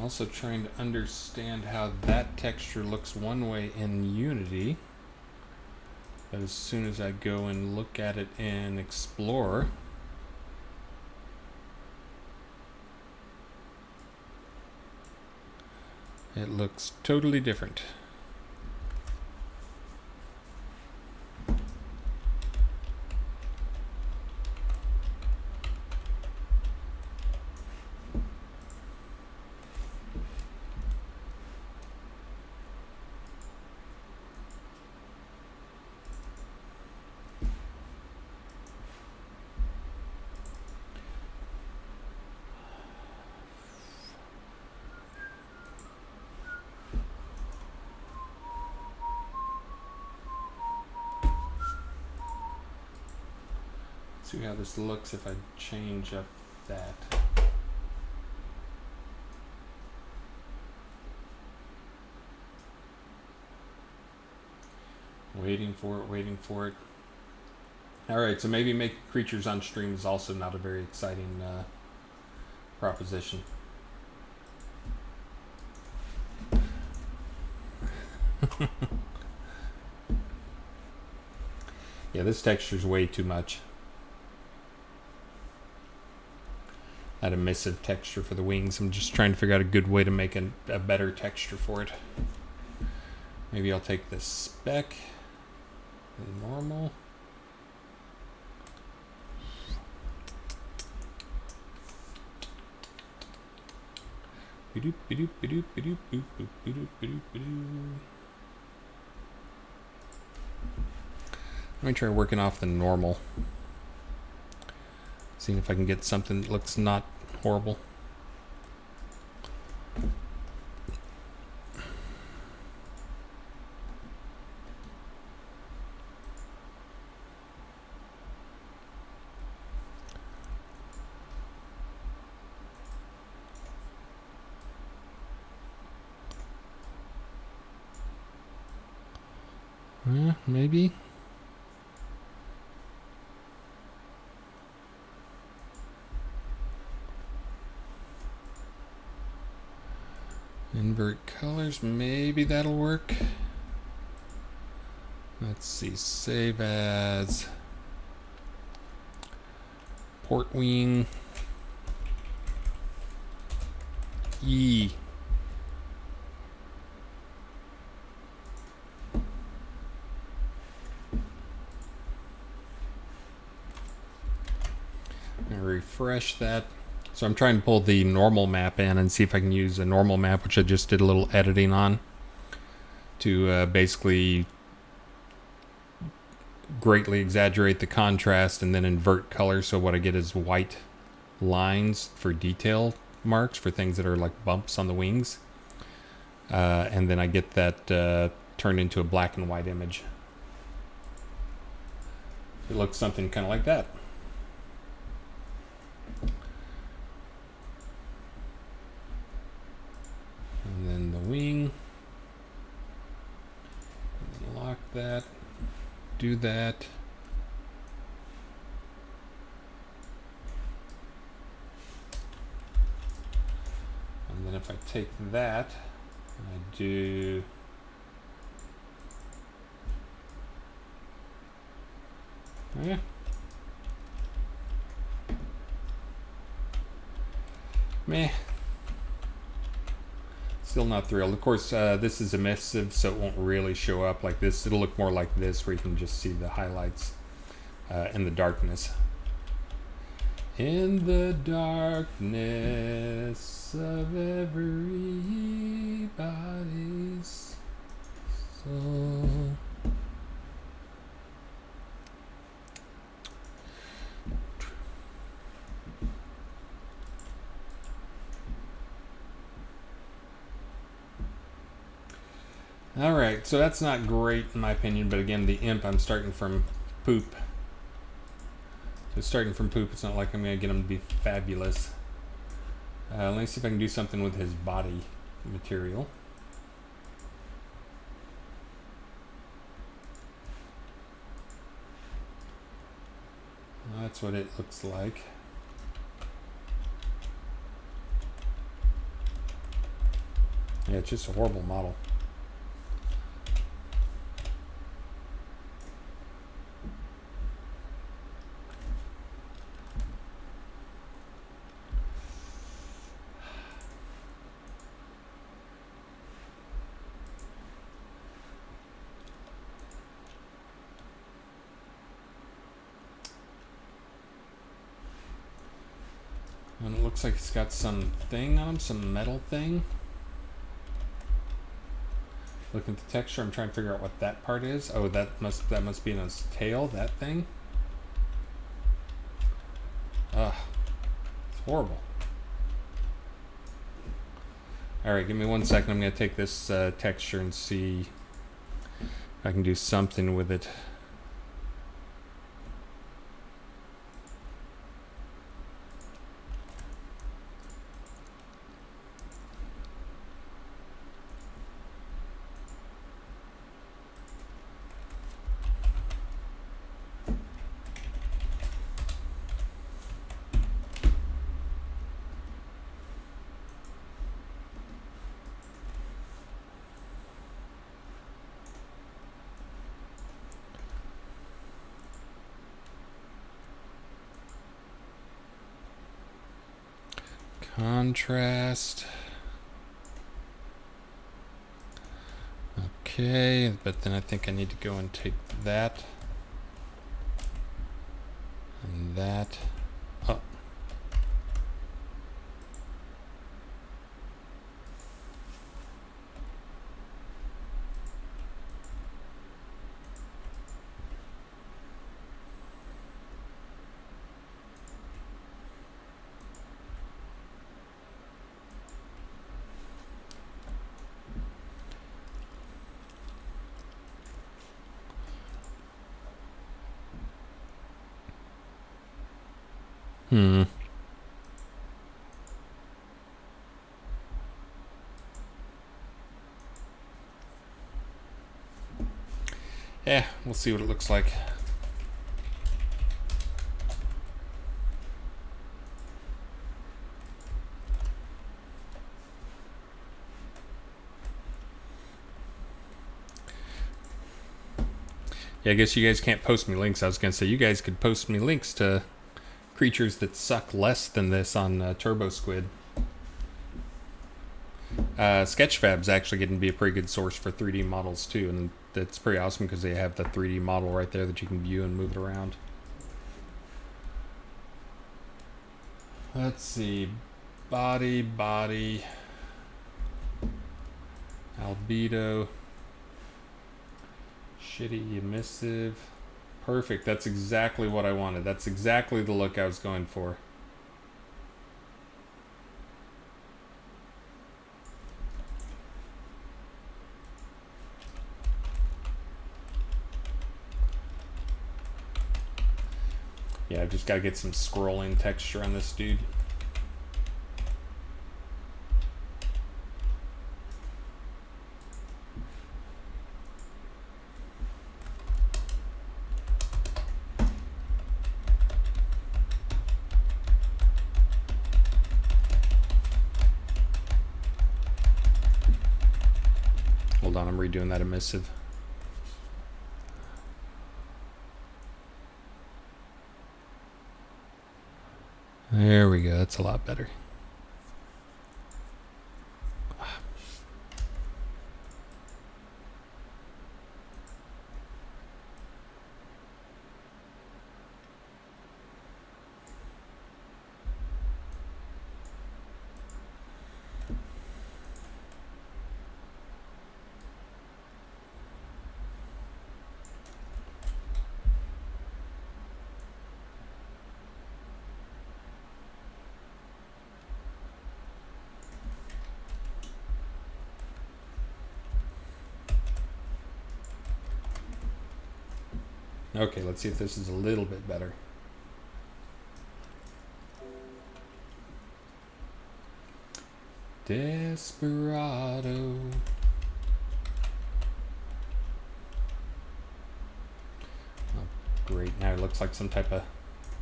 A: Also trying to understand how that texture looks one way in Unity, but as soon as I go and look at it in Explorer, It looks totally different. See how this looks if I change up that. Waiting for it, waiting for it. Alright, so maybe making creatures on stream is also not a very exciting proposition. Yeah, this texture's way too much. That emissive texture for the wings. I'm just trying to figure out a good way to make a better texture for it. Maybe I'll take the spec, the normal. Let me try working off the normal. Seeing if I can get something that looks not horrible. Maybe. Invert colors, maybe that'll work. Let's see, save as Portwing E. And refresh that. So I'm trying to pull the normal map in and see if I can use a normal map, which I just did a little editing on, to basically greatly exaggerate the contrast and then invert color. So what I get is white lines for detail marks for things that are like bumps on the wings. And then I get that turned into a black and white image. It looks something kind of like that. And then the wing. And then lock that. Do that. And then if I take that, and I do yeah. Meh. Still not thrilled. Of course, this is emissive, so it won't really show up like this. It'll look more like this, where you can just see the highlights in the darkness. In the darkness of everybody's soul. Alright, so that's not great in my opinion, but again, the imp, I'm starting from poop. So starting from poop, it's not like I'm going to get him to be fabulous. Let me see if I can do something with his body material. That's what it looks like. Yeah, it's just a horrible model. looks like it's got some thing on him, some metal thing. Looking at the texture, I'm trying to figure out what that part is. Oh, that must be in his tail, that thing. Ugh. It's horrible. Alright, give me 1 second. I'm going to take this texture and see if I can do something with it. Contrast. Okay, but then I think I need to go and take that and that up. Yeah, we'll see what it looks like. Yeah, I guess you guys can't post me links. I was going to say you guys could post me links to creatures that suck less than this on Turbo Squid. Sketchfab's actually getting to be a pretty good source for 3D models too, and that's pretty awesome because they have the 3D model right there that you can view and move it around. Let's see. Body, albedo, shitty, emissive. Perfect. That's exactly what I wanted. That's exactly the look I was going for. Yeah, I've just got to get some scrolling texture on this dude. Hold on, I'm redoing that emissive. There we go, that's a lot better. Okay, let's see if this is a little bit better. Desperado. Oh, great, now it looks like some type of...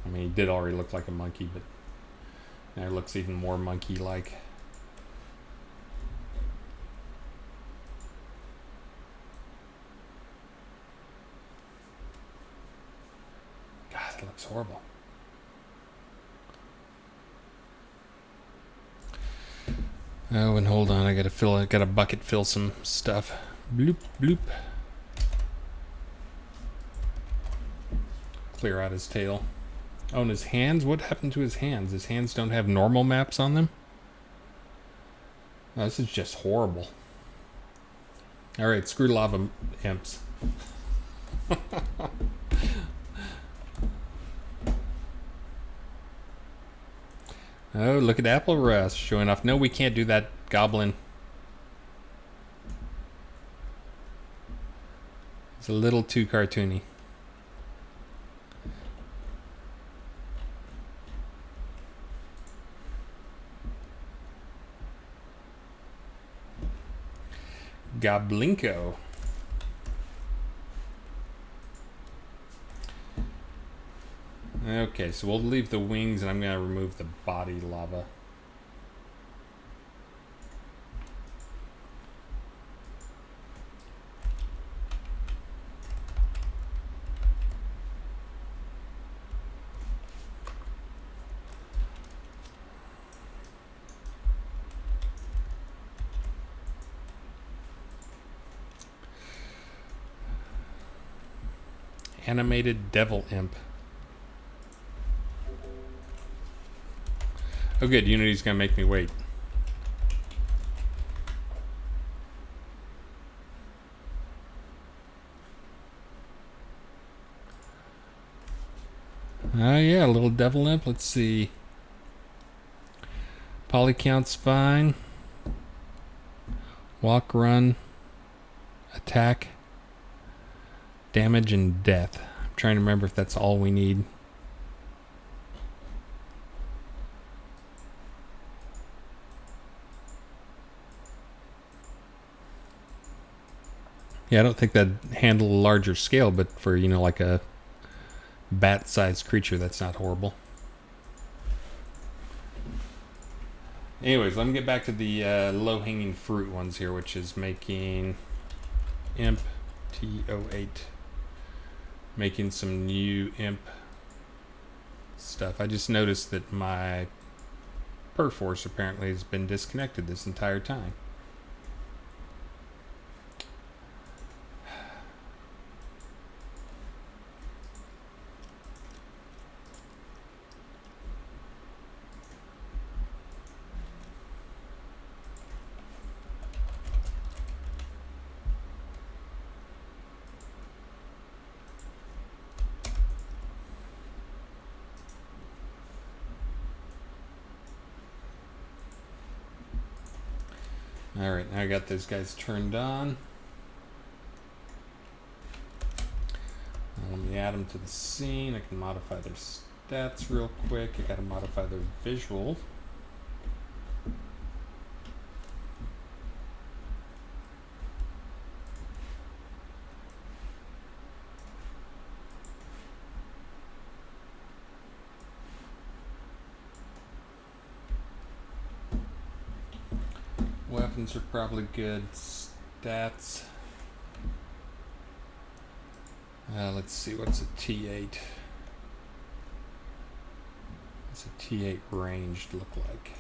A: I mean, he did already look like a monkey, but now it looks even more monkey-like. God, it looks horrible. Oh, and hold on, I gotta bucket fill some stuff. Bloop, bloop. Clear out his tail. Oh, and his hands? What happened to his hands? His hands don't have normal maps on them? Oh, this is just horrible. Alright, screw lava imps. Oh, look at Apple Rust showing off. No, we can't do that, goblin. It's a little too cartoony. Goblinko. Okay, so we'll leave the wings and I'm going to remove the body lava. Animated devil imp. Oh good, Unity's gonna make me wait. Oh yeah, a little devil imp. Let's see. Poly count's fine. Walk, run, attack, damage, and death. I'm trying to remember if that's all we need. Yeah, I don't think that'd handle a larger scale, but for, you know, like a bat-sized creature, that's not horrible. Anyways, let me get back to the low-hanging fruit ones here, which is making imp T08. Making some new imp stuff. I just noticed that my Perforce apparently has been disconnected this entire time. Alright, now I got those guys turned on. Now let me add them to the scene. I can modify their stats real quick. I gotta modify their visual. Weapons are probably good. Stats. Let's see, what's a T8? What's a T8 ranged look like?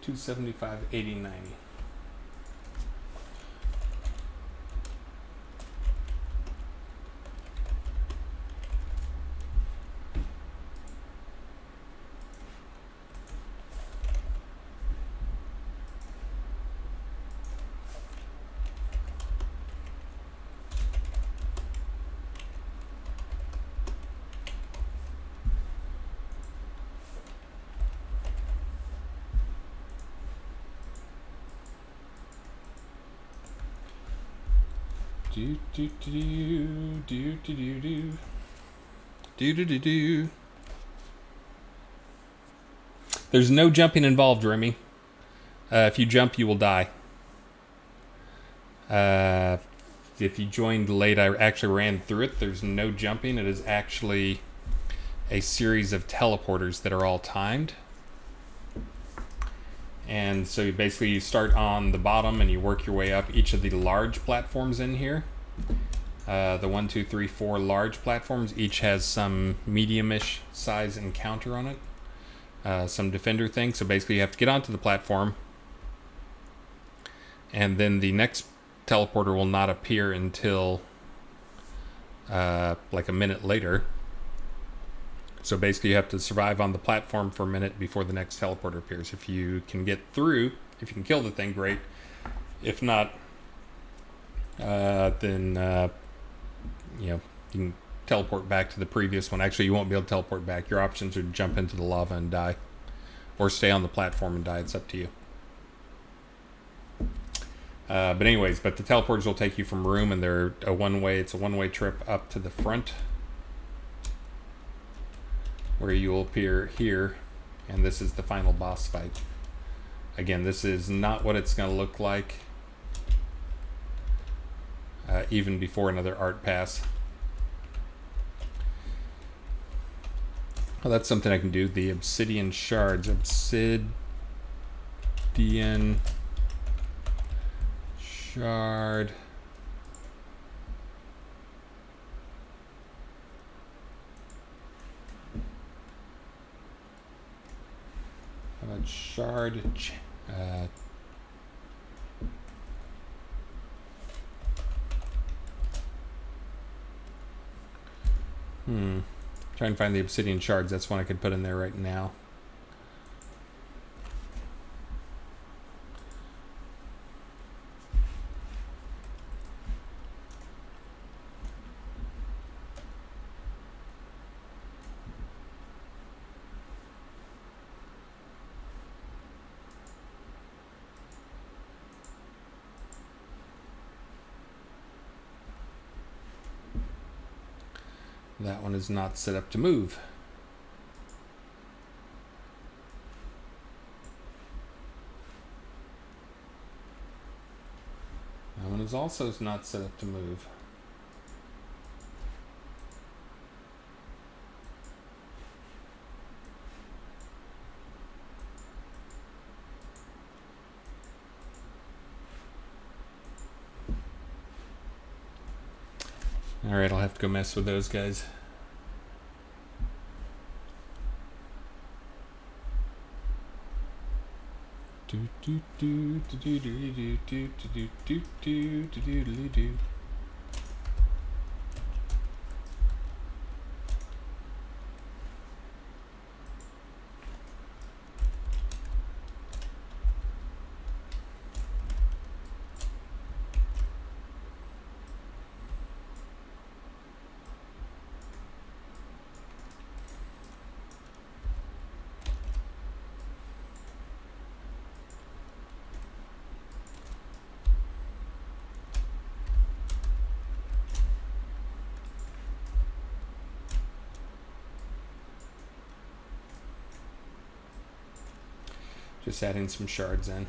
A: $275, $80, $90. Do do do do do do do do do do do. There's no jumping involved, Remy. If you jump, you will die. If you joined late, I actually ran through it. There's no jumping. It is actually a series of teleporters that are all timed. And so you start on the bottom and you work your way up each of the large platforms in here. The 1, 2, 3, 4 large platforms each has some medium-ish size encounter on it, some defender things. So basically you have to get onto the platform, and then the next teleporter will not appear until like a minute later. So basically you have to survive on the platform for a minute before the next teleporter appears. If you can get through, if you can kill the thing, great. If not, then you can teleport back to the previous one. Actually, you won't be able to teleport back. Your options are to jump into the lava and die, or stay on the platform and die. It's up to you. But the teleporters will take you from room, and they're a one-way. It's a one-way trip up to the front, where you will appear here, and this is the final boss fight. Again, this is not what it's going to look like even before another art pass. Well, that's something I can do. The obsidian shards. Obsidian shard. How about shard? Try and find the obsidian shards. That's one I could put in there right now. That one is not set up to move. That one is also not set up to move. Alright, I'll have to go mess with those guys. Just adding some shards in.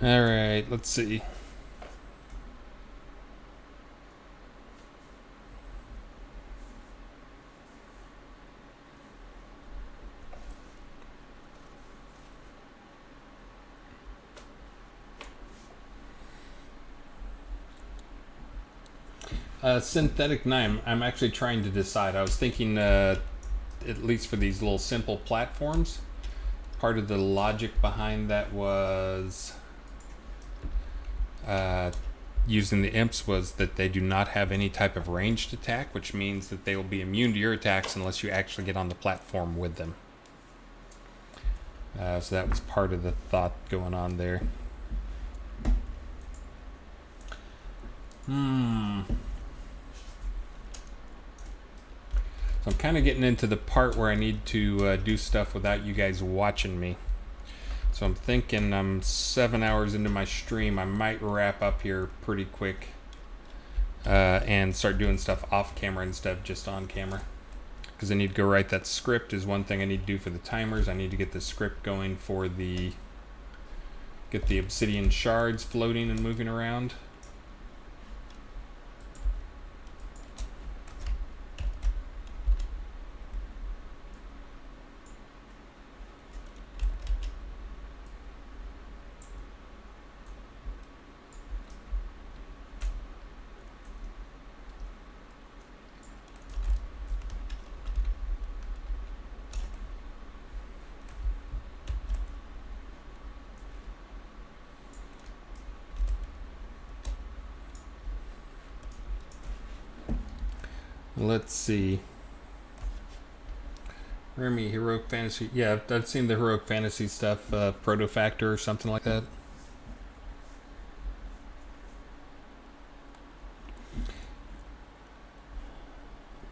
A: All right, let's see. Synthetic Nine, I'm actually trying to decide. I was thinking, at least for these little simple platforms, part of the logic behind that was using the imps was that they do not have any type of ranged attack, which means that they will be immune to your attacks unless you actually get on the platform with them. So that was part of the thought going on there. So I'm kind of getting into the part where I need to do stuff without you guys watching me. So I'm thinking I'm 7 hours into my stream. I might wrap up here pretty quick. and start doing stuff off camera instead of just on camera. Because I need to go write that script is one thing I need to do for the timers. I need to get the script going for get the obsidian shards floating and moving around. Let's see. Remy, Heroic Fantasy. Yeah, I've seen the Heroic Fantasy stuff, Proto Factor or something like that.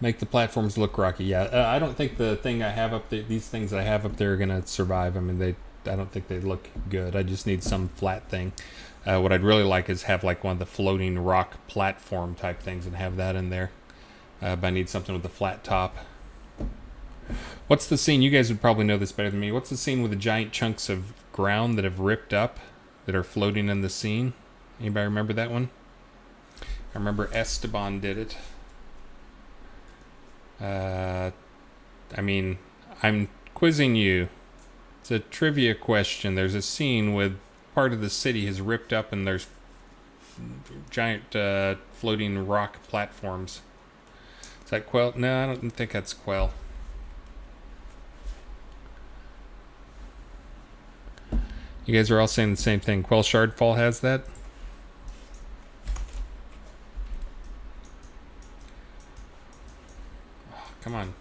A: Make the platforms look rocky. Yeah, I don't think the thing I have up there, these things I have up there, are gonna survive. I mean, I don't think they look good. I just need some flat thing. What I'd really like is have like one of the floating rock platform type things and have that in there. But I need something with a flat top. What's the scene? You guys would probably know this better than me. What's the scene with the giant chunks of ground that have ripped up that are floating in the scene? Anybody remember that one? I remember Esteban did it. I mean, I'm quizzing you. It's a trivia question. There's a scene with part of the city has ripped up and there's giant floating rock platforms. Is that Quell? No, I don't think that's Quell. You guys are all saying the same thing. Quell Shardfall has that? Oh, come on.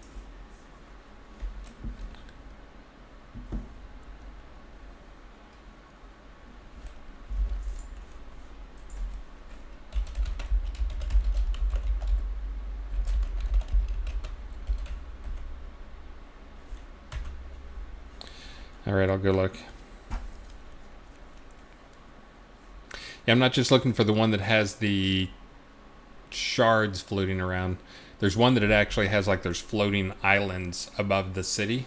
A: Alright, I'll go look. Yeah, I'm not just looking for the one that has the shards floating around. There's one that it actually has, like, there's floating islands above the city.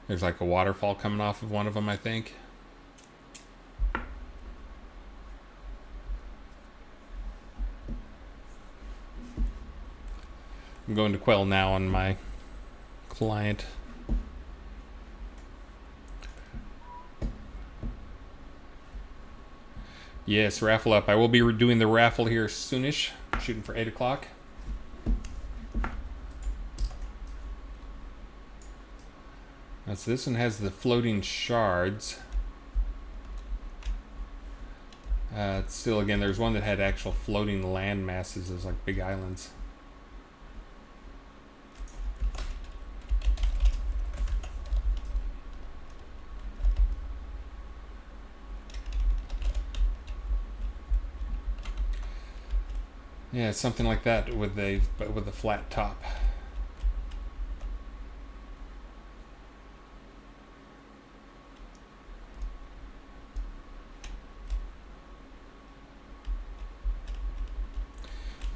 A: There's like a waterfall coming off of one of them, I think. I'm going to Quell now on my client. Yes, raffle up. I will be doing the raffle here soonish. Shooting for 8 o'clock. So this one has the floating shards. Still, again, there's one that had actual floating land masses as like big islands. Yeah, something like that with a flat top.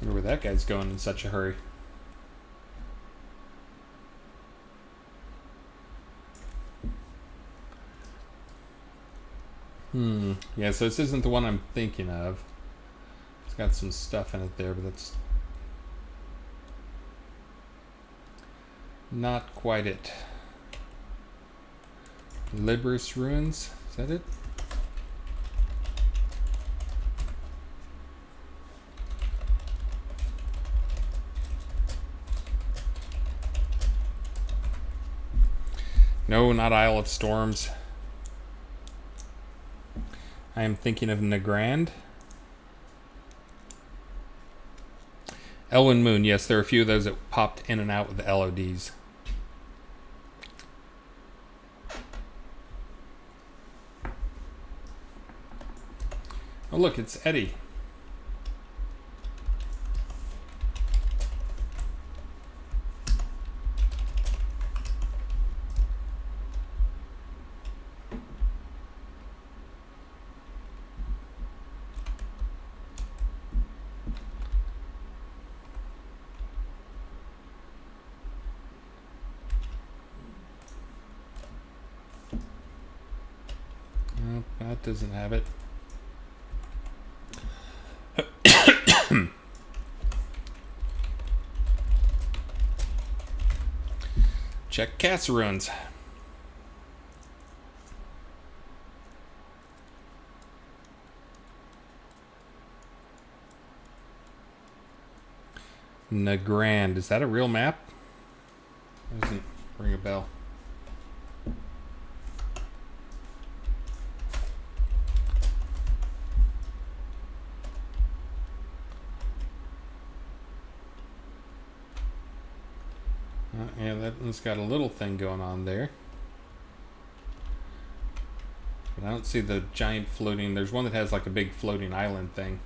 A: I wonder where that guy's going in such a hurry. Yeah, so this isn't the one I'm thinking of. It's got some stuff in it there, but that's not quite it. Libris Ruins, is that it? No, not Isle of Storms. I am thinking of Nagrand. Elwyn Moon, yes, there are a few of those that popped in and out with the LODs. Oh, look, it's Eddie. that doesn't have it. Check casserones. Nagrand. Is that a real map? Doesn't ring a bell. Yeah, that one's got a little thing going on there. But I don't see the giant floating. There's one that has like a big floating island thing.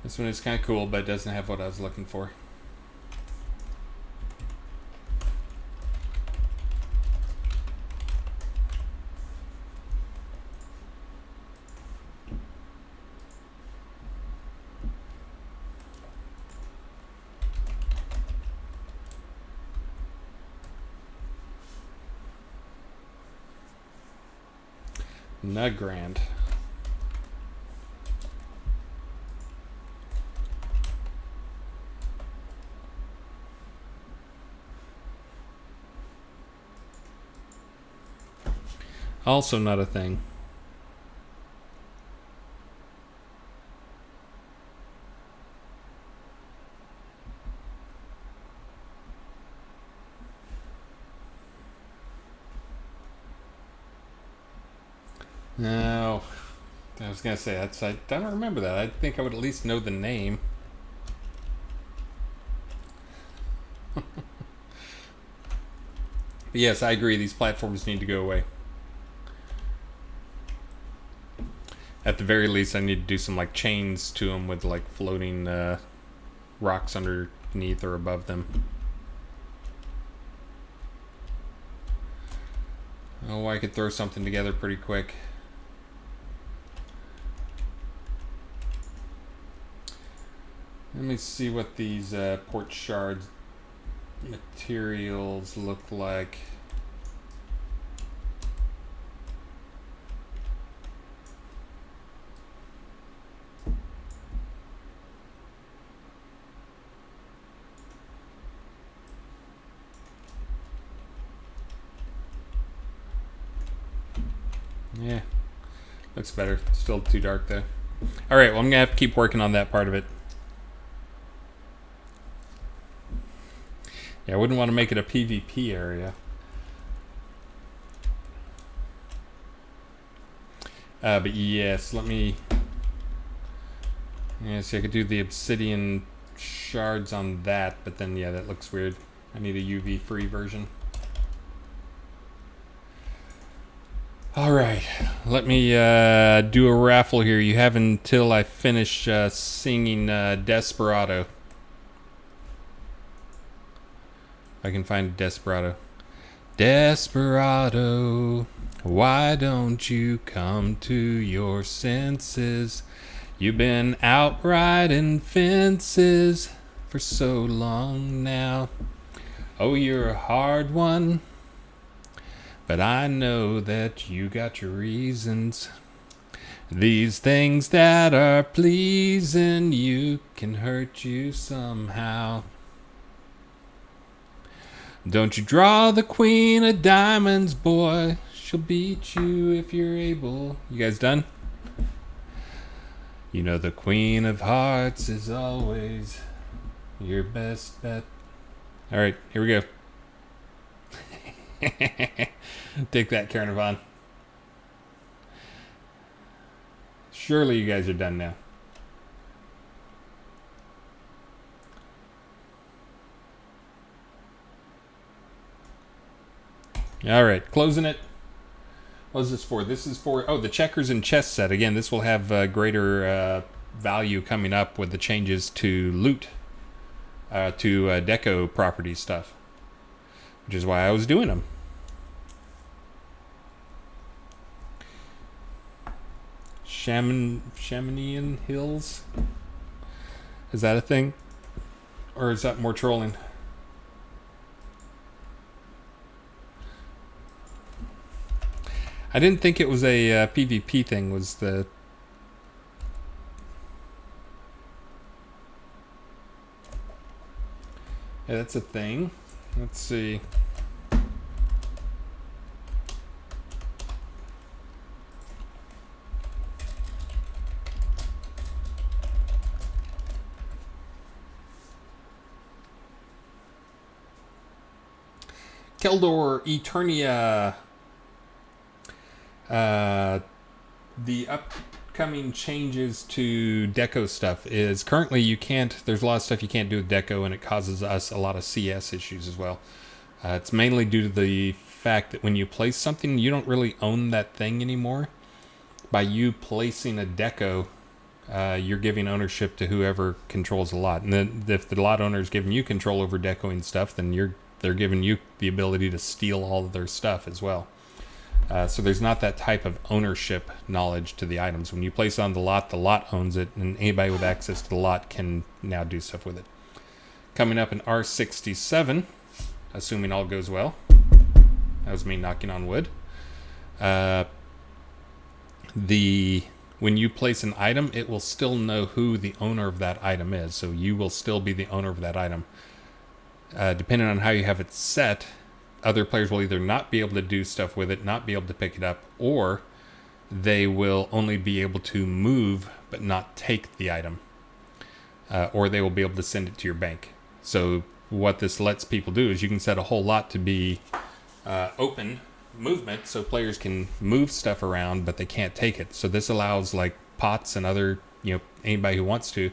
A: This one is kind of cool, but it doesn't have what I was looking for. Nagrand. Also not a thing. No. I was going to say, that's, I don't remember that. I think I would at least know the name. But yes, I agree. These platforms need to go away. At the very least, I need to do some like chains to them with like floating rocks underneath or above them. Oh, I could throw something together pretty quick. Let me see what these port shards materials look like. Yeah, looks better. Still too dark though. All right, well, I'm gonna have to keep working on that part of it. Yeah, I wouldn't want to make it a PvP area. But yes, let me... Yeah, see, I could do the obsidian shards on that, but then, yeah, that looks weird. I need a UV-free version. Alright, let me do a raffle here. You have until I finish singing Desperado. If I can find Desperado. Desperado, why don't you come to your senses? You've been out riding fences for so long now. Oh, you're a hard one, but I know that you got your reasons. These things that are pleasing you can hurt you somehow. Don't you draw the queen of diamonds, boy. She'll beat you if you're able. You guys done? You know the queen of hearts is always your best bet. All right, here we go. Take that, Carnarvon. Surely you guys are done now. All right, closing it. What is this for? This is for, oh, the checkers and chess set. Again, this will have greater value coming up with the changes to loot, to deco property stuff, which is why I was doing them. Shamanian Hills? Is that a thing? Or is that more trolling? I didn't think it was a PvP thing. Was the yeah, that's a thing. Let's see. Keldor Eternia. The upcoming changes to Deco stuff is currently you can't. There's a lot of stuff you can't do with Deco, and it causes us a lot of CS issues as well. It's mainly due to the fact that when you place something, you don't really own that thing anymore. By you placing a Deco, you're giving ownership to whoever controls the lot. And then if the lot owner is giving you control over decoing stuff, then they're giving you the ability to steal all of their stuff as well. So there's not that type of ownership knowledge to the items. When you place it on the lot owns it, and anybody with access to the lot can now do stuff with it. Coming up in R67, assuming all goes well. That was me knocking on wood. When you place an item, it will still know who the owner of that item is. So you will still be the owner of that item. Depending on how you have it set, other players will either not be able to do stuff with it, not be able to pick it up, or they will only be able to move but not take the item. Or they will be able to send it to your bank. So what this lets people do is you can set a whole lot to be open movement, so players can move stuff around, but they can't take it. So this allows like POTS and other, anybody who wants to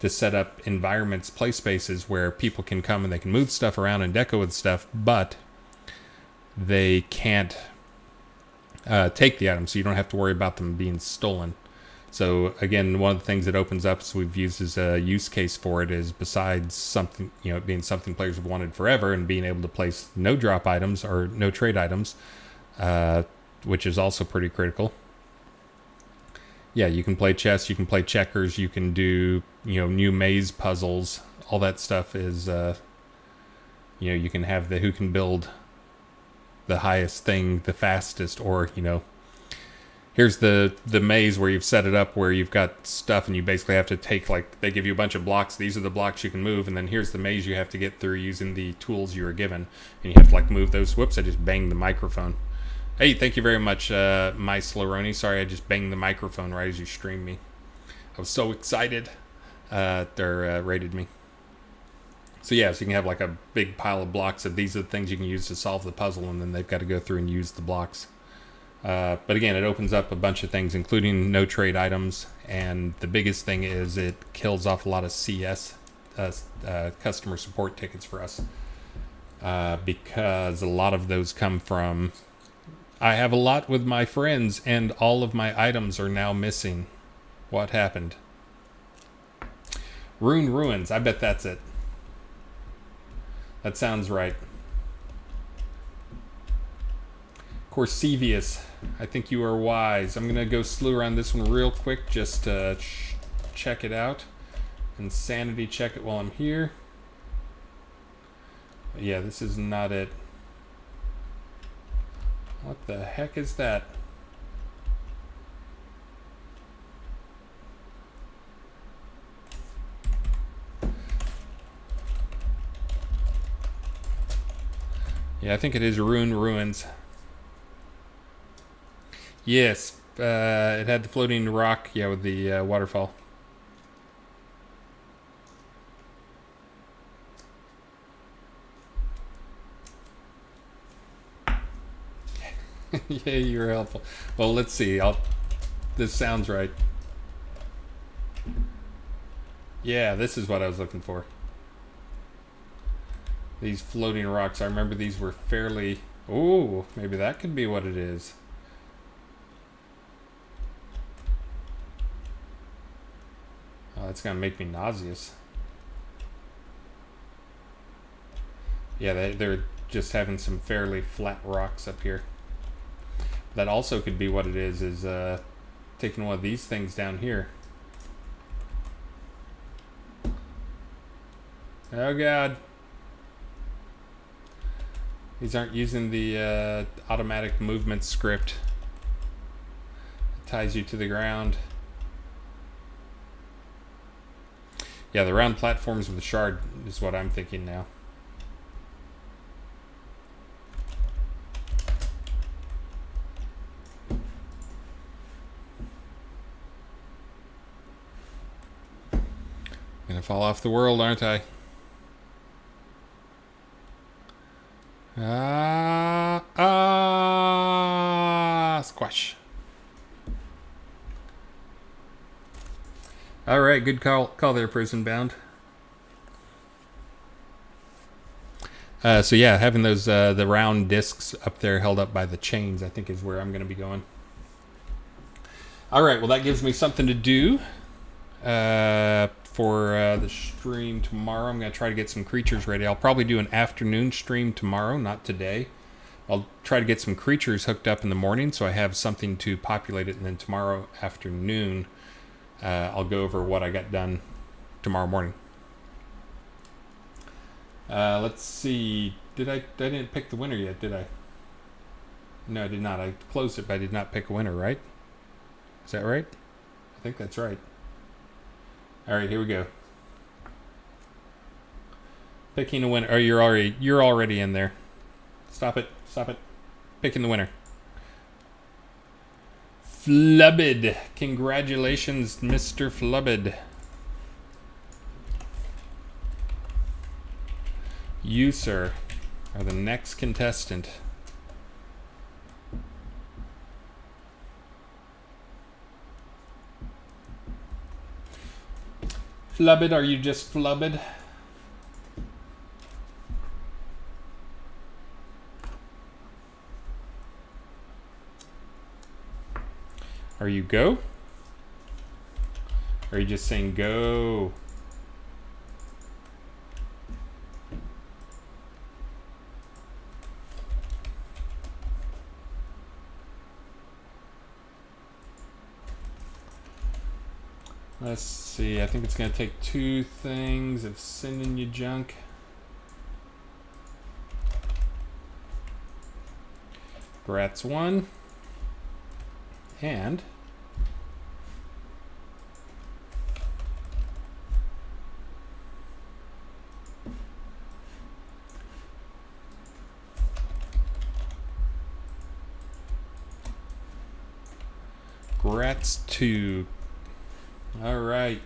A: set up environments, play spaces where people can come and they can move stuff around and deco with stuff, but they can't take the items, so you don't have to worry about them being stolen. So again, one of the things that opens up, so we've used as a use case for it, is besides something, being something players have wanted forever, and being able to place no drop items or no trade items, which is also pretty critical. Yeah, you can play chess, you can play checkers, you can do, new maze puzzles. All that stuff is, you can have who can build the highest thing the fastest, or, here's the maze where you've set it up where you've got stuff and you basically have to take, they give you a bunch of blocks. These are the blocks you can move, and then here's the maze you have to get through using the tools you were given. And you have to, move those. Whoops, I just banged the microphone. Hey, thank you very much, My Slaroni. Sorry, I just banged the microphone right as you streamed me. I was so excited. They rated me. So yeah, so you can have a big pile of blocks of these are the things you can use to solve the puzzle, and then they've got to go through and use the blocks. But again, it opens up a bunch of things, including no trade items, and the biggest thing is it kills off a lot of CS, customer support tickets for us, because a lot of those come from, I have a lot with my friends, and all of my items are now missing. What happened? Rune Ruins, I bet that's it. That sounds right. Corsevius, I think you are wise. I'm going to go slew around this one real quick just to check it out. And sanity check it while I'm here. But yeah, this is not it. What the heck is that? Yeah, I think it is Rune Ruins. Yes, it had the floating rock, yeah, with the waterfall. Yeah, you were helpful. Well, let's see. This sounds right. Yeah, this is what I was looking for. These floating rocks. I remember these were fairly... Ooh, maybe that could be what it is. Oh, that's going to make me nauseous. Yeah, they're just having some fairly flat rocks up here. That also could be what it is taking one of these things down here. Oh, God. These aren't using the automatic movement script ties you to the ground. Yeah, the round platforms with the shard is what I'm thinking now. Gonna fall off the world, aren't I? Squash. All right, good call there, Prison Bound. So yeah, having those the round discs up there held up by the chains, I think, is where I'm going to be going. All right, well, that gives me something to do for the stream tomorrow. I'm going to try to get some creatures ready. I'll probably do an afternoon stream tomorrow, not today. I'll try to get some creatures hooked up in the morning so I have something to populate it, and then tomorrow afternoon I'll go over what I got done tomorrow morning. Let's see. I didn't pick the winner yet, did I? No, I did not. I closed it, but I did not pick a winner, right? Is that right? I think that's right. All right, here we go. Picking a winner. Oh, you're already in there. Stop it. Stop it. Picking the winner. Flubbed. Congratulations, Mr. Flubbed. You, sir, are the next contestant. Flubbed, are you just flubbed? Are you go? Or are you just saying go? Let's see, I think it's going to take 2 things of sending you junk. Grats 1. And Grats 2. All right.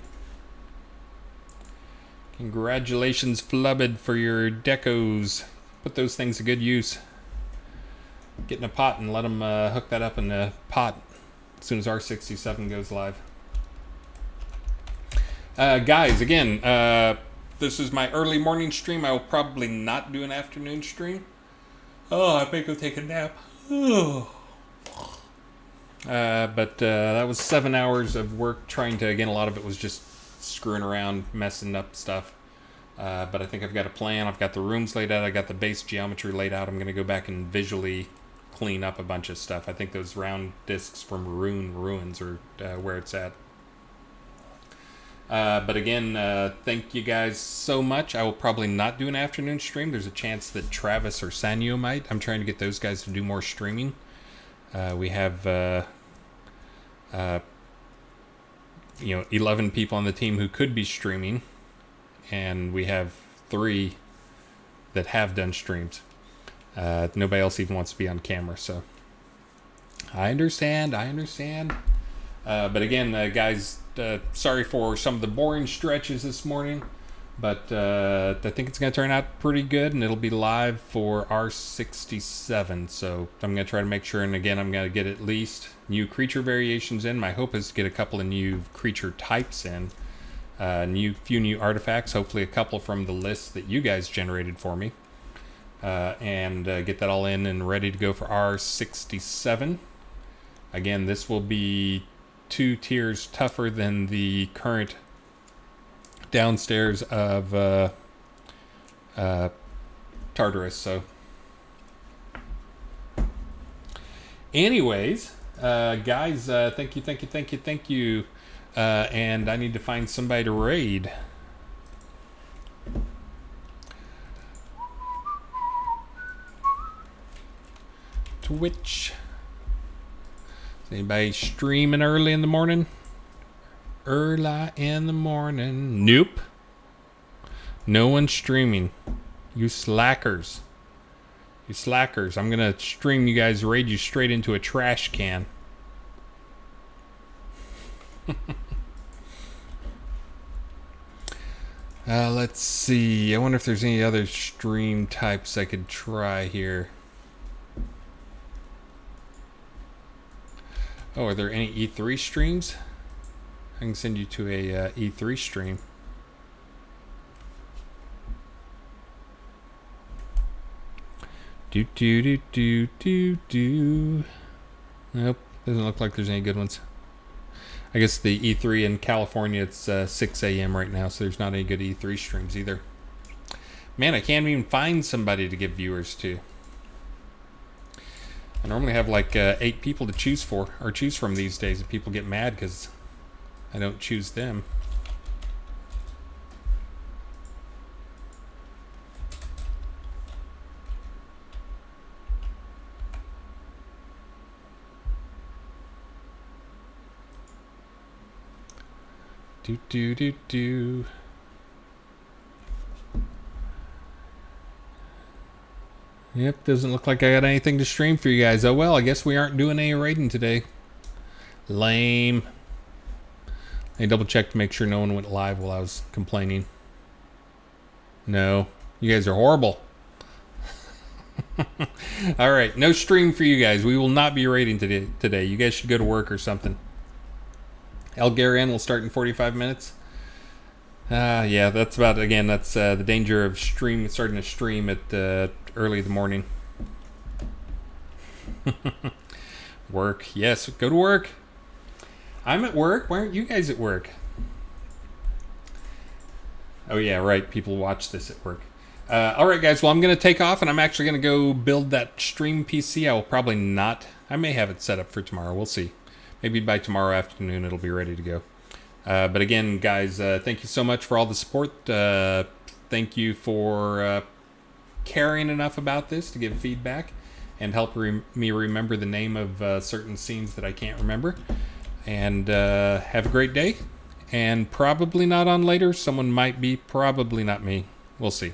A: Congratulations, Flubbed, for your decos. Put those things to good use. Get in a pot and let them hook that up in the pot as soon as R67 goes live. Guys, again, this is my early morning stream. I will probably not do an afternoon stream. Oh, I think I'll take a nap. Oh. But that was 7 hours of work trying to, again, a lot of it was just screwing around, messing up stuff. But I think I've got a plan. I've got the rooms laid out. I got the base geometry laid out. I'm going to go back and visually clean up a bunch of stuff. I think those round discs from Rune Ruins are where it's at. But again, thank you guys so much. I will probably not do an afternoon stream. There's a chance that Travis or Sanyo might. I'm trying to get those guys to do more streaming. We have 11 people on the team who could be streaming, and we have 3 that have done streams. Nobody else even wants to be on camera, so I understand. But again, guys, sorry for some of the boring stretches this morning, but I think it's going to turn out pretty good, and it'll be live for R67. So I'm going to try to make sure, and again, I'm going to get at least new creature variations in. My hope is to get a couple of new creature types in, few new artifacts, hopefully a couple from the list that you guys generated for me, and get that all in and ready to go for R67. Again, this will be 2 tiers tougher than the current downstairs of Tartarus. So anyways, guys, thank you. And I need to find somebody to raid. Twitch. Anybody streaming early in the morning? Early in the morning. Nope. No one's streaming. You slackers. You slackers. I'm going to stream you guys, raid you straight into a trash can. Let's see. I wonder if there's any other stream types I could try here. Oh, are there any E3 streams? I can send you to a E3 stream. Do do do do do do. Nope, doesn't look like there's any good ones. I guess the E3 in California, it's 6 a.m. right now, so there's not any good E3 streams either. Man, I can't even find somebody to give viewers to. I normally have like 8 people to choose from these days, and people get mad because I don't choose them. Do do do do. Yep, doesn't look like I got anything to stream for you guys. Oh well, I guess we aren't doing any raiding today. Lame. I double checked to make sure no one went live while I was complaining. No, you guys are horrible. All right, no stream for you guys. We will not be raiding today. You guys should go to work or something. Elgarian will start in 45 minutes. Yeah, that's about, again, that's the danger of starting a stream at early in the morning. Work. Yes, go to work. I'm at work. Why aren't you guys at work? Oh, yeah, right. People watch this at work. All right, guys. Well, I'm going to take off, and I'm actually going to go build that stream PC. I will probably not. I may have it set up for tomorrow. We'll see. Maybe by tomorrow afternoon it'll be ready to go. But again, guys, thank you so much for all the support. Thank you for caring enough about this to give feedback and help me remember the name of certain scenes that I can't remember. And have a great day. And probably not on later. Someone might be, probably not me. We'll see.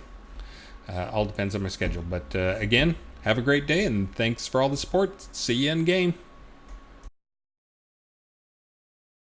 A: All depends on my schedule. But again, have a great day, and thanks for all the support. See you in game.